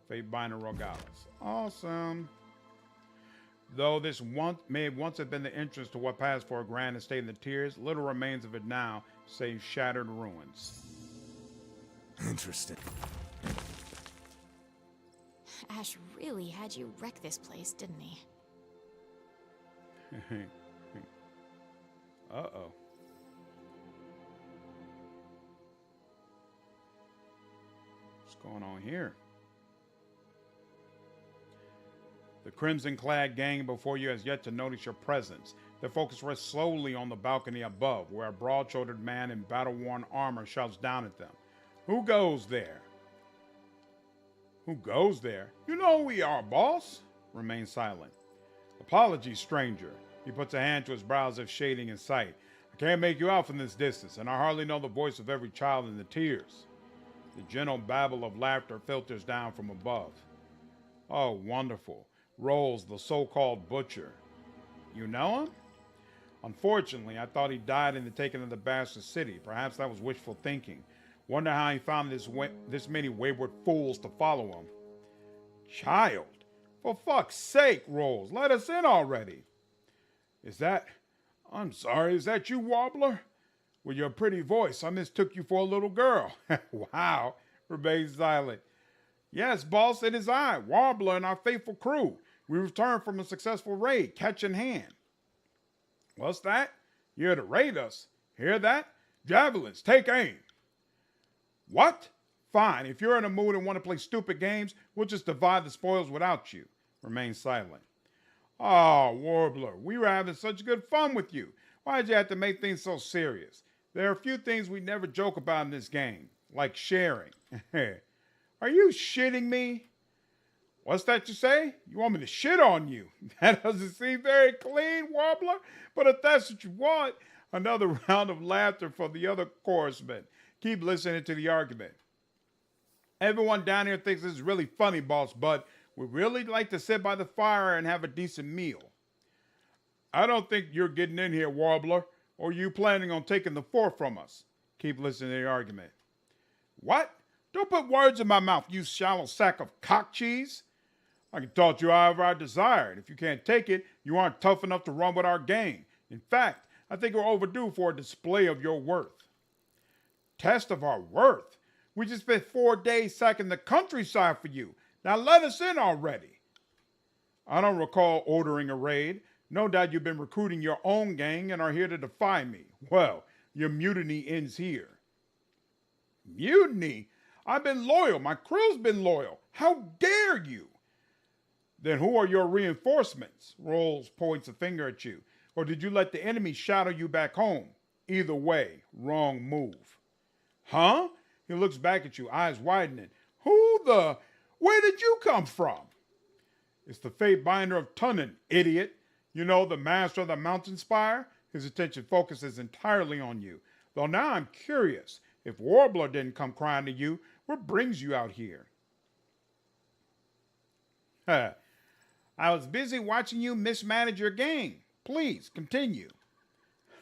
Fatebinder Rogalis. Awesome. Though this may once have been the entrance to what passed for a grand estate in the Tiers, little remains of it now, save shattered ruins. Interesting. Ash really had you wreck this place, didn't he? Uh-oh. What's going on here? The crimson-clad gang before you has yet to notice your presence. Their focus rests solely on the balcony above, where a broad-shouldered man in battle-worn armor shouts down at them. Who goes there? Who goes there? You know who we are, boss. Remain silent. Apologies, stranger. He puts a hand to his brow as if shading in sight. I can't make you out from this distance, and I hardly know the voice of every child in the Tiers. The gentle babble of laughter filters down from above. Oh, wonderful. Rolls, the so-called butcher. You know him? Unfortunately, I thought he died in the taking of the Bastard City. Perhaps that was wishful thinking. Wonder how he found this many wayward fools to follow him. Child, for fuck's sake, Rolls, let us in already. I'm sorry, is that you, Warbler? With your pretty voice, I mistook you for a little girl. Wow, remains silent. Yes, boss, it is I, Warbler, and our faithful crew. We returned from a successful raid, catch in hand. What's that? You're to raid us. Hear that? Javelins, take aim. What? Fine. If you're in a mood and want to play stupid games, we'll just divide the spoils without you. Remain silent. Oh, Warbler, we were having such good fun with you. Why'd you have to make things so serious? There are a few things we never joke about in this game, like sharing. Are you shitting me? What's that you say? You want me to shit on you? That doesn't seem very clean, Warbler. But if that's what you want, another round of laughter for the other chorusmen. Keep listening to the argument. Everyone down here thinks this is really funny, boss, but we'd really like to sit by the fire and have a decent meal. I don't think you're getting in here, Warbler, or you planning on taking the fort from us. Keep listening to the argument. What? Don't put words in my mouth, you shallow sack of cock cheese. I can talk to you however I desire, and if you can't take it, you aren't tough enough to run with our gang. In fact, I think we're overdue for a display of your worth. Test of our worth? We just spent 4 days sacking the countryside for you. Now let us in already. I don't recall ordering a raid. No doubt you've been recruiting your own gang and are here to defy me. Well, your mutiny ends here. Mutiny? I've been loyal. My crew's been loyal. How dare you? Then who are your reinforcements? Rolls points a finger at you. Or did you let the enemy shadow you back home? Either way, wrong move. Huh? He looks back at you, eyes widening. Where did you come from? It's the fate binder of Tunnan, idiot. You know, the master of the mountain spire? His attention focuses entirely on you. Though now I'm curious, if Warbler didn't come crying to you, what brings you out here? I was busy watching you mismanage your gang. Please, continue.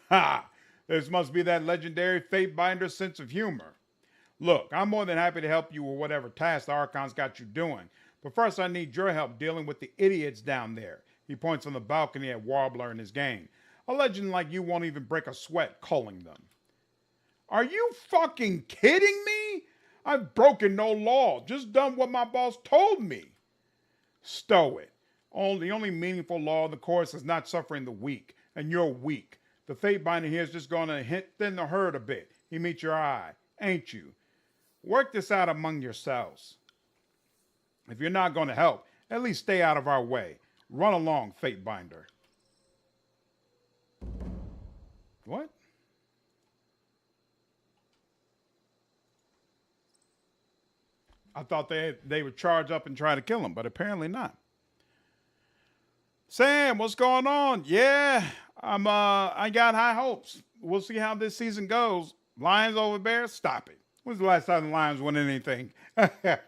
Ha! This must be that legendary fate binder's sense of humor. Look, I'm more than happy to help you with whatever task the Archon's got you doing. But first I need your help dealing with the idiots down there. He points on the balcony at Warbler and his gang. A legend like you won't even break a sweat culling them. Are you fucking kidding me? I've broken no law, just done what my boss told me. Stow it. The only meaningful law of the course is not suffering the weak, and you're weak. The fate binder here is just going to thin the herd a bit. He meets your eye, ain't you? Work this out among yourselves. If you're not going to help, at least stay out of our way. Run along, fate binder. What? I thought they would charge up and try to kill him, but apparently not. Sam, what's going on? Yeah, I got high hopes. We'll see how this season goes. Lions over Bears? Stop it. When's the last time the Lions won anything? You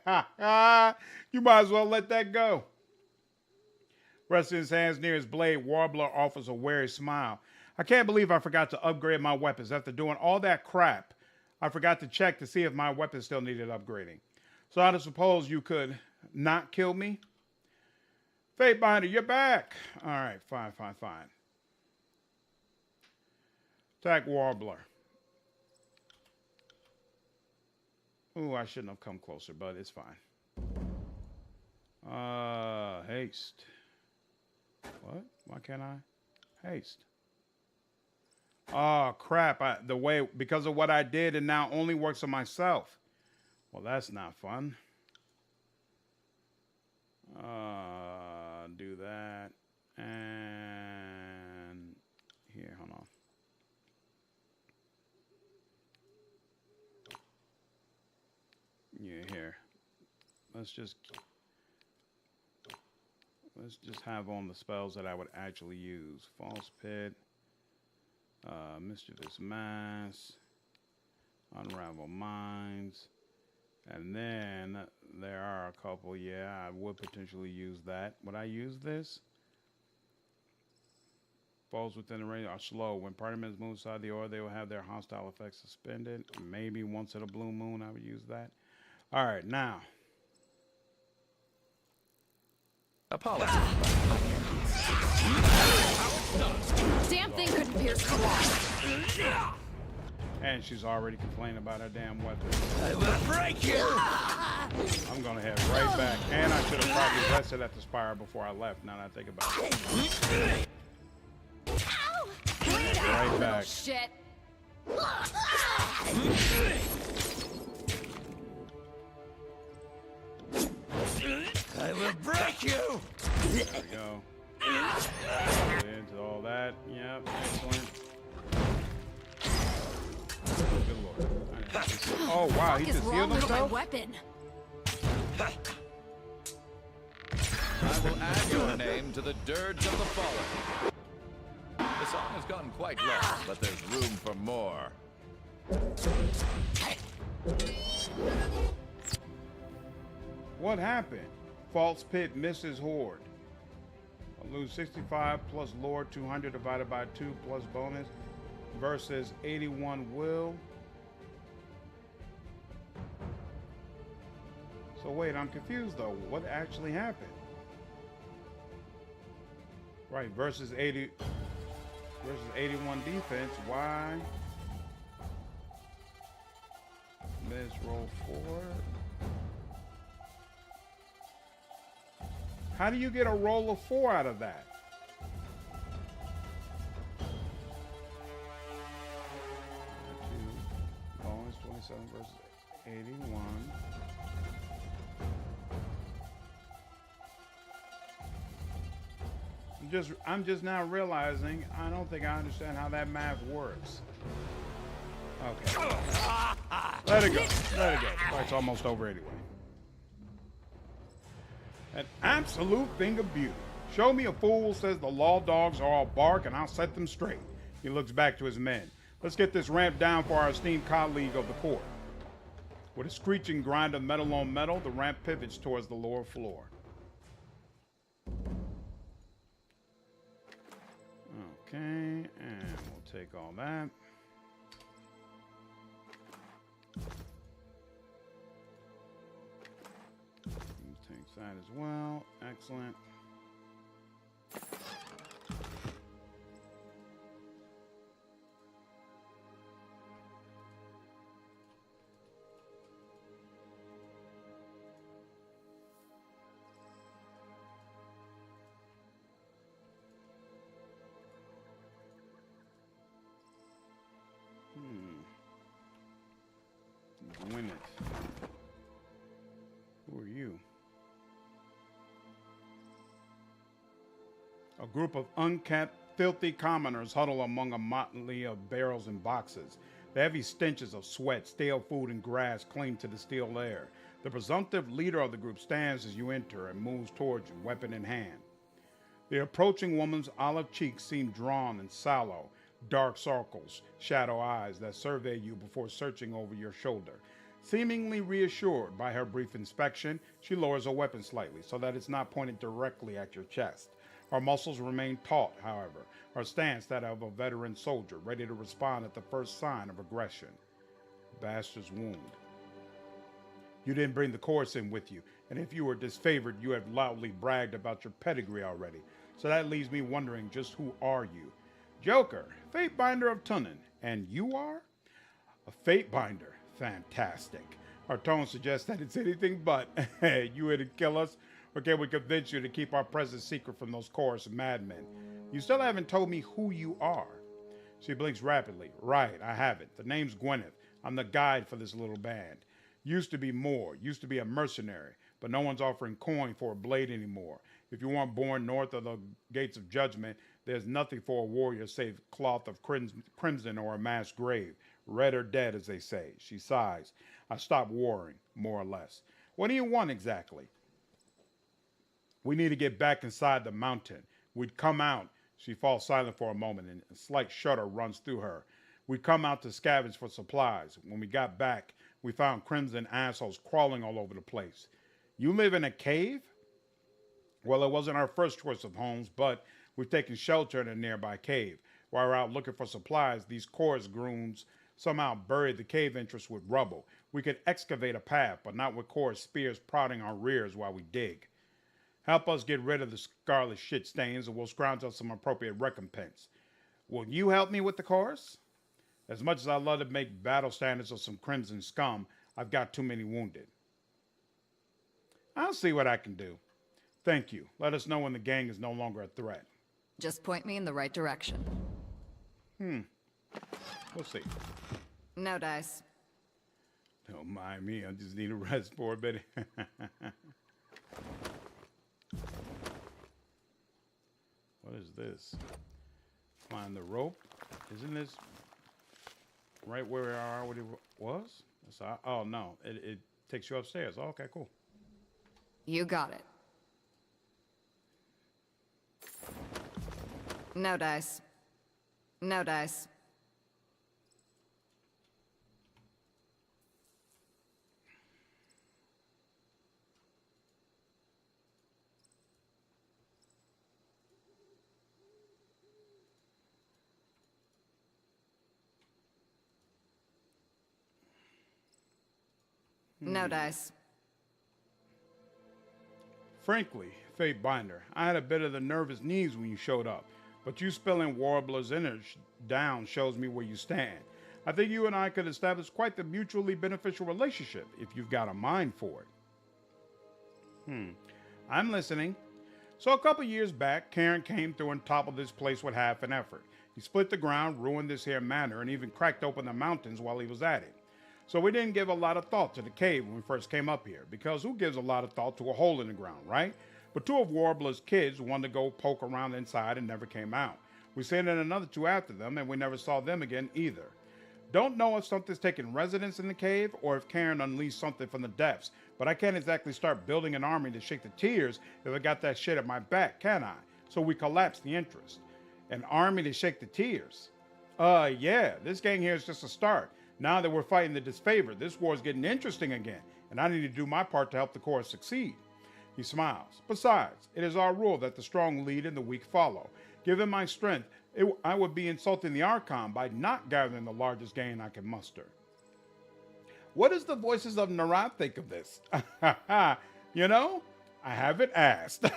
might as well let that go. Resting his hands near his blade, Warbler offers a wary smile. I can't believe I forgot to upgrade my weapons. After doing all that crap, I forgot to check to see if my weapons still needed upgrading. So I suppose you could not kill me? Fate Binder, you're back. All right, fine. Attack Warbler. Ooh, I shouldn't have come closer, but it's fine. Haste. What? Why can't I? Haste. Oh, crap. Because of what I did, it now only works on myself. Well, that's not fun. Do that. And here, hold on. Yeah, here. Let's just have on the spells that I would actually use. False Pit, Mischievous Mass, Unravel Minds, and then there are a couple, yeah, I would potentially use that. Would I use this? Foes within the range are slow. When party members move inside the aura, they will have their hostile effects suspended. Maybe once in a blue moon, I would use that. All right, now. Apologies. Damn thing couldn't pierce the wall. And she's already complaining about her damn weapon. I will break you! I'm gonna head right back. And I should have probably rested at the spire before I left, now that I think about it. Right back. Shit. I will break you! There we go. Into all that. Yep, excellent. Good lord. Oh wow, he What is just wrong healed with my himself? weapon? I will add your name to the dirge of the fallen. The song has gotten quite long, but there's room for more. What happened? False pit misses horde. I'll lose 65 plus lore 200 divided by 2 plus bonus versus 81 will. So wait, I'm confused though. What actually happened? Right, versus 81 defense. Why? Miss roll 4. How do you get a roll of 4 out of that? Bonus 27 versus 81. I'm just now realizing I don't think I understand how that math works. Okay. Let it go. Let it go. Fight's almost over anyway. An absolute thing of beauty. Show me a fool, says the law dogs are all bark, and I'll set them straight. He looks back to his men. Let's get this ramp down for our esteemed colleague of the court. With a screeching grind of metal on metal, the ramp pivots towards the lower floor. Okay, and we'll take all that. Take that as well. Excellent. Gwyneth. Who are you? A group of unkempt, filthy commoners huddle among a motley of barrels and boxes. The heavy stenches of sweat, stale food, and grass cling to the still air. The presumptive leader of the group stands as you enter and moves towards you, weapon in hand. The approaching woman's olive cheeks seem drawn and sallow, dark circles, shadow eyes that survey you before searching over your shoulder. Seemingly reassured by her brief inspection, she lowers her weapon slightly so that it's not pointed directly at your chest. Her muscles remain taut, however, her stance that of a veteran soldier, ready to respond at the first sign of aggression. Bastard's wound. You didn't bring the chorus in with you, and if you were disfavored, you have loudly bragged about your pedigree already. So that leaves me wondering, just who are you? Joker, Fatebinder of Tunnan. And you are? A Fatebinder. Fantastic. Our tone suggests that it's anything but. You here to kill us? Or can we convince you to keep our presence secret from those chorus madmen? You still haven't told me who you are. She blinks rapidly. Right, I haven't. The name's Gwyneth. I'm the guide for this little band. Used to be more. Used to be a mercenary. But no one's offering coin for a blade anymore. If you weren't born north of the gates of judgment, there's nothing for a warrior save cloth of crimson or a mass grave. Red or dead, as they say. She sighs. I stopped warring, more or less. What do you want exactly? We need to get back inside the mountain. We'd come out. She falls silent for a moment, and a slight shudder runs through her. We'd come out to scavenge for supplies. When we got back, we found crimson assholes crawling all over the place. You live in a cave? Well, it wasn't our first choice of homes, but we've taken shelter in a nearby cave. While we're out looking for supplies, these chorus grooms somehow buried the cave entrance with rubble. We could excavate a path, but not with chorus spears prodding our rears while we dig. Help us get rid of the scarlet shit stains, and we'll scrounge up some appropriate recompense. Will you help me with the chorus? As much as I love to make battle standards of some crimson scum, I've got too many wounded. I'll see what I can do. Thank you. Let us know when the gang is no longer a threat. Just point me in the right direction. We'll see. No dice. Don't mind me. I just need a rest for a bit. What is this? Find the rope. Isn't this right where I already was? Oh, no. It takes you upstairs. Oh, okay, cool. You got it. No dice. No dice. No dice. Frankly, Fate Binder, I had a bit of the nervous knees when you showed up, but you spilling Warbler's innards down shows me where you stand. I think you and I could establish quite the mutually beneficial relationship if you've got a mind for it. I'm listening. So a couple years back, Karen came through on top of this place with half an effort. He split the ground, ruined this here manor, and even cracked open the mountains while he was at it. So we didn't give a lot of thought to the cave when we first came up here, because who gives a lot of thought to a hole in the ground, right? But two of Warbler's kids wanted to go poke around inside and never came out. We sent in another two after them, and we never saw them again either. Don't know if something's taking residence in the cave or if Karen unleashed something from the depths, but I can't exactly start building an army to shake the tears if I got that shit at my back, can I? So we collapsed the interest. An army to shake the tears? Yeah, this gang here is just a start. Now that we're fighting the disfavored, this war's getting interesting again, and I need to do my part to help the cause succeed. He smiles. Besides, it is our rule that the strong lead and the weak follow. Given my strength, I would be insulting the Archon by not gathering the largest gang I can muster. What does the voices of Narad think of this? You know, I haven't asked. The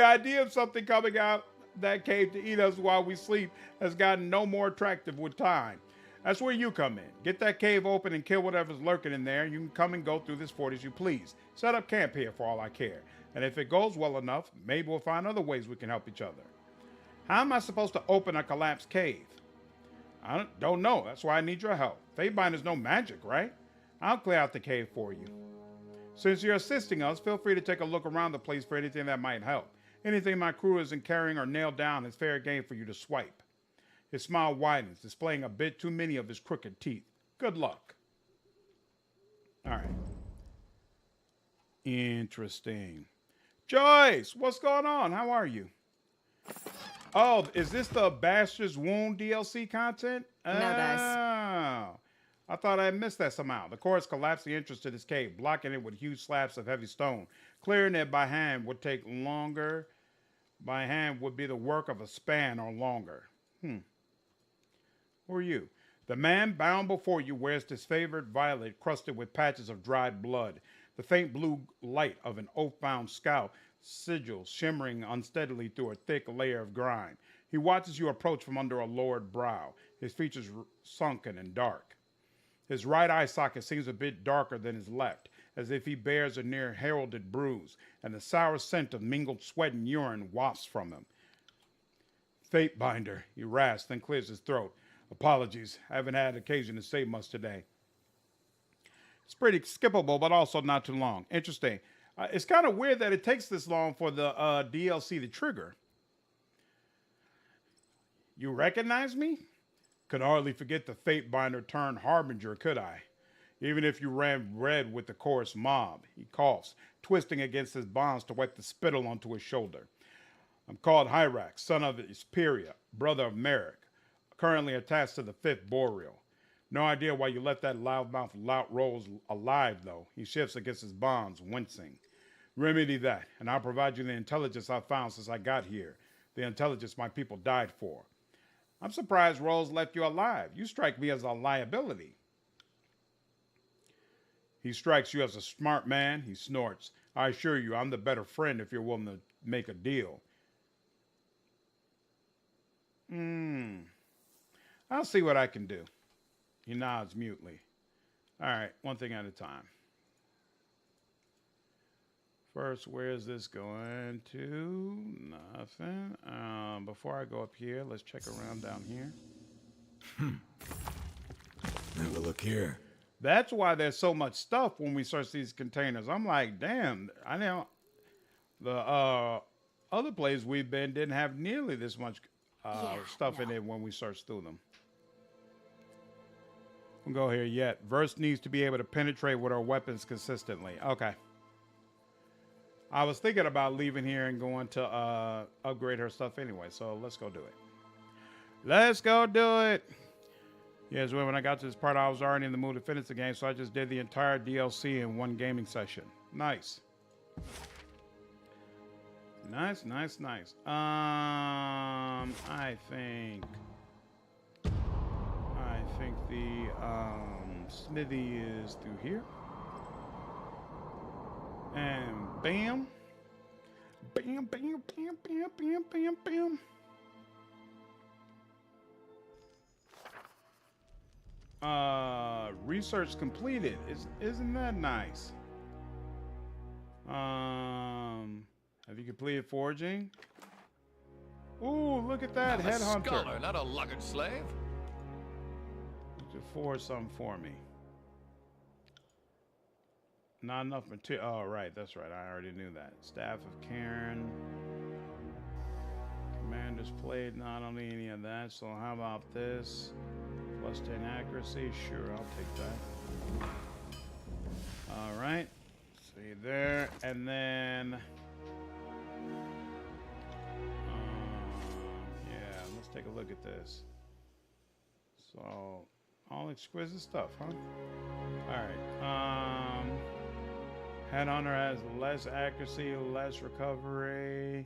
idea of something coming out that cave to eat us while we sleep has gotten no more attractive with time. That's where you come in. Get that cave open and kill whatever's lurking in there. You can come and go through this fort as you please. Set up camp here for all I care. And if it goes well enough, maybe we'll find other ways we can help each other. How am I supposed to open a collapsed cave? I don't know. That's why I need your help. Fatebind no magic, right? I'll clear out the cave for you. Since you're assisting us, feel free to take a look around the place for anything that might help. Anything my crew isn't carrying or nailed down is fair game for you to swipe. His smile widens, displaying a bit too many of his crooked teeth. Good luck. All right. Interesting. Joyce, what's going on? How are you? Oh, is this the Bastard's Wound DLC content? No dice. I thought I missed that somehow. The chorus collapsed the entrance to this cave, blocking it with huge slabs of heavy stone. Clearing it by hand would take longer. By hand would be the work of a span or longer. Who are you? The man bound before you wears this favored violet crusted with patches of dried blood. The faint blue light of an oath-bound scout sigil shimmering unsteadily through a thick layer of grime. He watches you approach from under a lowered brow, his features sunken and dark. His right eye socket seems a bit darker than his left, as if he bears a near-heralded bruise, and the sour scent of mingled sweat and urine wafts from him. Fatebinder, he rasps, then clears his throat. Apologies, I haven't had occasion to say much today. It's pretty skippable, but also not too long. Interesting. It's kind of weird that it takes this long for the DLC to trigger. You recognize me? Could hardly forget the Fatebinder turned Harbinger, could I? Even if you ran red with the chorus mob. He coughs, twisting against his bonds to wipe the spittle onto his shoulder. I'm called Hyrax, son of Isperia, brother of Merrick, currently attached to the 5th Boreal. No idea why you let that loudmouth lout rolls alive, though. He shifts against his bonds, wincing. Remedy that, and I'll provide you the intelligence I've found since I got here. The intelligence my people died for. I'm surprised Rolls left you alive. You strike me as a liability. He strikes you as a smart man. He snorts. I assure you, I'm the better friend if you're willing to make a deal. I'll see what I can do. He nods mutely. All right, one thing at a time. First, where is this going to? Nothing. Before I go up here, let's check around down here. Have a look here. That's why there's so much stuff when we search these containers. I'm like, damn, I know the other place we've been didn't have nearly this much stuff in it when we searched through them. Don't go here yet. Verse needs to be able to penetrate with our weapons consistently. Okay. I was thinking about leaving here and going to upgrade her stuff anyway, so let's go do it. Let's go do it. Yes, when I got to this part, I was already in the mood to finish the game, so I just did the entire DLC in one gaming session. Nice. Nice, nice, nice. I think the smithy is through here. And bam. Bam, bam, bam, bam, bam, bam, bam. Research completed. Isn't that nice? Have you completed foraging? Ooh, look at that, I'm a headhunter. scholar, not a luggage slave. To forge something for me. Not enough material. Oh, right, that's right. I already knew that. Staff of Karen. Commander's Plate. No, I don't need any of that. So how about this? Plus 10 accuracy. Sure, I'll take that. All right. See there. And then... yeah, let's take a look at this. So, all exquisite stuff, huh? All right. Headhunter has less accuracy, less recovery.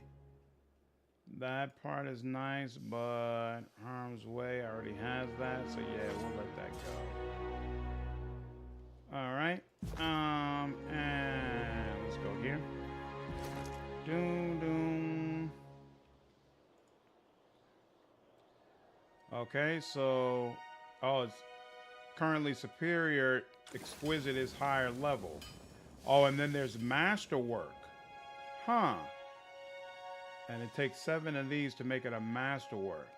That part is nice, but Harm's Way already has that, so yeah, we'll let that go. All right. And let's go here. Doom, doom. Okay, so it's currently superior. Exquisite is higher level. Oh, and then there's masterwork. Huh. And it takes 7 of these to make it a masterwork.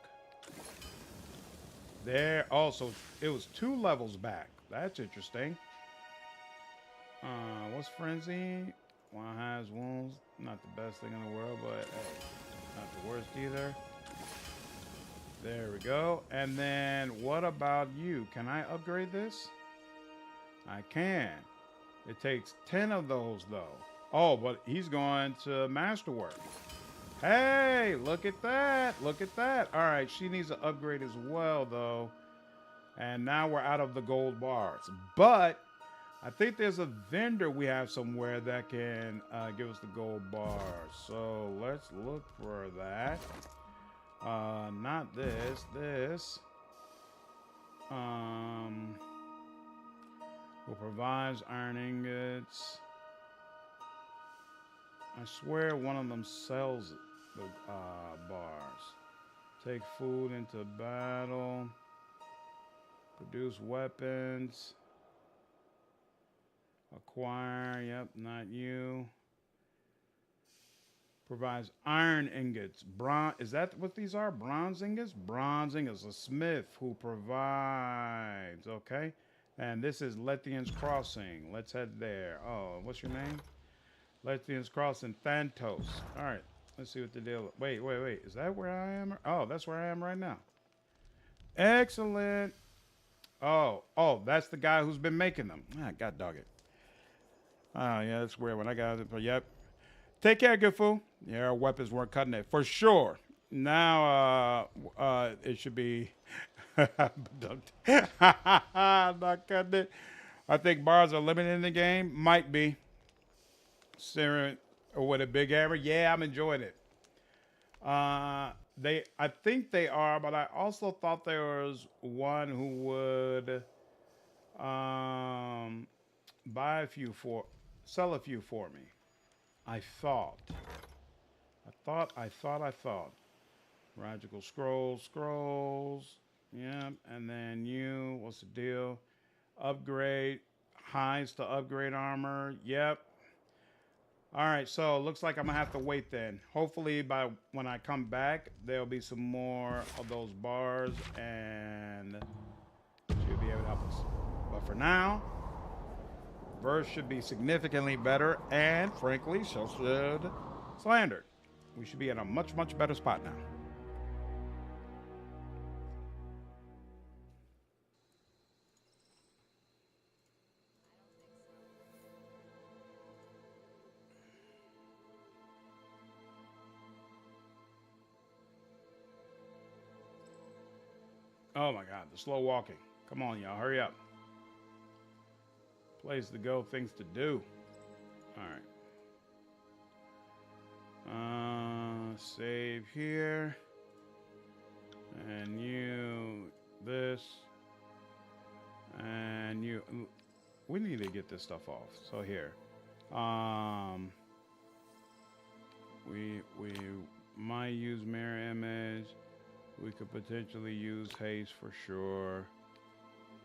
There. Also, it was 2 levels back. That's interesting. What's frenzy? One has wounds. Not the best thing in the world, but hey, not the worst either. There we go. And then what about you? Can I upgrade this? I can. It takes 10 of those though. Oh, but he's going to masterwork. Hey, look at that. Look at that. All right, she needs to upgrade as well though. And now we're out of the gold bars. But I think there's a vendor we have somewhere that can give us the gold bars. So let's look for that. Not this. This. Who provides iron ingots. I swear one of them sells the bars. Take food into battle. Produce weapons. Acquire, yep, not you. Provides iron ingots. Bronze, is that what these are? Bronze ingots? Bronze ingots. A smith who provides, okay. And this is Lethian's Crossing. Let's head there. Oh, what's your name? Lethian's Crossing, Thantos. All right, let's see what the deal is. Wait. Is that where I am? Oh, that's where I am right now. Excellent. Oh, that's the guy who's been making them. Ah, God dog it. Oh, yeah, that's weird. When I got it, but yep. Take care, good fool. Yeah, our weapons weren't cutting it. For sure. Now, it should be... not cutting it. I think bars are limited in the game. Might be. Siren with a big hammer. Yeah, I'm enjoying it. I think they are, but I also thought there was one who would sell a few for me. I thought. Magical scrolls. Yep. And then you, what's the deal? Upgrade. Highs to upgrade armor. Yep. All right, so it looks like I'm gonna have to wait then. Hopefully by when I come back, there'll be some more of those bars and she'll be able to help us. But for now, Verse should be significantly better, and frankly, so should Slander. We should be in a much, much better spot now. Oh my God, the slow walking. Come on, y'all, hurry up. Place to go, things to do. All right. Save here. And you, this. And you. We need to get this stuff off. So here. We might use mirror image. We could potentially use haste for sure.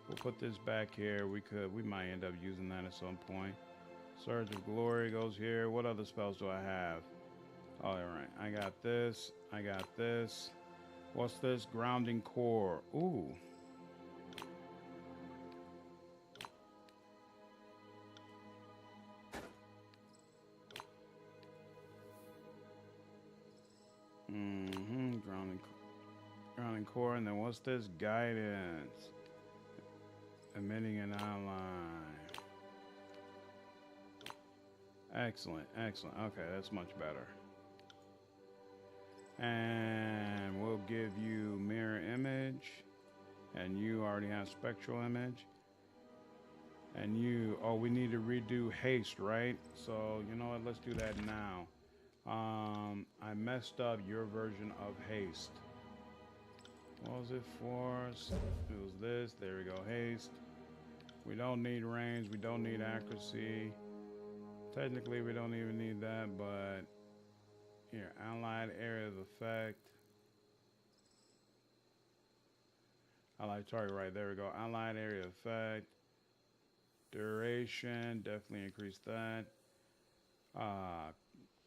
We'll put this back here. We might end up using that at some point. Surge of Glory goes here. What other spells do I have? All right, I got this. I got this. What's this? Grounding Core. Ooh. Grounding Core, and then what's this? Guidance. Emitting an outline. Excellent, excellent. Okay, that's much better. And we'll give you mirror image. And you already have spectral image. And you, oh, we need to redo haste, right? So, you know what, let's do that now. I messed up your version of haste. What was it for? It was this. There we go. Haste. We don't need range. We don't need accuracy. Technically, we don't even need that, but here, allied area of effect. Allied target, right. There we go. Allied area of effect. Duration. Definitely increase that.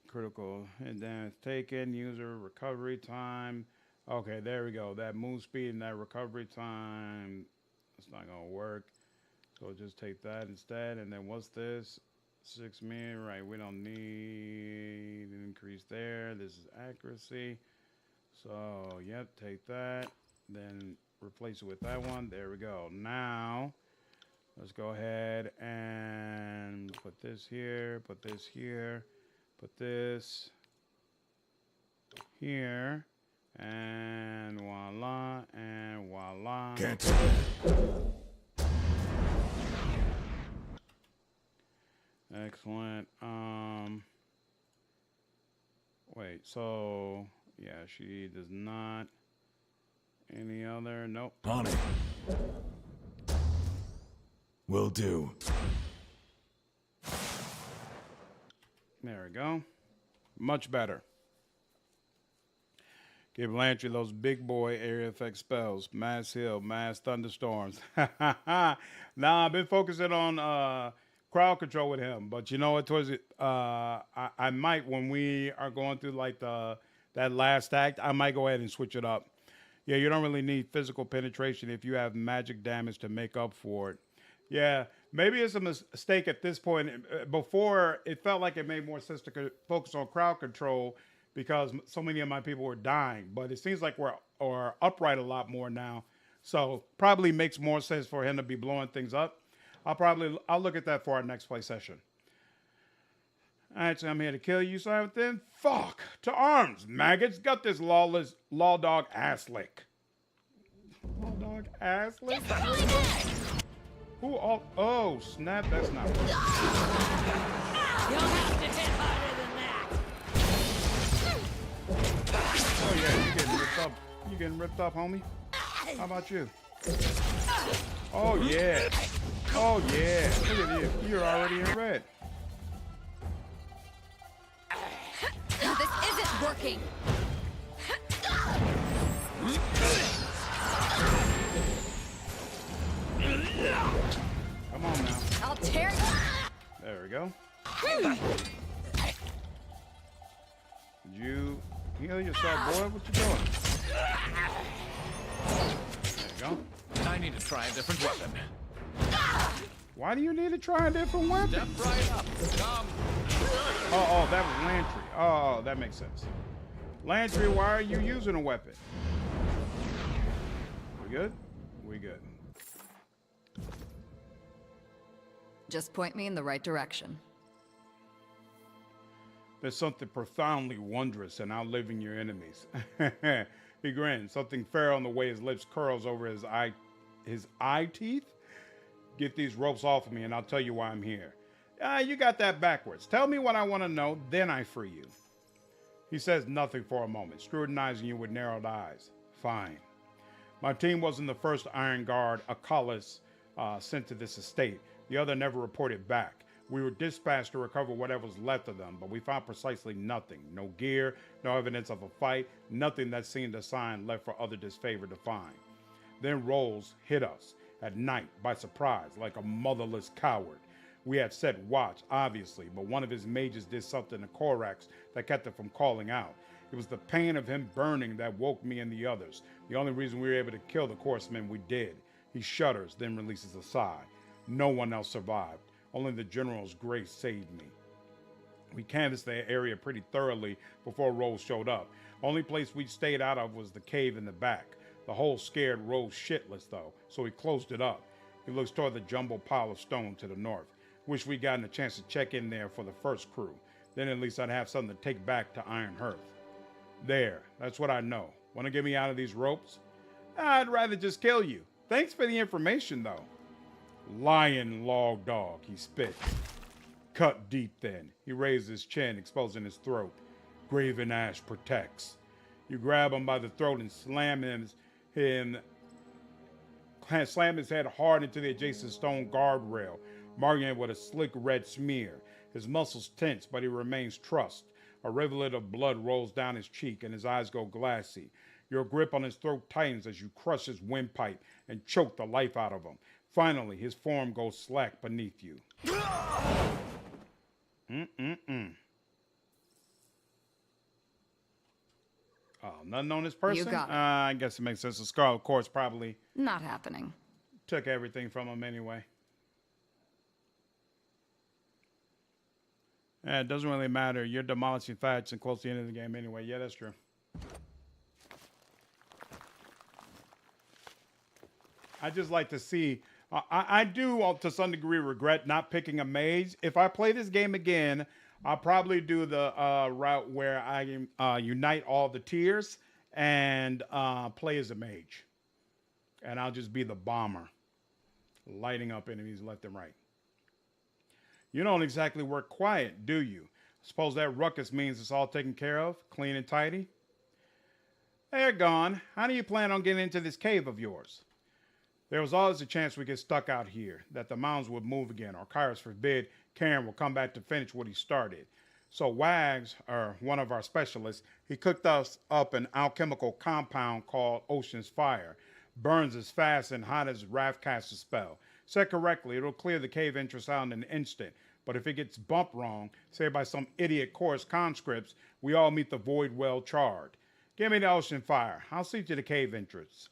Critical damage taken. User recovery time. Okay, there we go. That move speed and that recovery time, it's not gonna work. So just take that instead. And then what's this? 6 minute, right? We don't need an increase there. This is accuracy. So, yep, take that. Then replace it with that one. There we go. Now, let's go ahead and put this here, put this here, put this here. And voila, and voila. Can't do that. Excellent. Wait, so yeah, she does not. Any other? Nope. On it. Will do. There we go. Much better. Give Lantry those big boy area effect spells. Mass Hill, Mass Thunderstorms. Now I've been focusing on crowd control with him, but you know what? Towards it, I might, when we are going through like that last act, I might go ahead and switch it up. Yeah, you don't really need physical penetration if you have magic damage to make up for it. Yeah, maybe it's a mistake at this point. Before, it felt like it made more sense to focus on crowd control because so many of my people were dying. But it seems like we're upright a lot more now. So probably makes more sense for him to be blowing things up. I'll look at that for our next play session. All right, so I'm here to kill you, Silent Then. Fuck! To arms, maggots! Got this lawless law dog ass lick. Law dog ass lick? Who all? Oh, snap! That's not right. You'll have to hit harder than that. Oh yeah, you getting ripped up? You getting ripped up, homie? How about you? Oh yeah! Oh yeah! Look at you! You're already in red. This isn't working. Did you heal yourself, boy? What you doing? There you go. I need to try a different weapon. Why do you need to try a different weapon? Step right up. Come. Oh, that was Lantry. Oh, that makes sense. Lantry, why are you using a weapon? We good? We good. Just point me in the right direction. There's something profoundly wondrous in outliving your enemies. He grins, something feral in the way his lips curls over his eye teeth. Get these ropes off of me and I'll tell you why I'm here. You got that backwards. Tell me what I want to know, then I free you. He says nothing for a moment, scrutinizing you with narrowed eyes. Fine. My team wasn't the first Iron Guard Acalis sent to this estate. The other never reported back. We were dispatched to recover whatever was left of them, but we found precisely nothing. No gear, no evidence of a fight, nothing that seemed a sign left for other disfavor to find. Then Rolls hit us at night by surprise, like a motherless coward. We had set watch, obviously, but one of his mages did something to Korax that kept it from calling out. It was the pain of him burning that woke me and the others. The only reason we were able to kill the Horsemen we did. He shudders, then releases a sigh. No one else survived. Only the General's grace saved me. We canvassed the area pretty thoroughly before Rose showed up. Only place we stayed out of was the cave in the back. The hole scared Rose shitless, though, so he closed it up. He looks toward the jumbled pile of stone to the north. Wish we'd gotten a chance to check in there for the first crew. Then at least I'd have something to take back to Iron Hearth. There, that's what I know. Want to get me out of these ropes? I'd rather just kill you. Thanks for the information, though. Lion log dog, he spit. Cut deep then. He raised his chin, exposing his throat. Graven ash protects. You grab him by the throat and slam his head hard into the adjacent stone guardrail, marking it with a slick red smear. His muscles tense, but he remains trussed. A rivulet of blood rolls down his cheek and his eyes go glassy. Your grip on his throat tightens as you crush his windpipe and choke the life out of him. Finally, his form goes slack beneath you. Oh, nothing on this person? You got it. I guess it makes sense. The Scarlet Course probably Not happening. took everything from him anyway. Yeah, it doesn't really matter. You're demolishing facts and close to the end of the game anyway. Yeah, that's true. I just like to see... I do, to some degree, regret not picking a mage. If I play this game again, I'll probably do the route where I unite all the tiers and play as a mage. And I'll just be the bomber, lighting up enemies left and right. You don't exactly work quiet, do you? Suppose that ruckus means it's all taken care of, clean and tidy? They're gone. How do you plan on getting into this cave of yours? There was always a chance we get stuck out here, that the mountains would move again, or Kairos forbid, Karen will come back to finish what he started. So Wags, or one of our specialists, he cooked us up an alchemical compound called Ocean's Fire. Burns as fast and hot as Wrath casts a spell. Said correctly, it'll clear the cave entrance out in an instant. But if it gets bumped wrong, say by some idiot chorus conscripts, we all meet the void well charred. Give me the Ocean Fire. I'll see to the cave entrance.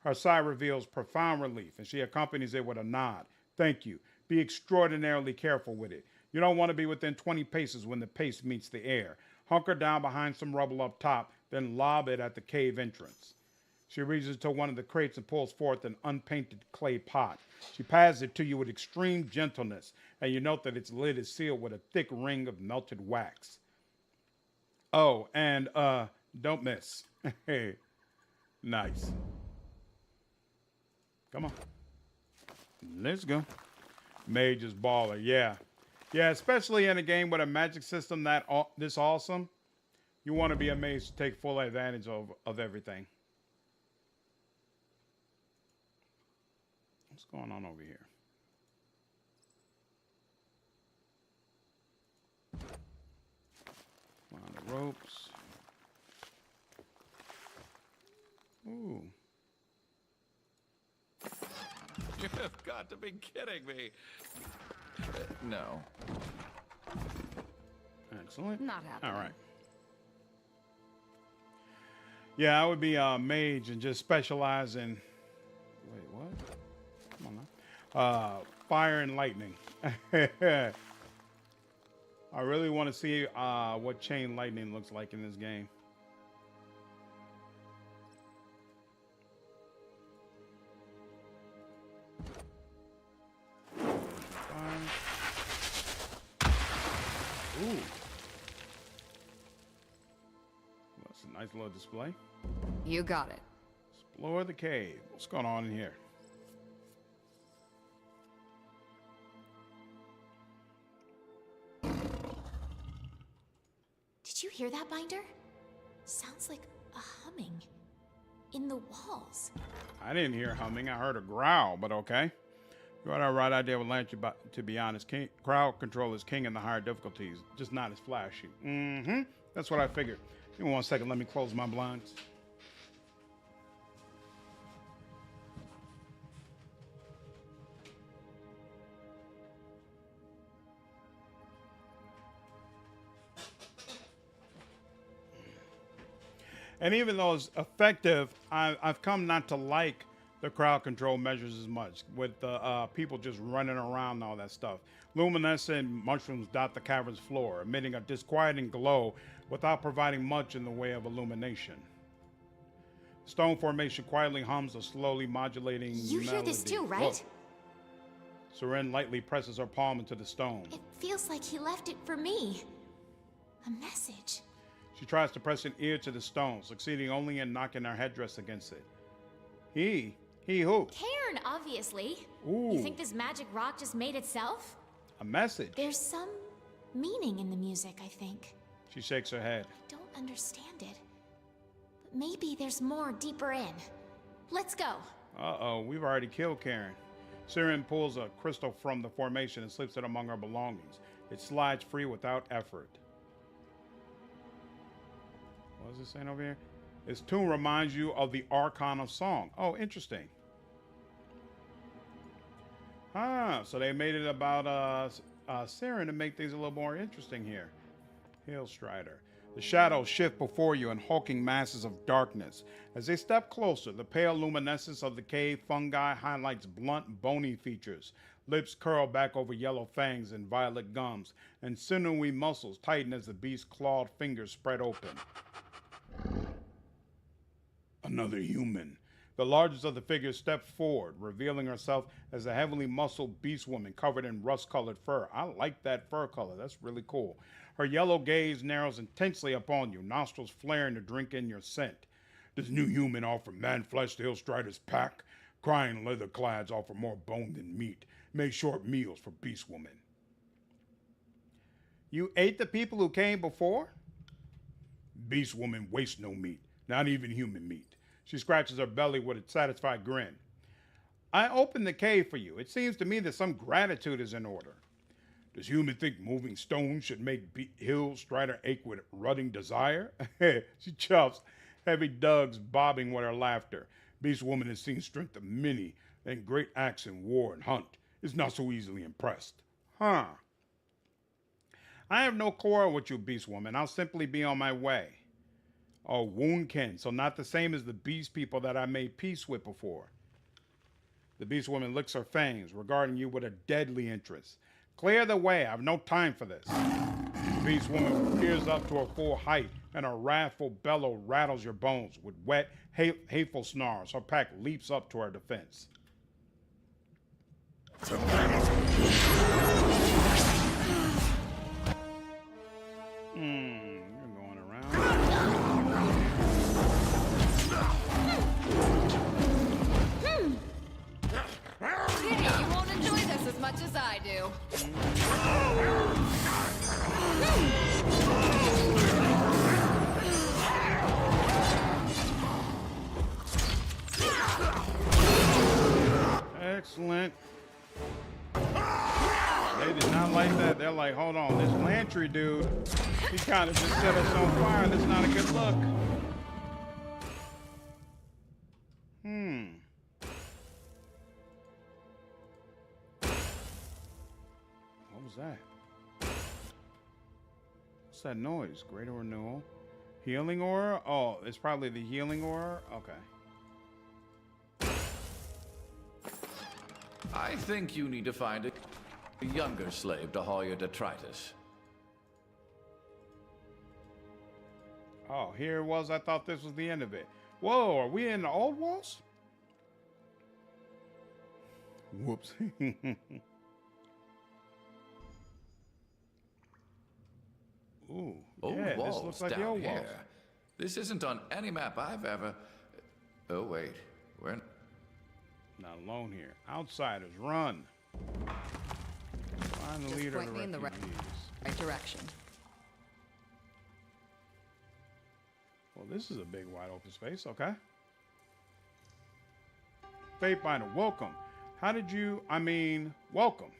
Her sigh reveals profound relief, and she accompanies it with a nod. Thank you. Be extraordinarily careful with it. You don't want to be within 20 paces when the pace meets the air. Hunker down behind some rubble up top, then lob it at the cave entrance. She reaches to one of the crates and pulls forth an unpainted clay pot. She passes it to you with extreme gentleness, and you note that its lid is sealed with a thick ring of melted wax. Oh, and don't miss. Hey, nice. Come on. Let's go. Mage is baller. Yeah. Yeah, especially in a game with a magic system this awesome. You want to be a mage to take full advantage of everything. What's going on over here? Find the ropes. Ooh. You have got to be kidding me. No. Excellent. Not happening. All right. Yeah, I would be a mage and just specialize in. Wait, what? Come on now. Fire and lightning. I really want to see what chain lightning looks like in this game. Ooh. That's a nice little display. You got it. Explore the cave. What's going on in here? Did you hear that, Binder? Sounds like a humming in the walls. I didn't hear humming. I heard a growl, but okay. You got a right idea with Lance, to be honest. Crowd control is king in the higher difficulties, just not as flashy. Mm-hmm. That's what I figured. Give me 1 second. Let me close my blinds. And even though it's effective, I've come not to like the crowd control measures as much, with the people just running around and all that stuff. Luminescent mushrooms dot the cavern's floor, emitting a disquieting glow without providing much in the way of illumination. Stone formation quietly hums a slowly modulating You melody. hear this too, right? Whoa. Seren lightly presses her palm into the stone. It feels like he left it for me. A message. She tries to press an ear to the stone, succeeding only in knocking her headdress against it. He who? Cairn, obviously. Ooh. You think this magic rock just made itself? A message. There's some meaning in the music, I think. She shakes her head. I don't understand it. But maybe there's more deeper in. Let's go. Uh-oh, we've already killed Karen. Seren pulls a crystal from the formation and slips it among her belongings. It slides free without effort. What is it saying over here? Its tune reminds you of the Archon of Song. Oh, interesting. So they made it about Seren to make things a little more interesting here. Hillstrider. The shadows shift before you in hulking masses of darkness. As they step closer, the pale luminescence of the cave fungi highlights blunt, bony features. Lips curl back over yellow fangs and violet gums, and sinewy muscles tighten as the beast's clawed fingers spread open. Another human. The largest of the figures stepped forward, revealing herself as a heavily muscled beast woman covered in rust-colored fur. I like that fur color. That's really cool. Her yellow gaze narrows intensely upon you, nostrils flaring to drink in your scent. This new human offer man flesh to Hillstrider's pack. Crying leather-clads offer more bone than meat. Make short meals for beast woman. You ate the people who came before? Beast woman wastes no meat, not even human meat. She scratches her belly with a satisfied grin. I opened the cave for you. It seems to me that some gratitude is in order. Does human think moving stones should make Hillstrider ache with rutting desire? She chuffs, heavy dugs bobbing with her laughter. Beast woman has seen strength of many, and great acts in war and hunt. Is not so easily impressed. Huh. I have no quarrel with you, beast woman. I'll simply be on my way. Oh, woundkin, so not the same as the beast people that I made peace with before. The beast woman licks her fangs, regarding you with a deadly interest. Clear the way, I have no time for this. The beast woman rears up to her full height, and her wrathful bellow rattles your bones. With wet, hateful snarls, her pack leaps up to her defense. You're going around. Pity you won't enjoy this as much as I do. Excellent. They did not like that. They're like, hold on, this Lantry dude, he kind of just set us on fire. That's not a good look. What was that? What's that noise? Greater renewal. Healing aura? Oh, it's probably the healing aura? Okay. I think you need to find a younger slave to haul your detritus. Oh, here it was. I thought this was the end of it. Whoa, are we in the old walls? Whoops. Ooh, Old yeah, walls this looks like down the old here. walls. This isn't on any map I've ever... Oh, wait. We're... Not alone here. Outsiders, run. Find the Just leader of point the me in the right refugees. direction. Well, this is a big, wide open space. Okay. Fatebinder, welcome. How did you... welcome.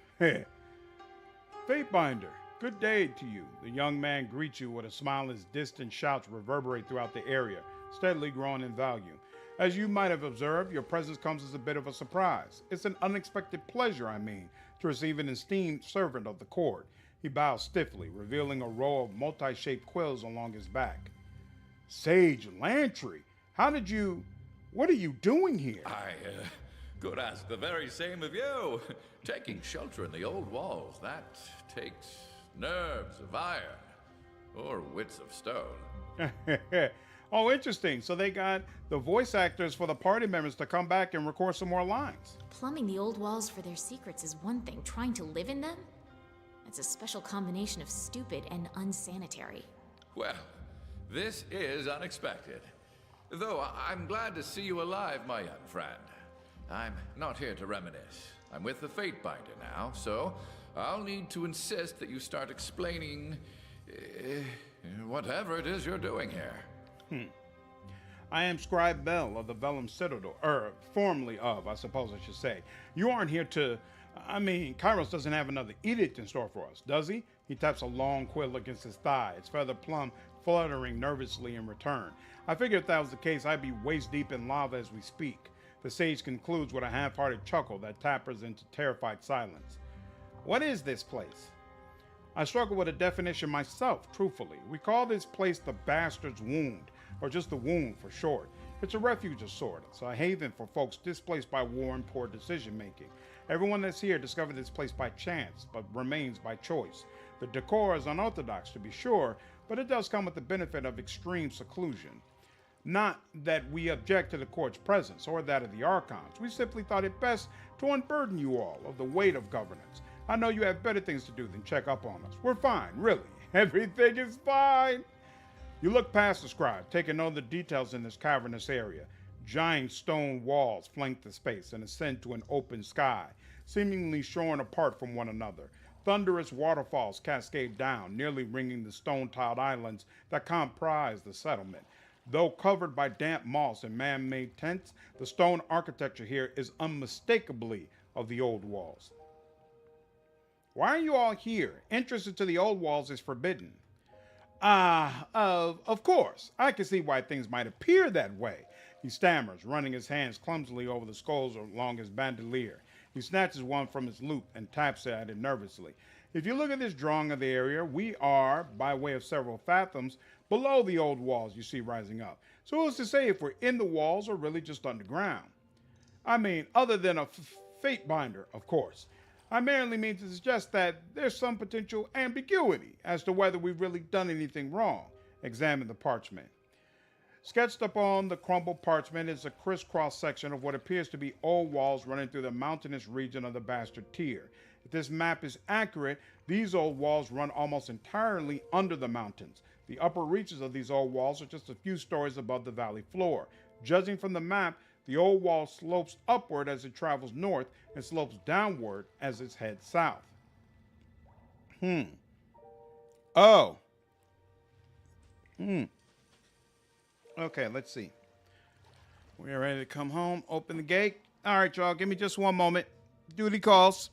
Fatebinder, good day to you. The young man greets you with a smile as distant shouts reverberate throughout the area, steadily growing in value. As you might have observed, your presence comes as a bit of a surprise. It's an unexpected pleasure, to receive an esteemed servant of the court. He bows stiffly, revealing a row of multi-shaped quills along his back. Sage Lantry, what are you doing here? I could ask the very same of you. Taking shelter in the old walls, that takes nerves of iron or wits of stone. Oh, interesting. So they got the voice actors for the party members to come back and record some more lines. Plumbing the old walls for their secrets is one thing. Trying to live in them? That's a special combination of stupid and unsanitary. Well, this is unexpected. Though I'm glad to see you alive, my young friend. I'm not here to reminisce. I'm with the Fatebinder now, so I'll need to insist that you start explaining whatever it is you're doing here. I am Scribe Bell of the Vellum Citadel, formerly of, I suppose I should say. You aren't here to... Kairos doesn't have another edict in store for us, does he? He taps a long quill against his thigh, its feather plum fluttering nervously in return. I figured if that was the case, I'd be waist deep in lava as we speak. The sage concludes with a half-hearted chuckle that tapers into terrified silence. What is this place? I struggle with a definition myself, truthfully. We call this place the Bastard's Wound, or just the Wound for short. It's a refuge of sorts, a haven for folks displaced by war and poor decision-making. Everyone that's here discovered this place by chance, but remains by choice. The decor is unorthodox, to be sure, but it does come with the benefit of extreme seclusion. Not that we object to the court's presence or that of the Archons. We simply thought it best to unburden you all of the weight of governance. I know you have better things to do than check up on us. We're fine, really. Everything is fine. You look past the scribe, taking note of the details in this cavernous area. Giant stone walls flank the space and ascend to an open sky, seemingly shorn apart from one another. Thunderous waterfalls cascade down, nearly ringing the stone-tiled islands that comprise the settlement. Though covered by damp moss and man-made tents, the stone architecture here is unmistakably of the old walls. Why are you all here? Entrance into the old walls is forbidden. Of course. I can see why things might appear that way. He stammers, running his hands clumsily over the skulls along his bandolier. He snatches one from his loop and taps at it nervously. If you look at this drawing of the area, we are, by way of several fathoms, below the old walls you see rising up. So who's to say if we're in the walls or really just underground? Other than a fate binder, of course. I merely mean to suggest that there's some potential ambiguity as to whether we've really done anything wrong. Examine the parchment. Sketched upon the crumbled parchment is a crisscross section of what appears to be old walls running through the mountainous region of the Bastard Tier. If this map is accurate, these old walls run almost entirely under the mountains. The upper reaches of these old walls are just a few stories above the valley floor. Judging from the map, the old wall slopes upward as it travels north and slopes downward as it heads south. Okay, let's see. We're ready to come home. Open the gate. All right, y'all, give me just one moment. Duty calls.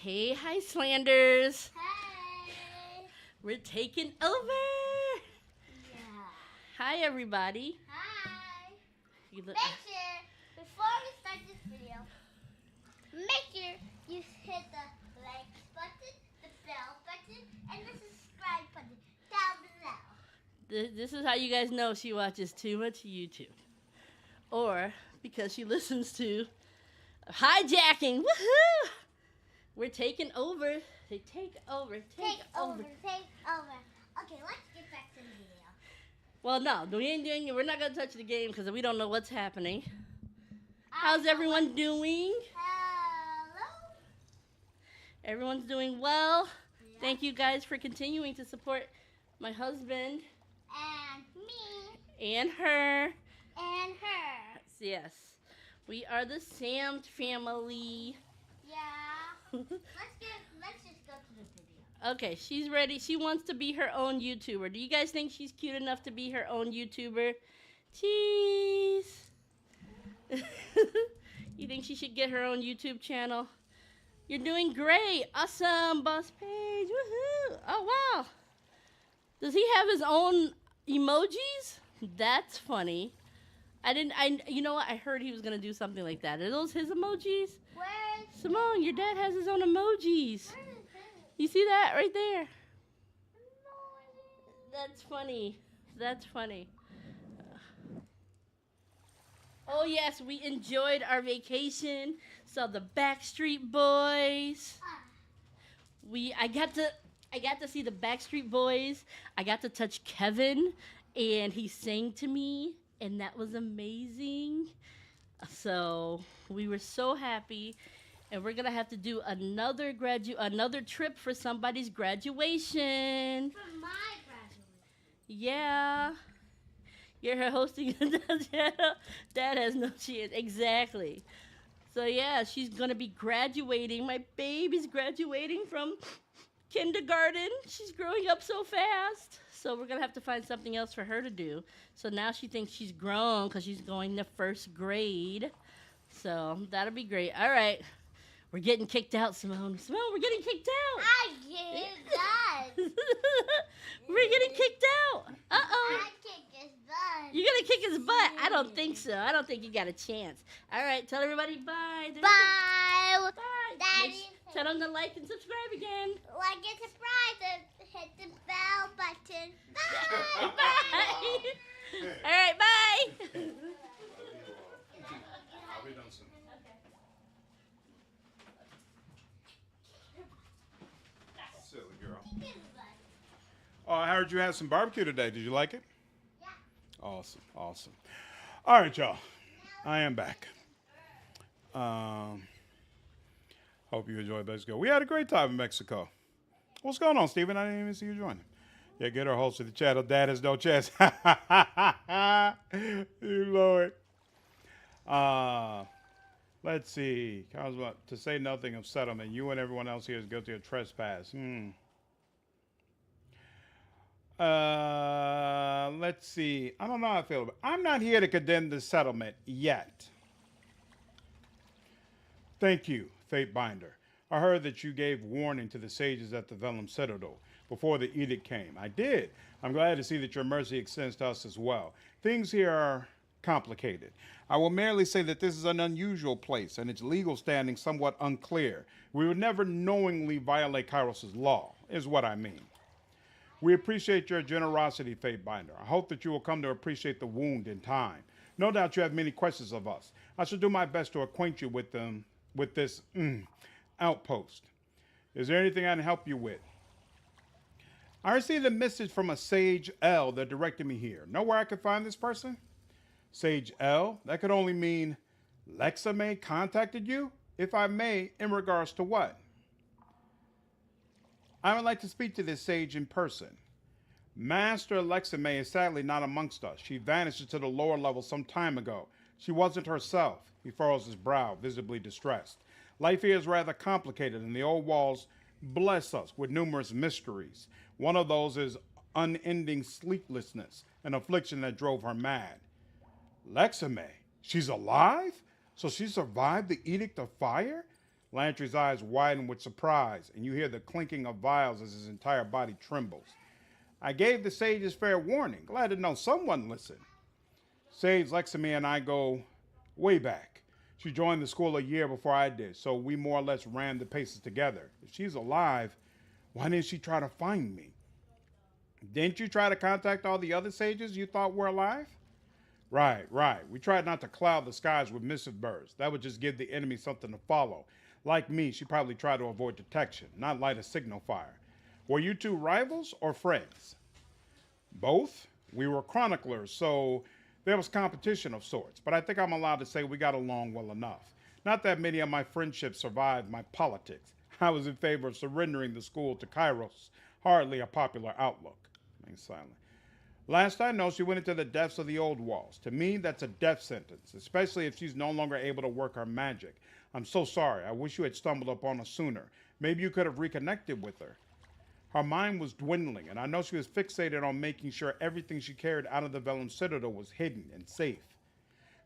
Hey, hi, Slanders. Hey. We're taking over. Yeah. Hi, everybody. Hi. You look- Make sure, before we start this video, make sure you hit the like button, the bell button, and the subscribe button down below. This is how you guys know she watches too much YouTube. Or because she listens to hijacking. Woohoo! We're taking over. They take over. Take over. Okay, let's get back to the video. Well, no, we're not going to touch the game because we don't know what's happening. How's everyone doing? Hello? Everyone's doing well. Yeah. Thank you guys for continuing to support my husband. And me. And her. And her. Yes. We are the Sam's family. Yeah. Let's just go to the video. Okay, she's ready. She wants to be her own YouTuber. Do you guys think she's cute enough to be her own YouTuber? Cheese. You think she should get her own YouTube channel? You're doing great. Awesome, Boss Paige. Woohoo. Oh, wow. Does he have his own emojis? That's funny. You know what? I heard he was going to do something like that. Are those his emojis? Where's Simone, your dad has his own emojis. Where is it? You see that right there? That's funny. That's funny. Oh yes, we enjoyed our vacation. Saw the Backstreet Boys. I got to see the Backstreet Boys. I got to touch Kevin, and he sang to me, and that was amazing. So we were so happy. And we're gonna have to do another trip for somebody's graduation. For my graduation. Yeah. You're hosting the channel. Dad has no chance. Exactly. So yeah, she's gonna be graduating. My baby's graduating from kindergarten. She's growing up so fast. So we're gonna have to find something else for her to do. So now she thinks she's grown because she's going to first grade. So that'll be great. All right. We're getting kicked out, Simone. Simone, we're getting kicked out. I get that. We're getting kicked out. Uh-oh. I kick his butt. You're going to kick his butt? I don't think so. I don't think you got a chance. All right, tell everybody bye. Bye. Bye. Daddy. Tell them to like and subscribe again. Like and subscribe and hit the bell button. Bye. Bye. All right, bye. I'll be done soon. Silly girl. Oh, I heard you had some barbecue today. Did you like it? Yeah. Awesome, awesome. All right, y'all. I am back. Hope you enjoyed Mexico. We had a great time in Mexico. What's going on, Steven? I didn't even see you joining. Yeah, get our host of the channel. Dad has no chance. You Lord. Let's see. I was about to say nothing of settlement. You and everyone else here is guilty of trespass. Let's see. I don't know how I feel about it. I'm not here to condemn the settlement yet. Thank you, Fate Binder. I heard that you gave warning to the sages at the Vellum Citadel before the edict came. I did. I'm glad to see that your mercy extends to us as well. Things here are complicated. I will merely say that this is an unusual place and its legal standing somewhat unclear. We would never knowingly violate Kairos' law, is what I mean. We appreciate your generosity, Fate Binder. I hope that you will come to appreciate the wound in time. No doubt you have many questions of us. I shall do my best to acquaint you with them, with this outpost. Is there anything I can help you with? I received a message from a Sage L that directed me here. Know where I could find this person? Sage L? That could only mean Lexame contacted you? If I may, in regards to what? I would like to speak to this sage in person. Master Lexame is sadly not amongst us. She vanished into the lower level some time ago. She wasn't herself. He furrows his brow, visibly distressed. Life here is rather complicated, and the old walls bless us with numerous mysteries. One of those is unending sleeplessness, an affliction that drove her mad. Lexame? She's alive? So she survived the Edict of Fire? Lantry's eyes widen with surprise, and you hear the clinking of vials as his entire body trembles. I gave the sages fair warning. Glad to know someone listened. Sage, Lexamy, and I go way back. She joined the school a year before I did, so we more or less ran the paces together. If she's alive, why didn't she try to find me? Didn't you try to contact all the other sages you thought were alive? Right. We tried not to cloud the skies with missive birds. That would just give the enemy something to follow. Like me, she probably tried to avoid detection, not light a signal fire. Were you two rivals or friends? Both. We were chroniclers, so there was competition of sorts, but I think I'm allowed to say we got along well enough. Not that many of my friendships survived my politics. I was in favor of surrendering the school to Kairos, hardly a popular outlook. Remain silent. Last I know, she went into the depths of the old walls. To me, that's a death sentence, especially if she's no longer able to work her magic. I'm so sorry. I wish you had stumbled upon her sooner. Maybe you could have reconnected with her. Her mind was dwindling, and I know she was fixated on making sure everything she carried out of the Vellum Citadel was hidden and safe.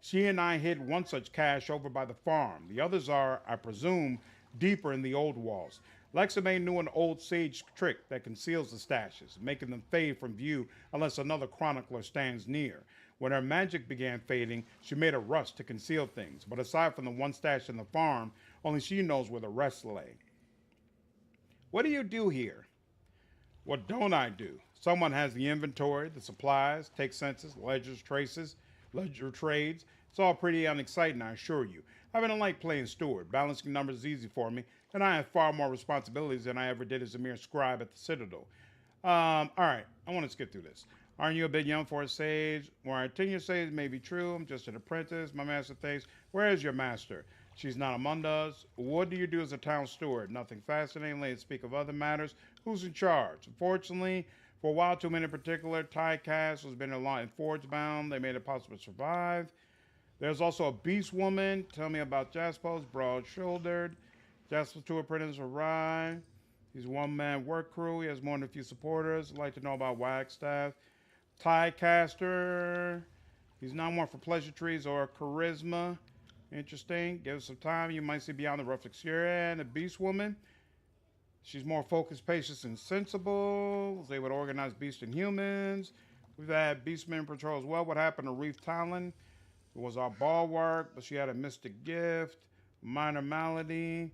She and I hid one such cache over by the farm. The others are, I presume, deeper in the old walls. Lexamy knew an old sage trick that conceals the stashes, making them fade from view unless another chronicler stands near. When her magic began fading, she made a rush to conceal things, but aside from the one stash in the farm, only she knows where the rest lay. What do you do here? What don't I do? Someone has the inventory, the supplies, take census, ledgers, traces, ledger trades. It's all pretty unexciting, I assure you. I've been like playing steward. Balancing numbers is easy for me, and I have far more responsibilities than I ever did as a mere scribe at the Citadel. All right, I want to skip through this. Aren't you a bit young for a sage? Where a tenure sage may be true. I'm just an apprentice. My master thinks, where is your master? She's not among us. What do you do as a town steward? Nothing fascinating. Let's speak of other matters. Who's in charge? Unfortunately, for a while, two men in particular, Ty Cass has been a lot in Forge bound. They made it possible to survive. There's also a beast woman. Tell me about Jaspos, broad-shouldered. Jaspos' two apprentices arrived. He's a one-man work crew. He has more than a few supporters. I'd like to know about Wagstaff. Tiecaster. He's not one for pleasantries or charisma. Interesting. Give us some time. You might see beyond the rough exterior. And a beast woman. She's more focused, patient, and sensible. Was able to organize beasts and humans. We've had beastmen patrol as well. What happened to Reef Talon? It was our bulwark, but she had a mystic gift, minor malady.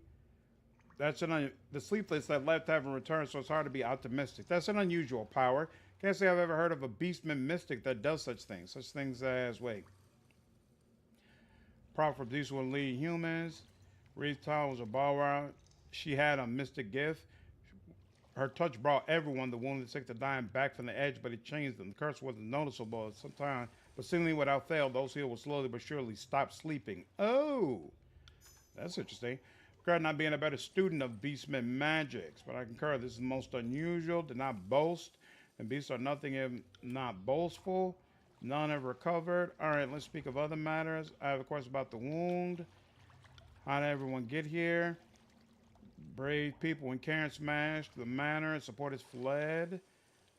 That's the sleepless that left haven't returned, so it's hard to be optimistic. That's an unusual power. Can't say I've ever heard of a beastman mystic that does such things. Such things as, Prophet for these will lead humans. Reef Talon was a bulwark. She had a mystic gift. Her touch brought everyone, the wounded, sick, the dying, back from the edge, but it changed them. The curse wasn't noticeable at some time, but seemingly without fail, those here will slowly but surely stop sleeping. Oh, that's interesting. Regard not being a better student of beastmen magics, but I concur this is most unusual. Did not boast, and beasts are nothing if not boastful. None have recovered. All right, let's speak of other matters. I have a question about the wound. How did everyone get here? Brave people when Karen smashed the manor and supporters fled.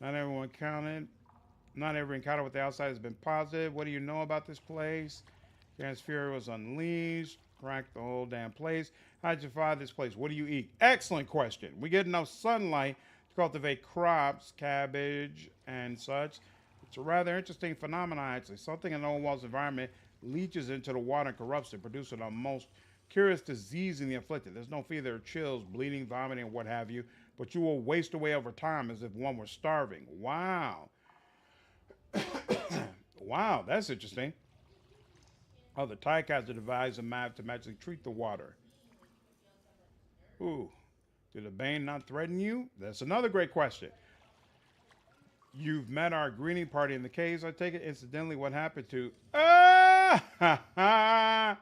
Not every encounter with the outside has been positive. What do you know about this place? Karen's fury was unleashed, cracked the whole damn place. How'd you find this place? What do you eat? Excellent question. We get enough sunlight to cultivate crops, cabbage, and such. It's a rather interesting phenomenon, actually. Something in the old walls environment leaches into the water and corrupts it, producing a most curious disease in the afflicted. There's no fear there are chills, bleeding, vomiting, or what have you, but you will waste away over time as if one were starving. Wow. Wow, that's interesting. Oh, the Tycats devised a map to magically treat the water. Ooh. Did the Bane not threaten you? That's another great question. You've met our greeting party in the caves, I take it. Incidentally, what happened to... Ah! Ha ha!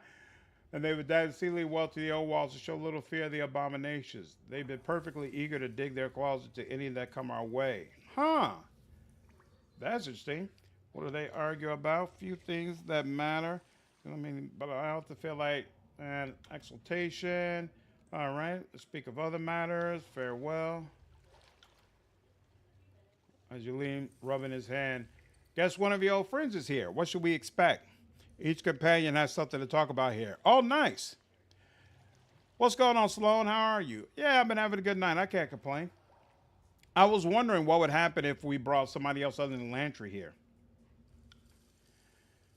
And they would dive exceedingly well to the old walls to show little fear of the abominations. They've been perfectly eager to dig their claws into any that come our way. Huh. That's interesting. What do they argue about? Few things that matter. I mean, but I also feel like an exaltation. All right. Let's speak of other matters. Farewell. As you lean, rubbing his hand. Guess one of your old friends is here. What should we expect? Each companion has something to talk about here. Oh, nice. What's going on, Sloan? How are you? Yeah, I've been having a good night. I can't complain. I was wondering what would happen if we brought somebody else other than Lantry here.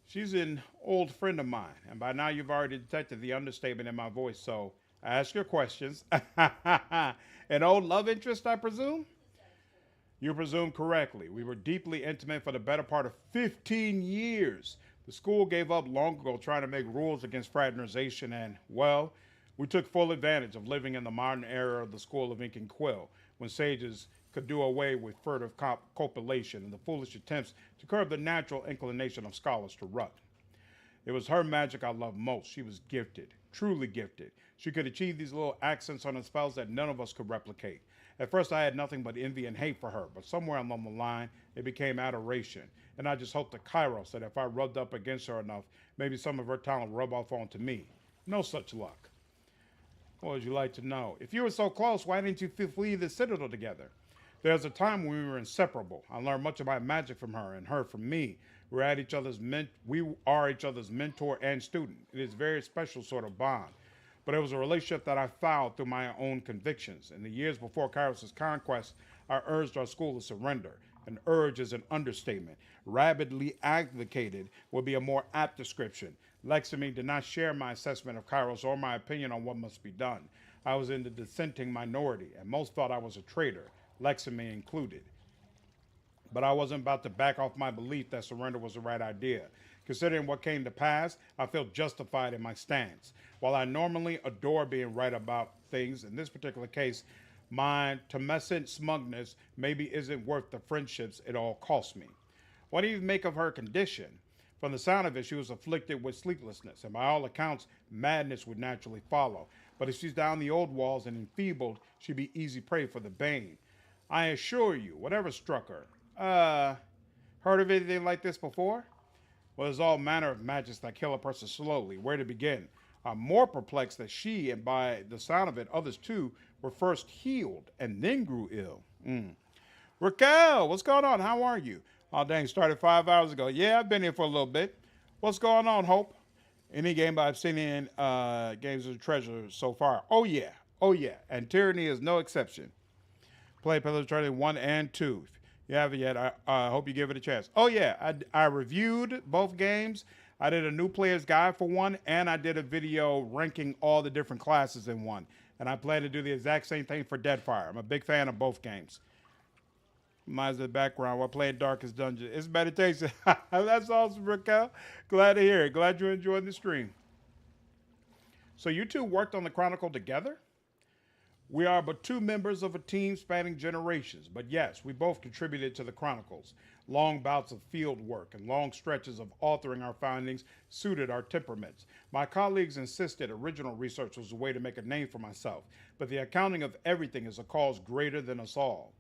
She's an old friend of mine, and by now you've already detected the understatement in my voice, so ask your questions. An old love interest, I presume? You presume correctly. We were deeply intimate for the better part of 15 years. The school gave up long ago trying to make rules against fraternization, and, well, we took full advantage of living in the modern era of the School of Ink and Quill, when sages could do away with furtive copulation and the foolish attempts to curb the natural inclination of scholars to rut. It was her magic I loved most. She was gifted, truly gifted. She could achieve these little accents on her spells that none of us could replicate. At first, I had nothing but envy and hate for her, but somewhere along the line, it became adoration. And I just hoped to Kairos that if I rubbed up against her enough, maybe some of her talent would rub off onto me. No such luck. What would you like to know? If you were so close, why didn't you flee the Citadel together? There was a time when we were inseparable. I learned much about magic from her and her from me. We are each other's mentor and student. It is a very special sort of bond. But it was a relationship that I found through my own convictions. In the years before Kairos' conquest, I urged our school to surrender. An urge is an understatement. Rabidly advocated would be a more apt description. Lexami did not share my assessment of Kairos or my opinion on what must be done. I was in the dissenting minority, and most thought I was a traitor, Lexami included. But I wasn't about to back off my belief that surrender was the right idea. Considering what came to pass, I felt justified in my stance. While I normally adore being right about things, in this particular case, my tumescent smugness maybe isn't worth the friendships it all cost me. What do you make of her condition? From the sound of it, she was afflicted with sleeplessness, and by all accounts, madness would naturally follow. But if she's down the old walls and enfeebled, she'd be easy prey for the bane. I assure you, whatever struck her. Heard of anything like this before? Well, there's all manner of magics that kill a person slowly. Where to begin? I'm more perplexed that she, and by the sound of it, others too, were first healed and then grew ill. Raquel, what's going on? How are you? Oh, dang, started 5 hours ago. Yeah, I've been here for a little bit. What's going on, Hope? Any game I've seen in Games of Treasure so far? Oh, yeah. Oh, yeah. And Tyranny is no exception. Play Pillars of Eternity 1 and 2. If you haven't yet, I hope you give it a chance. Oh, yeah. I reviewed both games. I did a new player's guide for one, and I did a video ranking all the different classes in one. And I plan to do the exact same thing for Deadfire. I'm a big fan of both games. Mine's the background while playing Darkest Dungeon. It's meditation. That's awesome, Raquel. Glad to hear it. Glad you enjoyed the stream. So you two worked on the Chronicle together? We are but two members of a team spanning generations, but yes, we both contributed to the Chronicles. Long bouts of field work and long stretches of authoring our findings suited our temperaments. My colleagues insisted original research was a way to make a name for myself, but the accounting of everything is a cause greater than us all.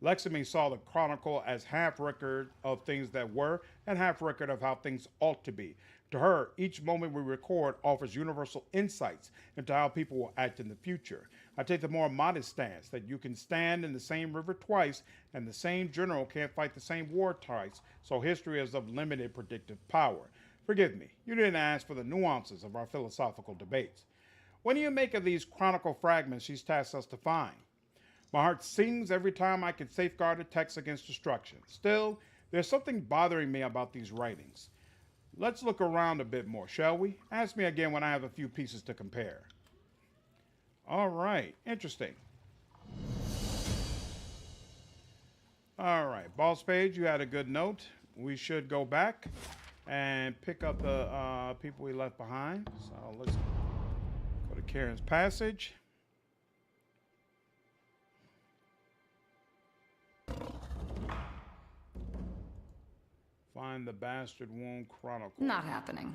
Lexami saw the Chronicle as half record of things that were and half record of how things ought to be. To her, each moment we record offers universal insights into how people will act in the future. I take the more modest stance that you can stand in the same river twice and the same general can't fight the same war twice, so history is of limited predictive power. Forgive me, you didn't ask for the nuances of our philosophical debates. What do you make of these Chronicle fragments she's tasked us to find? My heart sings every time I can safeguard a text against destruction. Still, there's something bothering me about these writings. Let's look around a bit more, shall we? Ask me again when I have a few pieces to compare. All right, interesting. All right, Boss Page, you had a good note. We should go back and pick up the people we left behind. So let's go to Karen's Passage. Find the Bastard Wound Chronicle. Not happening.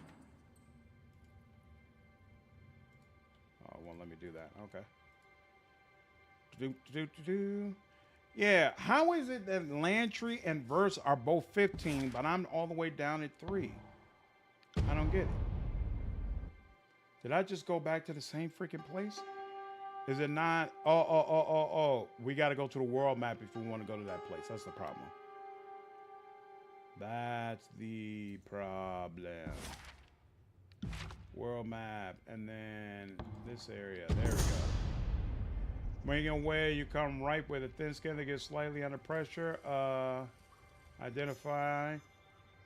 Oh, it won't let me do that. Okay. Yeah, how is it that Lantry and Verse are both 15, but I'm all the way down at 3? I don't get it. Did I just go back to the same freaking place? Is it not? Oh. We got to go to the world map if we want to go to that place. That's the problem. That's the problem. World map. And then this area. There we go. Making your way, you come right with a thin skin that gets slightly under pressure. Identify.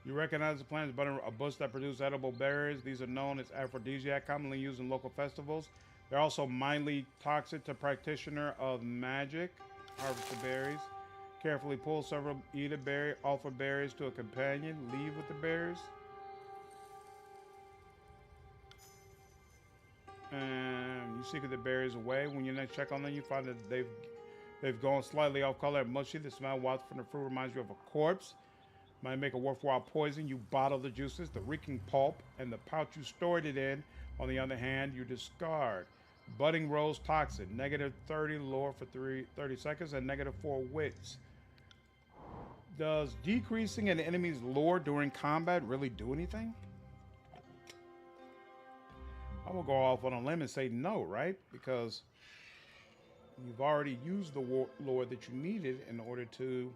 You recognize the plant as a bush that produces edible berries. These are known as aphrodisiac, commonly used in local festivals. They're also mildly toxic to practitioner of magic. Harvest the berries. Carefully pull several, eat a berry, offer berries to a companion, leave with the berries. And you secret the berries away. When you next check on them, you find that they've gone slightly off color and mushy. The smell wafted from the fruit reminds you of a corpse. Might make a worthwhile poison. You bottle the juices, the reeking pulp, and the pouch you stored it in. On the other hand, you discard. Budding rose toxin, -30 lore for 30 seconds, and -4 wits. Does decreasing an enemy's lore during combat really do anything? I will go off on a limb and say no, right? Because you've already used the lore that you needed in order to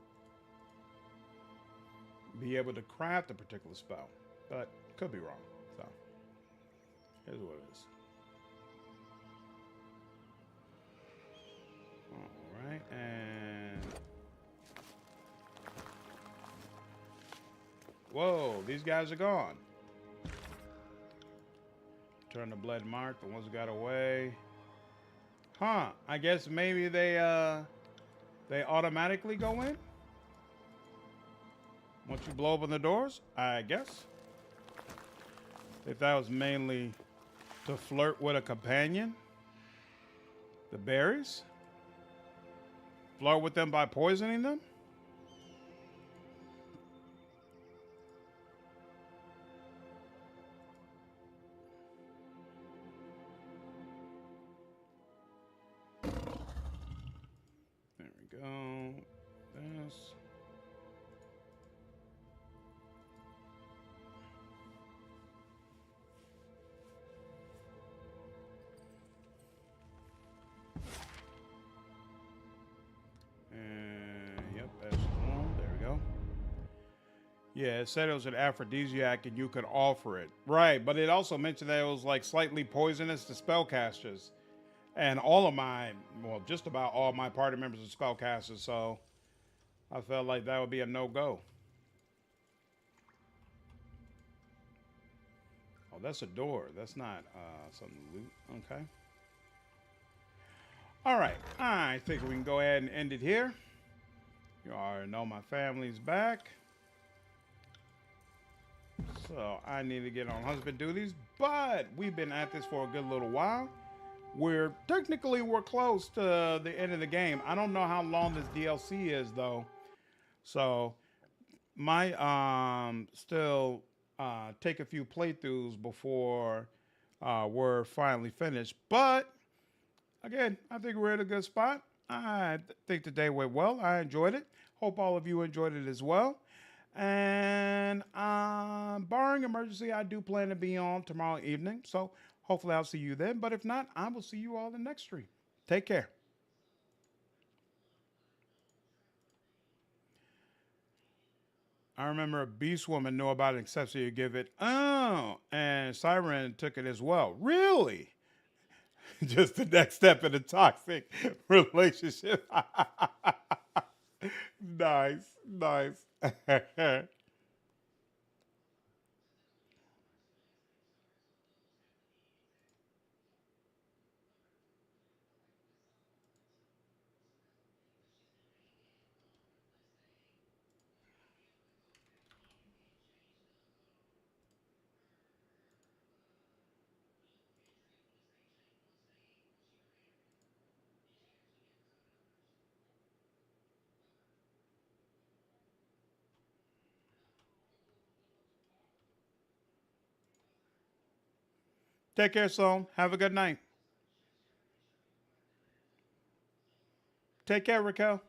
be able to craft a particular spell. But could be wrong. So here's what it is. All right, and whoa, these guys are gone. Turn the blood mark, the ones who got away. Huh, I guess maybe they automatically go in? Once you blow open the doors, I guess. If that was mainly to flirt with a companion. The berries? Flirt with them by poisoning them? There we go. This. Yep, that's one. There we go. Yeah, it said it was an aphrodisiac and you could offer it. Right, but it also mentioned that it was like slightly poisonous to spellcasters. And all of my, well, just about all my party members are spellcasters, so I felt like that would be a no-go. Oh, that's a door. That's not something to loot. Okay. All right. I think we can go ahead and end it here. You already know my family's back. So I need to get on husband duties, but we've been at this for a good little while. We're close to the end of the game. I don't know how long this DLC is though. So might still take a few playthroughs before we're finally finished. But again, I think we're at a good spot. I think the day went well. I enjoyed it. Hope all of you enjoyed it as well. And barring emergency, I do plan to be on tomorrow evening. So hopefully I'll see you then. But if not, I will see you all in the next stream. Take care. I remember a beast woman knew about it except so you give it. Oh, and Siren took it as well. Really? Just the next step in a toxic relationship. Nice, nice. Take care, Sloan. Have a good night. Take care, Raquel.